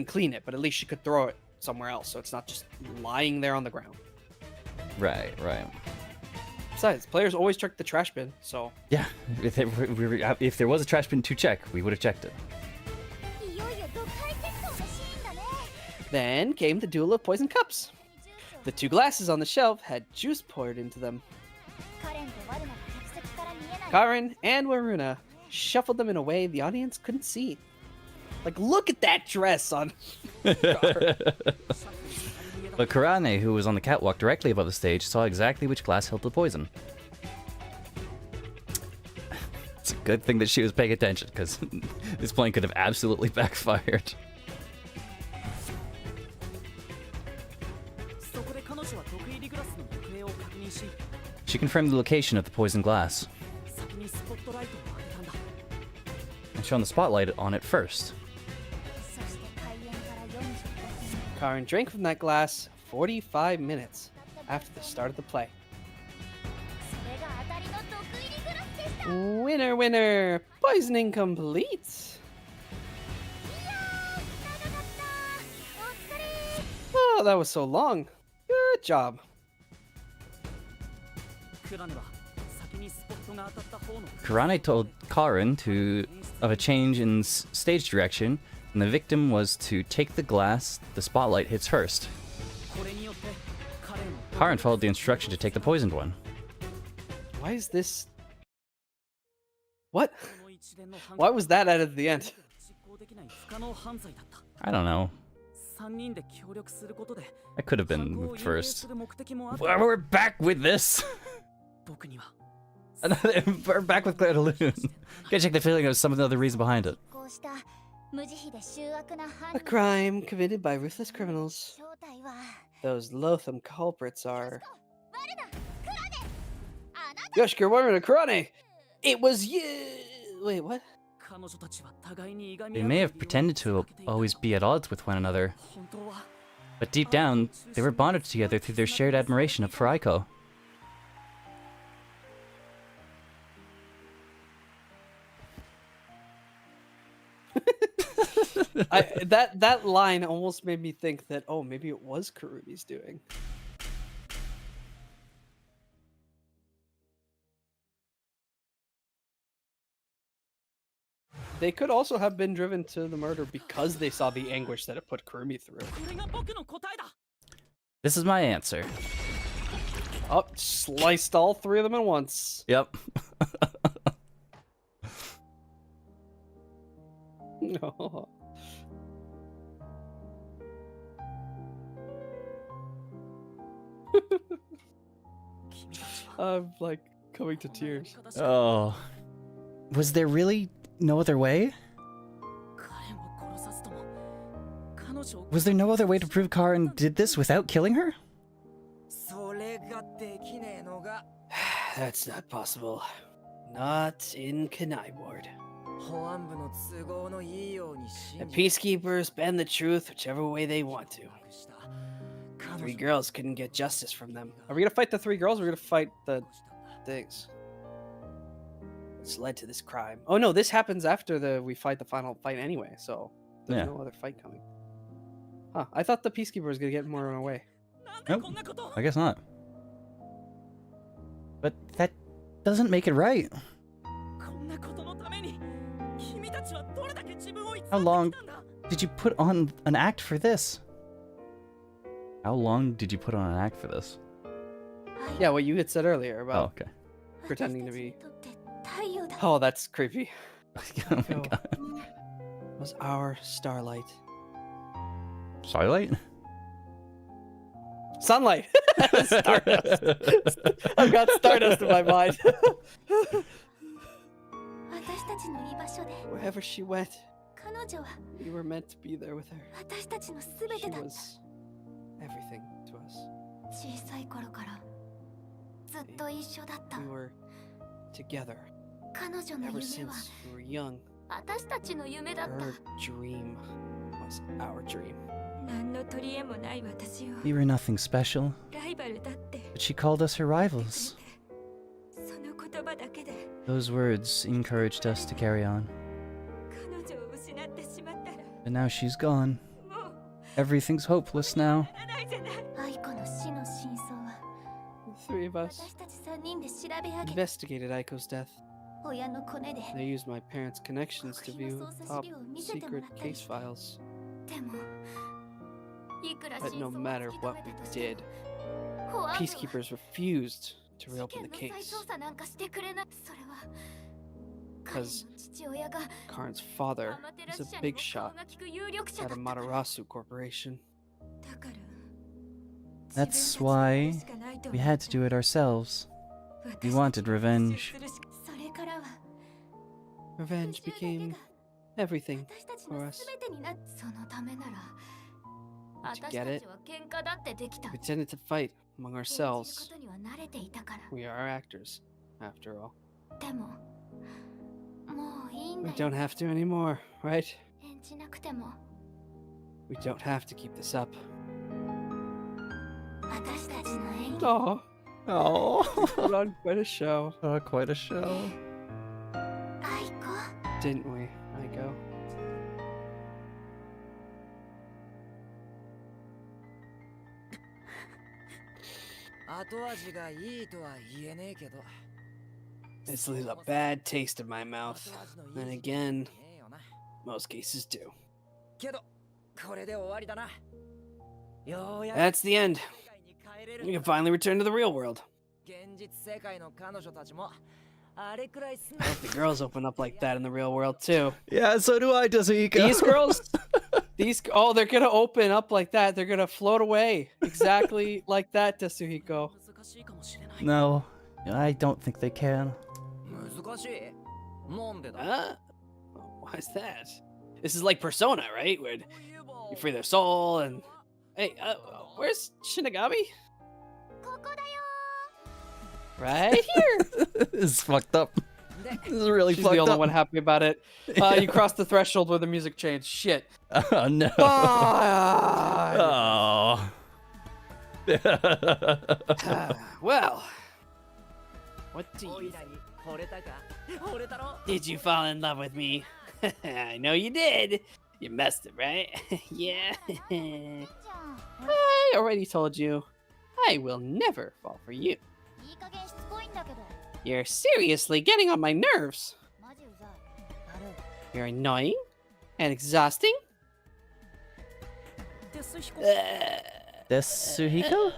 [SPEAKER 3] clean it, but at least she could throw it somewhere else, so it's not just lying there on the ground.
[SPEAKER 1] Right.
[SPEAKER 3] Besides, players always check the trash bin, so
[SPEAKER 1] Yeah. If there was a trash bin to check, we would have checked it.
[SPEAKER 4] いよいよドカイテストのシーンだね。
[SPEAKER 3] then came the duel of poison cups. The two glasses on the shelf had juice poured into them.
[SPEAKER 4] カレンとワルナが客席から見えない。
[SPEAKER 3] Karin and Waruna shuffled them in a way the audience couldn't see. Like, look at that dress on.
[SPEAKER 1] But Karane, who was on the catwalk directly above the stage, saw exactly which glass held the poison. It's a good thing that she was paying attention, because this plan could have absolutely backfired.
[SPEAKER 6] そこで彼女は毒入りグラスの行方を確認し、
[SPEAKER 1] She confirmed the location of the poisoned glass,
[SPEAKER 6] 先にスポットライトを当てたんだ。
[SPEAKER 1] and shone the spotlight on it first.
[SPEAKER 4] そして開演から45分。
[SPEAKER 3] Karin drank from that glass 45 minutes after the start of the play.
[SPEAKER 4] それが当たりの毒入りグラスでした。
[SPEAKER 3] Winner, winner! Poisoning complete!
[SPEAKER 4] いやー、長かった。お疲れ。
[SPEAKER 3] Oh, that was so long. Good job.
[SPEAKER 6] クラネは先にスポットが当たった方の
[SPEAKER 1] Karane told Karin of a change in stage direction, and the victim was to take the glass the spotlight hits first.
[SPEAKER 6] これによってカレンを
[SPEAKER 1] Karin followed the instruction to take the poisoned one.
[SPEAKER 3] Why is this... What?
[SPEAKER 6] この一連の犯
[SPEAKER 3] Why was that added at the end?
[SPEAKER 6] 実行できない不可能犯罪だった。
[SPEAKER 1] I don't know.
[SPEAKER 6] 3人で協力することで
[SPEAKER 1] That could have
[SPEAKER 6] 犯
[SPEAKER 1] been
[SPEAKER 6] 行を隠蔽
[SPEAKER 1] first.
[SPEAKER 6] する目的もあった。
[SPEAKER 1] We're back with this!
[SPEAKER 6] 僕には
[SPEAKER 1] We're back with Claire de Lune. Gotta check the feeling of some of the other reason behind it.
[SPEAKER 4] こうした無慈悲で醜悪な犯
[SPEAKER 3] A
[SPEAKER 4] 人。
[SPEAKER 3] crime committed by ruthless criminals.
[SPEAKER 4] 正体は
[SPEAKER 3] Those loathsome culprits are...
[SPEAKER 4] ワルナ、クラネ。あなた
[SPEAKER 3] Yoshika Waruna Karane! It was you! Wait, what?
[SPEAKER 6] 彼女たちは互いにいがみ
[SPEAKER 1] They
[SPEAKER 6] 合う
[SPEAKER 1] may have
[SPEAKER 6] 理由を
[SPEAKER 1] pretended to
[SPEAKER 6] 避けていた
[SPEAKER 1] always be at odds with one another,
[SPEAKER 6] 本当は
[SPEAKER 1] but deep down, they were bonded together through their shared admiration of Furaiko.
[SPEAKER 3] That line almost made me think that, oh, maybe it was Karumi's doing. They could also have been driven to the murder because they saw the anguish that it put Kurumi through.
[SPEAKER 6] これが僕の答えだ。
[SPEAKER 1] This is my answer.
[SPEAKER 3] Oh, sliced all three of them at once.
[SPEAKER 1] Yep.
[SPEAKER 3] No. I'm like coming to tears.
[SPEAKER 1] Oh. Was there really no other way?
[SPEAKER 6] カレンを殺さずとも彼女を
[SPEAKER 1] Was there no other way to prove Karin did this without killing her?
[SPEAKER 8] それができねえのが
[SPEAKER 3] That's not possible. Not in Kanai Ward.
[SPEAKER 8] 保安部の都合のいいように
[SPEAKER 3] The
[SPEAKER 8] 信じ
[SPEAKER 3] peacekeepers bend the truth whichever way they want to.
[SPEAKER 8] した
[SPEAKER 3] Three girls couldn't get justice from them. Are we gonna fight the three girls? Or are we gonna fight the things? It's led to this crime. Oh no, this happens after we fight the final fight anyway. So there's
[SPEAKER 1] Yeah.
[SPEAKER 3] no other fight coming. Huh, I thought the Peacekeeper was gonna get more in a way.
[SPEAKER 1] Nope. I guess not. But that doesn't make it right.
[SPEAKER 6] こんなことのために君たちはどれだけ自分を偽ってき
[SPEAKER 1] How
[SPEAKER 6] た
[SPEAKER 1] long
[SPEAKER 6] んだ
[SPEAKER 1] did you put on an act for this? How long did you put on an act for this?
[SPEAKER 3] Yeah, what you had said earlier
[SPEAKER 1] Oh,
[SPEAKER 3] about
[SPEAKER 1] okay.
[SPEAKER 3] pretending to be.
[SPEAKER 4] 私たちにとって太陽だ。
[SPEAKER 3] Oh, that's creepy.
[SPEAKER 1] Oh my
[SPEAKER 3] Oh.
[SPEAKER 1] god.
[SPEAKER 3] It was our starlight.
[SPEAKER 1] Starlight?
[SPEAKER 3] Sunlight. Stardust. I've got Stardust in my mind.
[SPEAKER 4] 私たちの居場所で
[SPEAKER 3] Wherever she went,
[SPEAKER 4] 彼女は
[SPEAKER 3] we were meant to be there with her.
[SPEAKER 4] 私たちのすべ
[SPEAKER 3] She
[SPEAKER 4] てだった。
[SPEAKER 3] was everything to us.
[SPEAKER 4] 小さい頃からずっと一緒だった。
[SPEAKER 3] We were together
[SPEAKER 4] 彼女の
[SPEAKER 3] ever
[SPEAKER 4] 夢は
[SPEAKER 3] since we were young.
[SPEAKER 4] 私たちの夢だった。
[SPEAKER 3] Her dream was our dream.
[SPEAKER 4] 何の取り柄もない私を
[SPEAKER 1] We were nothing special,
[SPEAKER 4] ライバルだって
[SPEAKER 1] but she called us her rivals.
[SPEAKER 4] その言葉だけで
[SPEAKER 1] Those words encouraged us to carry on.
[SPEAKER 4] 彼女を失ってしまったら
[SPEAKER 1] But now she's gone.
[SPEAKER 4] もう
[SPEAKER 1] Everything's hopeless now.
[SPEAKER 4] ならないじゃない。愛子の死の真相は
[SPEAKER 3] The three of us
[SPEAKER 4] 私たち3人で調べ上げ
[SPEAKER 3] investigated Aiko's death.
[SPEAKER 4] 親のコネで
[SPEAKER 3] They used my parents' connections to view top secret case files.
[SPEAKER 4] でもいくら
[SPEAKER 3] But
[SPEAKER 4] 真
[SPEAKER 3] no
[SPEAKER 4] 相を
[SPEAKER 3] matter
[SPEAKER 4] 突き止
[SPEAKER 3] what
[SPEAKER 4] め
[SPEAKER 3] we
[SPEAKER 4] たとしても
[SPEAKER 3] did,
[SPEAKER 4] 保安部は
[SPEAKER 3] peacekeepers refused to
[SPEAKER 4] 事
[SPEAKER 3] reopen
[SPEAKER 4] 件
[SPEAKER 3] the
[SPEAKER 4] の再
[SPEAKER 3] case
[SPEAKER 4] 捜査なんかしてくれない。それは彼の
[SPEAKER 3] because
[SPEAKER 4] 父親が
[SPEAKER 3] Karn's father
[SPEAKER 4] アマテラ
[SPEAKER 3] is
[SPEAKER 4] ス
[SPEAKER 3] a
[SPEAKER 4] 社に
[SPEAKER 3] big
[SPEAKER 4] も
[SPEAKER 3] shot
[SPEAKER 4] 顔が利く有力者
[SPEAKER 3] at
[SPEAKER 4] だ
[SPEAKER 3] a
[SPEAKER 4] ったから。
[SPEAKER 3] Matarasu corporation.
[SPEAKER 4] だから
[SPEAKER 1] That's
[SPEAKER 4] 自分たちでやる
[SPEAKER 1] why
[SPEAKER 4] しかないと
[SPEAKER 1] we
[SPEAKER 4] 思っ
[SPEAKER 1] had
[SPEAKER 4] た
[SPEAKER 1] to do it ourselves.
[SPEAKER 4] 私
[SPEAKER 1] We
[SPEAKER 4] た
[SPEAKER 1] wanted
[SPEAKER 4] ちは
[SPEAKER 1] revenge.
[SPEAKER 4] 復讐するしかそれからは
[SPEAKER 3] Revenge
[SPEAKER 4] 復讐だけ
[SPEAKER 3] became
[SPEAKER 4] が
[SPEAKER 3] everything.
[SPEAKER 4] 私たち
[SPEAKER 3] for
[SPEAKER 4] の
[SPEAKER 3] us.
[SPEAKER 4] 全てになっそのためなら
[SPEAKER 3] But
[SPEAKER 4] 私
[SPEAKER 3] you
[SPEAKER 4] た
[SPEAKER 3] get
[SPEAKER 4] ち
[SPEAKER 3] it?
[SPEAKER 4] は喧嘩だってできた
[SPEAKER 3] We tended to fight among
[SPEAKER 4] 演じるこ
[SPEAKER 3] ourselves.
[SPEAKER 4] とには慣れていたから
[SPEAKER 3] We are actors, after all.
[SPEAKER 4] でももういいん
[SPEAKER 3] We
[SPEAKER 4] だよ
[SPEAKER 3] don't have to anymore, right?
[SPEAKER 4] 演じなくても
[SPEAKER 3] We don't have to keep this up.
[SPEAKER 4] 私たちの演技
[SPEAKER 3] Oh,
[SPEAKER 1] Oh,
[SPEAKER 3] put on quite a show,
[SPEAKER 1] quite a show.
[SPEAKER 4] 愛子
[SPEAKER 3] didn't we, Aiko?
[SPEAKER 8] 後味がいいとは言えねえけど
[SPEAKER 3] This leaves a bad taste in my mouth.
[SPEAKER 8] 後味のい
[SPEAKER 3] And
[SPEAKER 8] い
[SPEAKER 3] again,
[SPEAKER 8] ねえよな
[SPEAKER 3] most cases do.
[SPEAKER 8] けどこれで終わりだなようやく
[SPEAKER 3] That's the end.
[SPEAKER 8] 世界に帰れる
[SPEAKER 3] We
[SPEAKER 8] ん
[SPEAKER 3] can
[SPEAKER 8] だ
[SPEAKER 3] finally return to the real world.
[SPEAKER 8] 現実世界の彼女たちもあれくらいす
[SPEAKER 3] I hope the girls open up like that in the real world too.
[SPEAKER 1] Yeah, so do I, Desuhiko.
[SPEAKER 3] These girls, they're gonna open up like that. They're gonna float away exactly like that, Desuhiko.
[SPEAKER 6] 難しいかもしれない
[SPEAKER 1] No, I don't think they can.
[SPEAKER 8] 難しいなんでだ
[SPEAKER 3] Why is that? This is like Persona, right? Where you free their soul and hey, where's Shinigami?
[SPEAKER 4] ここだよ
[SPEAKER 3] Right here.
[SPEAKER 1] This is fucked up. This is really
[SPEAKER 3] She's
[SPEAKER 1] fucked
[SPEAKER 3] the only
[SPEAKER 1] up.
[SPEAKER 3] one happy about it. You crossed the threshold where the music changed. Shit.
[SPEAKER 1] Oh no.
[SPEAKER 3] Ah,
[SPEAKER 1] Oh.
[SPEAKER 3] well, what do
[SPEAKER 8] お
[SPEAKER 3] you
[SPEAKER 8] いらに惚れたか惚れたろ
[SPEAKER 3] Did you fall in love with me? I know you did. You messed it, right? Yeah. I already told you. I will never fall for you.
[SPEAKER 4] いい加減しつこいんだけど
[SPEAKER 3] You're seriously getting on my nerves.
[SPEAKER 4] マジうざいだる
[SPEAKER 3] You're annoying and exhausting.
[SPEAKER 6] デスヒコ
[SPEAKER 1] Desuhiko?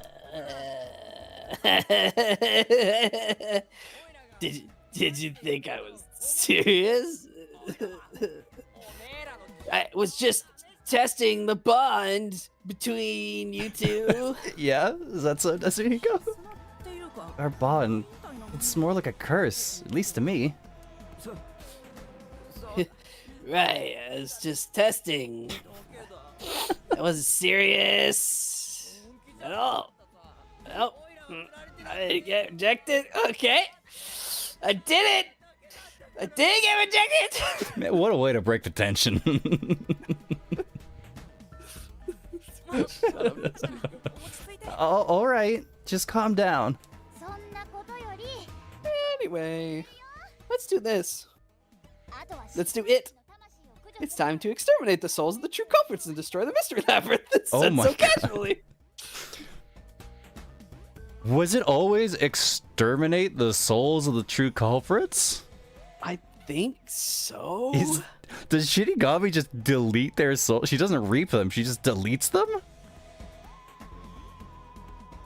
[SPEAKER 3] Did you think I was serious? I was just testing the bond between you two.
[SPEAKER 1] Yeah? Is that so, Desuhiko?
[SPEAKER 6] っていうか
[SPEAKER 1] Our bond,
[SPEAKER 6] みたいなもん
[SPEAKER 1] it's more like a curse, at least to me.
[SPEAKER 3] Right, I was just testing. I wasn't serious at all. Oh, I didn't get rejected. Okay, I did it. I did get rejected.
[SPEAKER 1] Man, what a way to break the tension. Oh, all right. Just calm down.
[SPEAKER 4] そんなことより
[SPEAKER 3] Anyway, let's do this.
[SPEAKER 4] あとは
[SPEAKER 3] Let's do it.
[SPEAKER 4] 魂を駆
[SPEAKER 5] It's time to exterminate the souls of the true culprits and destroy the mystery labyrinth. It's
[SPEAKER 1] Oh
[SPEAKER 5] said
[SPEAKER 1] my
[SPEAKER 5] so
[SPEAKER 1] God.
[SPEAKER 5] casually.
[SPEAKER 1] Was it always exterminate the souls of the true culprits?
[SPEAKER 5] I think so.
[SPEAKER 1] Does Shinigami just delete their soul? She doesn't reap them, she just deletes them?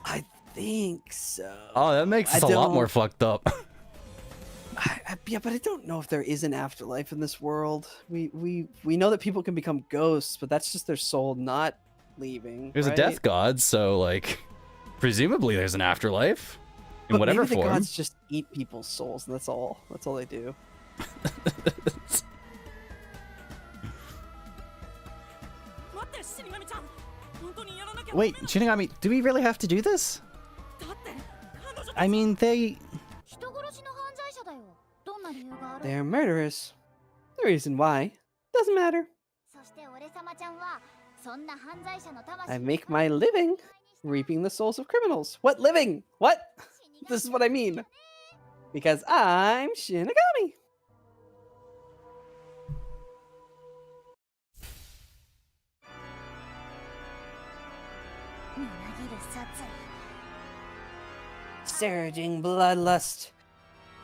[SPEAKER 5] I think so.
[SPEAKER 1] Oh, that makes this a lot more fucked up.
[SPEAKER 5] Yeah, but I don't know if there is an afterlife in this world. We know that people can become ghosts, but that's just their soul not leaving.
[SPEAKER 1] There's a
[SPEAKER 5] right?
[SPEAKER 1] death god, so like, presumably there's an afterlife in
[SPEAKER 5] But
[SPEAKER 1] whatever
[SPEAKER 5] maybe the
[SPEAKER 1] form.
[SPEAKER 5] gods just eat people's souls, and that's all. That's all they do.
[SPEAKER 1] Wait, Shinigami, do we really have to do this? I mean, they...
[SPEAKER 4] 人殺しの犯罪者だよ。どんな理由がある？
[SPEAKER 5] They're murderous. The reason why doesn't matter.
[SPEAKER 4] そして俺様ちゃんはそんな犯罪者の魂
[SPEAKER 5] I make my living reaping the souls of criminals. What living? What? This is what I mean. Because I'm Shinigami. Surging bloodlust,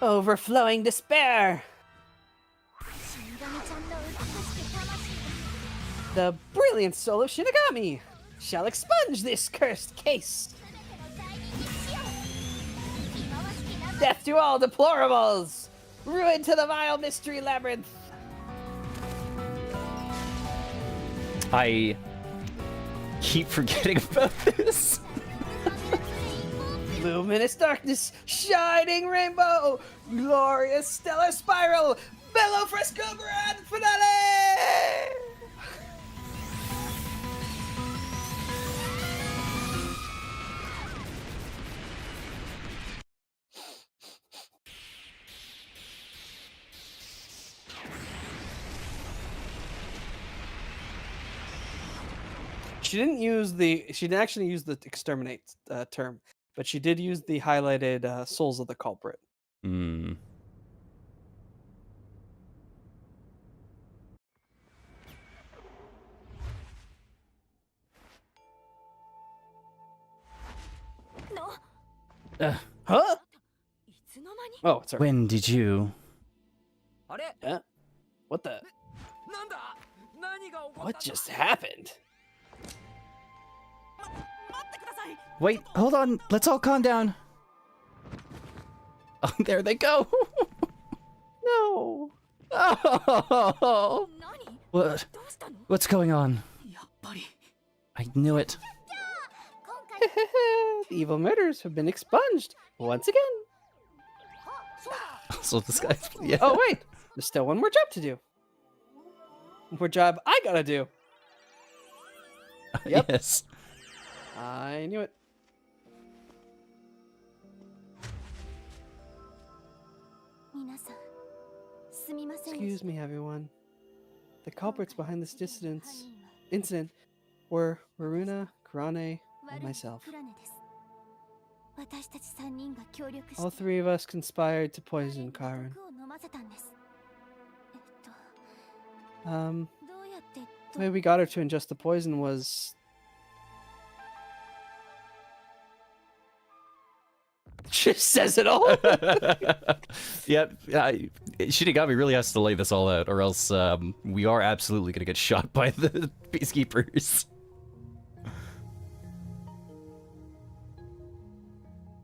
[SPEAKER 5] overflowing despair.
[SPEAKER 4] 死神ちゃんの美しき魂
[SPEAKER 5] The brilliant soul of Shinigami shall expunge this cursed case.
[SPEAKER 4] の罪人にしよう。忌まわしき名前
[SPEAKER 5] Death to all deplorables! Ruin to the vile mystery labyrinth!
[SPEAKER 1] I keep forgetting about this.
[SPEAKER 5] Luminous darkness, shining rainbow, glorious stellar spiral, bellow fresco grand finale! She didn't actually use the exterminate term, but she did use the highlighted souls of the culprit.
[SPEAKER 1] Hmm.
[SPEAKER 5] Huh?
[SPEAKER 4] いつの間に
[SPEAKER 5] Oh, sorry.
[SPEAKER 1] When did you...
[SPEAKER 8] あれ
[SPEAKER 5] What the?
[SPEAKER 8] なんだ何が起こったんだ
[SPEAKER 5] What just happened?
[SPEAKER 8] 待ってください
[SPEAKER 1] Wait, hold on. Let's all calm down. Oh, there they go.
[SPEAKER 5] No.
[SPEAKER 1] Oh,
[SPEAKER 4] 何
[SPEAKER 1] what?
[SPEAKER 4] どうしたの
[SPEAKER 1] What's going on?
[SPEAKER 8] やっぱり
[SPEAKER 1] I knew it.
[SPEAKER 4] 今回
[SPEAKER 5] The evil murders have been expunged once again.
[SPEAKER 4] そうだ
[SPEAKER 1] So this guy's... Yeah.
[SPEAKER 5] Oh, wait. There's still one more job to do. One more job I gotta do. Yep.
[SPEAKER 1] Yes.
[SPEAKER 5] I knew it.
[SPEAKER 4] 皆さんすみません
[SPEAKER 5] Excuse me, everyone. The culprits behind this incident were Maruna, Kurane, and myself.
[SPEAKER 4] プラネです私たち3人が協力して
[SPEAKER 5] All three of us conspired to poison Karin.
[SPEAKER 4] 毒を飲ませたんです
[SPEAKER 5] Um,
[SPEAKER 4] どうやって
[SPEAKER 5] the way we got her to ingest the poison was... Just says it all.
[SPEAKER 1] Yep. Shinigami really has to lay this all out, or else we are absolutely going to get shot by the peacekeepers.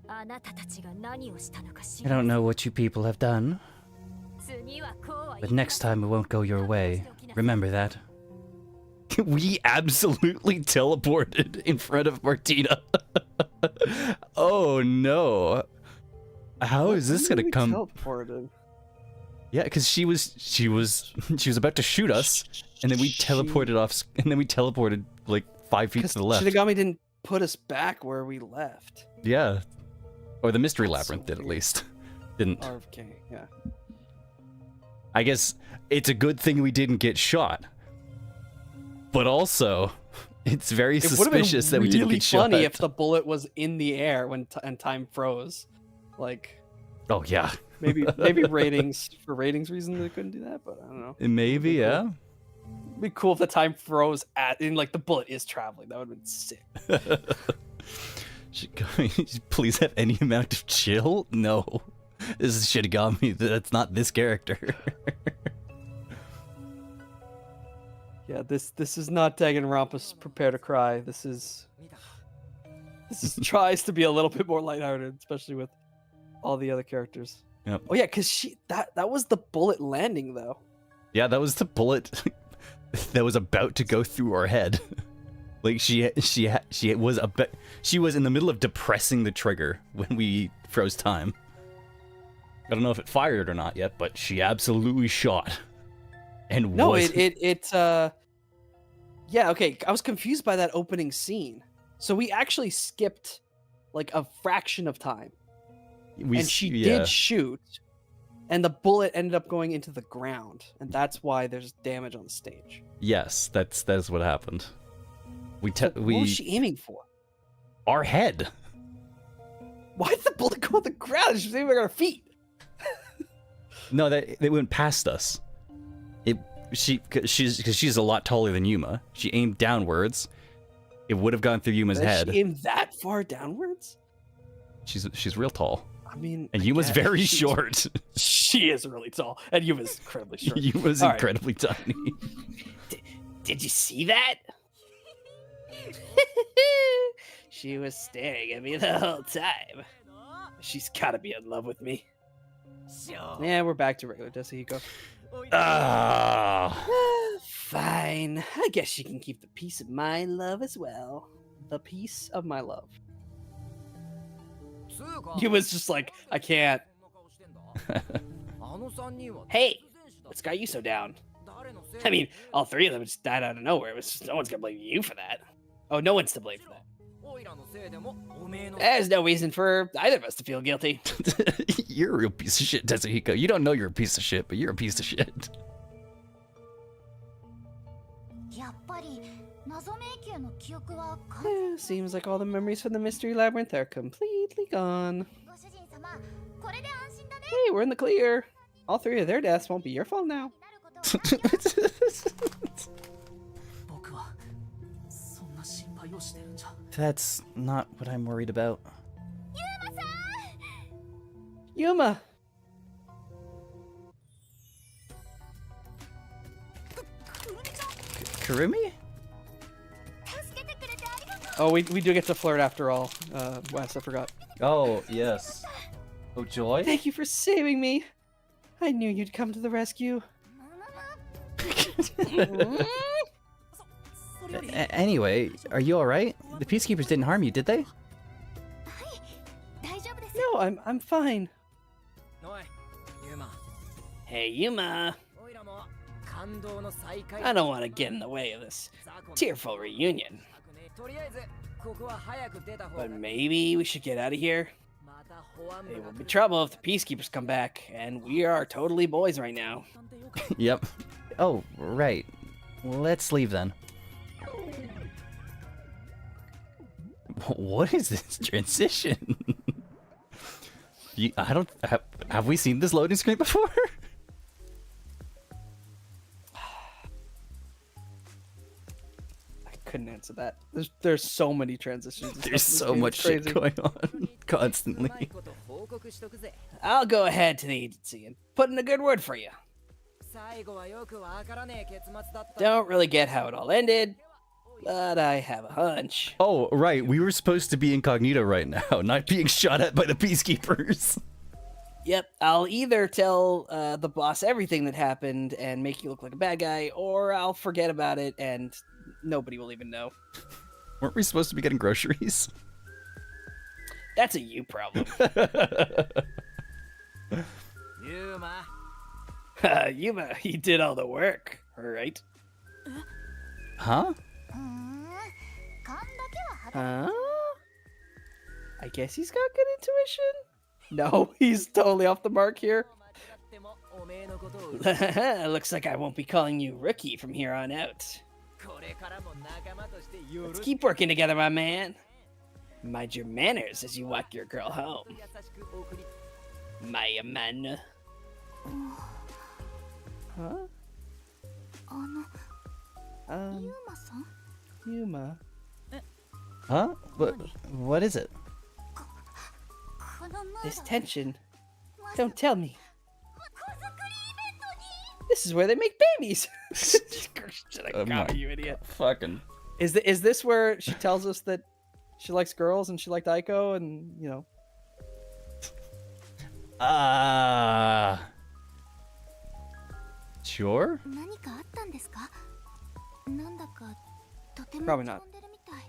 [SPEAKER 4] あなたたちが何をしたのか知
[SPEAKER 1] I
[SPEAKER 4] ら
[SPEAKER 1] don't know what you people have done,
[SPEAKER 4] 次はこうは
[SPEAKER 1] but next time it won't go your way. Remember that. We absolutely teleported in front of Martina. Oh no. How is this gonna come?
[SPEAKER 5] Teleported.
[SPEAKER 1] Yeah, because she was about to shoot us, and then we teleported off, and then we teleported like 5 feet
[SPEAKER 5] Because
[SPEAKER 1] to the left.
[SPEAKER 5] Shinigami didn't put us back where we left.
[SPEAKER 1] Yeah, or the mystery
[SPEAKER 5] That's so
[SPEAKER 1] labyrinth did at
[SPEAKER 5] weird.
[SPEAKER 1] least. Didn't.
[SPEAKER 5] RFK, yeah.
[SPEAKER 1] I guess it's a good thing we didn't get shot, but also it's very
[SPEAKER 5] It would have been
[SPEAKER 1] suspicious that we didn't
[SPEAKER 5] really
[SPEAKER 1] get shot.
[SPEAKER 5] funny if the bullet was in the air when and time froze. Like
[SPEAKER 1] Oh yeah,
[SPEAKER 5] maybe ratings for ratings reasons they couldn't do that, but I don't know.
[SPEAKER 1] maybe yeah.
[SPEAKER 3] It'd be cool if the time froze and like the bullet is traveling. That would have been sick.
[SPEAKER 1] Please have any amount of chill? No. This is Shinigami. That's not this character.
[SPEAKER 3] Yeah, this is not Danganronpa's Prepare to Cry. This tries to be a little bit more lighthearted, especially with all the other characters.
[SPEAKER 1] Yep.
[SPEAKER 3] Oh yeah, because that was the bullet landing though.
[SPEAKER 1] Yeah, that was the bullet that was about to go through our head. Like she was in the middle of depressing the trigger when we froze time. I don't know if it fired or not yet, but she absolutely shot. And
[SPEAKER 3] No,
[SPEAKER 1] was...
[SPEAKER 3] yeah, okay. I was confused by that opening scene. So we actually skipped like a fraction of time. And she did shoot, and the bullet ended up going into the ground, and that's why there's damage on the stage.
[SPEAKER 1] Yes, that's what happened. What
[SPEAKER 3] was she aiming for?
[SPEAKER 1] Our head.
[SPEAKER 3] Why did the bullet go on the ground? She was aiming at our feet.
[SPEAKER 1] No, they went past us. Because she's a lot taller than Yuma. She aimed downwards. It would have gone through Yuma's head.
[SPEAKER 3] She aimed that far downwards?
[SPEAKER 1] She's real tall.
[SPEAKER 3] I mean,
[SPEAKER 1] and Yuma's very short.
[SPEAKER 3] She is really tall, and Yuma's incredibly short.
[SPEAKER 1] Yuma's incredibly tiny.
[SPEAKER 5] Did you see that? She was staring at me the whole time. She's gotta be in love with me.
[SPEAKER 3] Yeah, we're back to regular Desuhiko.
[SPEAKER 5] Fine. I guess she can keep the piece of my love as well.
[SPEAKER 3] The piece of my love. He was just like, I can't.
[SPEAKER 5] Hey, what's got you so down? I mean, all three of them just died out of nowhere. No one's gonna blame you for that. Oh, no one's to blame for that. There's no reason for either of us to feel guilty.
[SPEAKER 1] You're a real piece of shit, Desuhiko. You don't know you're a piece of shit, but you're a piece of shit.
[SPEAKER 3] Seems like all the memories from the Mystery Labyrinth are completely gone. Hey, we're in the clear. All three of their deaths won't be your fault now.
[SPEAKER 1] That's not what I'm worried about.
[SPEAKER 3] Yuma!
[SPEAKER 1] Kurumi?
[SPEAKER 3] Oh, we do get to flirt after all. Wes, I forgot.
[SPEAKER 1] Oh, yes. Oh, Joy?
[SPEAKER 3] Thank you for saving me. I knew you'd come to the rescue.
[SPEAKER 1] Anyway, are you alright? The Peacekeepers didn't harm you, did they?
[SPEAKER 3] No, I'm fine.
[SPEAKER 5] Hey, Yuma. I don't want to get in the way of this tearful reunion. But maybe we should get out of here. It will be trouble if the Peacekeepers come back, and we are totally boys right now.
[SPEAKER 1] Yep. Oh, right. Let's leave then. What is this transition? Have we seen this loading screen before?
[SPEAKER 3] I couldn't answer that. There's so many transitions.
[SPEAKER 1] There's so much shit going on constantly.
[SPEAKER 5] I'll go ahead to the agency and put in a good word for you. Don't really get how it all ended, but I have a hunch.
[SPEAKER 1] Oh, right. We were supposed to be incognito right now, not being shot at by the Peacekeepers.
[SPEAKER 5] Yep, I'll either tell the boss everything that happened and make you look like a bad guy, or I'll forget about it and nobody will even know.
[SPEAKER 1] Weren't we supposed to be getting groceries?
[SPEAKER 5] That's a you problem.
[SPEAKER 8] Yuma.
[SPEAKER 5] Yuma, you did all the work, right?
[SPEAKER 1] Huh?
[SPEAKER 3] Huh? I guess he's got good intuition? No, he's totally off the mark here.
[SPEAKER 5] Looks like I won't be calling you Rookie from here on out. Let's keep working together, my man. Mind your manners as you walk your girl home. My man.
[SPEAKER 3] Huh?
[SPEAKER 4] ユーマさん
[SPEAKER 5] Yuma.
[SPEAKER 1] Huh? What is it?
[SPEAKER 4] このムー
[SPEAKER 5] This
[SPEAKER 4] ド
[SPEAKER 5] tension.
[SPEAKER 4] まさ
[SPEAKER 5] Don't tell me.
[SPEAKER 4] 子作りイベントに
[SPEAKER 5] This is where they make babies. Should I
[SPEAKER 1] Oh my-
[SPEAKER 5] copy you, idiot?
[SPEAKER 1] Fucking.
[SPEAKER 5] Is this where she tells us that she likes girls and she liked Aiko and you know?
[SPEAKER 1] Sure?
[SPEAKER 4] 何かあったんですか？なんだかとても
[SPEAKER 5] Probably
[SPEAKER 4] 落
[SPEAKER 5] not.
[SPEAKER 4] ち込んでるみたい。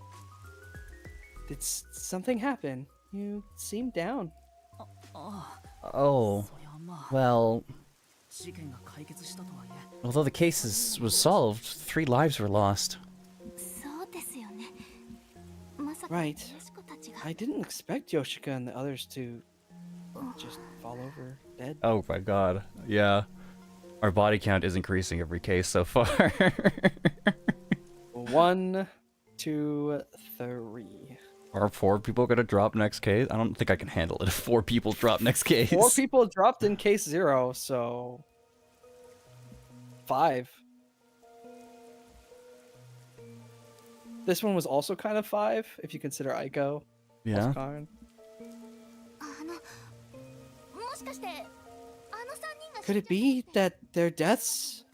[SPEAKER 5] Did something happen? You seem down.
[SPEAKER 6] あ
[SPEAKER 1] Oh,
[SPEAKER 6] そりゃまあ
[SPEAKER 1] well,
[SPEAKER 6] 事件が解決したとはいえ
[SPEAKER 1] although the case was solved, 3 lives were lost.
[SPEAKER 4] そうですよね。まさか
[SPEAKER 5] Right.
[SPEAKER 4] ヨシコたちが
[SPEAKER 5] I didn't expect Yoshika and the others to just fall over dead.
[SPEAKER 1] Oh my god. Yeah. Our body count is increasing every case so far.
[SPEAKER 5] 1, 2, 3.
[SPEAKER 1] Are 4 people gonna drop next case? I don't think I can handle it if 4 people drop next case.
[SPEAKER 5] 4 people dropped in case 0, so 5. This one was also kind of 5, if you consider Aiko.
[SPEAKER 1] Yeah.
[SPEAKER 5] Also Karin.
[SPEAKER 4] もしかしてあの3人が
[SPEAKER 5] Could it be that their deaths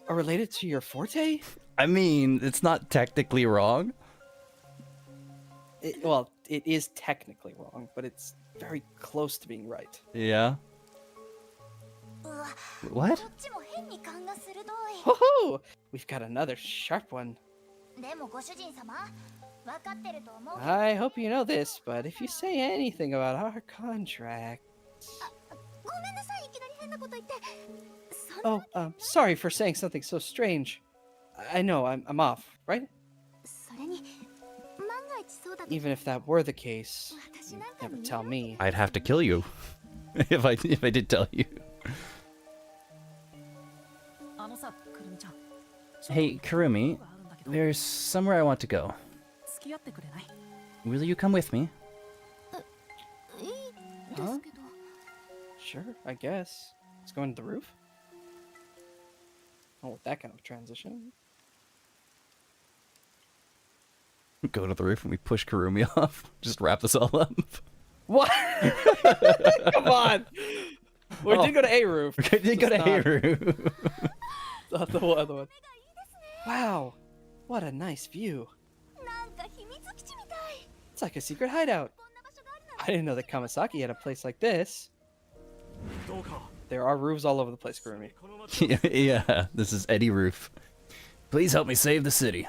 [SPEAKER 5] are related to your forte?
[SPEAKER 1] I mean, it's not technically wrong.
[SPEAKER 5] Well, it is technically wrong, but it's very close to being right.
[SPEAKER 1] Yeah.
[SPEAKER 4] うわ
[SPEAKER 1] What?
[SPEAKER 4] こっちも変に勘が鋭い。
[SPEAKER 5] Ho-ho! We've got another sharp one.
[SPEAKER 4] でもご主人様分かってると思う。
[SPEAKER 5] I hope you know this, but if you say anything about our contract...
[SPEAKER 4] ごめんなさい、いきなり変なこと言って。そん
[SPEAKER 5] Oh, sorry for saying something so strange. I know, I'm off, right?
[SPEAKER 4] それに万が一そうだと
[SPEAKER 5] Even if that were the case,
[SPEAKER 4] 私
[SPEAKER 5] you'd
[SPEAKER 4] なんか
[SPEAKER 5] never
[SPEAKER 4] 見
[SPEAKER 5] tell me.
[SPEAKER 1] I'd have to kill you if I did tell you.
[SPEAKER 6] あのさくるみちゃん
[SPEAKER 1] Hey, Kurumi,
[SPEAKER 6] があるんだけど
[SPEAKER 1] there's somewhere I want to go.
[SPEAKER 6] 付き合ってくれない
[SPEAKER 1] Will you come with me?
[SPEAKER 4] いいですけど。
[SPEAKER 5] Sure, I guess. Let's go into the roof? Oh, with that kind of transition.
[SPEAKER 1] Go to the roof and we push Kurumi off. Just wrap this all up.
[SPEAKER 5] What? Come on! We did go to A roof.
[SPEAKER 1] We did go to
[SPEAKER 5] just not-
[SPEAKER 1] Heiru.
[SPEAKER 5] Not the other one. Wow, what a nice view.
[SPEAKER 4] なんか秘密基地みたい。
[SPEAKER 5] It's like a secret hideout.
[SPEAKER 4] こんな場所があるなん
[SPEAKER 5] I didn't know that Kamasaki had a place like this.
[SPEAKER 7] どうか
[SPEAKER 5] There are roofs all over the place, Kurumi.
[SPEAKER 7] この街
[SPEAKER 1] Yeah, this is Eddie Roof. Please help me save the city.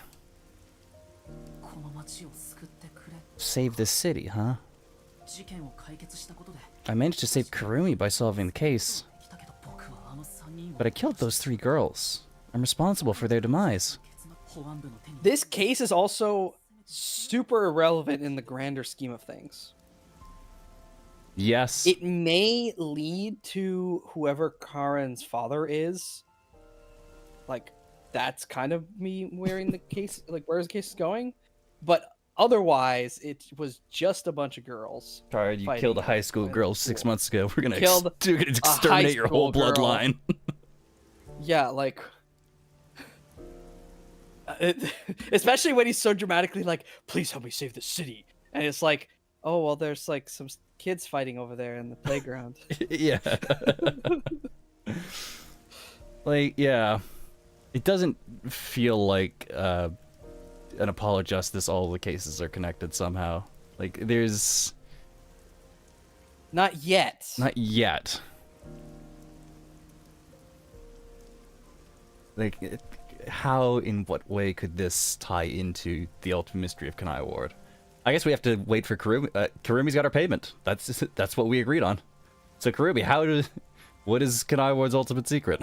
[SPEAKER 6] この街を救ってくれ
[SPEAKER 1] Save the city, huh?
[SPEAKER 6] 事件を解決したことで
[SPEAKER 1] I managed to save Kurumi by solving the case,
[SPEAKER 6] 来たけど僕はあの3人を
[SPEAKER 1] but I killed those 3 girls. I'm responsible for their demise.
[SPEAKER 6] 別の保安部の手に
[SPEAKER 5] This case is also super irrelevant in the grander scheme of things.
[SPEAKER 1] Yes.
[SPEAKER 5] It may lead to whoever Karen's father is. Like, that's kind of me wearing the case, like, where's the case is going. But otherwise, it was just a bunch of girls.
[SPEAKER 1] Sorry, you
[SPEAKER 5] fighting
[SPEAKER 1] killed a high school
[SPEAKER 5] with
[SPEAKER 1] girl 6
[SPEAKER 5] school.
[SPEAKER 1] months ago. We're gonna,
[SPEAKER 5] Killed
[SPEAKER 1] we're gonna
[SPEAKER 5] high
[SPEAKER 1] exterminate your whole
[SPEAKER 5] school girl.
[SPEAKER 1] bloodline.
[SPEAKER 5] Yeah, like... especially when he's so dramatically like, please help me save the city. And it's like, oh, well, there's, like, some kids fighting over there in the playground.
[SPEAKER 1] Yeah. Like, yeah. It doesn't feel like an Apollo Justice, all the cases are connected somehow. Like, there's...
[SPEAKER 5] Not yet.
[SPEAKER 1] Not yet. Like, how, in what way could this tie into the ultimate mystery of Kanai Ward? I guess we have to wait for Kurumi. Kurumi's got our payment. That's what we agreed on. So Kurumi, what is Kanai Ward's ultimate secret?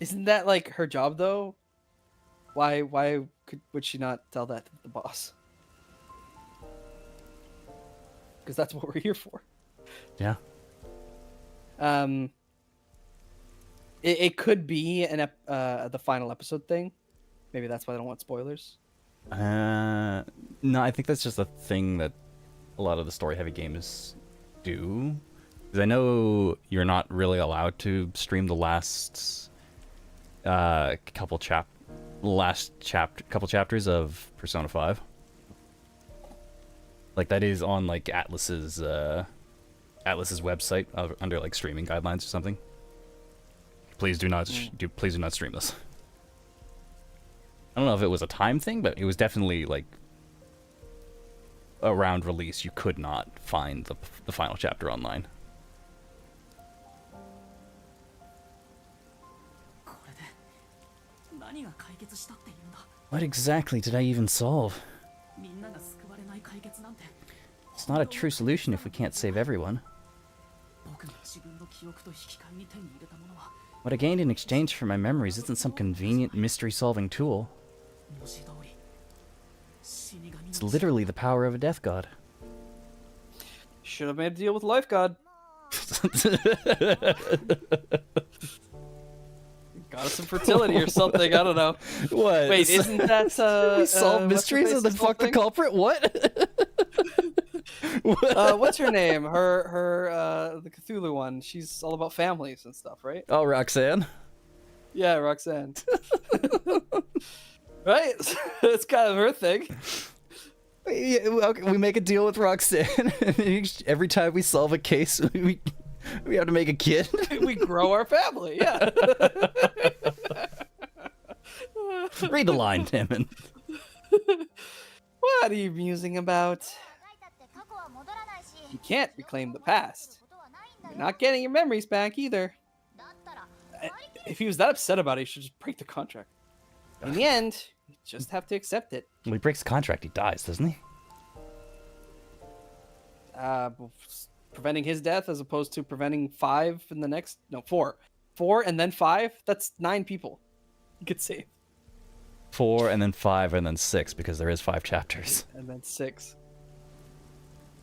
[SPEAKER 5] Isn't that, like, her job, though? Why would she not tell that to the boss? Because that's what we're here for.
[SPEAKER 1] Yeah.
[SPEAKER 5] It could be the final episode thing. Maybe that's why I don't want spoilers.
[SPEAKER 1] No, I think that's just a thing that a lot of the story-heavy games do. Because I know you're not really allowed to stream the last couple last couple chapters of Persona 5. Like that is on like Atlas's website under like streaming guidelines or something. Please do not please do not stream this. I don't know if it was a time thing, but it was definitely like around release you could not find the final chapter online. What exactly did I even solve? It's not a true solution if we can't save everyone. What I gained in exchange for my memories isn't some convenient mystery-solving tool. It's literally the power of a death god.
[SPEAKER 3] Should have made a deal with Life God. Got us some fertility or something. I don't know.
[SPEAKER 1] What?
[SPEAKER 3] Wait, isn't that
[SPEAKER 1] we solve mysteries and then fuck the culprit? What?
[SPEAKER 3] What's her name? Her the Cthulhu one. She's all about families and stuff, right?
[SPEAKER 1] Oh, Roxanne.
[SPEAKER 3] Yeah, Roxanne. Right? It's kind of her thing.
[SPEAKER 1] Okay, we make a deal with Roxanne. Every time we solve a case, we have to make a kid.
[SPEAKER 3] We grow our family. Yeah.
[SPEAKER 1] Read the line, Timon.
[SPEAKER 3] What are you musing about? You can't reclaim the past. You're not getting your memories back either. If he was that upset about it, he should just break the contract. In the end, you just have to accept it.
[SPEAKER 1] When he breaks the contract, he dies, doesn't he?
[SPEAKER 3] Preventing his death as opposed to preventing 4. 4 and then 5? That's 9 people you could save.
[SPEAKER 1] 4 and then 5 and then 6 because there is 5 chapters.
[SPEAKER 3] And then 6.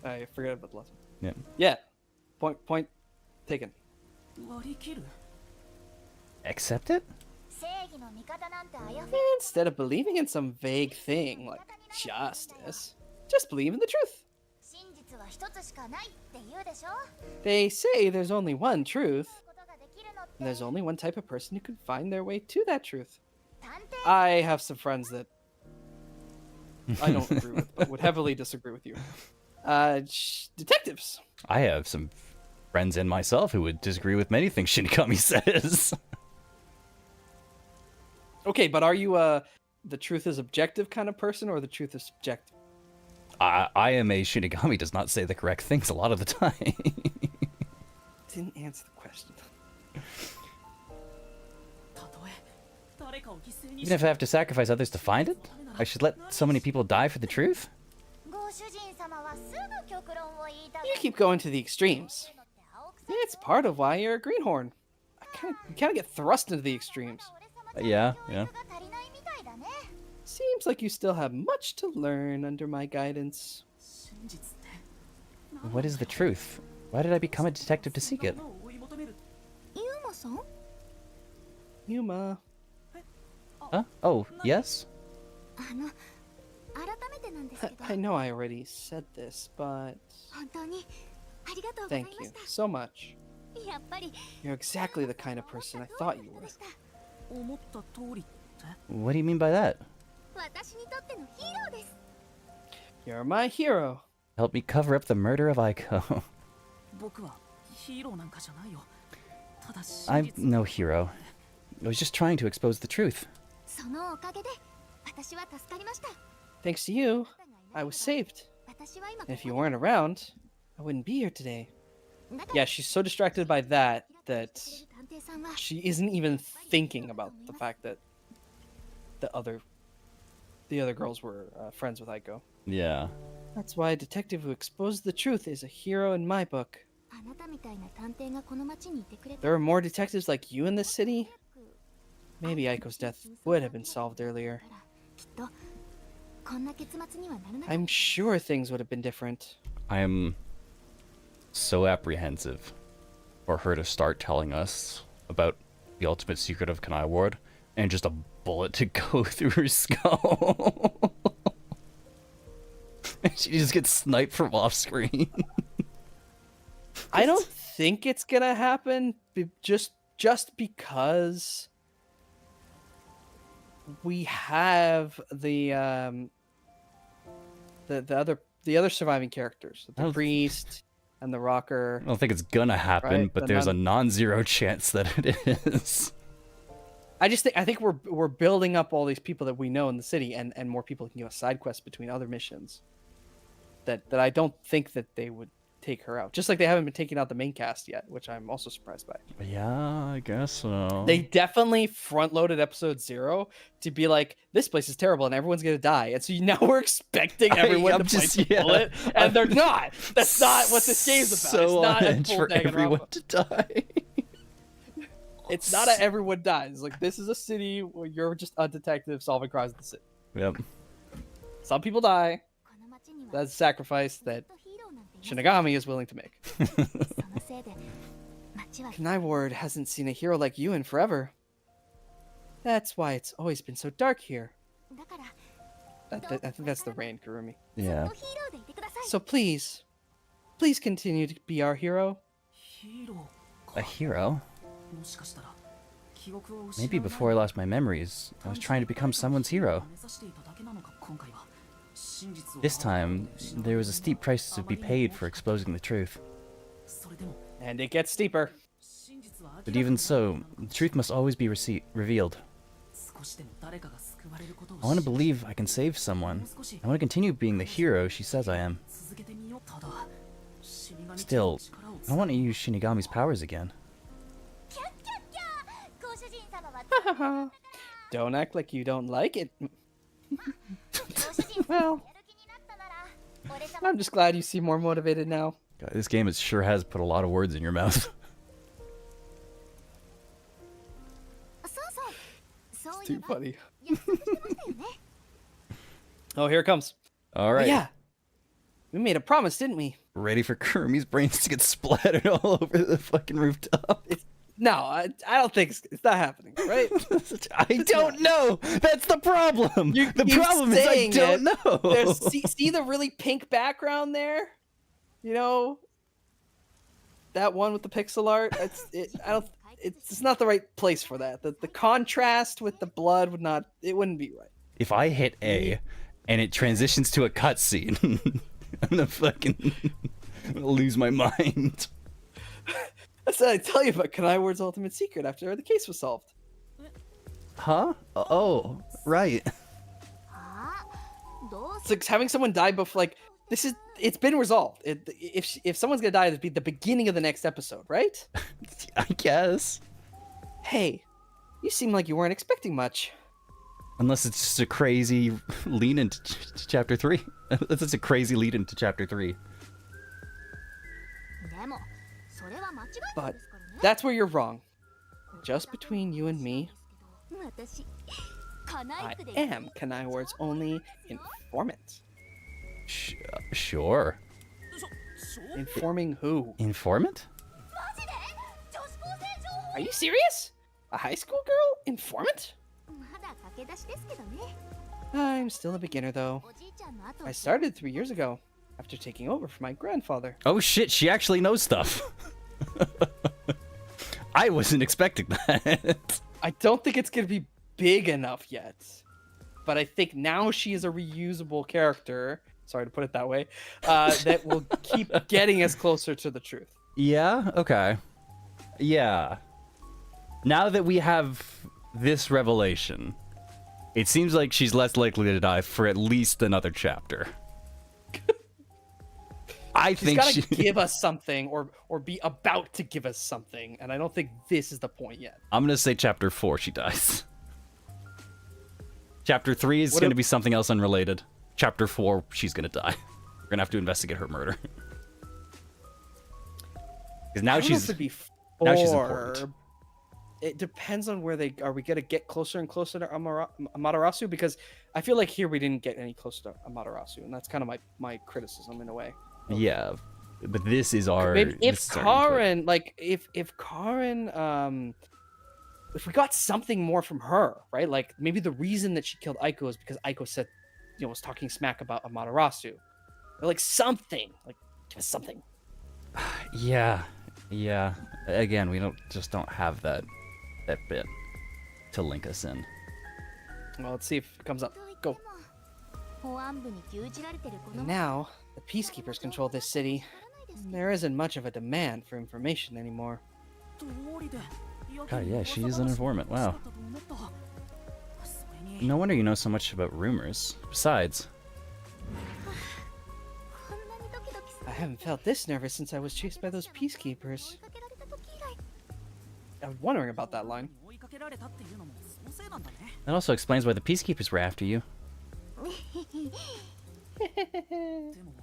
[SPEAKER 3] I forget about the last one.
[SPEAKER 1] Yeah.
[SPEAKER 3] Yeah. Point taken.
[SPEAKER 1] Accept it?
[SPEAKER 3] Instead of believing in some vague thing like justice, just believe in the truth. They say there's only one truth, and there's only one type of person who can find their way to that truth. I have some friends that I don't agree with, but would heavily disagree with you. Detectives.
[SPEAKER 1] I have some friends and myself who would disagree with many things Shinigami says.
[SPEAKER 3] Okay, but are you the truth is objective kind of person or the truth is subjective?
[SPEAKER 1] I am a Shinigami does not say the correct things a lot of the time.
[SPEAKER 3] Didn't answer the question.
[SPEAKER 1] Even if I have to sacrifice others to find it, I should let so many people die for the truth?
[SPEAKER 3] You keep going to the extremes. It's part of why you're a greenhorn. You kind of get thrust into the extremes.
[SPEAKER 1] Yeah.
[SPEAKER 3] Seems like you still have much to learn under my guidance.
[SPEAKER 1] What is the truth? Why did I become a detective to seek it?
[SPEAKER 3] Yuma.
[SPEAKER 1] Huh? Oh, yes?
[SPEAKER 3] I know I already said this, but thank you so much. You're exactly the kind of person I thought you were.
[SPEAKER 1] What do you mean by that?
[SPEAKER 3] You're my hero.
[SPEAKER 1] Help me cover up the murder of Aiko. I'm no hero. I was just trying to expose the truth.
[SPEAKER 3] Thanks to you, I was saved. And if you weren't around, I wouldn't be here today. Yeah, she's so distracted by that she isn't even thinking about the fact that the other girls were friends with Aiko.
[SPEAKER 1] Yeah.
[SPEAKER 3] That's why a detective who exposed the truth is a hero in my book. There are more detectives like you in this city? Maybe Aiko's death would have been solved earlier. I'm sure things would have been different.
[SPEAKER 1] I am so apprehensive for her to start telling us about the ultimate secret of Kanai Ward and just a bullet to go through her skull. And she just gets sniped from off screen.
[SPEAKER 3] I don't think it's gonna happen just because
[SPEAKER 5] we have the other surviving characters, the
[SPEAKER 1] don't-
[SPEAKER 5] priest and the rocker.
[SPEAKER 1] I don't think it's gonna happen,
[SPEAKER 5] Right,
[SPEAKER 1] but
[SPEAKER 5] the
[SPEAKER 1] there's a non-zero chance that it is.
[SPEAKER 5] I think we're building up all these people that we know in the city, and more people can give us side quests between other missions. That I don't think that they would take her out. Just like they haven't been taking out the main cast yet, which I'm also surprised by.
[SPEAKER 1] Yeah, I guess so.
[SPEAKER 5] They definitely front-loaded episode 0 to be like, this place is terrible and everyone's gonna die. And so now we're expecting everyone to bite the bullet, and they're not. That's not what this game's about.
[SPEAKER 1] So
[SPEAKER 5] it's not
[SPEAKER 1] on
[SPEAKER 5] a
[SPEAKER 1] edge
[SPEAKER 5] full
[SPEAKER 1] for everyone
[SPEAKER 5] Danganronpa.
[SPEAKER 1] to die.
[SPEAKER 5] It's not a everyone dies. Like, this is a city where you're just a detective solving crimes in the city.
[SPEAKER 1] Yep.
[SPEAKER 5] Some people die. That's a sacrifice that Shinigami is willing to make. Kanai Ward hasn't seen a hero like you in forever. That's why it's always been so dark here. I think that's the rain, Kurumi.
[SPEAKER 1] Yeah.
[SPEAKER 5] So please continue to be our hero.
[SPEAKER 6] ヒーロー
[SPEAKER 1] A hero?
[SPEAKER 6] もしかしたら記憶を失う
[SPEAKER 1] Maybe before I lost my memories, I was trying to become someone's hero.
[SPEAKER 6] 目指していただけなのか今回は真実を
[SPEAKER 1] This time, there was a steep price to be paid for exposing the truth.
[SPEAKER 6] それでも
[SPEAKER 5] And it gets steeper.
[SPEAKER 6] 真実は
[SPEAKER 1] But even so, the truth must always be revealed.
[SPEAKER 6] 少しでも誰かが救われることを
[SPEAKER 1] I want to believe I can save someone. I want to continue being the hero she says I am.
[SPEAKER 6] 続けてみようただ死神
[SPEAKER 1] Still,
[SPEAKER 6] の力を
[SPEAKER 1] I want to use Shinigami's powers again.
[SPEAKER 5] Don't act like you don't like it. Well, I'm just glad you seem more motivated now.
[SPEAKER 1] God, this game sure has put a lot of words in your mouth.
[SPEAKER 5] It's too funny. Oh, here it comes.
[SPEAKER 1] All right.
[SPEAKER 5] Yeah. We made a promise, didn't we?
[SPEAKER 1] Ready for Kurumi's brains to get splattered all over the fucking rooftop.
[SPEAKER 5] No, I don't think it's not happening, right?
[SPEAKER 1] I don't know. That's the problem. The
[SPEAKER 5] keep
[SPEAKER 1] problem is I
[SPEAKER 5] saying
[SPEAKER 1] don't
[SPEAKER 5] it.
[SPEAKER 1] know.
[SPEAKER 5] There's, see the really pink background there? You know, that one with the pixel art. It's not the right place for that. The contrast with the blood wouldn't be right.
[SPEAKER 1] If I hit A and it transitions to a cutscene, I'm gonna fucking lose my mind.
[SPEAKER 5] That's what I tell you about Kanai Ward's ultimate secret after the case was solved.
[SPEAKER 1] Huh? Oh, right.
[SPEAKER 5] It's like having someone die before, like, it's been resolved. If someone's gonna die, it'd be the beginning of the next episode, right?
[SPEAKER 1] I guess.
[SPEAKER 5] Hey, you seem like you weren't expecting much.
[SPEAKER 1] Unless it's just a crazy lean into chapter 3. Unless it's a crazy lead into chapter 3.
[SPEAKER 5] But that's where you're wrong. Just between you and me, I am Kanai Ward's only informant.
[SPEAKER 1] Sure.
[SPEAKER 5] Informing who?
[SPEAKER 1] Informant?
[SPEAKER 5] Are you serious? A high school girl informant? I'm still a beginner, though. I started 3 years ago, after taking over for my grandfather.
[SPEAKER 1] Oh shit, she actually knows stuff. I wasn't expecting that.
[SPEAKER 5] I don't think it's going to be big enough yet. But I think now she is a reusable character, sorry to put it that way, that will keep getting us closer to the truth.
[SPEAKER 1] Yeah, okay. Yeah. Now that we have this revelation, it seems like she's less likely to die for at least another chapter. I think
[SPEAKER 5] She's gotta give us something, or be about to give us something, and I don't think this is the point yet.
[SPEAKER 1] I'm gonna say chapter 4 she dies. Chapter 3 is gonna be something else unrelated. Chapter 4 she's gonna die. We're gonna have to investigate her murder. Because now
[SPEAKER 5] I don't know
[SPEAKER 1] she's
[SPEAKER 5] if it'd be
[SPEAKER 1] now she's
[SPEAKER 5] 4.
[SPEAKER 1] important.
[SPEAKER 5] It depends on where are we gonna get closer and closer to Amaterasu? Because I feel like here we didn't get any closer to Amaterasu, and that's kind of my criticism in a way.
[SPEAKER 1] Yeah, but this is our.
[SPEAKER 5] Maybe if
[SPEAKER 1] this is our input.
[SPEAKER 5] Karin, like if Karin, if we got something more from her, right? Like maybe the reason that she killed Aiko is because Aiko said, was talking smack about Amaterasu, or like something, like give us something.
[SPEAKER 1] Yeah. Again, we don't have that bit to link us in.
[SPEAKER 5] Well, let's see if it comes up. Go.
[SPEAKER 4] 保安部に牛耳られてる子供
[SPEAKER 5] Now, the peacekeepers control this city. There isn't much of a demand for information anymore.
[SPEAKER 1] God, yeah, she is an informant. Wow. No wonder you know so much about rumors. Besides,
[SPEAKER 4] こんなにドキドキする
[SPEAKER 5] I haven't felt this nervous since I was chased by those peacekeepers.
[SPEAKER 4] 追いかけられた時以来
[SPEAKER 5] I was wondering about that line.
[SPEAKER 6] 追いかけられたっていうのもそのせいなんだね。
[SPEAKER 1] that also explains why the peacekeepers were after you.
[SPEAKER 6] でも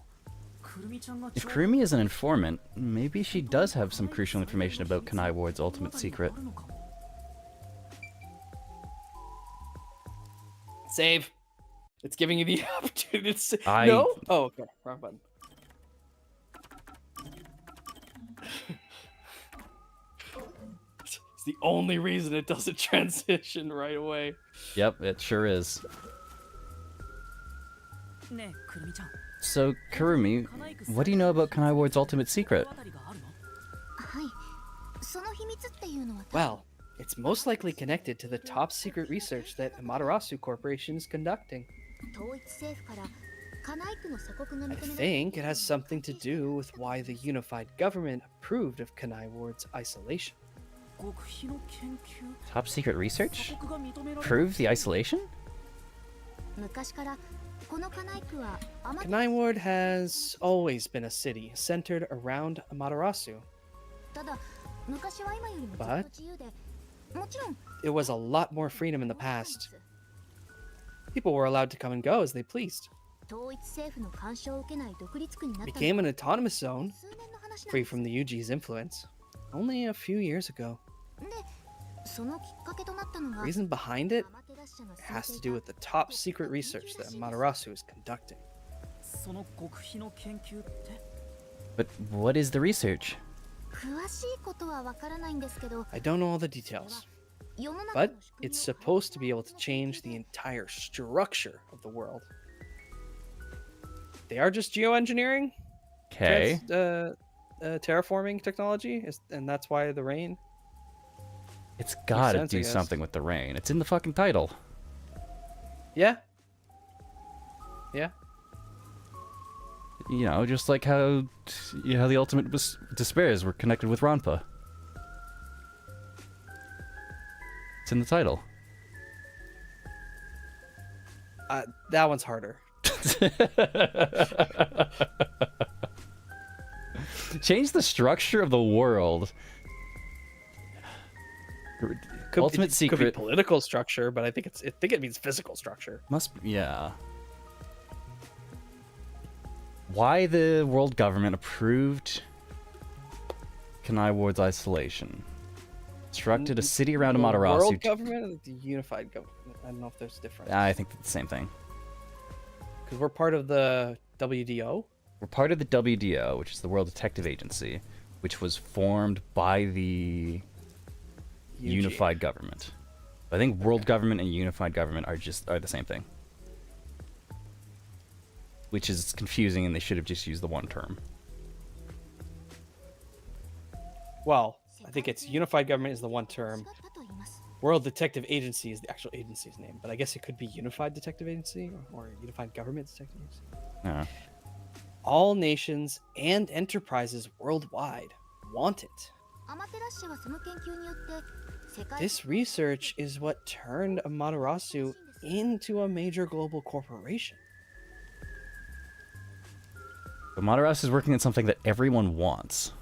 [SPEAKER 6] くるみちゃんが
[SPEAKER 1] If Kurumi is an informant, maybe she does have some crucial information about Kanai Ward's ultimate secret.
[SPEAKER 5] Save. It's giving you the opportunity to save.
[SPEAKER 1] I-
[SPEAKER 5] No? Oh, okay. Wrong button. It's the only reason it doesn't transition right away.
[SPEAKER 1] Yep, it sure is.
[SPEAKER 6] ねえくるみちゃん
[SPEAKER 1] So, Kurumi, what do you know about Kanai Ward's ultimate secret?
[SPEAKER 6] あたりがあるの
[SPEAKER 4] はいその秘密っていうのは
[SPEAKER 5] Well, it's most likely connected to the top secret research that Amaterasu Corporation is conducting.
[SPEAKER 4] 統一政府からカナイ区の鎖国が
[SPEAKER 5] I
[SPEAKER 4] 認められ
[SPEAKER 5] think it has something to do with why the unified government approved of Kanai Ward's isolation.
[SPEAKER 6] 極秘の研究
[SPEAKER 1] Top secret research?
[SPEAKER 6] 鎖国が認められる
[SPEAKER 1] Prove the isolation?
[SPEAKER 4] 昔からこのカナイ区はアマ
[SPEAKER 5] Kanai Ward has always been a city centered around Amaterasu.
[SPEAKER 4] ただ昔は今よりもずっ
[SPEAKER 5] But-
[SPEAKER 4] と自由でもちろん
[SPEAKER 5] It was a lot more freedom in the past. People were allowed to come and go as they pleased.
[SPEAKER 4] 統一政府の干渉を受けない独立区になった
[SPEAKER 5] Became an autonomous zone,
[SPEAKER 4] 数年の話なん
[SPEAKER 5] free
[SPEAKER 4] です
[SPEAKER 5] from the UG's influence, only a few years ago.
[SPEAKER 4] でそのきっかけとなったの
[SPEAKER 5] The
[SPEAKER 4] が
[SPEAKER 5] reason behind it
[SPEAKER 4] アマテラッシャが
[SPEAKER 5] has to do with the top secret research that Amaterasu is conducting.
[SPEAKER 6] その極秘の研究って
[SPEAKER 1] But what is the research?
[SPEAKER 4] 詳しいことはわからないんですけど
[SPEAKER 5] I don't know all the details,
[SPEAKER 4] 世の中
[SPEAKER 5] but
[SPEAKER 4] の仕組み
[SPEAKER 5] it's
[SPEAKER 4] を
[SPEAKER 5] supposed to be able to change the entire structure of the world. They are just geoengineering,
[SPEAKER 1] Okay.
[SPEAKER 5] terraforming technology, and that's why the rain.
[SPEAKER 1] It's gotta
[SPEAKER 5] sense, I
[SPEAKER 1] do
[SPEAKER 5] guess.
[SPEAKER 1] something with the rain. It's in the fucking title.
[SPEAKER 5] Yeah. Yeah.
[SPEAKER 1] You know, just like how the ultimate despairs were connected with Ronpa. It's in the title.
[SPEAKER 5] That one's harder.
[SPEAKER 1] Change the structure of the world. Ultimate
[SPEAKER 5] Could
[SPEAKER 1] secret
[SPEAKER 5] be political structure, but I think it means physical structure.
[SPEAKER 1] must be, yeah. Why the world government approved Kanai Ward's isolation? Constructed a city around
[SPEAKER 5] The
[SPEAKER 1] Amaterasu.
[SPEAKER 5] world government and the unified government. I don't know if there's a difference.
[SPEAKER 1] I think it's the same thing.
[SPEAKER 5] Because we're part of the WDO.
[SPEAKER 1] We're part of the WDO, which is the World Detective Agency, which was formed by the
[SPEAKER 5] UG.
[SPEAKER 1] unified government. I think world government and unified government are the same thing. Which is confusing, and they should have just used the one term.
[SPEAKER 5] Well, I think it's unified government is the one
[SPEAKER 4] 違
[SPEAKER 5] term.
[SPEAKER 4] ったと言います
[SPEAKER 5] World Detective Agency is the actual agency's name, but I guess it could be Unified Detective Agency or Unified Government Detective Agency.
[SPEAKER 1] Uh,
[SPEAKER 5] All nations and enterprises worldwide want it.
[SPEAKER 4] アマテラッシャはその研究によって世界
[SPEAKER 5] This research is what turned Amaterasu into a major global corporation.
[SPEAKER 1] but Amaterasu is working on something that everyone wants.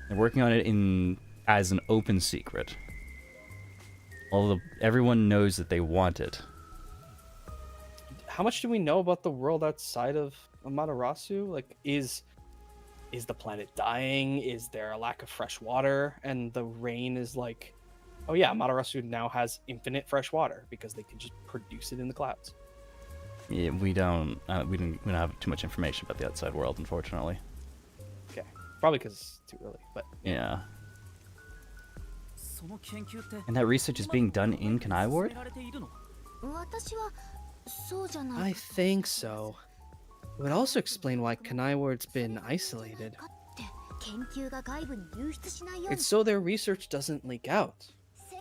[SPEAKER 1] They're working on it as an open secret. Although everyone knows that they want it.
[SPEAKER 5] How much do we know about the world outside of Amaterasu? Like, is the planet dying? Is there a lack of fresh water? And the rain is like, oh yeah, Amaterasu now has infinite fresh water because they can just produce it in the clouds.
[SPEAKER 1] Yeah, we don't have too much information about the outside world, unfortunately.
[SPEAKER 5] Okay, probably because it's too early, but
[SPEAKER 1] Yeah.
[SPEAKER 6] その研究って
[SPEAKER 1] And that research is being done in Kanai Ward?
[SPEAKER 6] 進められているの
[SPEAKER 4] 私はそうじゃない
[SPEAKER 5] I think so. It would also explain why Kanai Ward's been isolated.
[SPEAKER 4] かって研究が外部に流出しないように
[SPEAKER 5] It's so their research doesn't leak out.
[SPEAKER 4] 世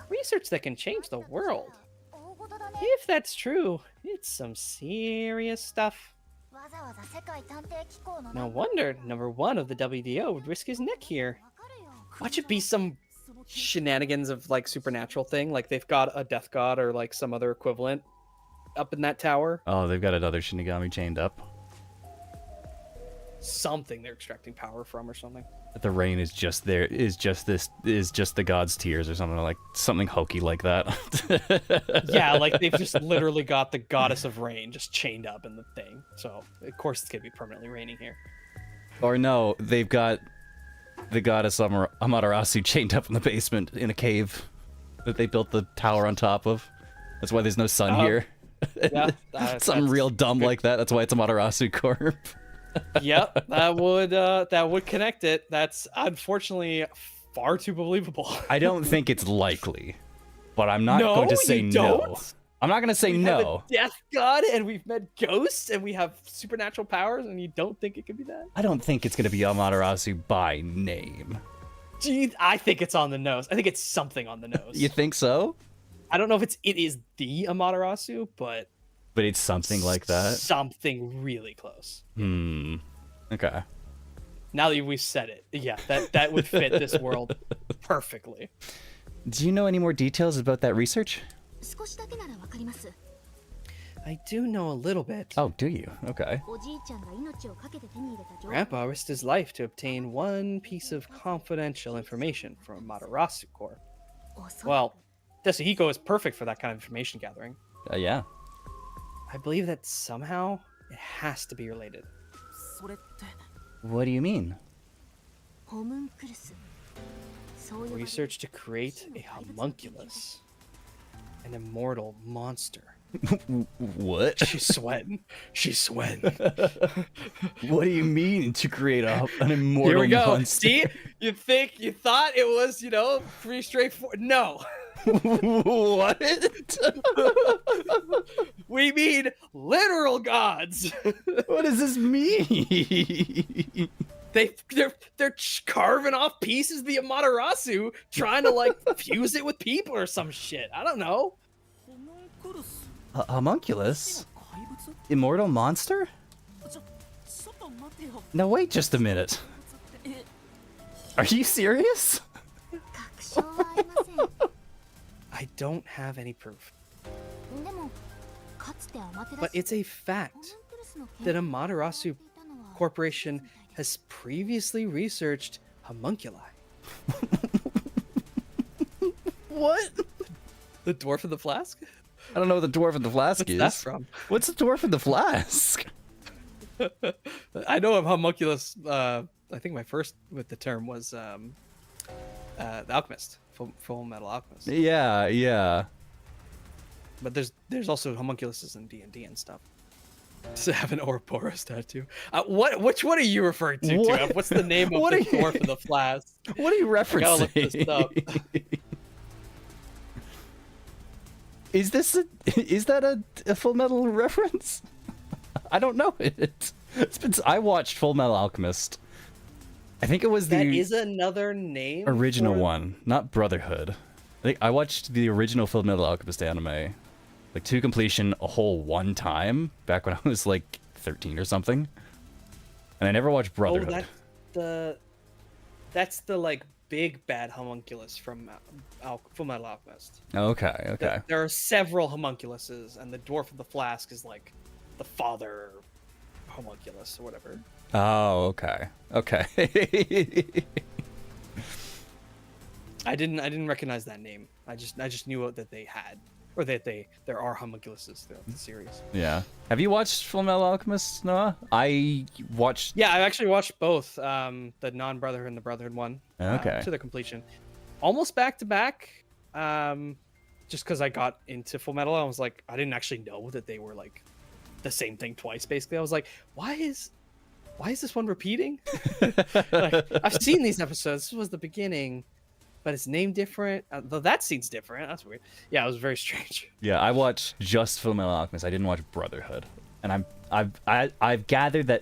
[SPEAKER 5] Research that can change the world. If that's true, it's some serious stuff. No wonder number 1 of the WDO would risk his neck here. Watch it be some shenanigans of like supernatural thing, like they've got a death god or like some other equivalent up in that tower.
[SPEAKER 1] Oh, they've got another Shinigami chained up.
[SPEAKER 3] Something they're extracting power from or something.
[SPEAKER 1] The rain is just there. Is just the god's tears or something hokey like that.
[SPEAKER 3] Yeah, like they've just literally got the goddess of rain just chained up in the thing. So of course it's gonna be permanently raining here.
[SPEAKER 1] Or no, they've got the goddess Amaterasu chained up in the basement in a cave that they built the tower on top of. That's why there's no sun here.
[SPEAKER 3] Yeah,
[SPEAKER 1] something real dumb like that. That's why it's Amaterasu Corp.
[SPEAKER 3] Yep, that would connect it. That's unfortunately far too believable.
[SPEAKER 1] I don't think it's likely, but I'm not
[SPEAKER 3] No,
[SPEAKER 1] going to say
[SPEAKER 3] you
[SPEAKER 1] no.
[SPEAKER 3] don't?
[SPEAKER 1] I'm not going to say
[SPEAKER 3] We have
[SPEAKER 1] no.
[SPEAKER 3] a death god, and we've met ghosts, and we have supernatural powers, and you don't think it could be that?
[SPEAKER 1] I don't think it's going to be Amaterasu by name.
[SPEAKER 3] Gee, I think it's on the nose. I think it's something on the nose.
[SPEAKER 1] You think so?
[SPEAKER 3] I don't know if it is the Amaterasu, but
[SPEAKER 1] It's something like that.
[SPEAKER 3] something really close.
[SPEAKER 1] Okay.
[SPEAKER 3] Now that we've said it, yeah, that would fit this world perfectly.
[SPEAKER 1] Do you know any more details about that research?
[SPEAKER 5] I do know a little bit.
[SPEAKER 1] Oh, do you? Okay.
[SPEAKER 5] Grandpa risked his life to obtain one piece of confidential information from Amaterasu Corp.
[SPEAKER 3] Well, Desuhiko is perfect for that kind of information gathering.
[SPEAKER 1] Yeah.
[SPEAKER 5] I believe that somehow it has to be related.
[SPEAKER 6] それって
[SPEAKER 1] What do you mean?
[SPEAKER 5] Research to create a homunculus, an immortal monster.
[SPEAKER 1] What?
[SPEAKER 3] She's sweating. She's sweating.
[SPEAKER 1] What do you mean to create an immortal
[SPEAKER 3] Here we go.
[SPEAKER 1] monster?
[SPEAKER 3] See, you thought it was, pretty straightforward. No,
[SPEAKER 1] What?
[SPEAKER 3] we mean literal gods.
[SPEAKER 1] What does this mean?
[SPEAKER 3] They're carving off pieces of the Amaterasu, trying to like fuse it with people or some shit. I don't know.
[SPEAKER 6] ホモンクルス
[SPEAKER 1] Homunculus?
[SPEAKER 6] 怪物
[SPEAKER 1] Immortal monster?
[SPEAKER 6] ちょっと待てよ
[SPEAKER 1] Now wait just a minute.
[SPEAKER 6] え
[SPEAKER 1] Are you serious?
[SPEAKER 5] I don't have any proof, but it's a fact that Amaterasu Corporation has previously researched homunculi.
[SPEAKER 1] What?
[SPEAKER 3] The dwarf of the flask?
[SPEAKER 1] I don't know what the dwarf in the flask
[SPEAKER 3] What's
[SPEAKER 1] is.
[SPEAKER 3] that from?
[SPEAKER 1] What's the dwarf in the flask?
[SPEAKER 3] I know of homunculus. I think my first with the term was the alchemist, full metal alchemist.
[SPEAKER 1] Yeah.
[SPEAKER 3] But there's also homunculuses in D&D and stuff. To have an Ouroboros tattoo. Which one are you referring to?
[SPEAKER 1] What?
[SPEAKER 3] Jeff? What's the name of
[SPEAKER 1] What
[SPEAKER 3] the
[SPEAKER 1] are you-
[SPEAKER 3] dwarf of the flask?
[SPEAKER 1] What are you
[SPEAKER 3] gotta look this
[SPEAKER 1] referencing?
[SPEAKER 3] up.
[SPEAKER 1] Is that a Full Metal reference? I don't know it. I watched Full Metal Alchemist. I think it was
[SPEAKER 3] That
[SPEAKER 1] the
[SPEAKER 3] is another name.
[SPEAKER 1] original
[SPEAKER 3] for-
[SPEAKER 1] one, not Brotherhood. I watched the original Full Metal Alchemist anime, like to completion a whole one time back when I was like 13 or something, and I never watched Brotherhood.
[SPEAKER 3] That's the like big bad homunculus from Full Metal Alchemist.
[SPEAKER 1] Okay.
[SPEAKER 3] There are several homunculuses, and the dwarf of the flask is like the father homunculus or whatever.
[SPEAKER 1] Oh, okay.
[SPEAKER 3] I didn't recognize that name. I just knew that they had, or that there are homunculuses throughout the series.
[SPEAKER 1] Yeah. Have you watched Full Metal Alchemist, Noah? I watched.
[SPEAKER 3] Yeah, I actually watched both, the non-Brotherhood and the Brotherhood one.
[SPEAKER 1] Okay.
[SPEAKER 3] To their completion, almost back to back. Just because I got into Full Metal, I was like, I didn't actually know that they were like the same thing twice. Basically, I was like, why is this one repeating? Like, I've seen these episodes. This was the beginning, but it's named different. Though that scene's different. That's weird. Yeah, it was very strange.
[SPEAKER 1] Yeah, I watched just Full Metal Alchemist. I didn't watch Brotherhood, and I've gathered that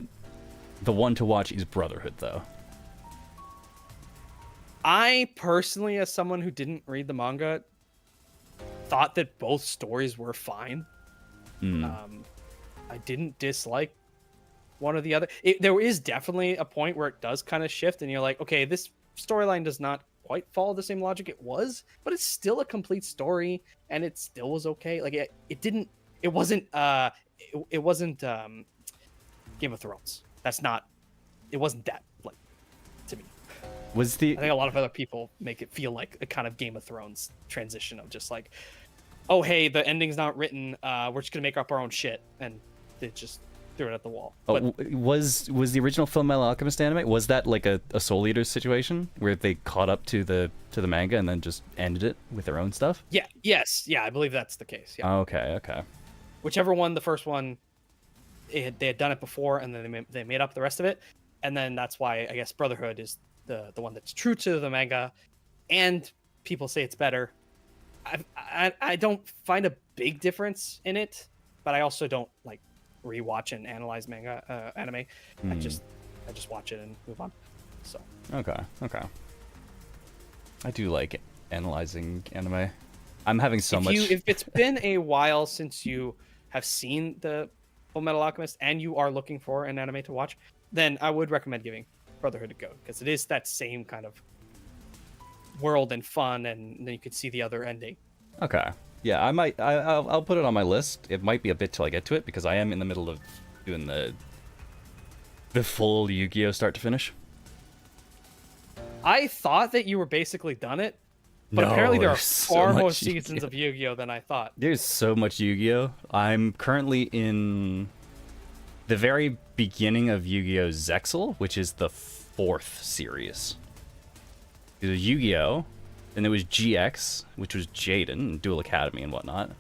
[SPEAKER 1] the one to watch is Brotherhood, though.
[SPEAKER 3] I personally, as someone who didn't read the manga, thought that both stories were fine. I didn't dislike one or the other. There is definitely a point where it does kind of shift, and you're like, okay, this storyline does not quite follow the same logic it was, but it's still a complete story, and it still was okay. Like it wasn't Game of Thrones. It wasn't that, like, to me. I think a lot of other people make it feel like a kind of Game of Thrones transition of just like, oh hey, the ending's not written, we're just gonna make up our own shit, and they just threw it at the wall. But
[SPEAKER 1] Was the original Full Metal Alchemist anime, was that like a Soul Eater situation where they caught up to the manga and then just ended it with their own stuff?
[SPEAKER 3] yeah, I believe that's the case. Yeah.
[SPEAKER 1] Okay.
[SPEAKER 3] Whichever one, the first one, they had done it before, and then they made up the rest of it, and then that's why I guess Brotherhood is the one that's true to the manga, and people say it's better. I don't find a big difference in it, but I also don't like rewatch and analyze anime. I just watch it and move on. So
[SPEAKER 1] Okay. I do like analyzing anime. I'm having so much.
[SPEAKER 3] if it's been a while since you have seen the Full Metal Alchemist and you are looking for an anime to watch, then I would recommend giving Brotherhood a go, because it is that same kind of world and fun, and then you could see the other ending.
[SPEAKER 1] Okay. Yeah, I'll put it on my list. It might be a bit till I get to it, because I am in the middle of doing the full Yu-Gi-Oh start to finish.
[SPEAKER 3] I thought that you were basically done it, but
[SPEAKER 1] No,
[SPEAKER 3] apparently there are
[SPEAKER 1] there's so
[SPEAKER 3] far more
[SPEAKER 1] much
[SPEAKER 3] seasons
[SPEAKER 1] Yu-Gi-Oh.
[SPEAKER 3] of Yu-Gi-Oh than I thought.
[SPEAKER 1] There's so much Yu-Gi-Oh. I'm currently in the very beginning of Yu-Gi-Oh! Zexal, which is the 4th series. It was Yu-Gi-Oh! Then there was GX, which was Jaden and Duel Academy and whatnot.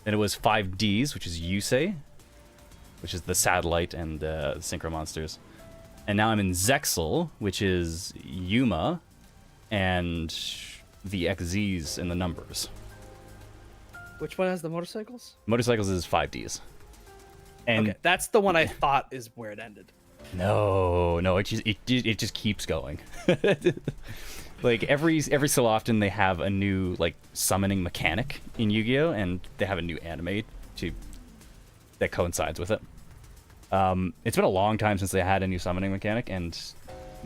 [SPEAKER 1] Then it was 5Ds, which is Yusei, which is the Satellite and Synchro Monsters. And now I'm in Zexal, which is Yuma and the XZs and the numbers.
[SPEAKER 3] Which one has the motorcycles?
[SPEAKER 1] Motorcycles is 5Ds. And
[SPEAKER 3] Okay, that's the one I thought is where it ended.
[SPEAKER 1] no, it just keeps going. Like every so often they have a new like summoning mechanic in Yu-Gi-Oh, and they have a new anime that coincides with it. It's been a long time since they had a new summoning mechanic, and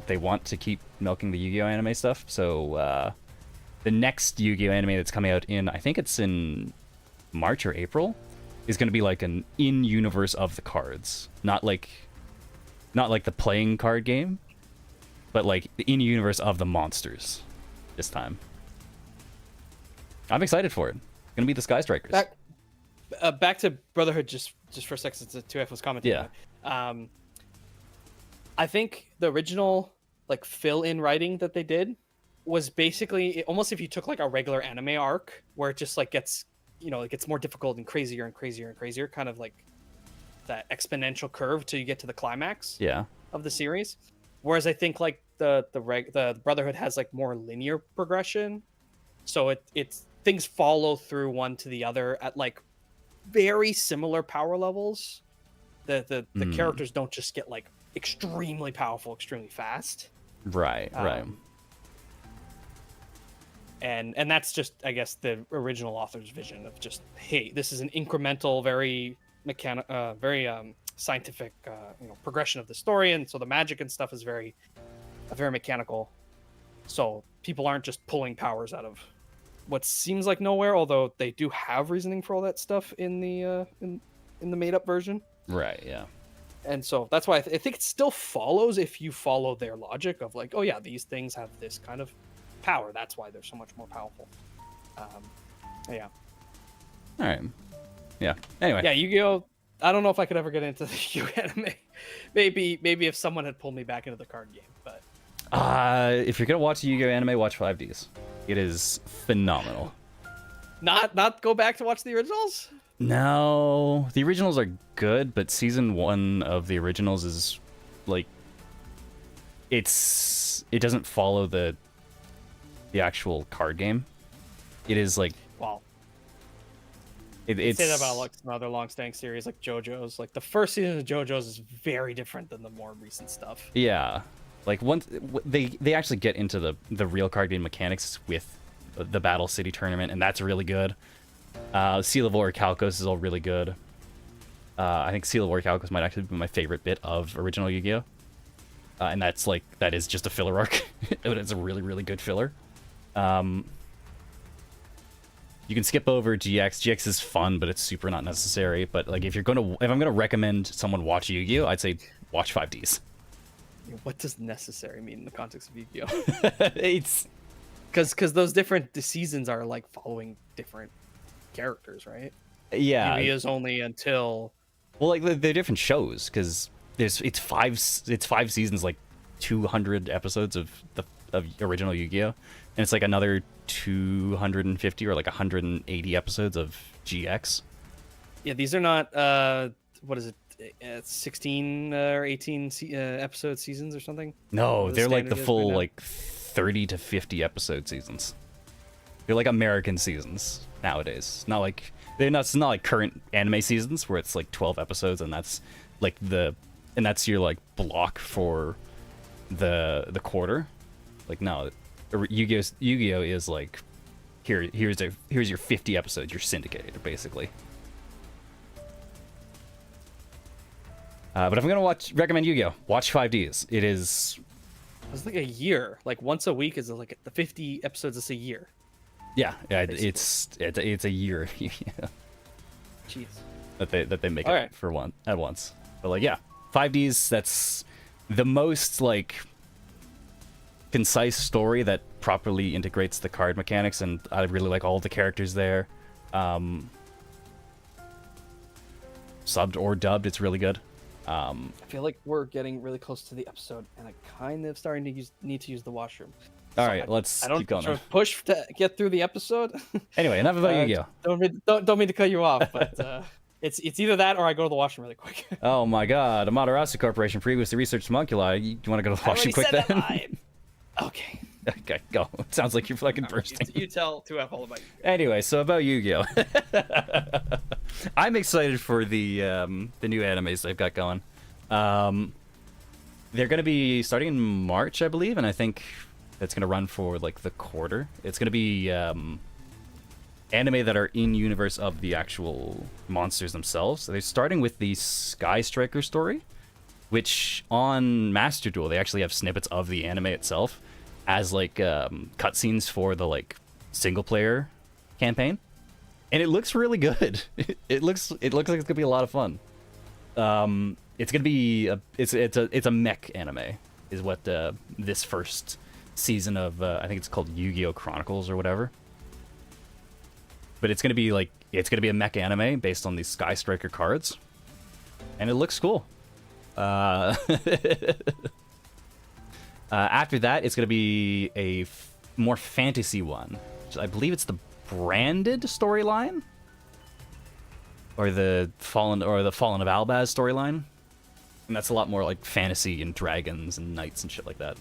[SPEAKER 1] they want to keep milking the Yu-Gi-Oh anime stuff. So the next Yu-Gi-Oh anime that's coming out I think it's in March or April, is going to be like an in-universe of the cards, not like the playing card game, but like the in-universe of the monsters this time. I'm excited for it. It's gonna be the Sky Strikers.
[SPEAKER 3] Back to Brotherhood just for a second, since the 2F was commenting.
[SPEAKER 1] Yeah.
[SPEAKER 3] I think the original like fill-in writing that they did was basically almost if you took like a regular anime arc where it just like gets, it gets more difficult and crazier and crazier and crazier, kind of like that exponential curve till you get to the climax of the series. Whereas I think like the Brotherhood has like more linear progression, so it's things follow through one to the other at like very similar power levels. The characters don't just get like extremely powerful extremely fast.
[SPEAKER 1] Right.
[SPEAKER 3] And that's just, I guess, the original author's vision of just, hey, this is an incremental, very scientific, progression of the story, and so the magic and stuff is very mechanical. So people aren't just pulling powers out of what seems like nowhere, although they do have reasoning for all that stuff in the made-up version.
[SPEAKER 1] Right. Yeah.
[SPEAKER 3] And so that's why I think it still follows if you follow their logic of like, oh yeah, these things have this kind of power. That's why they're so much more powerful. Yeah.
[SPEAKER 1] All right. Yeah. Anyway.
[SPEAKER 3] Yeah, Yu-Gi-Oh! I don't know if I could ever get into the Yu-Gi-Oh! Anime. Maybe if someone had pulled me back into the card game, but
[SPEAKER 1] If you're gonna watch Yu-Gi-Oh anime, watch 5Ds. It is phenomenal.
[SPEAKER 3] not go back to watch the originals.
[SPEAKER 1] No, the originals are good, but season 1 of the originals is like it doesn't follow the actual card game. It is like
[SPEAKER 3] Well,
[SPEAKER 1] it's
[SPEAKER 3] say that about like some other long-standing series like JoJo's. Like the first season of JoJo's is very different than the more recent stuff.
[SPEAKER 1] yeah. Like once they actually get into the real card game mechanics with the Battle City tournament, and that's really good. Seal of Orichalcos is all really good. I think Seal of Orichalcos might actually be my favorite bit of original Yu-Gi-Oh! And that is just a filler arc. But it's a really, really good filler. You can skip over GX. GX is fun, but it's super not necessary. But like if I'm gonna recommend someone watch Yu-Gi-Oh!, I'd say watch 5Ds.
[SPEAKER 3] What does necessary mean in the context of Yu-Gi-Oh?
[SPEAKER 1] It's
[SPEAKER 3] because those different seasons are like following different characters, right?
[SPEAKER 1] yeah.
[SPEAKER 3] Yu-Gi is only until
[SPEAKER 1] Well, like they're different shows because it's five seasons, like 200 episodes of original Yu-Gi-Oh, and it's like another 250 or like 180 episodes of GX.
[SPEAKER 3] yeah. These are not what is it? 16 or 18 episode seasons or something.
[SPEAKER 1] No,
[SPEAKER 3] The
[SPEAKER 1] they're like the
[SPEAKER 3] standard is
[SPEAKER 1] full
[SPEAKER 3] right now?
[SPEAKER 1] like 30 to 50 episode seasons. They're like American seasons nowadays. Not like it's not like current anime seasons where it's like 12 episodes and that's your like block for the quarter. Like no, Yu-Gi-Oh is like here's your 50 episodes, you're syndicated basically. But if I'm gonna recommend Yu-Gi-Oh, watch 5Ds. It is
[SPEAKER 3] It's like a year. Like once a week is like the 50 episodes is a year.
[SPEAKER 1] yeah, it's a year
[SPEAKER 3] Jeez.
[SPEAKER 1] that they make
[SPEAKER 3] All
[SPEAKER 1] it
[SPEAKER 3] right.
[SPEAKER 1] for at once. But like yeah, 5Ds, that's the most like concise story that properly integrates the card mechanics, and I really like all the characters there. Subbed or dubbed, it's really good.
[SPEAKER 3] I feel like we're getting really close to the episode, and I'm kind of starting to need to use the washroom.
[SPEAKER 1] All
[SPEAKER 3] So
[SPEAKER 1] right, let's
[SPEAKER 3] I don't
[SPEAKER 1] keep going.
[SPEAKER 3] sort
[SPEAKER 1] then.
[SPEAKER 3] of push to get through the episode.
[SPEAKER 1] Anyway, enough about Yu-Gi-Oh.
[SPEAKER 3] Don't mean to cut you off, but it's either that or I go to the washroom really quick.
[SPEAKER 1] Oh my God, Amaterasu Corporation previously researched Homunculi. You want to go to the
[SPEAKER 3] I
[SPEAKER 1] washroom
[SPEAKER 3] already
[SPEAKER 1] quick
[SPEAKER 3] said that
[SPEAKER 1] then?
[SPEAKER 3] line. Okay.
[SPEAKER 1] Okay, go. It sounds like you're fucking bursting.
[SPEAKER 3] You tell 2F all about you.
[SPEAKER 1] Anyway, so about Yu-Gi-Oh. I'm excited for the new animes they've got going. They're going to be starting in March, I believe, and I think that's going to run for like the quarter. It's going to be anime that are in universe of the actual monsters themselves. So they're starting with the Sky Striker story, which on Master Duel they actually have snippets of the anime itself as like cutscenes for the like single player campaign, and it looks really good. It looks like it's gonna be a lot of fun. It's gonna be it's a mech anime is what this first season of I think it's called Yu-Gi-Oh! Chronicles or whatever. But it's gonna be a mech anime based on these Sky Striker cards, and it looks cool. After that, it's gonna be a more fantasy one. I believe it's the Branded storyline, or the Fallen of Albaz storyline, and that's a lot more like fantasy and dragons and knights and shit like that.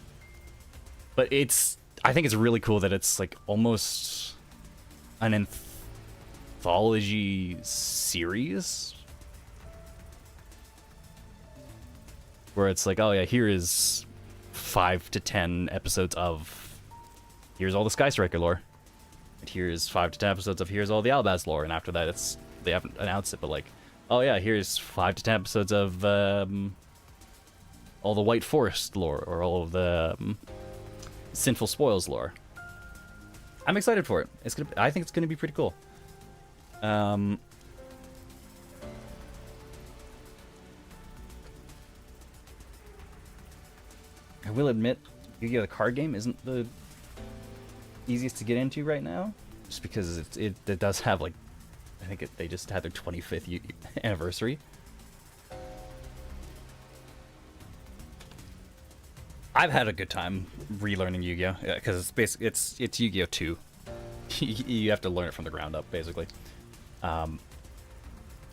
[SPEAKER 1] But I think it's really cool that it's like almost an anthology series, where it's like, oh yeah, here is 5 to 10 episodes of here's all the Sky Striker lore, and here's 5 to 10 episodes of here's all the Albaz lore, and after that they haven't announced it, but like, oh yeah, here's 5 to 10 episodes of all the White Forest lore, or all of the Sinful Spoils lore. I'm excited for it. I think it's gonna be pretty cool. I will admit, Yu-Gi-Oh! The card game isn't the easiest to get into right now, just because it does have like, I think they just had their 25th anniversary. I've had a good time relearning Yu-Gi-Oh! Because it's basically it's Yu-Gi-Oh! 2. You have to learn it from the ground up, basically. But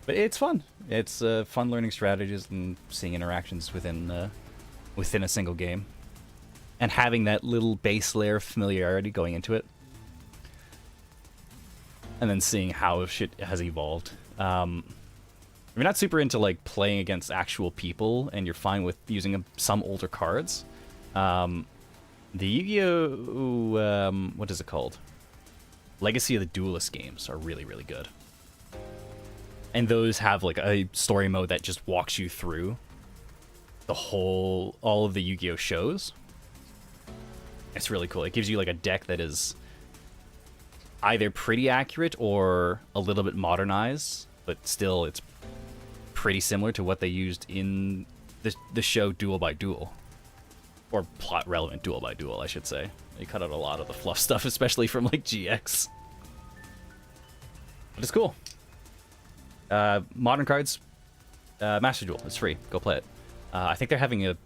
[SPEAKER 1] it's fun. It's fun learning strategies and seeing interactions within a single game, and having that little base layer of familiarity going into it, and then seeing how shit has evolved. If you're not super into like playing against actual people and you're fine with using some older cards, The Yu-Gi-Oh! What is it called? Legacy of the Duelist games are really, really good. And those have like a story mode that just walks you through all of the Yu-Gi-Oh! Shows. It's really cool. It gives you like a deck that is either pretty accurate or a little bit modernized, but still it's pretty similar to what they used in the show Duel by Duel. Or plot relevant Duel by Duel, I should say. They cut out a lot of the fluff stuff, especially from like GX. But it's cool. Modern cards, Master Duel, it's free. Go play it. I think they're having a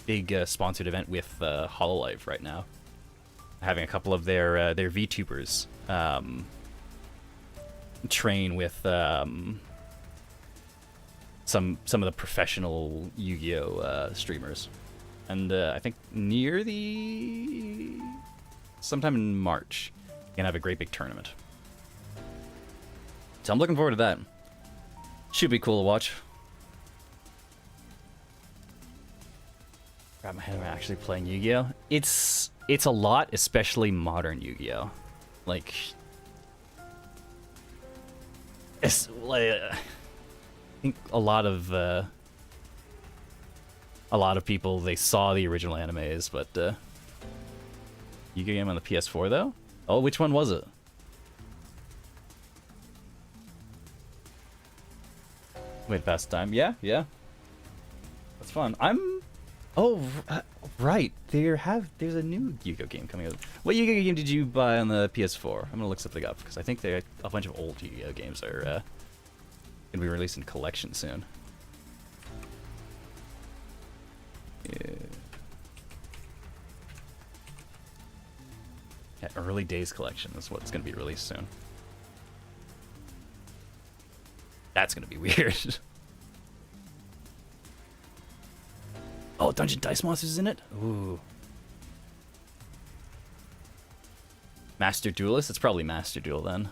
[SPEAKER 1] big sponsored event with Hololive right now. Having a couple of their VTubers train with some of the professional Yu-Gi-Oh! Streamers. And I think sometime in March, you're gonna have a great big tournament. So I'm looking forward to that. Should be cool to watch. Grab my head, I'm actually playing Yu-Gi-Oh! It's a lot, especially modern Yu-Gi-Oh! Like, it's like I think a lot of people, they saw the original animes, but Yu-Gi-Oh! Game on the PS4 though? Oh, which one was it? Wait, past time? Yeah. That's fun. Oh, right. There's a new Yu-Gi-Oh! Game coming out. What Yu-Gi-Oh! Game did you buy on the PS4? I'm gonna look something up because I think a bunch of old Yu-Gi-Oh! Games are gonna be released in collection soon. Yeah, early days collection is what's gonna be released soon. That's gonna be weird. Oh, Dungeon Dice Monsters is in it? Ooh. Master Duelist? It's probably Master Duel then.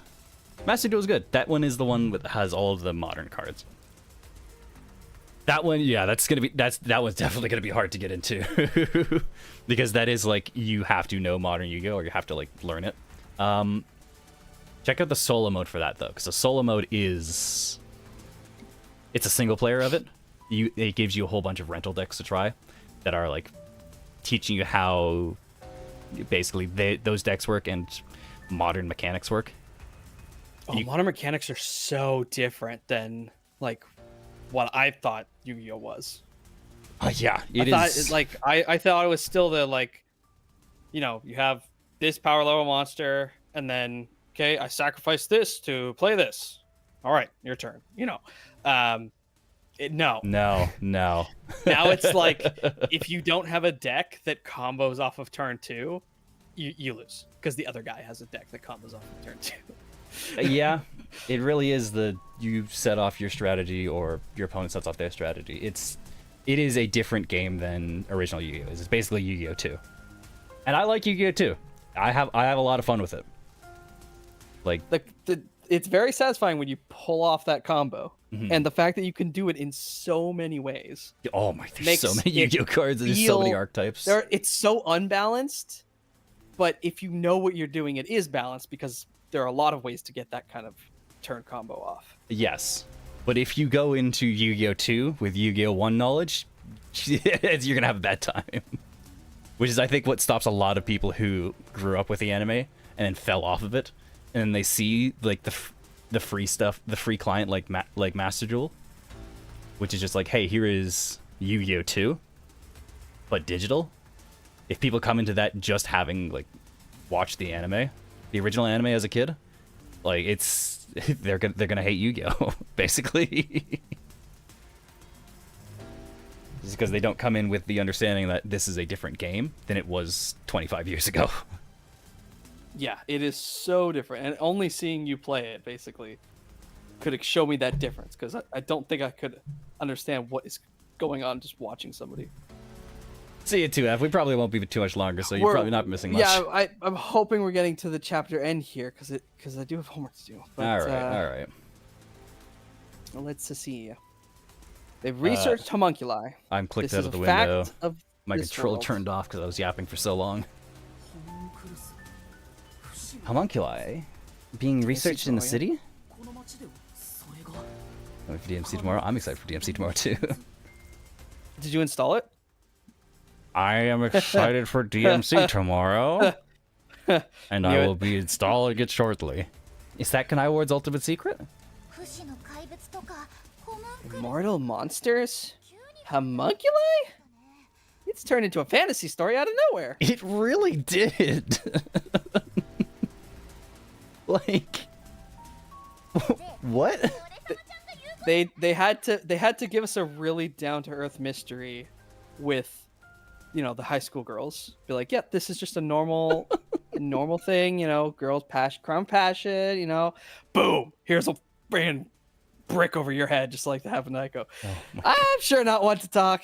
[SPEAKER 1] Master Duel is good. That one is the one that has all of the modern cards. That one, yeah, that one's definitely gonna be hard to get into. Because that is like, you have to know modern Yu-Gi-Oh! Or you have to like learn it. Check out the solo mode for that though, because the solo mode it's a single player of it. It gives you a whole bunch of rental decks to try that are like teaching you how basically those decks work and modern mechanics work.
[SPEAKER 3] Oh, modern mechanics are so different than like what I thought Yu-Gi-Oh! Was.
[SPEAKER 1] Yeah,
[SPEAKER 3] I thought it was still the like, you know, you have this power level monster, and then okay, I sacrifice this to play this. All right, your turn. You know, no. Now it's like if you don't have a deck that combos off of turn 2, you lose because the other guy has a deck that combos off of turn 2.
[SPEAKER 1] Yeah, it really is you set off your strategy or your opponent sets off their strategy. It is a different game than original Yu-Gi-Oh! It's basically Yu-Gi-Oh! 2. And I like Yu-Gi-Oh! 2. I have a lot of fun with it. Like
[SPEAKER 3] it's very satisfying when you pull off that combo. Mm-hmm. And the fact that you can do it in so many ways.
[SPEAKER 1] Oh my, there's so many Yu-Gi-Oh! Cards, there's so many archetypes.
[SPEAKER 3] It's so unbalanced, but if you know what you're doing, it is balanced because there are a lot of ways to get that kind of turn combo off.
[SPEAKER 1] Yes, but if you go into Yu-Gi-Oh! 2 with Yu-Gi-Oh! 1 knowledge, you're going to have a bad time. Which is, I think, what stops a lot of people who grew up with the anime and then fell off of it. And then they see like the free stuff, the free client like Master Duel, which is just like, hey, here is Yu-Gi-Oh! 2, but digital. If people come into that just having like watched the anime, the original anime as a kid, like they're gonna hate Yu-Gi-Oh! Basically. Just because they don't come in with the understanding that this is a different game than it was 25 years ago.
[SPEAKER 3] Yeah, it is so different, and only seeing you play it basically could show me that difference, because I don't think I could understand what is going on just watching somebody.
[SPEAKER 1] See you too, F. We probably won't be too much longer, so you're probably not missing much.
[SPEAKER 3] Yeah, I'm hoping we're getting to the chapter end here, because I do have homework to do. But,
[SPEAKER 1] all right.
[SPEAKER 3] Let's see. They've researched homunculi.
[SPEAKER 1] I'm clicked out of the window.
[SPEAKER 3] This is a fact
[SPEAKER 1] my
[SPEAKER 3] This
[SPEAKER 1] control
[SPEAKER 3] world.
[SPEAKER 1] turned off because I was yapping for so long.
[SPEAKER 6] ホモンクルス不思議
[SPEAKER 1] Homunculi being researched in the
[SPEAKER 3] Victoria.
[SPEAKER 1] city?
[SPEAKER 6] この街ではそれが
[SPEAKER 1] Oh, for DMC tomorrow? I'm excited for DMC tomorrow too.
[SPEAKER 3] Did you install it?
[SPEAKER 1] I am excited for DMC tomorrow. And I
[SPEAKER 3] Knew it.
[SPEAKER 1] will be installing it shortly. Is that Kanai Ward's ultimate secret?
[SPEAKER 4] 不死の怪物とかホモンクル
[SPEAKER 5] Immortal monsters?
[SPEAKER 4] 急に
[SPEAKER 5] Homunculi? It's turned into a fantasy story out of nowhere.
[SPEAKER 1] It really did. Like, what?
[SPEAKER 3] They had to give us a really down to earth mystery with, you know, the high school girls. Be like, yeah, this is just a normal normal thing, you know, girls crime passion, you know. Boom! Here's a freaking brick over your head, just like that happened to Echo. I'm sure not one to talk.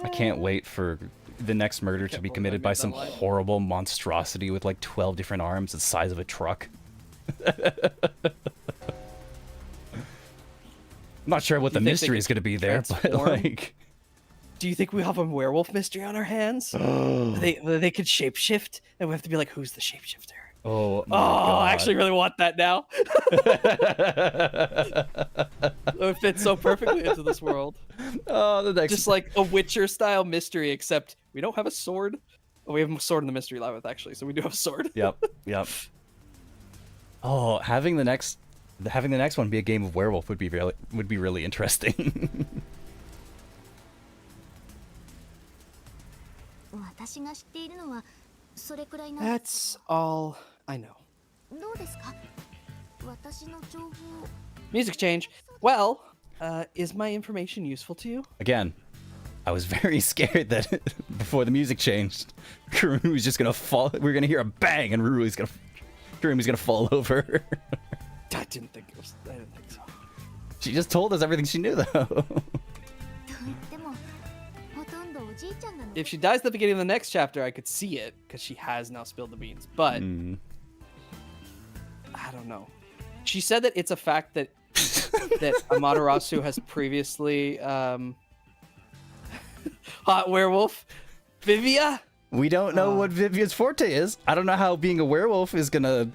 [SPEAKER 1] I can't wait for the next murder to be
[SPEAKER 3] believe I
[SPEAKER 1] committed by
[SPEAKER 3] made
[SPEAKER 1] some
[SPEAKER 3] that line.
[SPEAKER 1] horrible monstrosity with like 12 different arms the size of a truck. I'm not sure what
[SPEAKER 3] You
[SPEAKER 1] the
[SPEAKER 3] think they
[SPEAKER 1] mystery
[SPEAKER 3] could
[SPEAKER 1] is going to be there, but
[SPEAKER 3] transform?
[SPEAKER 1] like,
[SPEAKER 3] Do you think we have a werewolf mystery on our hands? They could shapeshift, and we have to be like, who's the shapeshifter?
[SPEAKER 1] oh my
[SPEAKER 3] Oh,
[SPEAKER 1] God.
[SPEAKER 3] I actually really want that now. It fits so perfectly into this world.
[SPEAKER 1] Oh, the next
[SPEAKER 3] Just like a Witcher style mystery, except we don't have a sword. Oh, we have a sword in the mystery labyrinth actually, so we do have a sword.
[SPEAKER 1] Yep, yep. Oh, having the next one be a game of werewolf would be really interesting.
[SPEAKER 4] 私が知っているのはそれくらいなんです
[SPEAKER 3] That's all I know.
[SPEAKER 4] どうですか私の情報
[SPEAKER 3] Music change. Well, is my information useful to you?
[SPEAKER 1] Again, I was very scared that before the music changed, Kurumi was just gonna fall. We were gonna hear a bang, and Kurumi's gonna fall over.
[SPEAKER 3] I didn't think so.
[SPEAKER 1] She just told us everything she knew, though.
[SPEAKER 4] と言ってもほとんどおじいちゃんが
[SPEAKER 3] If she dies at the beginning of the next chapter, I could see it because she has now spilled the beans. But
[SPEAKER 1] Mm.
[SPEAKER 3] I don't know. She said that it's a fact that that Amaterasu has previously hot werewolf Vivia.
[SPEAKER 1] We don't know what Vivian's forte is. I don't know how being a werewolf is gonna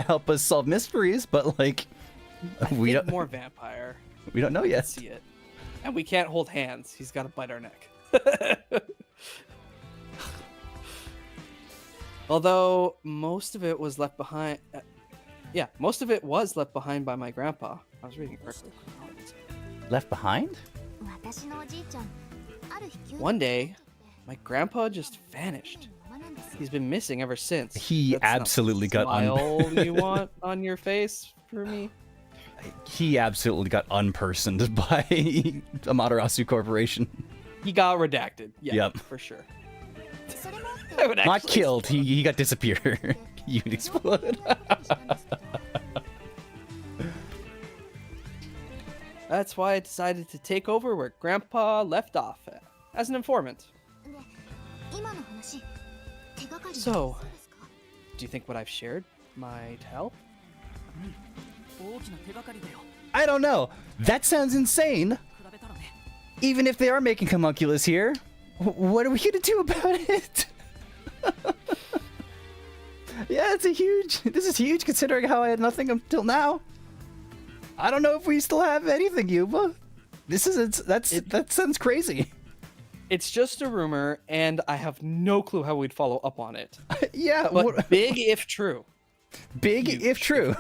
[SPEAKER 1] help us solve mysteries, but like, we don't
[SPEAKER 3] More vampire.
[SPEAKER 1] know yet.
[SPEAKER 3] See it, and we can't hold hands. He's got to bite our neck. Although most of it was left behind. Most of it was left behind by my grandpa. I was reading it correctly.
[SPEAKER 1] Left behind?
[SPEAKER 4] 私のおじいちゃんある日急に
[SPEAKER 3] One day, my grandpa just vanished.
[SPEAKER 4] ままなんですよ
[SPEAKER 3] He's been missing ever since.
[SPEAKER 1] He
[SPEAKER 3] That's not the
[SPEAKER 1] absolutely got
[SPEAKER 3] smile you want on your face for me.
[SPEAKER 1] He absolutely got unpersoned by Amaterasu Corporation.
[SPEAKER 3] He got redacted. Yeah,
[SPEAKER 1] Yep.
[SPEAKER 3] for sure.
[SPEAKER 4] それもあって
[SPEAKER 3] I would
[SPEAKER 1] Not
[SPEAKER 3] actually-
[SPEAKER 1] killed. He got disappeared. You'd explode.
[SPEAKER 3] That's why I decided to take over where Grandpa left off as an informant.
[SPEAKER 4] で今の話手がかりになり
[SPEAKER 3] So-
[SPEAKER 4] そうですか
[SPEAKER 3] Do you think what I've shared might help?
[SPEAKER 6] 大きな手がかりだよ
[SPEAKER 1] I don't know. That sounds insane.
[SPEAKER 6] 比べたらね
[SPEAKER 1] Even if they are making homunculus here, what are we gonna do about it? Yeah, this is huge considering how I had nothing until now. I don't know if we still have anything, Yuba. That sounds crazy.
[SPEAKER 3] It's just a rumor, and I have no clue how we'd follow up on it.
[SPEAKER 1] Yeah,
[SPEAKER 3] But big if true.
[SPEAKER 1] big
[SPEAKER 3] huge.
[SPEAKER 1] if true.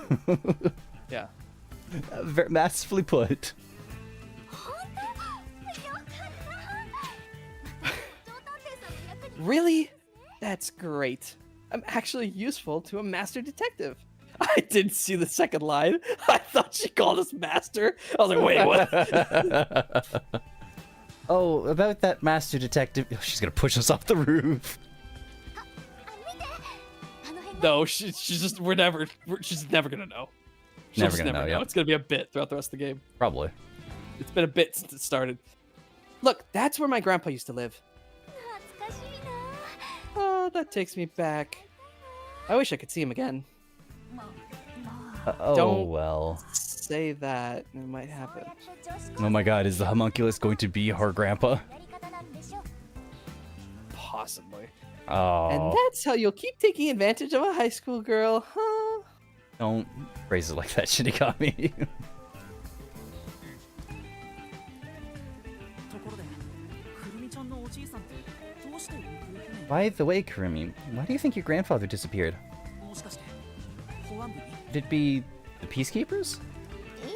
[SPEAKER 3] Yeah.
[SPEAKER 1] Very masterfully put.
[SPEAKER 4] 本当よかった上探偵さんの役に
[SPEAKER 3] Really? That's great. I'm actually useful to a master detective. I didn't see the second line. I thought she called us master. I was like, wait, what?
[SPEAKER 1] Oh, about that master detective. Oh, she's gonna push us off the roof.
[SPEAKER 4] あ見てあの辺が
[SPEAKER 3] No, she's never gonna know. She'll
[SPEAKER 1] Never
[SPEAKER 3] just
[SPEAKER 1] gonna know, yeah.
[SPEAKER 3] It's gonna be a bit throughout the rest of the game.
[SPEAKER 1] Probably.
[SPEAKER 3] It's been a bit since it started. Look, that's where my grandpa used to live.
[SPEAKER 4] 懐かしいな
[SPEAKER 3] Oh, that takes me back. I wish I could see him again.
[SPEAKER 4] まあ
[SPEAKER 1] Oh
[SPEAKER 3] Don't-
[SPEAKER 1] well.
[SPEAKER 3] Say that, it might happen.
[SPEAKER 1] Oh my god, is the homunculus going to be her grandpa?
[SPEAKER 4] やり方なんでしょ
[SPEAKER 5] Possibly.
[SPEAKER 1] Oh,
[SPEAKER 5] And that's how you'll keep taking advantage of a high school girl, huh?
[SPEAKER 1] don't phrase it like that, Shinigami.
[SPEAKER 6] ところでくるみちゃんのおじいさんってどうして行方不明
[SPEAKER 1] By the way, Kurumi, why do you think your grandfather disappeared?
[SPEAKER 6] もしかして保安部に
[SPEAKER 1] Would it be the peacekeepers?
[SPEAKER 4] いえ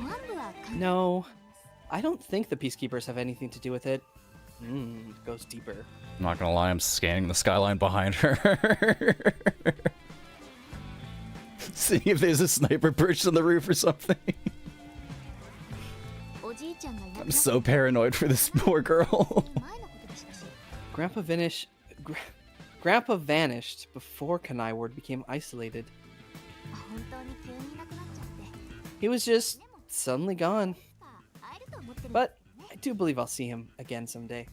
[SPEAKER 4] 保安部は関係
[SPEAKER 5] No, I don't think the peacekeepers have anything to do with it. Goes deeper.
[SPEAKER 1] I'm not gonna lie, I'm scanning the skyline behind her. See if there's a sniper perched on the roof or something.
[SPEAKER 4] おじいちゃんがいなくな
[SPEAKER 1] I'm
[SPEAKER 4] った
[SPEAKER 1] so paranoid for this poor girl.
[SPEAKER 4] 前のことでしたし
[SPEAKER 5] Grandpa vanished before Kanai became isolated.
[SPEAKER 4] 本当に急にいなくなっちゃって
[SPEAKER 5] He was just suddenly gone.
[SPEAKER 4] 会えると思ってるんです
[SPEAKER 5] But I do believe I'll see him again someday.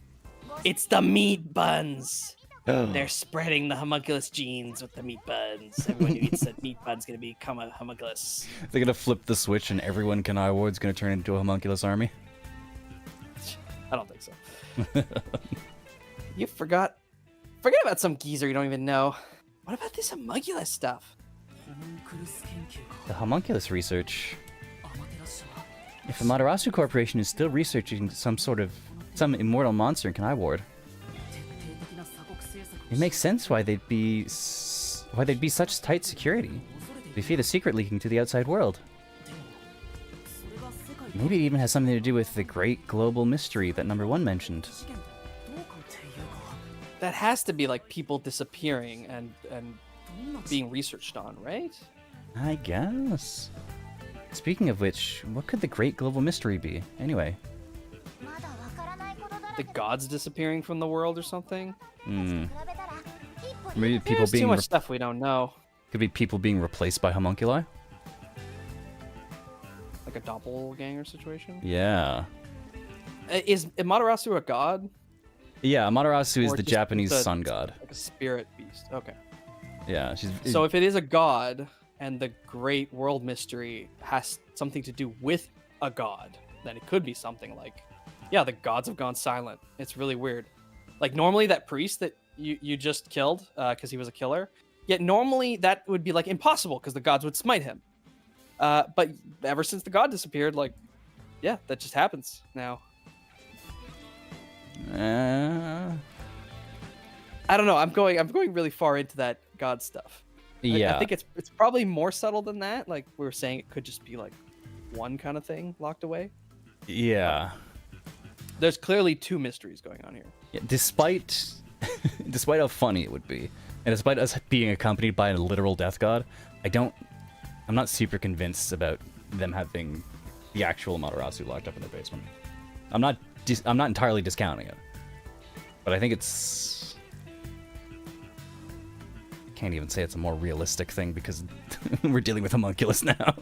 [SPEAKER 5] It's the meat buns. They're spreading the homunculus genes with the meat buns. Everyone who eats that meat bun's gonna become a homunculus.
[SPEAKER 1] They're gonna flip the switch and everyone Kanai Ward's gonna turn into a homunculus army.
[SPEAKER 5] I don't think so. You forget about some geezer you don't even know. What about this homunculus stuff?
[SPEAKER 6] ホムンクルス研究
[SPEAKER 1] The
[SPEAKER 6] か
[SPEAKER 1] homunculus research.
[SPEAKER 6] アマテラス社は
[SPEAKER 1] If the Materasu Corporation is still researching some immortal monster in Kanai Ward,
[SPEAKER 6] 徹底的な鎖国政策
[SPEAKER 1] it makes sense why they'd be such tight security.
[SPEAKER 6] 恐れてい
[SPEAKER 1] They
[SPEAKER 6] る
[SPEAKER 1] fear the secret leaking to the outside world.
[SPEAKER 6] でもそれが世界
[SPEAKER 1] Maybe it even has something to do with the great global mystery that number one mentioned.
[SPEAKER 6] 事件どうかっていうか
[SPEAKER 5] That has to be like people disappearing and
[SPEAKER 6] どんな
[SPEAKER 5] being researched on, right?
[SPEAKER 1] I guess. Speaking of which, what could the great global mystery be? Anyway.
[SPEAKER 4] まだわからないことだら
[SPEAKER 5] The
[SPEAKER 4] け
[SPEAKER 5] gods disappearing from the world or something?
[SPEAKER 4] 比べたら一歩
[SPEAKER 1] Maybe people
[SPEAKER 5] There's too
[SPEAKER 1] being
[SPEAKER 5] much stuff we don't know.
[SPEAKER 1] could be people being replaced by homunculi.
[SPEAKER 5] Like a doppelganger situation?
[SPEAKER 1] Yeah.
[SPEAKER 5] Is Amaterasu a god?
[SPEAKER 1] Yeah, Amaterasu is
[SPEAKER 5] Or
[SPEAKER 1] the
[SPEAKER 5] just
[SPEAKER 1] Japanese
[SPEAKER 5] the-
[SPEAKER 1] sun god.
[SPEAKER 5] Like a spirit beast. Okay.
[SPEAKER 1] Yeah, she's
[SPEAKER 5] So if it is a god and the great world mystery has something to do with a god, then it could be something like, yeah, the gods have gone silent. It's really weird. Like normally that priest that you just killed because he was a killer, yet normally that would be like impossible because the gods would smite him. But ever since the god disappeared, like, yeah, that just happens now. I don't know. I'm going really far into that god stuff.
[SPEAKER 1] yeah.
[SPEAKER 5] I think it's probably more subtle than that. Like we were saying, it could just be like one kind of thing locked away.
[SPEAKER 1] yeah.
[SPEAKER 5] There's clearly two mysteries going on here.
[SPEAKER 1] Yeah, despite despite how funny it would be, and despite us being accompanied by a literal death god, I'm not super convinced about them having the actual Amaterasu locked up in their basement. I'm not entirely discounting it, but I think it's can't even say it's a more realistic thing because we're dealing with homunculus now.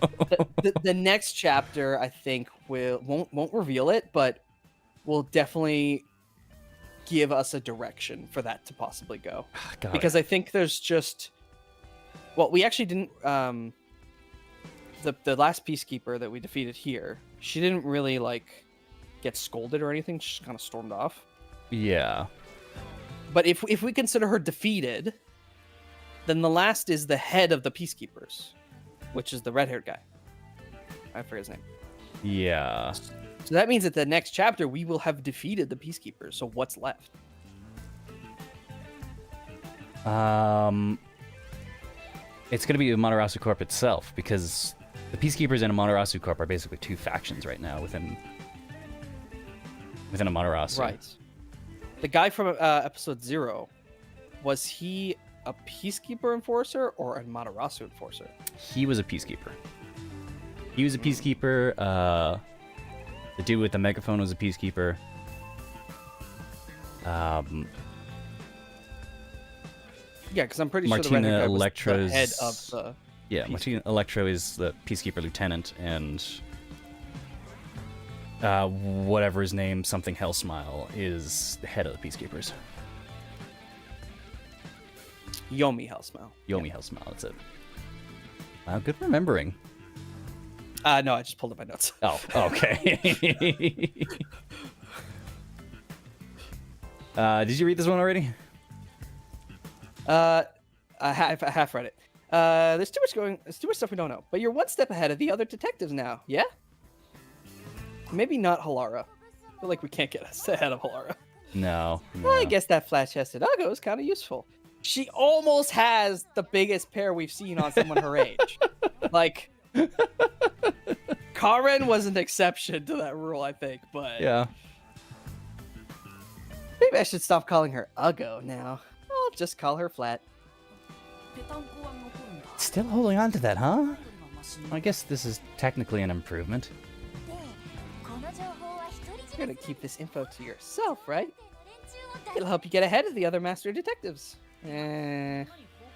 [SPEAKER 5] The next chapter, I think, won't reveal it, but will definitely give us a direction for that to possibly go.
[SPEAKER 1] God,
[SPEAKER 5] Because I think there's just, well, we actually didn't. The last peacekeeper that we defeated here, she didn't really like get scolded or anything. She just kind of stormed off.
[SPEAKER 1] yeah,
[SPEAKER 5] But if we consider her defeated, then the last is the head of the peacekeepers, which is the red-haired guy. I forget his name.
[SPEAKER 1] yeah.
[SPEAKER 5] So that means that the next chapter we will have defeated the peacekeepers. So what's left?
[SPEAKER 1] It's gonna be Amaterasu Corp itself because the Peacekeepers and Amaterasu Corp are basically two factions right now within Amaterasu.
[SPEAKER 5] Right. The guy from episode 0, was he a peacekeeper enforcer or a Amaterasu enforcer?
[SPEAKER 1] He was a peacekeeper. He was a peacekeeper. The dude with the megaphone was a peacekeeper.
[SPEAKER 5] Yeah, because I'm pretty
[SPEAKER 1] Martina
[SPEAKER 5] sure the red guy was
[SPEAKER 1] Electra's-
[SPEAKER 5] the head of the.
[SPEAKER 1] Yeah, Martina Electro is the peacekeeper lieutenant, and whatever his name, something Hellsmile, is the head of the peacekeepers.
[SPEAKER 5] Yomi Hellsmile.
[SPEAKER 1] Yomi Hellsmile, that's it. Wow, good remembering.
[SPEAKER 5] No, I just pulled up my notes.
[SPEAKER 1] Oh, okay. Did you read this one already?
[SPEAKER 5] I half read it. There's too much stuff we don't know. But you're one step ahead of the other detectives now. Yeah. Maybe not Halara. I feel like we can't get us ahead of Halara.
[SPEAKER 1] No.
[SPEAKER 5] I guess that flat-chested Uggo is kind of useful. She almost has the biggest pair we've seen on someone her age. Like, Karen was an exception to that rule, I think. But
[SPEAKER 1] Yeah.
[SPEAKER 5] maybe I should stop calling her Uggo now. I'll just call her flat.
[SPEAKER 6] ペタンコは残るんだ
[SPEAKER 1] Still holding on to that, huh?
[SPEAKER 6] がマシン
[SPEAKER 1] I guess this is technically an improvement.
[SPEAKER 4] でこの情報は独り
[SPEAKER 5] You're
[SPEAKER 4] 占め
[SPEAKER 5] gonna keep this info to yourself, right?
[SPEAKER 4] 連中を
[SPEAKER 5] It'll help you get ahead of the other master detectives.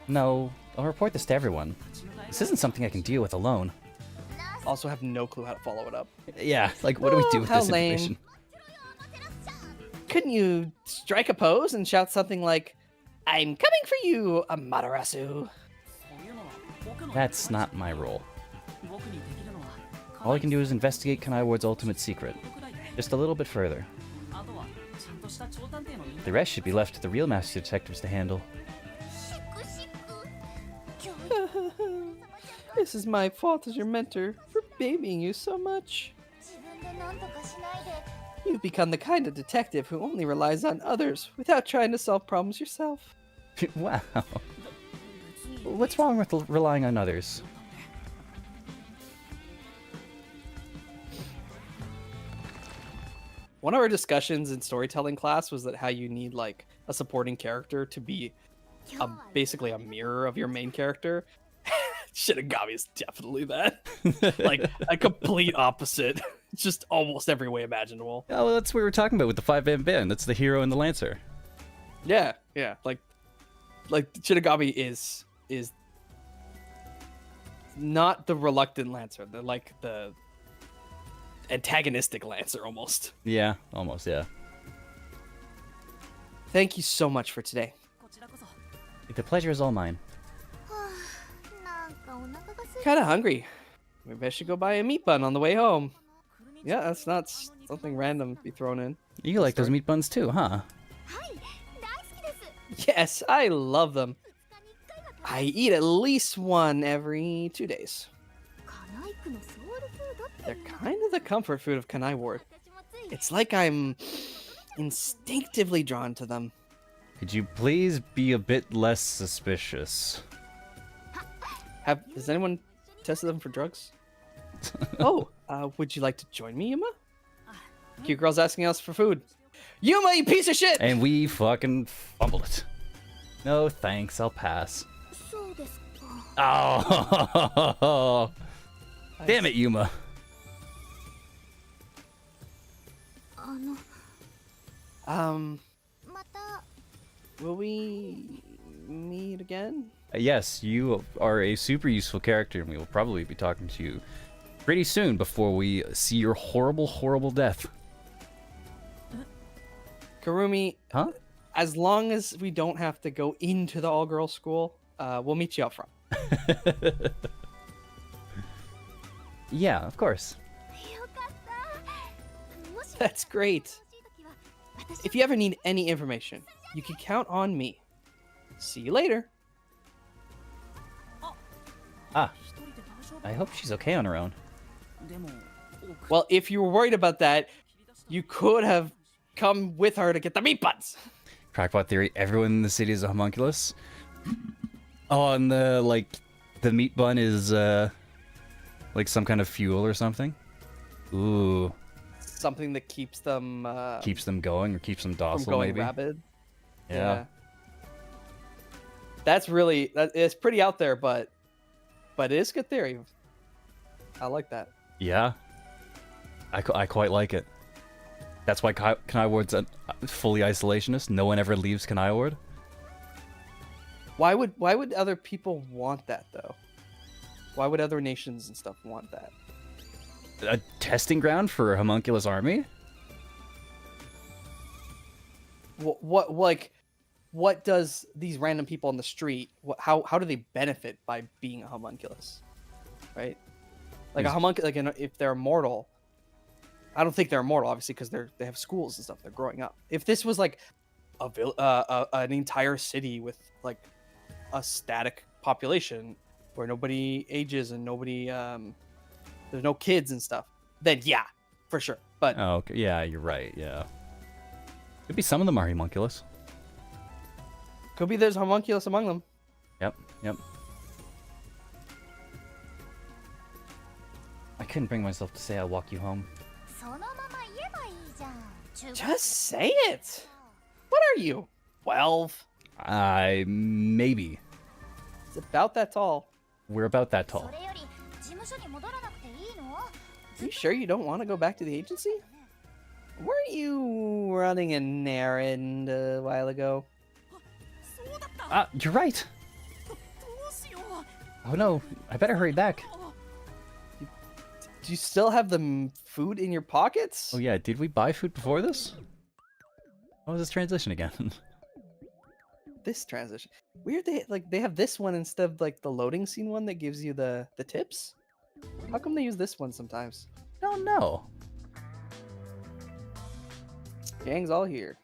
[SPEAKER 1] No, I'll report this to everyone. This isn't something I can deal with alone.
[SPEAKER 5] Also have no clue how to follow it up.
[SPEAKER 1] Yeah, like what do we do with
[SPEAKER 5] How
[SPEAKER 1] this
[SPEAKER 5] lame.
[SPEAKER 1] information?
[SPEAKER 5] Couldn't you strike a pose and shout something like, "I'm coming for you, Amaterasu"?
[SPEAKER 6] そういうのは僕の
[SPEAKER 1] That's not my role.
[SPEAKER 6] 僕にできるのは
[SPEAKER 1] All I can do is investigate Kanai Ward's ultimate secret,
[SPEAKER 6] くらいで
[SPEAKER 1] just a little bit further.
[SPEAKER 6] あとはちゃんとした超探偵の任
[SPEAKER 1] The rest should be left to the real master detectives to handle.
[SPEAKER 4] シクシク教育
[SPEAKER 5] This is my fault as your mentor for babying you so much.
[SPEAKER 4] 自分で何とかしないで
[SPEAKER 5] You've become the kind of detective who only relies on others without trying to solve problems yourself.
[SPEAKER 1] Wow. What's wrong with relying on others?
[SPEAKER 3] One of our discussions in storytelling class was that how you need like a supporting character to be basically a mirror of your main character. Shinigami is definitely that. Like a complete opposite. Just almost every way imaginable.
[SPEAKER 1] Oh, well, that's what we were talking about with the 5-man band. That's the hero and the lancer.
[SPEAKER 3] Yeah, yeah. Like Shinigami is not the reluctant lancer. They're like the antagonistic lancer almost.
[SPEAKER 1] Yeah, almost, yeah.
[SPEAKER 5] Thank you so much for today.
[SPEAKER 6] こちらこそ
[SPEAKER 1] The pleasure is all mine.
[SPEAKER 4] なんかお腹がすい
[SPEAKER 5] Kinda hungry. Maybe I should go buy a meat bun on the way home. Yeah, that's not something random to be thrown in.
[SPEAKER 1] You like those meat buns too, huh?
[SPEAKER 4] はい大好きです
[SPEAKER 5] Yes, I love them.
[SPEAKER 4] 2日に1回は
[SPEAKER 5] I eat at least one every 2 days.
[SPEAKER 4] カナイクのソウルフードって
[SPEAKER 5] They're
[SPEAKER 4] いうの
[SPEAKER 5] kind of the comfort food of Kanai Ward.
[SPEAKER 4] 私もつい
[SPEAKER 5] It's like I'm instinctively drawn to them.
[SPEAKER 1] Could you please be a bit less suspicious?
[SPEAKER 5] Has anyone tested them for drugs? Oh, would you like to join me, Yuma? Cute girl's asking us for food. Yuma, you piece of shit!
[SPEAKER 1] And we fucking fumbled it. No thanks, I'll pass.
[SPEAKER 4] そうですか
[SPEAKER 1] Oh, damn it, Yuma.
[SPEAKER 4] あの また
[SPEAKER 5] Will we meet again?
[SPEAKER 1] Yes, you are a super useful character, and we will probably be talking to you pretty soon before we see your horrible, horrible death.
[SPEAKER 5] Karumi,
[SPEAKER 1] Huh?
[SPEAKER 5] as long as we don't have to go into the all-girls school, we'll meet you up front.
[SPEAKER 1] Yeah, of course.
[SPEAKER 4] よかったもし
[SPEAKER 5] That's great.
[SPEAKER 4] 欲しい時は私
[SPEAKER 5] If you ever need any information, you can count on me. See you later.
[SPEAKER 1] Ah,
[SPEAKER 6] 一人で大丈夫
[SPEAKER 1] I hope she's okay on her own.
[SPEAKER 6] でも多く
[SPEAKER 5] Well, if you were worried about that, you could have come with her to get the meat buns.
[SPEAKER 1] Crackpot theory, everyone in the city is a homunculus. Oh, and the meat bun is, like some kind of fuel or something? Ooh,
[SPEAKER 5] Something that keeps them
[SPEAKER 1] keeps them going or keeps them
[SPEAKER 5] from
[SPEAKER 1] docile,
[SPEAKER 5] going
[SPEAKER 1] maybe?
[SPEAKER 5] rabid.
[SPEAKER 1] Yeah.
[SPEAKER 5] It's pretty out there, but it is good theory. I like that.
[SPEAKER 1] Yeah. I quite like it. That's why Kanai Ward's fully isolationist. No one ever leaves Kanai Ward.
[SPEAKER 5] Why would other people want that though? Why would other nations and stuff want that?
[SPEAKER 1] A testing ground for a homunculus army?
[SPEAKER 5] What does these random people on the street? How do they benefit by being a homunculus? Right? Like a homunculus, if they're immortal, I don't think they're immortal, obviously, because they have schools and stuff. They're growing up. If this was like
[SPEAKER 3] an entire city with like a static population where nobody ages and nobody there's no kids and stuff, then yeah, for sure. But
[SPEAKER 1] Oh, okay. Yeah, you're right. Yeah. Could be some of them are homunculus.
[SPEAKER 3] could be there's homunculus among them.
[SPEAKER 1] Yep. Yep. I couldn't bring myself to say I'll walk you home.
[SPEAKER 4] そのまま言えばいいじゃん。中学
[SPEAKER 3] Just say it. What are you? 12?
[SPEAKER 1] Maybe.
[SPEAKER 3] It's about that tall.
[SPEAKER 1] We're about that
[SPEAKER 4] そ
[SPEAKER 1] tall.
[SPEAKER 4] れより事務所に戻らなくていいの？
[SPEAKER 3] You sure you don't want to go back to the agency? Weren't you running an errand a while ago?
[SPEAKER 6] そうだった。
[SPEAKER 1] Ah, you're right.
[SPEAKER 6] どうしよう。
[SPEAKER 1] Oh no, I better hurry back.
[SPEAKER 3] Do you still have the food in your pockets?
[SPEAKER 1] Oh yeah, did we buy food before this? What was this transition again?
[SPEAKER 3] This transition. Weird they have this one instead of like the loading scene one that gives you the tips. How come they use this one sometimes?
[SPEAKER 1] Don't know.
[SPEAKER 3] Gang's all here.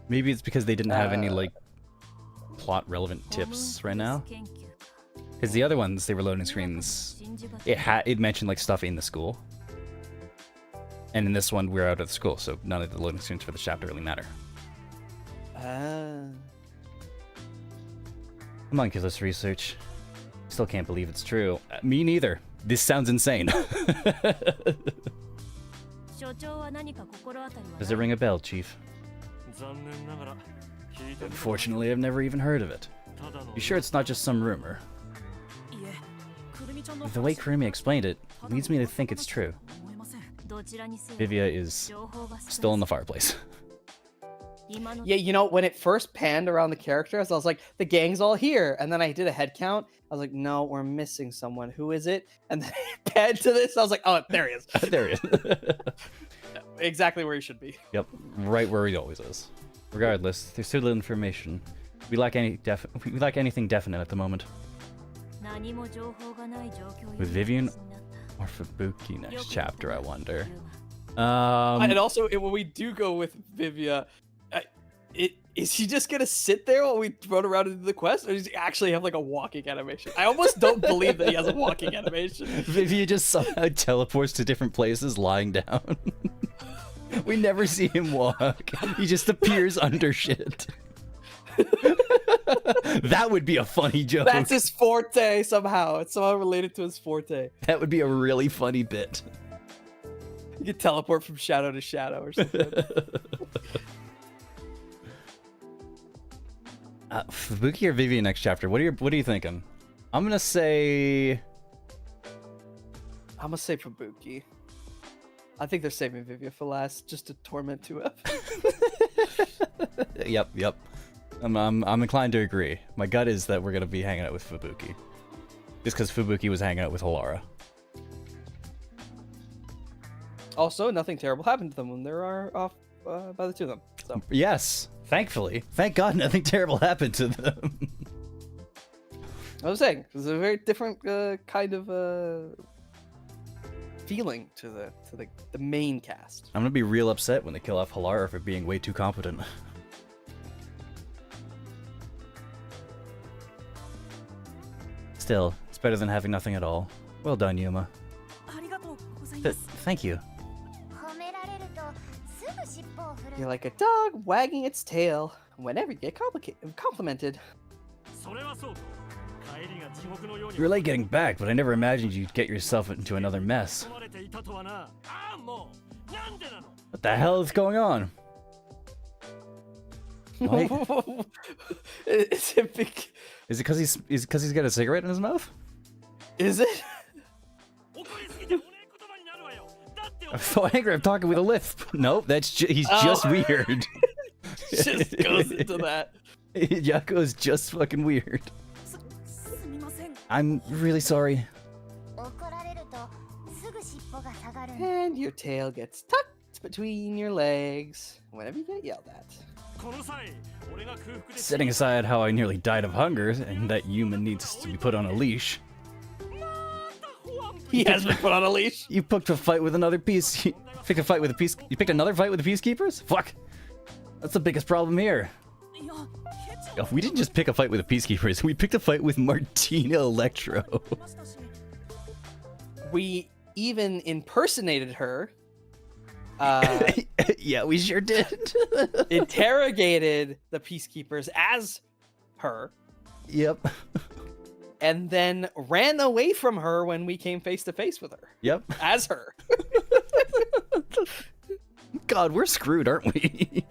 [SPEAKER 1] Maybe it's because they didn't have any like plot relevant tips right now. Because the other ones, they were loading screens. It mentioned like stuff in the school. And in this one, we're out of the school, so none of the loading screens for the chapter really matter. Homunculus research. Still can't believe it's true. Me neither. This sounds insane.
[SPEAKER 4] 所長は何か心当たりは
[SPEAKER 1] Does it ring a bell, Chief?
[SPEAKER 7] 残念ながら聞いてみた
[SPEAKER 1] Unfortunately, I've never even heard of it.
[SPEAKER 7] ただの
[SPEAKER 1] You sure it's not just some rumor?
[SPEAKER 6] いえ、くるみちゃんの
[SPEAKER 1] The way Kurumi explained it leads me to think it's true.
[SPEAKER 6] 思えません。
[SPEAKER 4] どちらにせよ
[SPEAKER 1] Vivia is
[SPEAKER 4] 情報が
[SPEAKER 1] still in the fireplace.
[SPEAKER 4] 今の
[SPEAKER 3] Yeah, you know, when it first panned around the characters, I was like, the gang's all here. And then I did a head count. I was like, no, we're missing someone. Who is it? And then it panned to this. I was like, oh, there he is.
[SPEAKER 1] There he is.
[SPEAKER 3] Exactly where he should be.
[SPEAKER 1] Yep, right where he always is. Regardless, there's too little information. We lack anything definite at the moment.
[SPEAKER 4] 何も情報がない状況より
[SPEAKER 1] With Vivian
[SPEAKER 4] マシになった
[SPEAKER 1] or Fubuki next chapter, I wonder.
[SPEAKER 3] and
[SPEAKER 1] Um,
[SPEAKER 3] also, when we do go with Vivia, is he just gonna sit there while we run around and do the quest, or does he actually have like a walking animation? I almost don't believe that he has a walking animation.
[SPEAKER 1] Vivia just somehow teleports to different places lying down. We never see him walk. He just appears under shit. That would be a funny joke.
[SPEAKER 3] That's his forte somehow. It's somehow related to his forte.
[SPEAKER 1] That would be a really funny bit.
[SPEAKER 3] You can teleport from shadow to shadow or something.
[SPEAKER 1] Fubuki or Vivian next chapter? What are you thinking? I'm gonna say
[SPEAKER 3] I'm gonna say Fubuki. I think they're saving Vivia for last, just to torment 2F.
[SPEAKER 1] Yep. I'm inclined to agree. My gut is that we're gonna be hanging out with Fubuki, just because Fubuki was hanging out with Halara.
[SPEAKER 3] Also, nothing terrible happened to them when they were off by the two of them. So
[SPEAKER 1] Yes, thankfully, thank God, nothing terrible happened to them.
[SPEAKER 3] I was saying, it was a very different kind of feeling to the main cast.
[SPEAKER 1] I'm gonna be real upset when they kill off Halara for being way too competent. Still, it's better than having nothing at all. Well done, Yuma.
[SPEAKER 6] ありがとうございます。
[SPEAKER 1] Thank you.
[SPEAKER 4] 褒められるとすぐ尻尾を振る
[SPEAKER 3] You're like a dog wagging its tail whenever you get complimented.
[SPEAKER 7] それはそうと帰りが地獄のように
[SPEAKER 1] You were late getting back, but I never imagined you'd get yourself into another mess.
[SPEAKER 7] 込まれていたとはな。ああもうなんでなの
[SPEAKER 1] What the hell is going on? Wait,
[SPEAKER 3] Is it big?
[SPEAKER 1] is it because he's got a cigarette in his mouth?
[SPEAKER 3] Is it?
[SPEAKER 7] 怒りすぎておねえ言葉になるわよ。だって
[SPEAKER 1] I'm so angry. I'm talking with a lisp. Nope, he's just
[SPEAKER 3] Oh.
[SPEAKER 1] weird.
[SPEAKER 3] Just goes into that.
[SPEAKER 1] Yako's just fucking weird.
[SPEAKER 6] すみません。
[SPEAKER 1] I'm really sorry.
[SPEAKER 4] 怒られるとすぐ尻尾が下がるんだ
[SPEAKER 3] And your tail gets tucked between your legs whenever you get yelled at.
[SPEAKER 7] この際俺が空腹で
[SPEAKER 1] Setting aside how I nearly died of hunger and that Yuma needs to be put on a leash,
[SPEAKER 3] He has been put on a leash.
[SPEAKER 1] you picked a fight with another piece. You picked another fight with the peacekeepers? Fuck. That's the biggest problem here. Oh, we didn't just pick a fight with the Peacekeepers. We picked a fight with Martina Electro.
[SPEAKER 5] We even impersonated her.
[SPEAKER 1] Yeah, we sure did.
[SPEAKER 5] Interrogated the Peacekeepers as her.
[SPEAKER 1] Yep.
[SPEAKER 5] And then ran away from her when we came face to face with her.
[SPEAKER 1] Yep.
[SPEAKER 5] As her.
[SPEAKER 1] God, we're screwed, aren't we?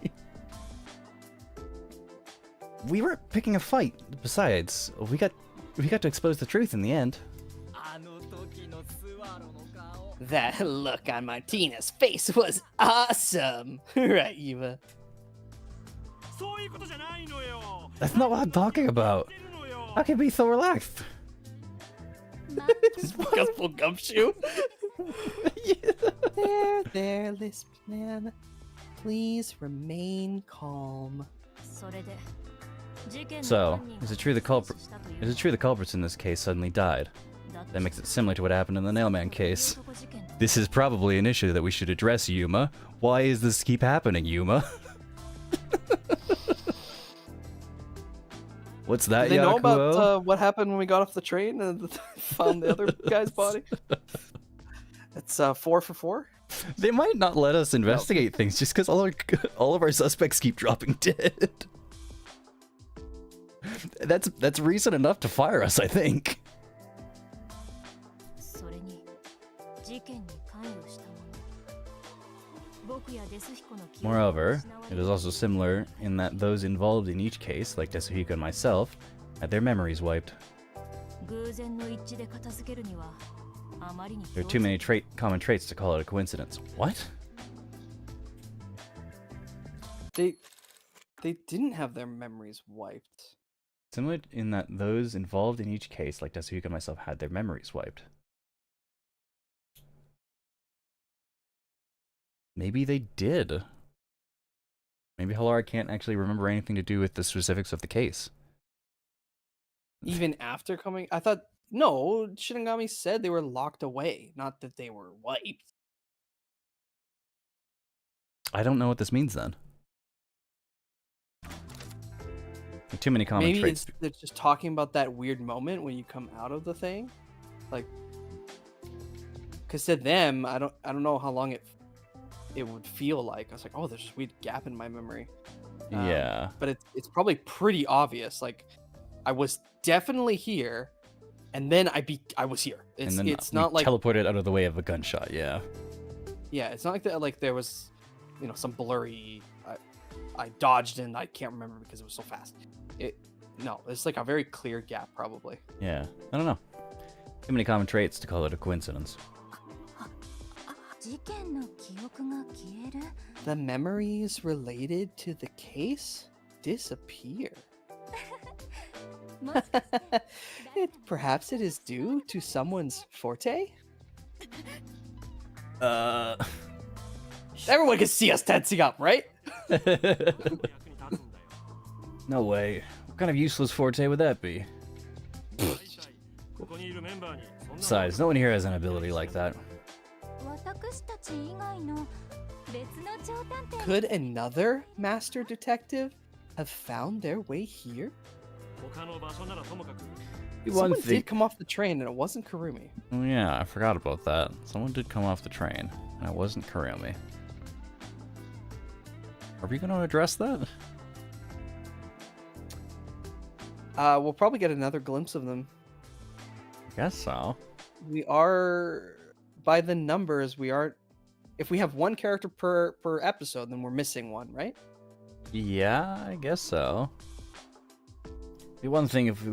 [SPEAKER 1] We were picking a fight. Besides, we got to expose the truth in the end.
[SPEAKER 5] That look on Martina's face was awesome. Right, Eva?
[SPEAKER 1] That's not what I'm talking about. How can you be so relaxed?
[SPEAKER 5] Full gumshoe. There, lisp man. Please remain calm.
[SPEAKER 1] So, is it true the culprits in this case suddenly died? That makes it similar to what happened in the Nailman case. This is probably an issue that we should address, Yuma. Why does this keep happening, Yuma? What's that,
[SPEAKER 5] Do they know
[SPEAKER 1] Yakuo?
[SPEAKER 5] about what happened when we got off the train and found the other guy's body? It's 4 for 4.
[SPEAKER 1] They might not let us investigate things just because all of our suspects keep dropping dead. That's reason enough to fire us, I think. Moreover, it is also similar in that those involved in each case, like Desuhiko and myself, had their memories wiped. There are too many common traits to call it a coincidence. What?
[SPEAKER 5] They didn't have their memories wiped.
[SPEAKER 1] Similar in that those involved in each case, like Desuhiko and myself, had their memories wiped. Maybe they did. Maybe Halara can't actually remember anything to do with the specifics of the case.
[SPEAKER 5] Even after coming, I thought, no, Shinigami said they were locked away, not that they were wiped.
[SPEAKER 1] I don't know what this means then. Too many common
[SPEAKER 5] Maybe
[SPEAKER 1] traits.
[SPEAKER 5] they're just talking about that weird moment when you come out of the thing, like, because to them, I don't know how long it would feel like. I was like, oh, there's this weird gap in my memory.
[SPEAKER 1] Yeah.
[SPEAKER 5] But it's probably pretty obvious. Like, I was definitely here, and then I was here. It's not like
[SPEAKER 1] teleported out of the way of a gunshot. Yeah.
[SPEAKER 5] Yeah, it's not like that. Like there was, some blurry. I dodged and I can't remember because it was so fast. No, it's like a very clear gap, probably.
[SPEAKER 1] Yeah. I don't know. Too many common traits to call it a coincidence.
[SPEAKER 5] The memories related to the case disappear. Perhaps it is due to someone's forte? Everyone can see us tensing up, right?
[SPEAKER 1] No way. What kind of useless forte would that be? Besides, no one here has an ability like that.
[SPEAKER 5] Could another master detective have found their way here? Someone did come off the train and it wasn't Kurumi.
[SPEAKER 1] Oh yeah, I forgot about that. Someone did come off the train, and it wasn't Kurumi. Are we going to address that?
[SPEAKER 5] We'll probably get another glimpse of them.
[SPEAKER 1] I guess so.
[SPEAKER 5] We are, by the numbers, we are. If we have one character per episode, then we're missing one, right?
[SPEAKER 1] Yeah, I guess so. It'd be one thing if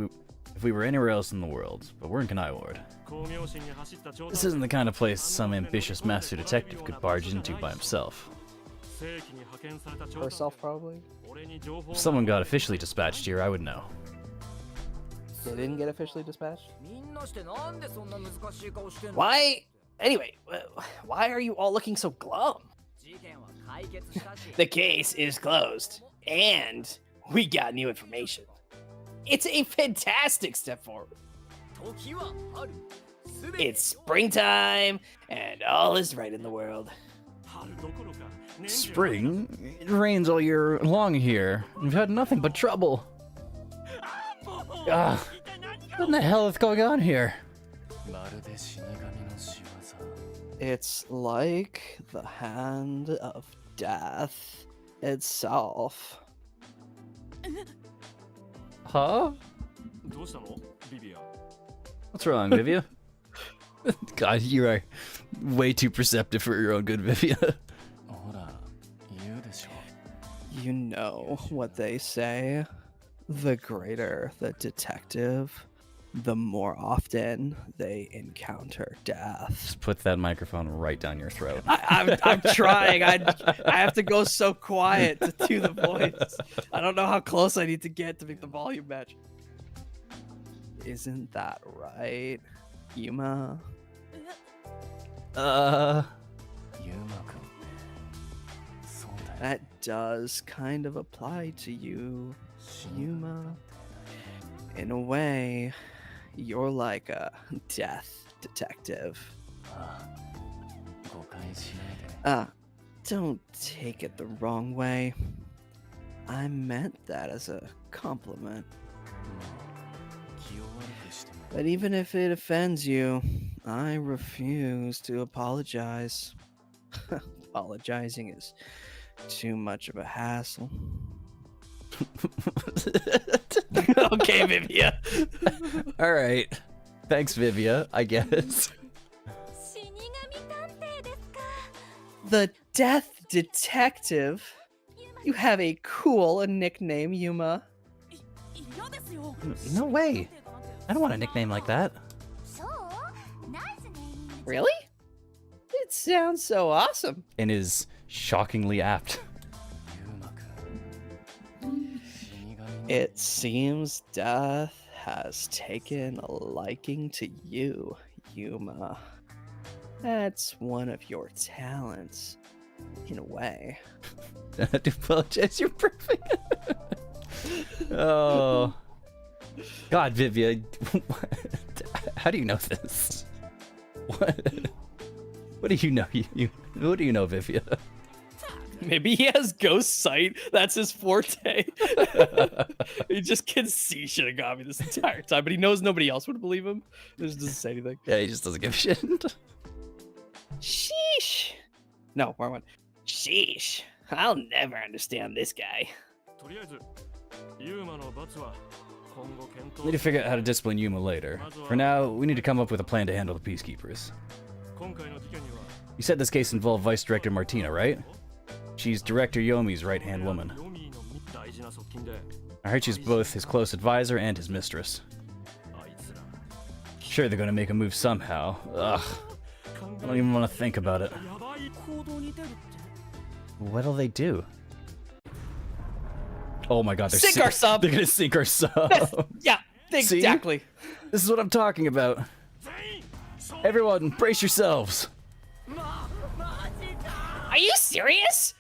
[SPEAKER 1] we were anywhere else in the world, but we're in Kanai Ward. This isn't the kind of place some ambitious master detective could barge into by himself.
[SPEAKER 5] Herself, probably.
[SPEAKER 1] If someone got officially dispatched here, I would know.
[SPEAKER 5] They didn't get officially dispatched? Why? Anyway, why are you all looking so glum? The case is closed, and we got new information. It's a fantastic step forward. It's springtime, and all is right in the world.
[SPEAKER 1] Spring? It rains all year long here. We've had nothing but trouble. Ah, what in the hell is going on here?
[SPEAKER 5] It's like the hand of death itself.
[SPEAKER 1] Huh?
[SPEAKER 7] どうしたのビビア
[SPEAKER 1] What's wrong, Vivia? God, you are way too perceptive for your own good, Vivia.
[SPEAKER 7] ほら言うでしょ
[SPEAKER 5] You know what they say. The greater the detective, the more often they encounter death.
[SPEAKER 1] Just put that microphone right down your throat.
[SPEAKER 5] I'm trying. I have to go so quiet to do the voice. I don't know how close I need to get to make the volume match. Isn't that right, Yuma?
[SPEAKER 7] ユーマくんそうだよ
[SPEAKER 5] That does kind of apply to you, Yuma. In a way, you're like a death detective.
[SPEAKER 7] 誤解しないでね
[SPEAKER 5] Don't take it the wrong way. I meant that as a compliment.
[SPEAKER 7] 気を悪くしても
[SPEAKER 5] But even if it offends you, I refuse to apologize. Apologizing is too much of a hassle. Okay, Vivia.
[SPEAKER 1] All right. Thanks, Vivia, I guess.
[SPEAKER 4] 死神探偵ですか。
[SPEAKER 5] The Death Detective. You have a cool nickname, Yuma.
[SPEAKER 6] 嫌ですよ
[SPEAKER 1] No way. I don't want a nickname like that.
[SPEAKER 4] そうナイスネーミング。
[SPEAKER 5] Really? It sounds so awesome.
[SPEAKER 1] And is shockingly apt.
[SPEAKER 7] ユーマくん死神の
[SPEAKER 5] It seems death has taken a liking to you, Yuma. That's one of your talents, in a way.
[SPEAKER 1] I have to apologize, you're perfect. Oh. God, Vivia. How do you know this? What do you know? What do you know, Vivia?
[SPEAKER 3] Maybe he has ghost sight. That's his forte. He just can see Shinigami this entire time, but he knows nobody else would believe him. He just doesn't say anything.
[SPEAKER 1] Yeah, he just doesn't give a shit.
[SPEAKER 5] Sheesh. No, wrong one. Sheesh. I'll never understand this guy.
[SPEAKER 7] とりあえずユーマの罰は今後検
[SPEAKER 1] We need to
[SPEAKER 7] 討
[SPEAKER 1] figure out how to discipline Yuma later. For now, we need to come up with a plan to handle the peacekeepers.
[SPEAKER 7] 今回の事件には
[SPEAKER 1] You said this case involved Vice Director Martina, right? She's Director Yomi's right-hand woman.
[SPEAKER 7] ヨミーの大事な側近で
[SPEAKER 1] I heard she's both his close advisor and his mistress.
[SPEAKER 7] あいつら
[SPEAKER 1] Sure, they're gonna make a move somehow. Ugh, I don't even want to think about it.
[SPEAKER 7] やばい行動に出るって
[SPEAKER 1] What'll they do? Oh my god, they're
[SPEAKER 5] Sink our sub.
[SPEAKER 1] They're gonna sink our sub.
[SPEAKER 5] Yeah,
[SPEAKER 1] See?
[SPEAKER 5] exactly.
[SPEAKER 1] This is what I'm talking about.
[SPEAKER 7] 全員そう
[SPEAKER 1] Everyone, brace yourselves.
[SPEAKER 5] Are you serious?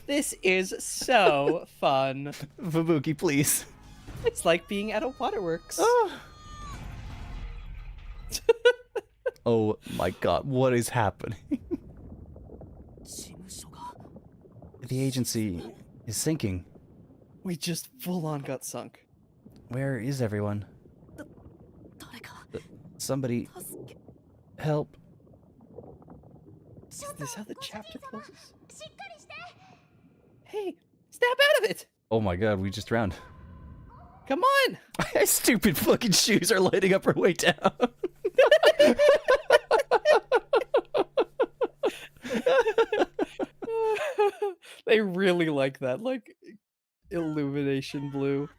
[SPEAKER 5] This is so fun.
[SPEAKER 1] Fubuki, please.
[SPEAKER 5] It's like being at a waterworks.
[SPEAKER 1] Oh my god, what is happening?
[SPEAKER 6] 事務所が
[SPEAKER 1] The agency is sinking.
[SPEAKER 5] We just full on got sunk.
[SPEAKER 1] Where is everyone?
[SPEAKER 6] 誰か
[SPEAKER 1] Somebody
[SPEAKER 6] 助け
[SPEAKER 1] help.
[SPEAKER 5] Is this how the chapter closes?
[SPEAKER 4] しっかりして。
[SPEAKER 5] Hey, snap out of it!
[SPEAKER 1] Oh my god, we just drowned.
[SPEAKER 5] Come on!
[SPEAKER 1] Stupid fucking shoes are lighting up our way down.
[SPEAKER 3] They really like that, like illumination blue.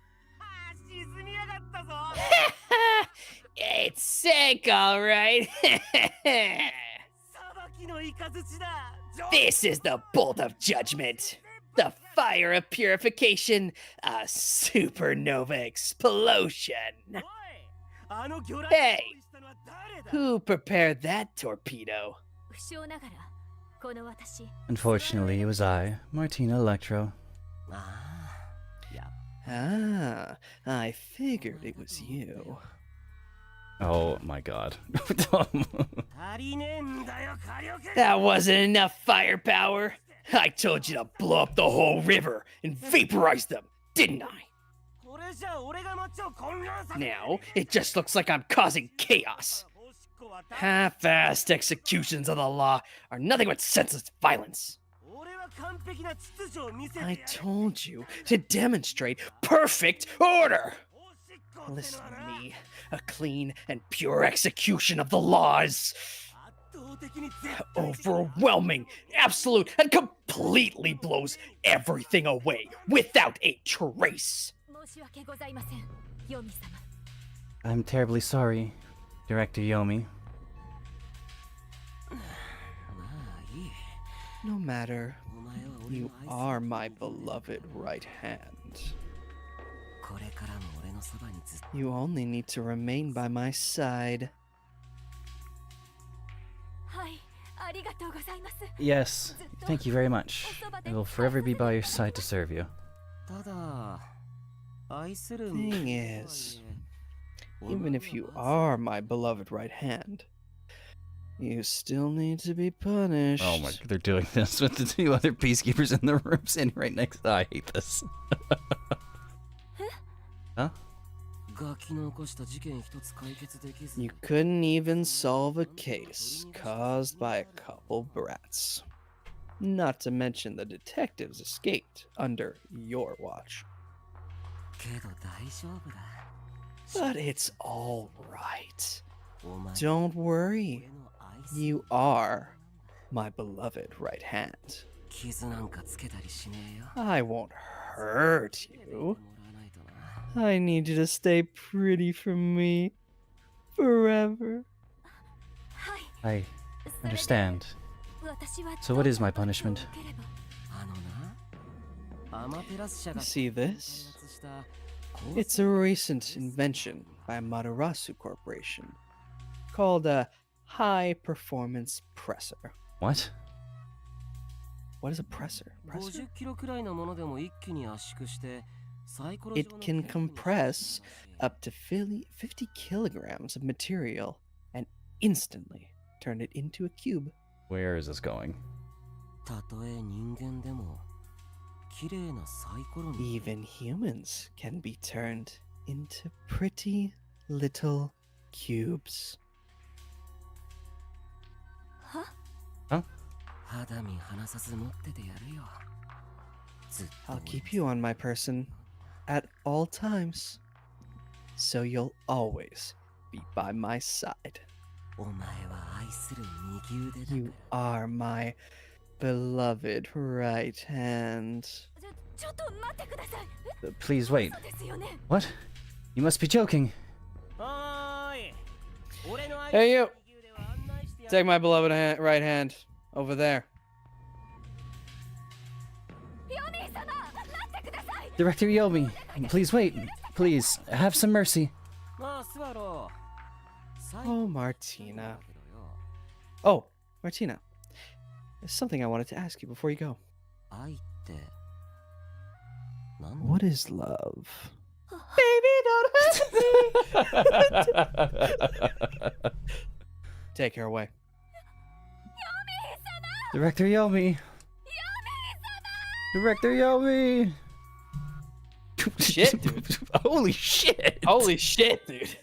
[SPEAKER 8] 沈みやがったぞ
[SPEAKER 5] It's sick, alright.
[SPEAKER 8] 裁きの雷だ
[SPEAKER 5] This is the bolt of judgment. The fire of purification. A supernova explosion.
[SPEAKER 8] おいあの魚雷
[SPEAKER 5] Hey
[SPEAKER 8] を用意したのは誰だ
[SPEAKER 5] Who prepared that torpedo?
[SPEAKER 4] 不詳ながらこの私
[SPEAKER 1] Unfortunately, it was I, Martina Electro.
[SPEAKER 8] ああや
[SPEAKER 5] Ah, I figured it was you.
[SPEAKER 1] Oh my god.
[SPEAKER 5] That wasn't enough firepower. I told you to blow up the whole river and vaporize them, didn't I? Now, it just looks like I'm causing chaos. Half-assed executions of the law are nothing but senseless violence. I told you to demonstrate perfect order. Listen to me. A clean and pure execution of the laws. Overwhelming, absolute, and completely blows everything away without a trace.
[SPEAKER 4] 申し訳ございません、ヨミ様。
[SPEAKER 1] I'm terribly sorry, Director Yomi.
[SPEAKER 5] No matter, you are my beloved right hand. You only need to remain by my side.
[SPEAKER 4] はい、ありがとうございます。
[SPEAKER 1] Yes, thank you very much. I will forever be by your side to serve you.
[SPEAKER 5] Thing is, even if you are my beloved right hand, you still need to be punished.
[SPEAKER 1] Oh my, they're doing this with the two other peacekeepers in the room sitting right next. I hate this. Huh?
[SPEAKER 5] You couldn't even solve a case caused by a couple brats. Not to mention the detectives escaped under your watch. But it's all right. Don't worry. You are my beloved right hand. I won't hurt you. I need you to stay pretty for me forever.
[SPEAKER 4] はい。
[SPEAKER 1] I understand. So what is my punishment?
[SPEAKER 5] You see this? It's a recent invention by Matarasu Corporation called a high performance presser.
[SPEAKER 1] What?
[SPEAKER 5] What is a presser? It can compress up to 50 kilograms of material and instantly turn it into a cube.
[SPEAKER 1] Where is this going?
[SPEAKER 5] Even humans can be turned into pretty little cubes.
[SPEAKER 4] Huh?
[SPEAKER 1] Huh?
[SPEAKER 5] I'll keep you on my person at all times, so you'll always be by my side. You are my beloved right hand.
[SPEAKER 4] ちょっと待ってください。
[SPEAKER 1] Please wait.
[SPEAKER 4] そうですよね。
[SPEAKER 1] What? You must be joking.
[SPEAKER 5] Hey, you! Take my beloved right hand over there.
[SPEAKER 4] ヨミ様、待ってください。
[SPEAKER 1] Director Yomi, please wait. Please, have some mercy.
[SPEAKER 5] Oh, Martina. Oh, Martina. There's something I wanted to ask you before you go. What is love? Baby, don't hurt me! Take her away.
[SPEAKER 1] Director Yomi. Director Yomi.
[SPEAKER 5] Shit, dude.
[SPEAKER 1] Holy shit.
[SPEAKER 5] Holy shit, dude.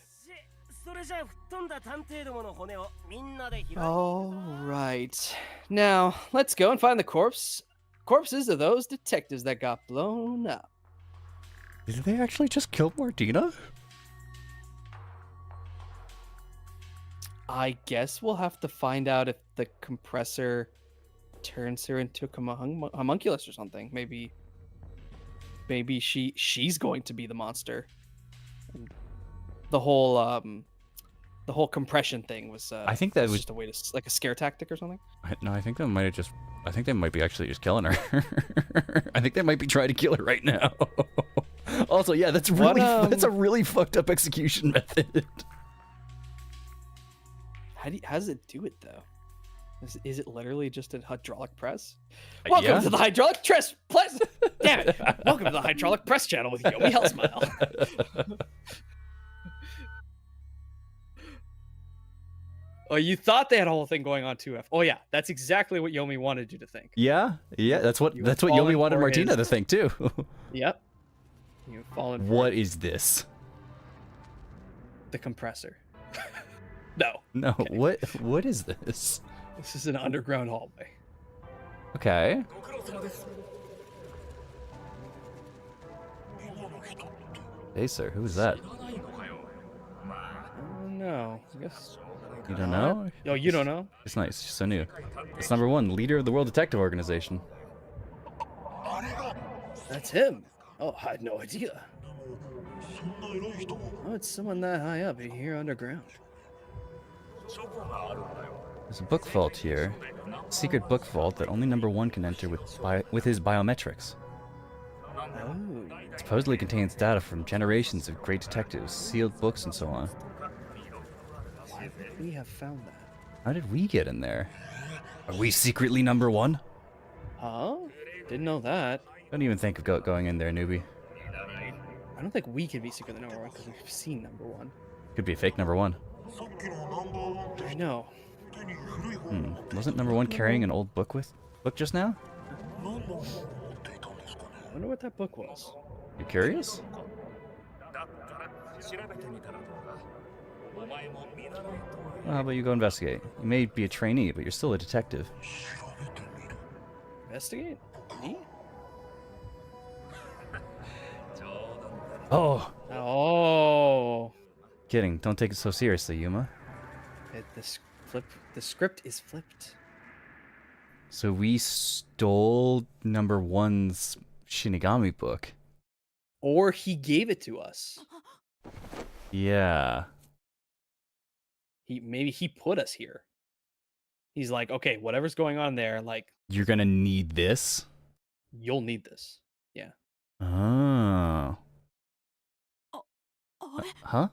[SPEAKER 5] All right. Now, let's go and find the corpses of those detectives that got blown up.
[SPEAKER 1] Did they actually just kill Martina?
[SPEAKER 5] I guess we'll have to find out if the compressor turns her into a homunculus or something. Maybe she's going to be the monster. The whole compression thing was
[SPEAKER 1] I think that was
[SPEAKER 5] just a way to like a scare tactic or something.
[SPEAKER 1] No, I think they might have just. I think they might be actually just killing her. I think they might be trying to kill her right now. Also, yeah, that's really that's a really fucked up execution method.
[SPEAKER 5] How does it do it though? Is it literally just a hydraulic press? Welcome
[SPEAKER 1] Yeah.
[SPEAKER 5] to the hydraulic press. Damn it! Welcome to the hydraulic press channel with Yomi Hellsmile.
[SPEAKER 3] Oh, you thought they had a whole thing going on 2F. Oh yeah, that's exactly what Yomi wanted you to think.
[SPEAKER 1] Yeah, that's what
[SPEAKER 3] You
[SPEAKER 1] that's
[SPEAKER 3] have
[SPEAKER 1] what Yomi
[SPEAKER 3] fallen
[SPEAKER 1] wanted
[SPEAKER 3] for
[SPEAKER 1] Martina
[SPEAKER 3] his-
[SPEAKER 1] to think too.
[SPEAKER 3] Yep. You've fallen for
[SPEAKER 1] What
[SPEAKER 3] it.
[SPEAKER 1] is this?
[SPEAKER 3] The compressor. No,
[SPEAKER 1] No,
[SPEAKER 3] Okay.
[SPEAKER 1] what is this?
[SPEAKER 3] this is an underground hallway.
[SPEAKER 1] Okay. Hey sir, who is that?
[SPEAKER 3] Oh no, I guess.
[SPEAKER 1] You don't know?
[SPEAKER 3] Oh, you don't know?
[SPEAKER 1] It's nice, she's so new. It's number 1, leader of the World Detective Organization.
[SPEAKER 3] That's him. Oh, I had no idea. Oh, it's someone that high up here underground.
[SPEAKER 1] There's a book vault here. A secret book vault that only number 1 can enter with his biometrics.
[SPEAKER 3] Oh,
[SPEAKER 1] It supposedly contains data from generations of great detectives, sealed books, and so on.
[SPEAKER 3] we have found that.
[SPEAKER 1] How did we get in there? Are we secretly number 1?
[SPEAKER 3] Huh? Didn't know that.
[SPEAKER 1] Don't even think of going in there, newbie.
[SPEAKER 3] I don't think we can be secretly number 1 because we've seen number 1.
[SPEAKER 1] Could be a fake number 1.
[SPEAKER 3] I know.
[SPEAKER 1] Wasn't number 1 carrying an old book just now?
[SPEAKER 3] I wonder what that book was.
[SPEAKER 1] You curious? Well, how about you go investigate? You may be a trainee, but you're still a detective.
[SPEAKER 3] Investigate? Me?
[SPEAKER 1] Oh,
[SPEAKER 3] Oh.
[SPEAKER 1] kidding. Don't take it so seriously, Yuma.
[SPEAKER 3] The script is flipped.
[SPEAKER 1] So we stole number 1's Shinigami book.
[SPEAKER 3] Or he gave it to us.
[SPEAKER 1] Yeah.
[SPEAKER 3] Maybe he put us here. He's like, okay, whatever's going on there, like,
[SPEAKER 1] You're gonna need this?
[SPEAKER 3] you'll need this. Yeah.
[SPEAKER 1] Oh. Huh?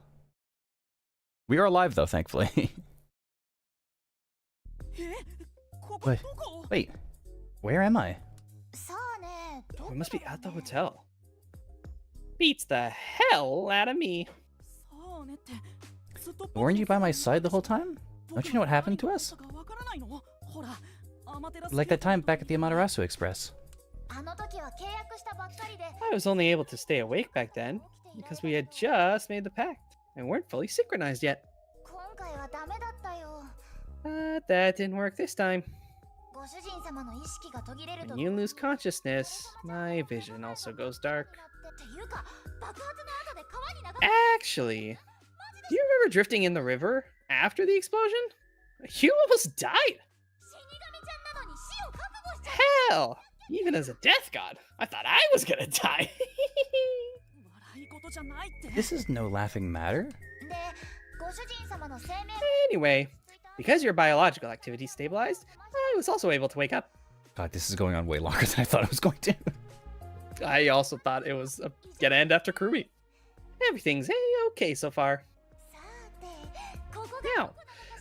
[SPEAKER 1] We are alive, though, thankfully. Wait. Wait. Where am I?
[SPEAKER 4] さあね、どこ
[SPEAKER 3] We must be
[SPEAKER 4] だろう
[SPEAKER 3] at the
[SPEAKER 4] ね
[SPEAKER 3] hotel. Beats the hell out of me.
[SPEAKER 6] さあねってずっと
[SPEAKER 1] Weren't you by my side the whole time? Don't you know what happened to us?
[SPEAKER 6] わからないのほらアマテラス
[SPEAKER 1] Like that time back at the Amaterasu Express.
[SPEAKER 4] あの時は契約したばっかりで
[SPEAKER 3] I was only able to stay awake back then because we had just made the pact and weren't fully synchronized yet.
[SPEAKER 4] 今回はダメだったよ
[SPEAKER 3] But that didn't work this time.
[SPEAKER 4] ご主人様の意識が途切れると
[SPEAKER 3] When you lose consciousness, my vision also goes dark.
[SPEAKER 4] っていうか爆発の後で川に流れ
[SPEAKER 3] Actually, do you remember drifting in the river after the explosion? You almost died.
[SPEAKER 4] 死神ちゃんなのに死を覚悟しちゃ
[SPEAKER 3] Hell, even as a death god, I thought I was gonna die.
[SPEAKER 6] 笑い事じゃないって
[SPEAKER 1] This is no laughing matter.
[SPEAKER 4] うでご主人様の生命
[SPEAKER 3] Anyway, because your biological activity stabilized, I was also able to wake up.
[SPEAKER 1] God, this is going on way longer than I thought it was going to.
[SPEAKER 3] I also thought it was gonna end after Kirby. Everything's a-okay so far.
[SPEAKER 4] さてここが
[SPEAKER 3] Now,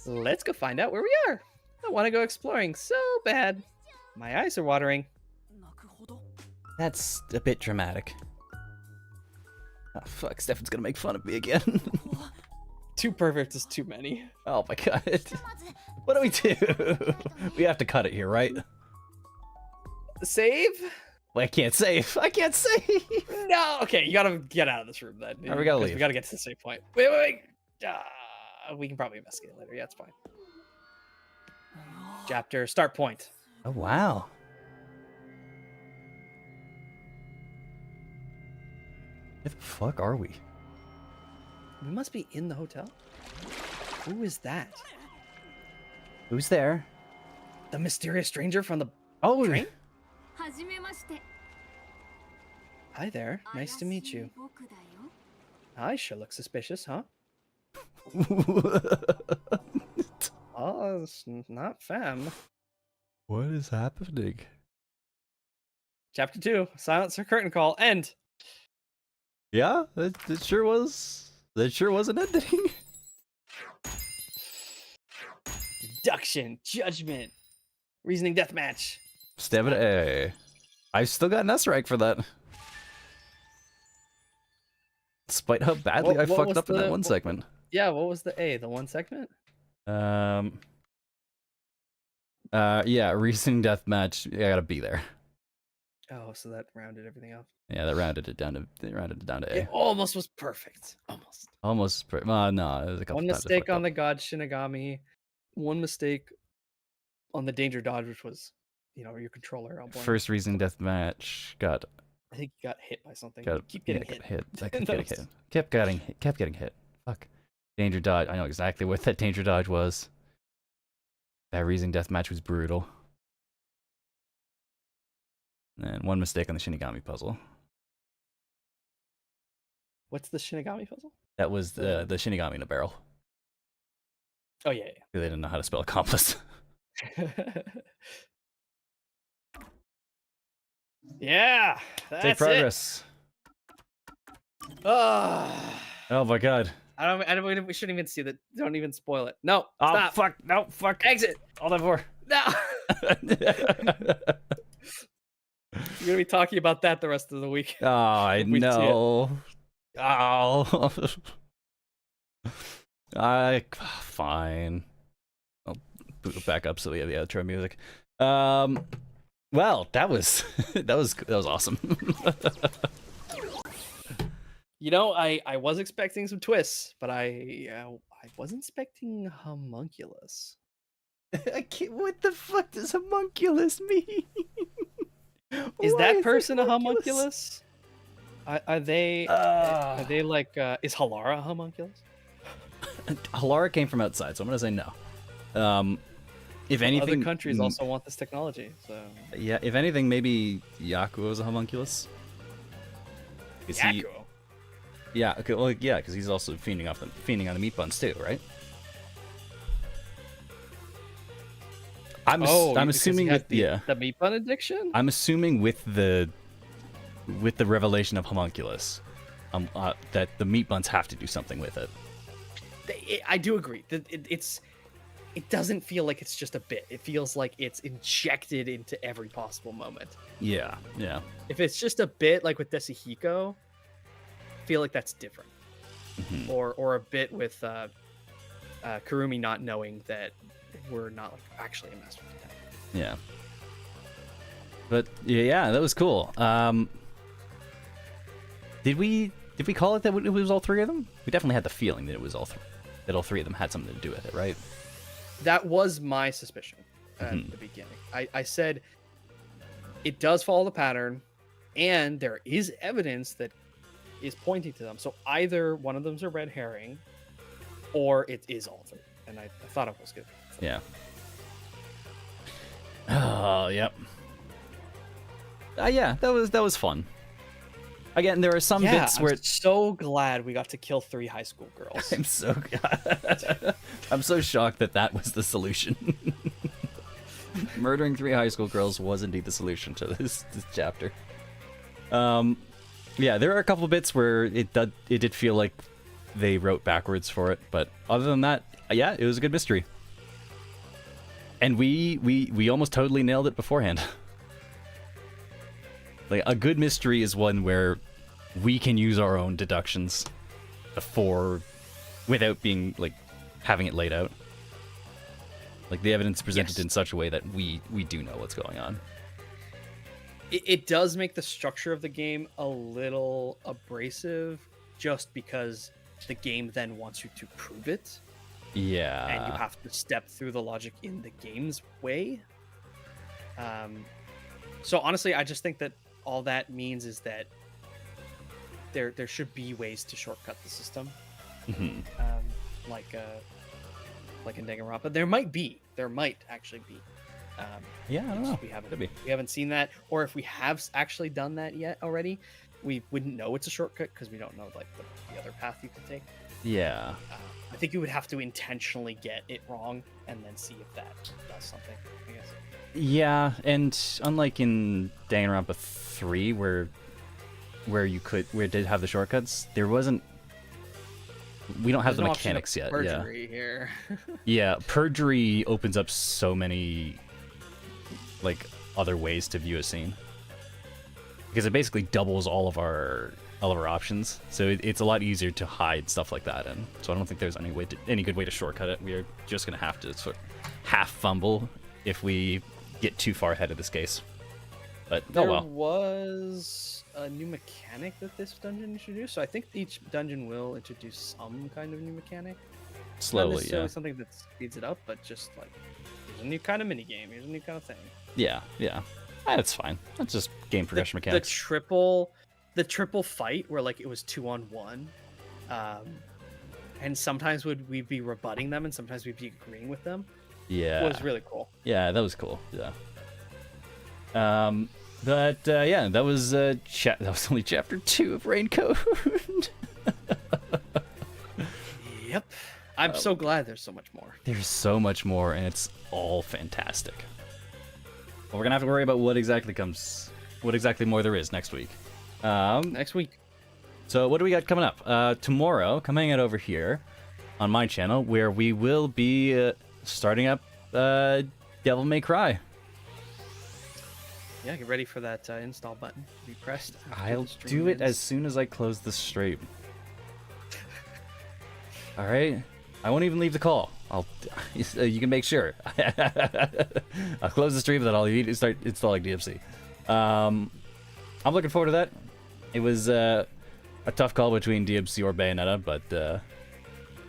[SPEAKER 3] let's go find out where we are. I want to go exploring so bad. My eyes are watering.
[SPEAKER 6] 泣くほど
[SPEAKER 1] That's a bit dramatic. Oh, fuck, Stefan's gonna make fun of me again.
[SPEAKER 3] Too perfect is too many.
[SPEAKER 1] Oh my god.
[SPEAKER 4] まず
[SPEAKER 1] What do we do? We have to cut it here, right?
[SPEAKER 3] Save?
[SPEAKER 1] Well, I can't save. I can't save.
[SPEAKER 3] No. Okay, you gotta get out of this room then.
[SPEAKER 1] Alright, we gotta
[SPEAKER 3] 'cause
[SPEAKER 1] leave.
[SPEAKER 3] We gotta get to the save point. Wait. We can probably investigate later. Yeah, it's fine. Chapter start point.
[SPEAKER 1] Oh, wow. Where the fuck are we?
[SPEAKER 3] We must be in the hotel. Who is that?
[SPEAKER 1] Who's there?
[SPEAKER 3] The mysterious stranger from the
[SPEAKER 1] Oh,
[SPEAKER 3] train?
[SPEAKER 4] はじめまして
[SPEAKER 3] Hi there. Nice to meet you.
[SPEAKER 4] 僕だよ
[SPEAKER 3] I sure look suspicious, huh? Oh, it's not femme.
[SPEAKER 1] What is happening?
[SPEAKER 3] Chapter 2, Silence or Curtain Call, end.
[SPEAKER 1] Yeah, that sure was. That sure was an ending.
[SPEAKER 3] Deduction, judgment, reasoning deathmatch.
[SPEAKER 1] Stab it A. I've still got an S rank for that. Despite how badly I
[SPEAKER 3] What
[SPEAKER 1] fucked
[SPEAKER 3] was
[SPEAKER 1] up in that
[SPEAKER 3] the-
[SPEAKER 1] one
[SPEAKER 3] what-
[SPEAKER 1] segment.
[SPEAKER 3] Yeah, what was the A? The one segment?
[SPEAKER 1] Yeah, recent deathmatch. I gotta be there.
[SPEAKER 3] Oh, so that rounded everything up.
[SPEAKER 1] Yeah, that rounded it down to A.
[SPEAKER 3] It almost was perfect. Almost.
[SPEAKER 1] Almost. No, it was a couple
[SPEAKER 3] One
[SPEAKER 1] times I
[SPEAKER 3] mistake
[SPEAKER 1] fucked
[SPEAKER 3] on
[SPEAKER 1] up.
[SPEAKER 3] the God Shinigami. One mistake on the Danger Dodge, which was, your controller. I'll blame.
[SPEAKER 1] First recent deathmatch got
[SPEAKER 3] I think you got hit by something.
[SPEAKER 1] got
[SPEAKER 3] You keep getting
[SPEAKER 1] got
[SPEAKER 3] hit.
[SPEAKER 1] hit. I kept
[SPEAKER 3] That
[SPEAKER 1] getting
[SPEAKER 3] was-
[SPEAKER 1] hit. Kept getting hit. Fuck. Danger dodge. I know exactly what that danger dodge was. That recent deathmatch was brutal. And one mistake on the Shinigami puzzle.
[SPEAKER 3] What's the Shinigami puzzle?
[SPEAKER 1] That was the Shinigami in a barrel.
[SPEAKER 3] Oh yeah.
[SPEAKER 1] They didn't know how to spell accomplice.
[SPEAKER 3] Yeah. That's
[SPEAKER 1] Take progress.
[SPEAKER 3] It. Oh,
[SPEAKER 1] Oh my god.
[SPEAKER 3] we shouldn't even see that. Don't even spoil it. No.
[SPEAKER 1] Oh
[SPEAKER 3] Stop.
[SPEAKER 1] fuck. No fuck.
[SPEAKER 3] Exit.
[SPEAKER 1] All that for.
[SPEAKER 3] No. You're gonna be talking about that the rest of the week.
[SPEAKER 1] Oh, I
[SPEAKER 3] If we see it.
[SPEAKER 1] know. Oh. Fine. I'll boot it back up so we have the outro music. Well, that was that was awesome.
[SPEAKER 3] I was expecting some twists, but I wasn't expecting homunculus.
[SPEAKER 1] I can't, what the fuck does homunculus mean?
[SPEAKER 3] Is
[SPEAKER 1] Why
[SPEAKER 3] that
[SPEAKER 1] it
[SPEAKER 3] person a homunculus? Are they like is Halara a homunculus?
[SPEAKER 1] Halara came from outside, so I'm gonna say no. If anything,
[SPEAKER 3] Other countries also want this technology, so
[SPEAKER 1] yeah. If anything, maybe Yakuo is a homunculus.
[SPEAKER 3] Yakuo.
[SPEAKER 1] Yeah. Okay. Well, yeah, because he's also feeding on the meat buns too, right? I'm
[SPEAKER 3] because
[SPEAKER 1] assuming
[SPEAKER 3] he had
[SPEAKER 1] with
[SPEAKER 3] the meat bun addiction.
[SPEAKER 1] I'm assuming with the revelation of homunculus, that the meat buns have to do something with it.
[SPEAKER 3] I do agree that it doesn't feel like it's just a bit. It feels like it's injected into every possible moment.
[SPEAKER 1] Yeah. Yeah.
[SPEAKER 3] If it's just a bit like with Desuhiko, I feel like that's different.
[SPEAKER 1] Mhm.
[SPEAKER 3] Or a bit with Kurumi not knowing that we're not like actually a master of death.
[SPEAKER 1] Yeah. But yeah, that was cool. Did we call it that it was all three of them? We definitely had the feeling that it was that all three of them had something to do with it, right?
[SPEAKER 3] That was my suspicion at the beginning. I said it does follow the pattern, and there is evidence that is pointing to them. So either one of them's a red herring, or it is all three. And I thought it was good.
[SPEAKER 1] Yeah. Oh, yep. Yeah, that was fun. Again, there are some bits where
[SPEAKER 3] I'm so glad we got to kill 3 high school girls.
[SPEAKER 1] I'm so shocked that was the solution. Murdering 3 high school girls was indeed the solution to this chapter. Yeah, there are a couple bits where it did feel like they wrote backwards for it, but other than that, yeah, it was a good mystery. And we almost totally nailed it beforehand. Like, a good mystery is one where we can use our own deductions without being, like, having it laid out. Like, the evidence presented in such a way that we do know what's going on.
[SPEAKER 3] It does make the structure of the game a little abrasive, just because the game then wants you to prove it.
[SPEAKER 1] Yeah.
[SPEAKER 3] And you have to step through the logic in the game's way. So honestly, I just think that all that means is that there should be ways to shortcut the system, like in Danganronpa. There might actually be.
[SPEAKER 1] Yeah, I don't know.
[SPEAKER 3] We haven't seen that, or if we have actually done that yet already, we wouldn't know it's a shortcut because we don't know like the other path you could take.
[SPEAKER 1] Yeah.
[SPEAKER 3] I think you would have to intentionally get it wrong and then see if that does something, I guess.
[SPEAKER 1] Yeah, and unlike in Danganronpa 3, where it did have the shortcuts, we don't have
[SPEAKER 3] There's
[SPEAKER 1] the
[SPEAKER 3] no option of
[SPEAKER 1] mechanics yet.
[SPEAKER 3] perjury here.
[SPEAKER 1] Yeah, perjury opens up so many like other ways to view a scene, because it basically doubles all of our all of our options, so it's a lot easier to hide stuff like that in. So I don't think there's any good way to shortcut it. We are just gonna have to sort of half fumble if we get too far ahead of this case. But
[SPEAKER 3] There
[SPEAKER 1] oh well.
[SPEAKER 3] was a new mechanic that this dungeon introduced, so I think each dungeon will introduce some kind of new mechanic. Not
[SPEAKER 1] Slowly,
[SPEAKER 3] necessarily
[SPEAKER 1] yeah.
[SPEAKER 3] something that speeds it up, but just like here's a new kind of mini game, here's a new kind of thing.
[SPEAKER 1] Yeah. That's fine. That's just game progression mechanics.
[SPEAKER 3] The triple fight where like it was 2-on-1, and sometimes we'd be rebutting them, and sometimes we'd be agreeing with them.
[SPEAKER 1] Yeah.
[SPEAKER 3] Was really cool.
[SPEAKER 1] Yeah, that was cool. Yeah. Yeah, that was only chapter 2 of Raincoat.
[SPEAKER 3] Yep. I'm so glad there's so much more.
[SPEAKER 1] There's so much more, and it's all fantastic. But we're gonna have to worry about what exactly more there is next week.
[SPEAKER 3] Next week.
[SPEAKER 1] So what do we got coming up? Tomorrow, coming out over here on my channel, where we will be starting up Devil May Cry.
[SPEAKER 3] Yeah, get ready for that install button to be pressed. after
[SPEAKER 1] I'll
[SPEAKER 3] the stream
[SPEAKER 1] do it as
[SPEAKER 3] ends.
[SPEAKER 1] soon as I close the stream. All right, I won't even leave the call. You can make sure. I'll close the stream, then I'll immediately start installing DMC. I'm looking forward to that. It was a tough call between DMC or Bayonetta, but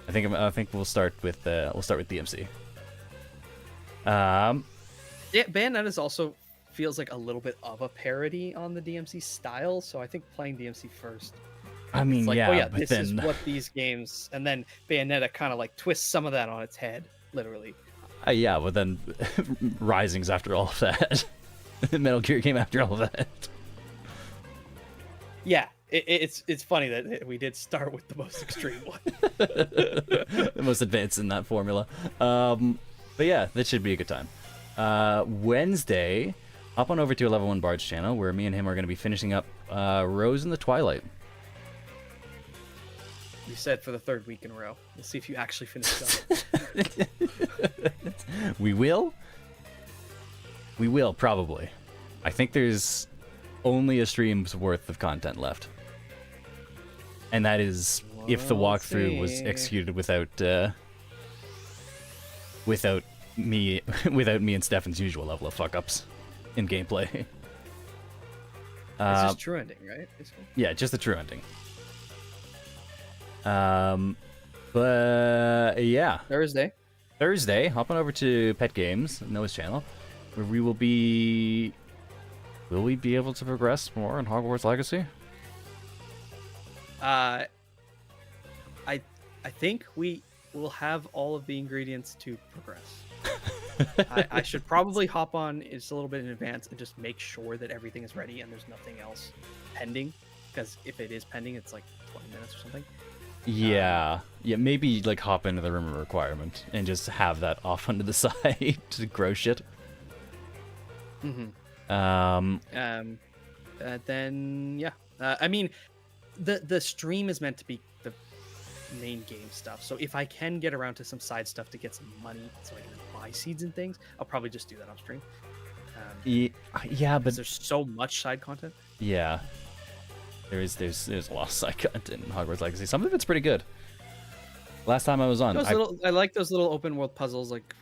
[SPEAKER 1] I think we'll start with DMC.
[SPEAKER 3] Yeah, Bayonetta's also feels like a little bit of a parody on the DMC style, so I think playing DMC first.
[SPEAKER 1] I mean,
[SPEAKER 3] It's like,
[SPEAKER 1] yeah,
[SPEAKER 3] oh yeah,
[SPEAKER 1] but
[SPEAKER 3] this
[SPEAKER 1] then
[SPEAKER 3] is what these games, and then Bayonetta kind of like twists some of that on its head, literally.
[SPEAKER 1] yeah, but then Rising's after all of that. Metal Gear came after all of that.
[SPEAKER 3] Yeah, it's funny that we did start with the most extreme one.
[SPEAKER 1] The most advanced in that formula. But yeah, that should be a good time. Wednesday, hop on over to 11-1 Bard's channel, where me and him are going to be finishing up Rose in the Twilight.
[SPEAKER 3] You said for the third week in a row. We'll see if you actually finish it.
[SPEAKER 1] We will, probably. I think there's only a stream's worth of content left. And that is if the
[SPEAKER 3] We'll
[SPEAKER 1] walkthrough was
[SPEAKER 3] see.
[SPEAKER 1] executed without me and Stefan's usual level of fuck-ups in gameplay.
[SPEAKER 3] It's just true ending, right? Basically.
[SPEAKER 1] Yeah, just the true ending. But yeah, Thursday, hop on over to Pet Games, Noah's channel, where we will be. Will we be able to progress more in Hogwarts Legacy?
[SPEAKER 3] I think we will have all of the ingredients to progress. I should probably hop on just a little bit in advance and just make sure that everything is ready and there's nothing else pending. Because if it is pending, it's like 20 minutes or something.
[SPEAKER 1] Yeah, maybe like hop into the room of requirement and just have that off onto the side to grow shit.
[SPEAKER 3] Then yeah, I mean, the stream is meant to be the main game stuff. So if I can get around to some side stuff to get some money, so I can buy seeds and things, I'll probably just do that on stream.
[SPEAKER 1] Yeah, but
[SPEAKER 3] there's so much side content.
[SPEAKER 1] Yeah, there's a lot of side content in Hogwarts Legacy. Some of it's pretty good. Last time I was on,
[SPEAKER 3] I like those little open world puzzles, like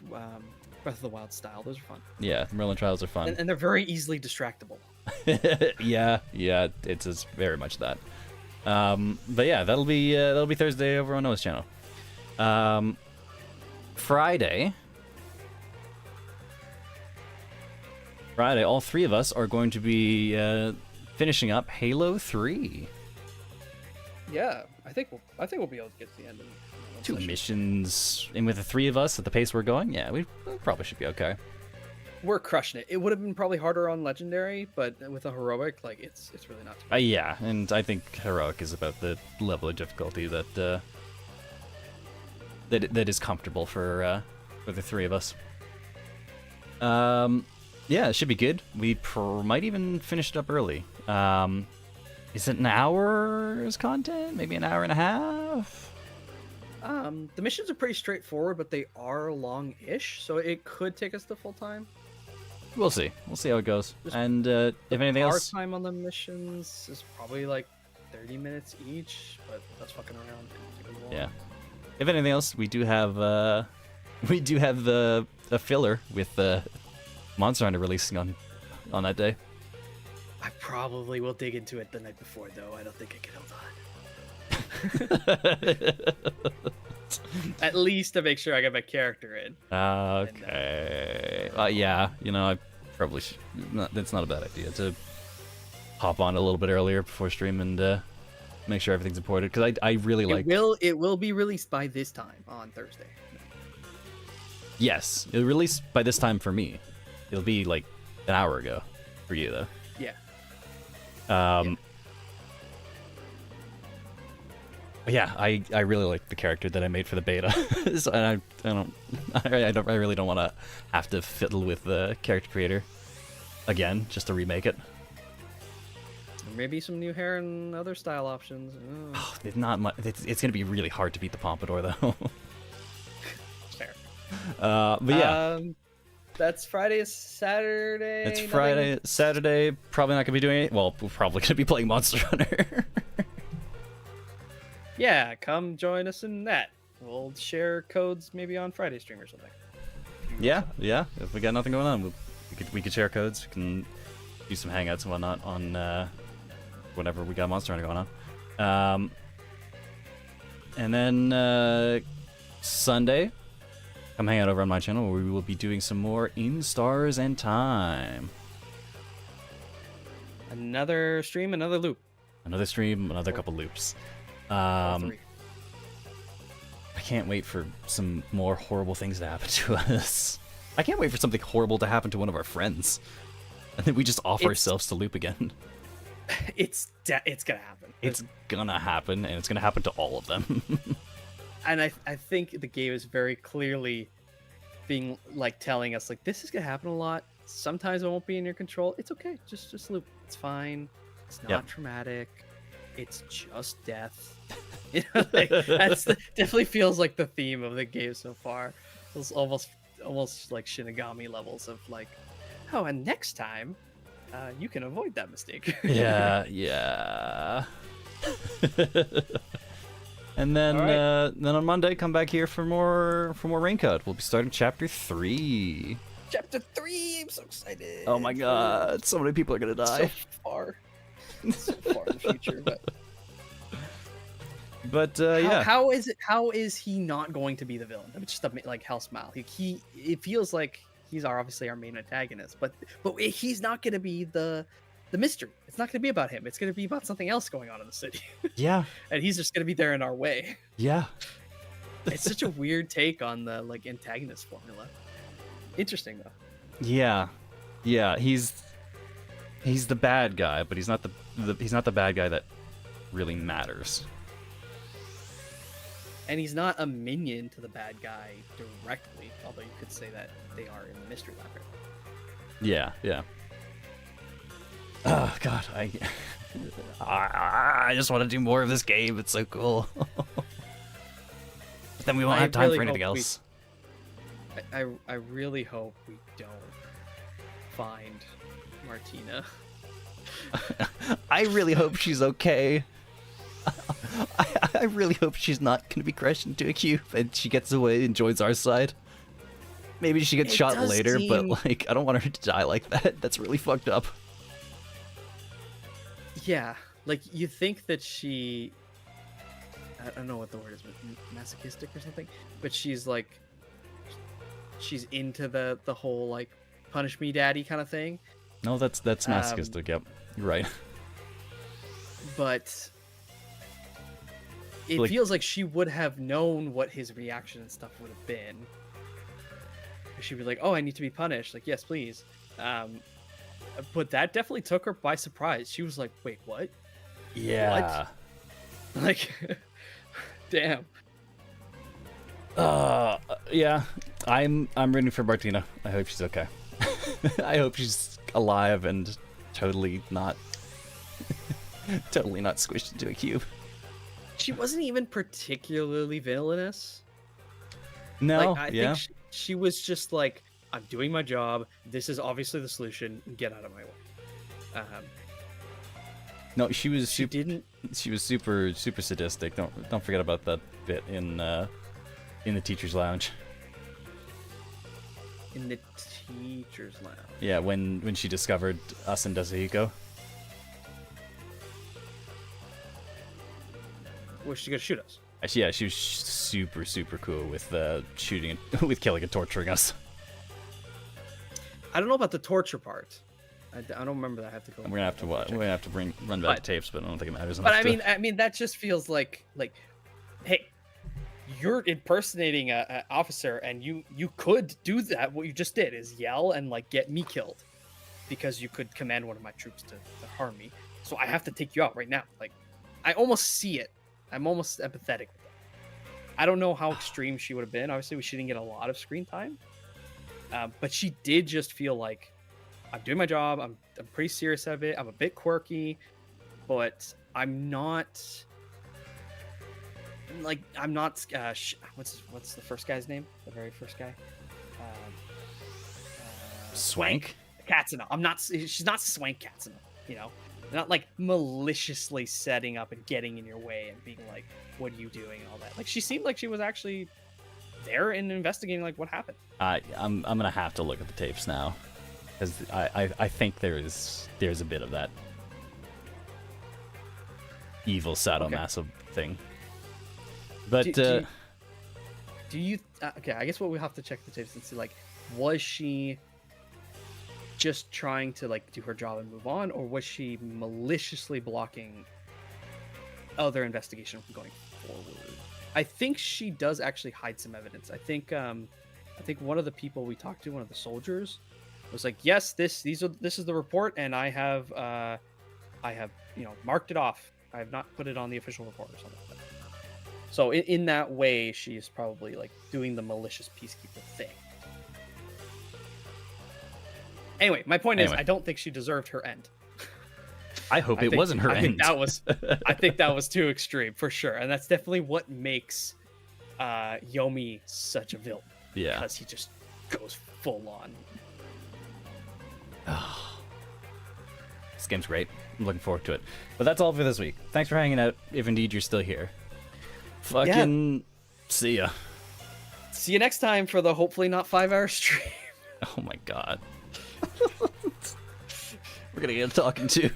[SPEAKER 3] Breath of the Wild style. Those are fun.
[SPEAKER 1] Yeah, Merlin Trials are fun.
[SPEAKER 3] And they're very easily distractible.
[SPEAKER 1] yeah, it's very much that. But yeah, that'll be Thursday over on Noah's channel. Friday, all three of us are going to be finishing up Halo 3.
[SPEAKER 3] Yeah, I think we'll be able to get to the end of it.
[SPEAKER 1] 2 missions, and with the three of us at the pace we're going, yeah, we probably should be okay.
[SPEAKER 3] We're crushing it. It would have been probably harder on Legendary, but with a heroic, like it's really not too bad.
[SPEAKER 1] Yeah, and I think heroic is about the level of difficulty that is comfortable for the three of us. Yeah, it should be good. We might even finish it up early. Is it an hour's content? Maybe an hour and a half?
[SPEAKER 3] The missions are pretty straightforward, but they are long-ish, so it could take us the full time.
[SPEAKER 1] We'll see. We'll see how it goes.
[SPEAKER 3] Just
[SPEAKER 1] And if anything
[SPEAKER 3] Our
[SPEAKER 1] else,
[SPEAKER 3] time on the missions is probably like 30 30 minutes each, but that's fucking around. Keep it long.
[SPEAKER 1] Yeah. If anything else, we do have the filler with Monster Hunter releasing on that day.
[SPEAKER 3] I probably will dig into it the night before, though. I don't think I can hold on. At least to make sure I get my character in.
[SPEAKER 1] Okay. Yeah, I probably should. That's not a bad idea to hop on a little bit earlier before stream and make sure everything's imported, because I really like.
[SPEAKER 3] It will be released by this time on Thursday.
[SPEAKER 1] Yes, it'll release by this time for me. It'll be like an hour ago for you though.
[SPEAKER 3] Yeah.
[SPEAKER 1] Yeah, I really like the character that I made for the beta. So I really don't want to have to fiddle with the character creator again just to remake it.
[SPEAKER 3] Maybe some new hair and other style options.
[SPEAKER 1] Oh, it's not much. It's gonna be really hard to beat the Pompadour though.
[SPEAKER 3] Fair.
[SPEAKER 1] But yeah,
[SPEAKER 3] that's Friday, Saturday.
[SPEAKER 1] it's Friday, Saturday. Probably not gonna be doing it. Well, we're probably gonna be playing Monster Hunter.
[SPEAKER 3] Yeah, come join us in that. We'll share codes maybe on Friday stream or something.
[SPEAKER 1] Yeah. If we got nothing going on, we could share codes. We can do some hangouts and whatnot on whenever we got Monster Hunter going on. And then Sunday, come hang out over on my channel where we will be doing some more In Stars and Time.
[SPEAKER 3] Another stream, another loop.
[SPEAKER 1] Another stream, another couple loops.
[SPEAKER 3] All three.
[SPEAKER 1] I can't wait for some more horrible things to happen to us. I can't wait for something horrible to happen to one of our friends. And then we just off ourselves to loop again.
[SPEAKER 3] It's gonna happen.
[SPEAKER 1] It's gonna happen, and it's gonna happen to all of them.
[SPEAKER 3] And I think the game is very clearly being like telling us like this is gonna happen a lot. Sometimes it won't be in your control. It's okay. Just loop. It's fine. It's not traumatic. It's just death. Definitely feels like the theme of the game so far. It's almost like Shinigami levels of like, oh, and next time, you can avoid that mistake.
[SPEAKER 1] Yeah. And then then on Monday, come back here for more Raincoat. We'll be starting chapter 3.
[SPEAKER 3] Chapter 3. I'm so excited.
[SPEAKER 1] Oh my god, so many people are gonna die.
[SPEAKER 3] So far in the future, but
[SPEAKER 1] yeah.
[SPEAKER 3] How is he not going to be the villain? It's just like Hell Smile. It feels like he's obviously our main antagonist, but he's not going to be the mystery. It's not going to be about him. It's going to be about something else going on in the city.
[SPEAKER 1] Yeah.
[SPEAKER 3] And he's just going to be there in our way.
[SPEAKER 1] Yeah.
[SPEAKER 3] It's such a weird take on the like antagonist formula. Interesting though.
[SPEAKER 1] Yeah. He's the bad guy, but he's not the bad guy that really matters.
[SPEAKER 3] And he's not a minion to the bad guy directly, although you could say that they are in the Mystery Labyrinth.
[SPEAKER 1] Yeah. Oh god, I just want to do more of this game. It's so cool. But then we won't have time for anything else.
[SPEAKER 3] I really hope we don't find Martina.
[SPEAKER 1] I really hope she's okay. I really hope she's not going to be crushed into a cube and she gets away and joins our side. Maybe she gets shot later, but like I don't want her to die like that. That's really fucked up.
[SPEAKER 3] Yeah, like you think that she, I don't know what the word is, but masochistic or something, but she's into the whole like punish me daddy kind of thing.
[SPEAKER 1] No, that's masochistic. Yep, you're right.
[SPEAKER 3] But it feels like she would have known what his reaction and stuff would have been. She'd be like, "Oh, I need to be punished." Like, yes, please. But that definitely took her by surprise. She was like, "Wait, what?"
[SPEAKER 1] Yeah.
[SPEAKER 3] What? Like, damn.
[SPEAKER 1] Yeah. I'm rooting for Martina. I hope she's okay. I hope she's alive and totally not squished into a cube.
[SPEAKER 3] She wasn't even particularly villainous.
[SPEAKER 1] No,
[SPEAKER 3] I think she was just like, I'm doing my job. This is obviously the solution. Get out of my way.
[SPEAKER 1] No, she was.
[SPEAKER 3] She didn't.
[SPEAKER 1] She was super sadistic. Don't forget about that bit in the teacher's lounge.
[SPEAKER 3] In the teacher's lounge.
[SPEAKER 1] Yeah, when she discovered us and Desuhiko.
[SPEAKER 3] Was she gonna shoot us?
[SPEAKER 1] Actually, yeah, she was super cool with shooting, with killing and torturing us.
[SPEAKER 3] I don't know about the torture part. I don't remember that. I have to go.
[SPEAKER 1] We're gonna have to run back to tapes, but I don't think it matters.
[SPEAKER 3] But
[SPEAKER 1] enough
[SPEAKER 3] I mean, that just feels like, hey, you're impersonating a officer, and you could do that. What you just did is yell and like get me killed, because you could command one of my troops to harm me. So I have to take you out right now. Like, I almost see it. I'm almost empathetic with that. I don't know how extreme she would have been. Obviously, she didn't get a lot of screen time, but she did just feel like, I'm doing my job. I'm pretty serious of it. I'm a bit quirky, but I'm not like, I'm not. What's the first guy's name? The very first guy.
[SPEAKER 1] Swank.
[SPEAKER 3] Katsuno. I'm not. She's not Swank Katsuno. You know, not like maliciously setting up and getting in your way and being like, "What are you doing?" and all that. Like, she seemed like she was actually there and investigating like what happened.
[SPEAKER 1] I'm gonna have to look at the tapes now, because I think there's a bit of that evil sadomaso thing. But
[SPEAKER 3] do you? Okay, I guess what we have to check the tapes and see, like, was she just trying to like do her job and move on, or was she maliciously blocking other investigation from going forward? I think she does actually hide some evidence. I think one of the people we talked to, one of the soldiers, was like, yes, this is the report, and I have marked it off. I have not put it on the official report or something like that. So in that way, she's probably like doing the malicious peacekeeper thing. Anyway, my point is, I don't think she deserved her end.
[SPEAKER 1] I hope it wasn't her end.
[SPEAKER 3] I think that was too extreme for sure, and that's definitely what makes Yomi such a villain.
[SPEAKER 1] Yeah,
[SPEAKER 3] because he just goes full on.
[SPEAKER 1] This game's great. I'm looking forward to it. But that's all for this week. Thanks for hanging out, if indeed you're still here. Fucking see ya.
[SPEAKER 3] See you next time for the hopefully not 5-hour stream.
[SPEAKER 1] Oh my god. We're gonna get talking to.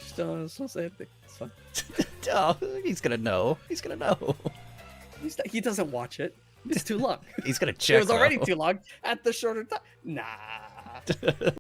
[SPEAKER 3] Just don't say anything. It's fine.
[SPEAKER 1] Oh, he's gonna know. He's gonna know.
[SPEAKER 3] He doesn't watch it. It's too long.
[SPEAKER 1] He's gonna check.
[SPEAKER 3] It was already too long at the shorter time. Nah.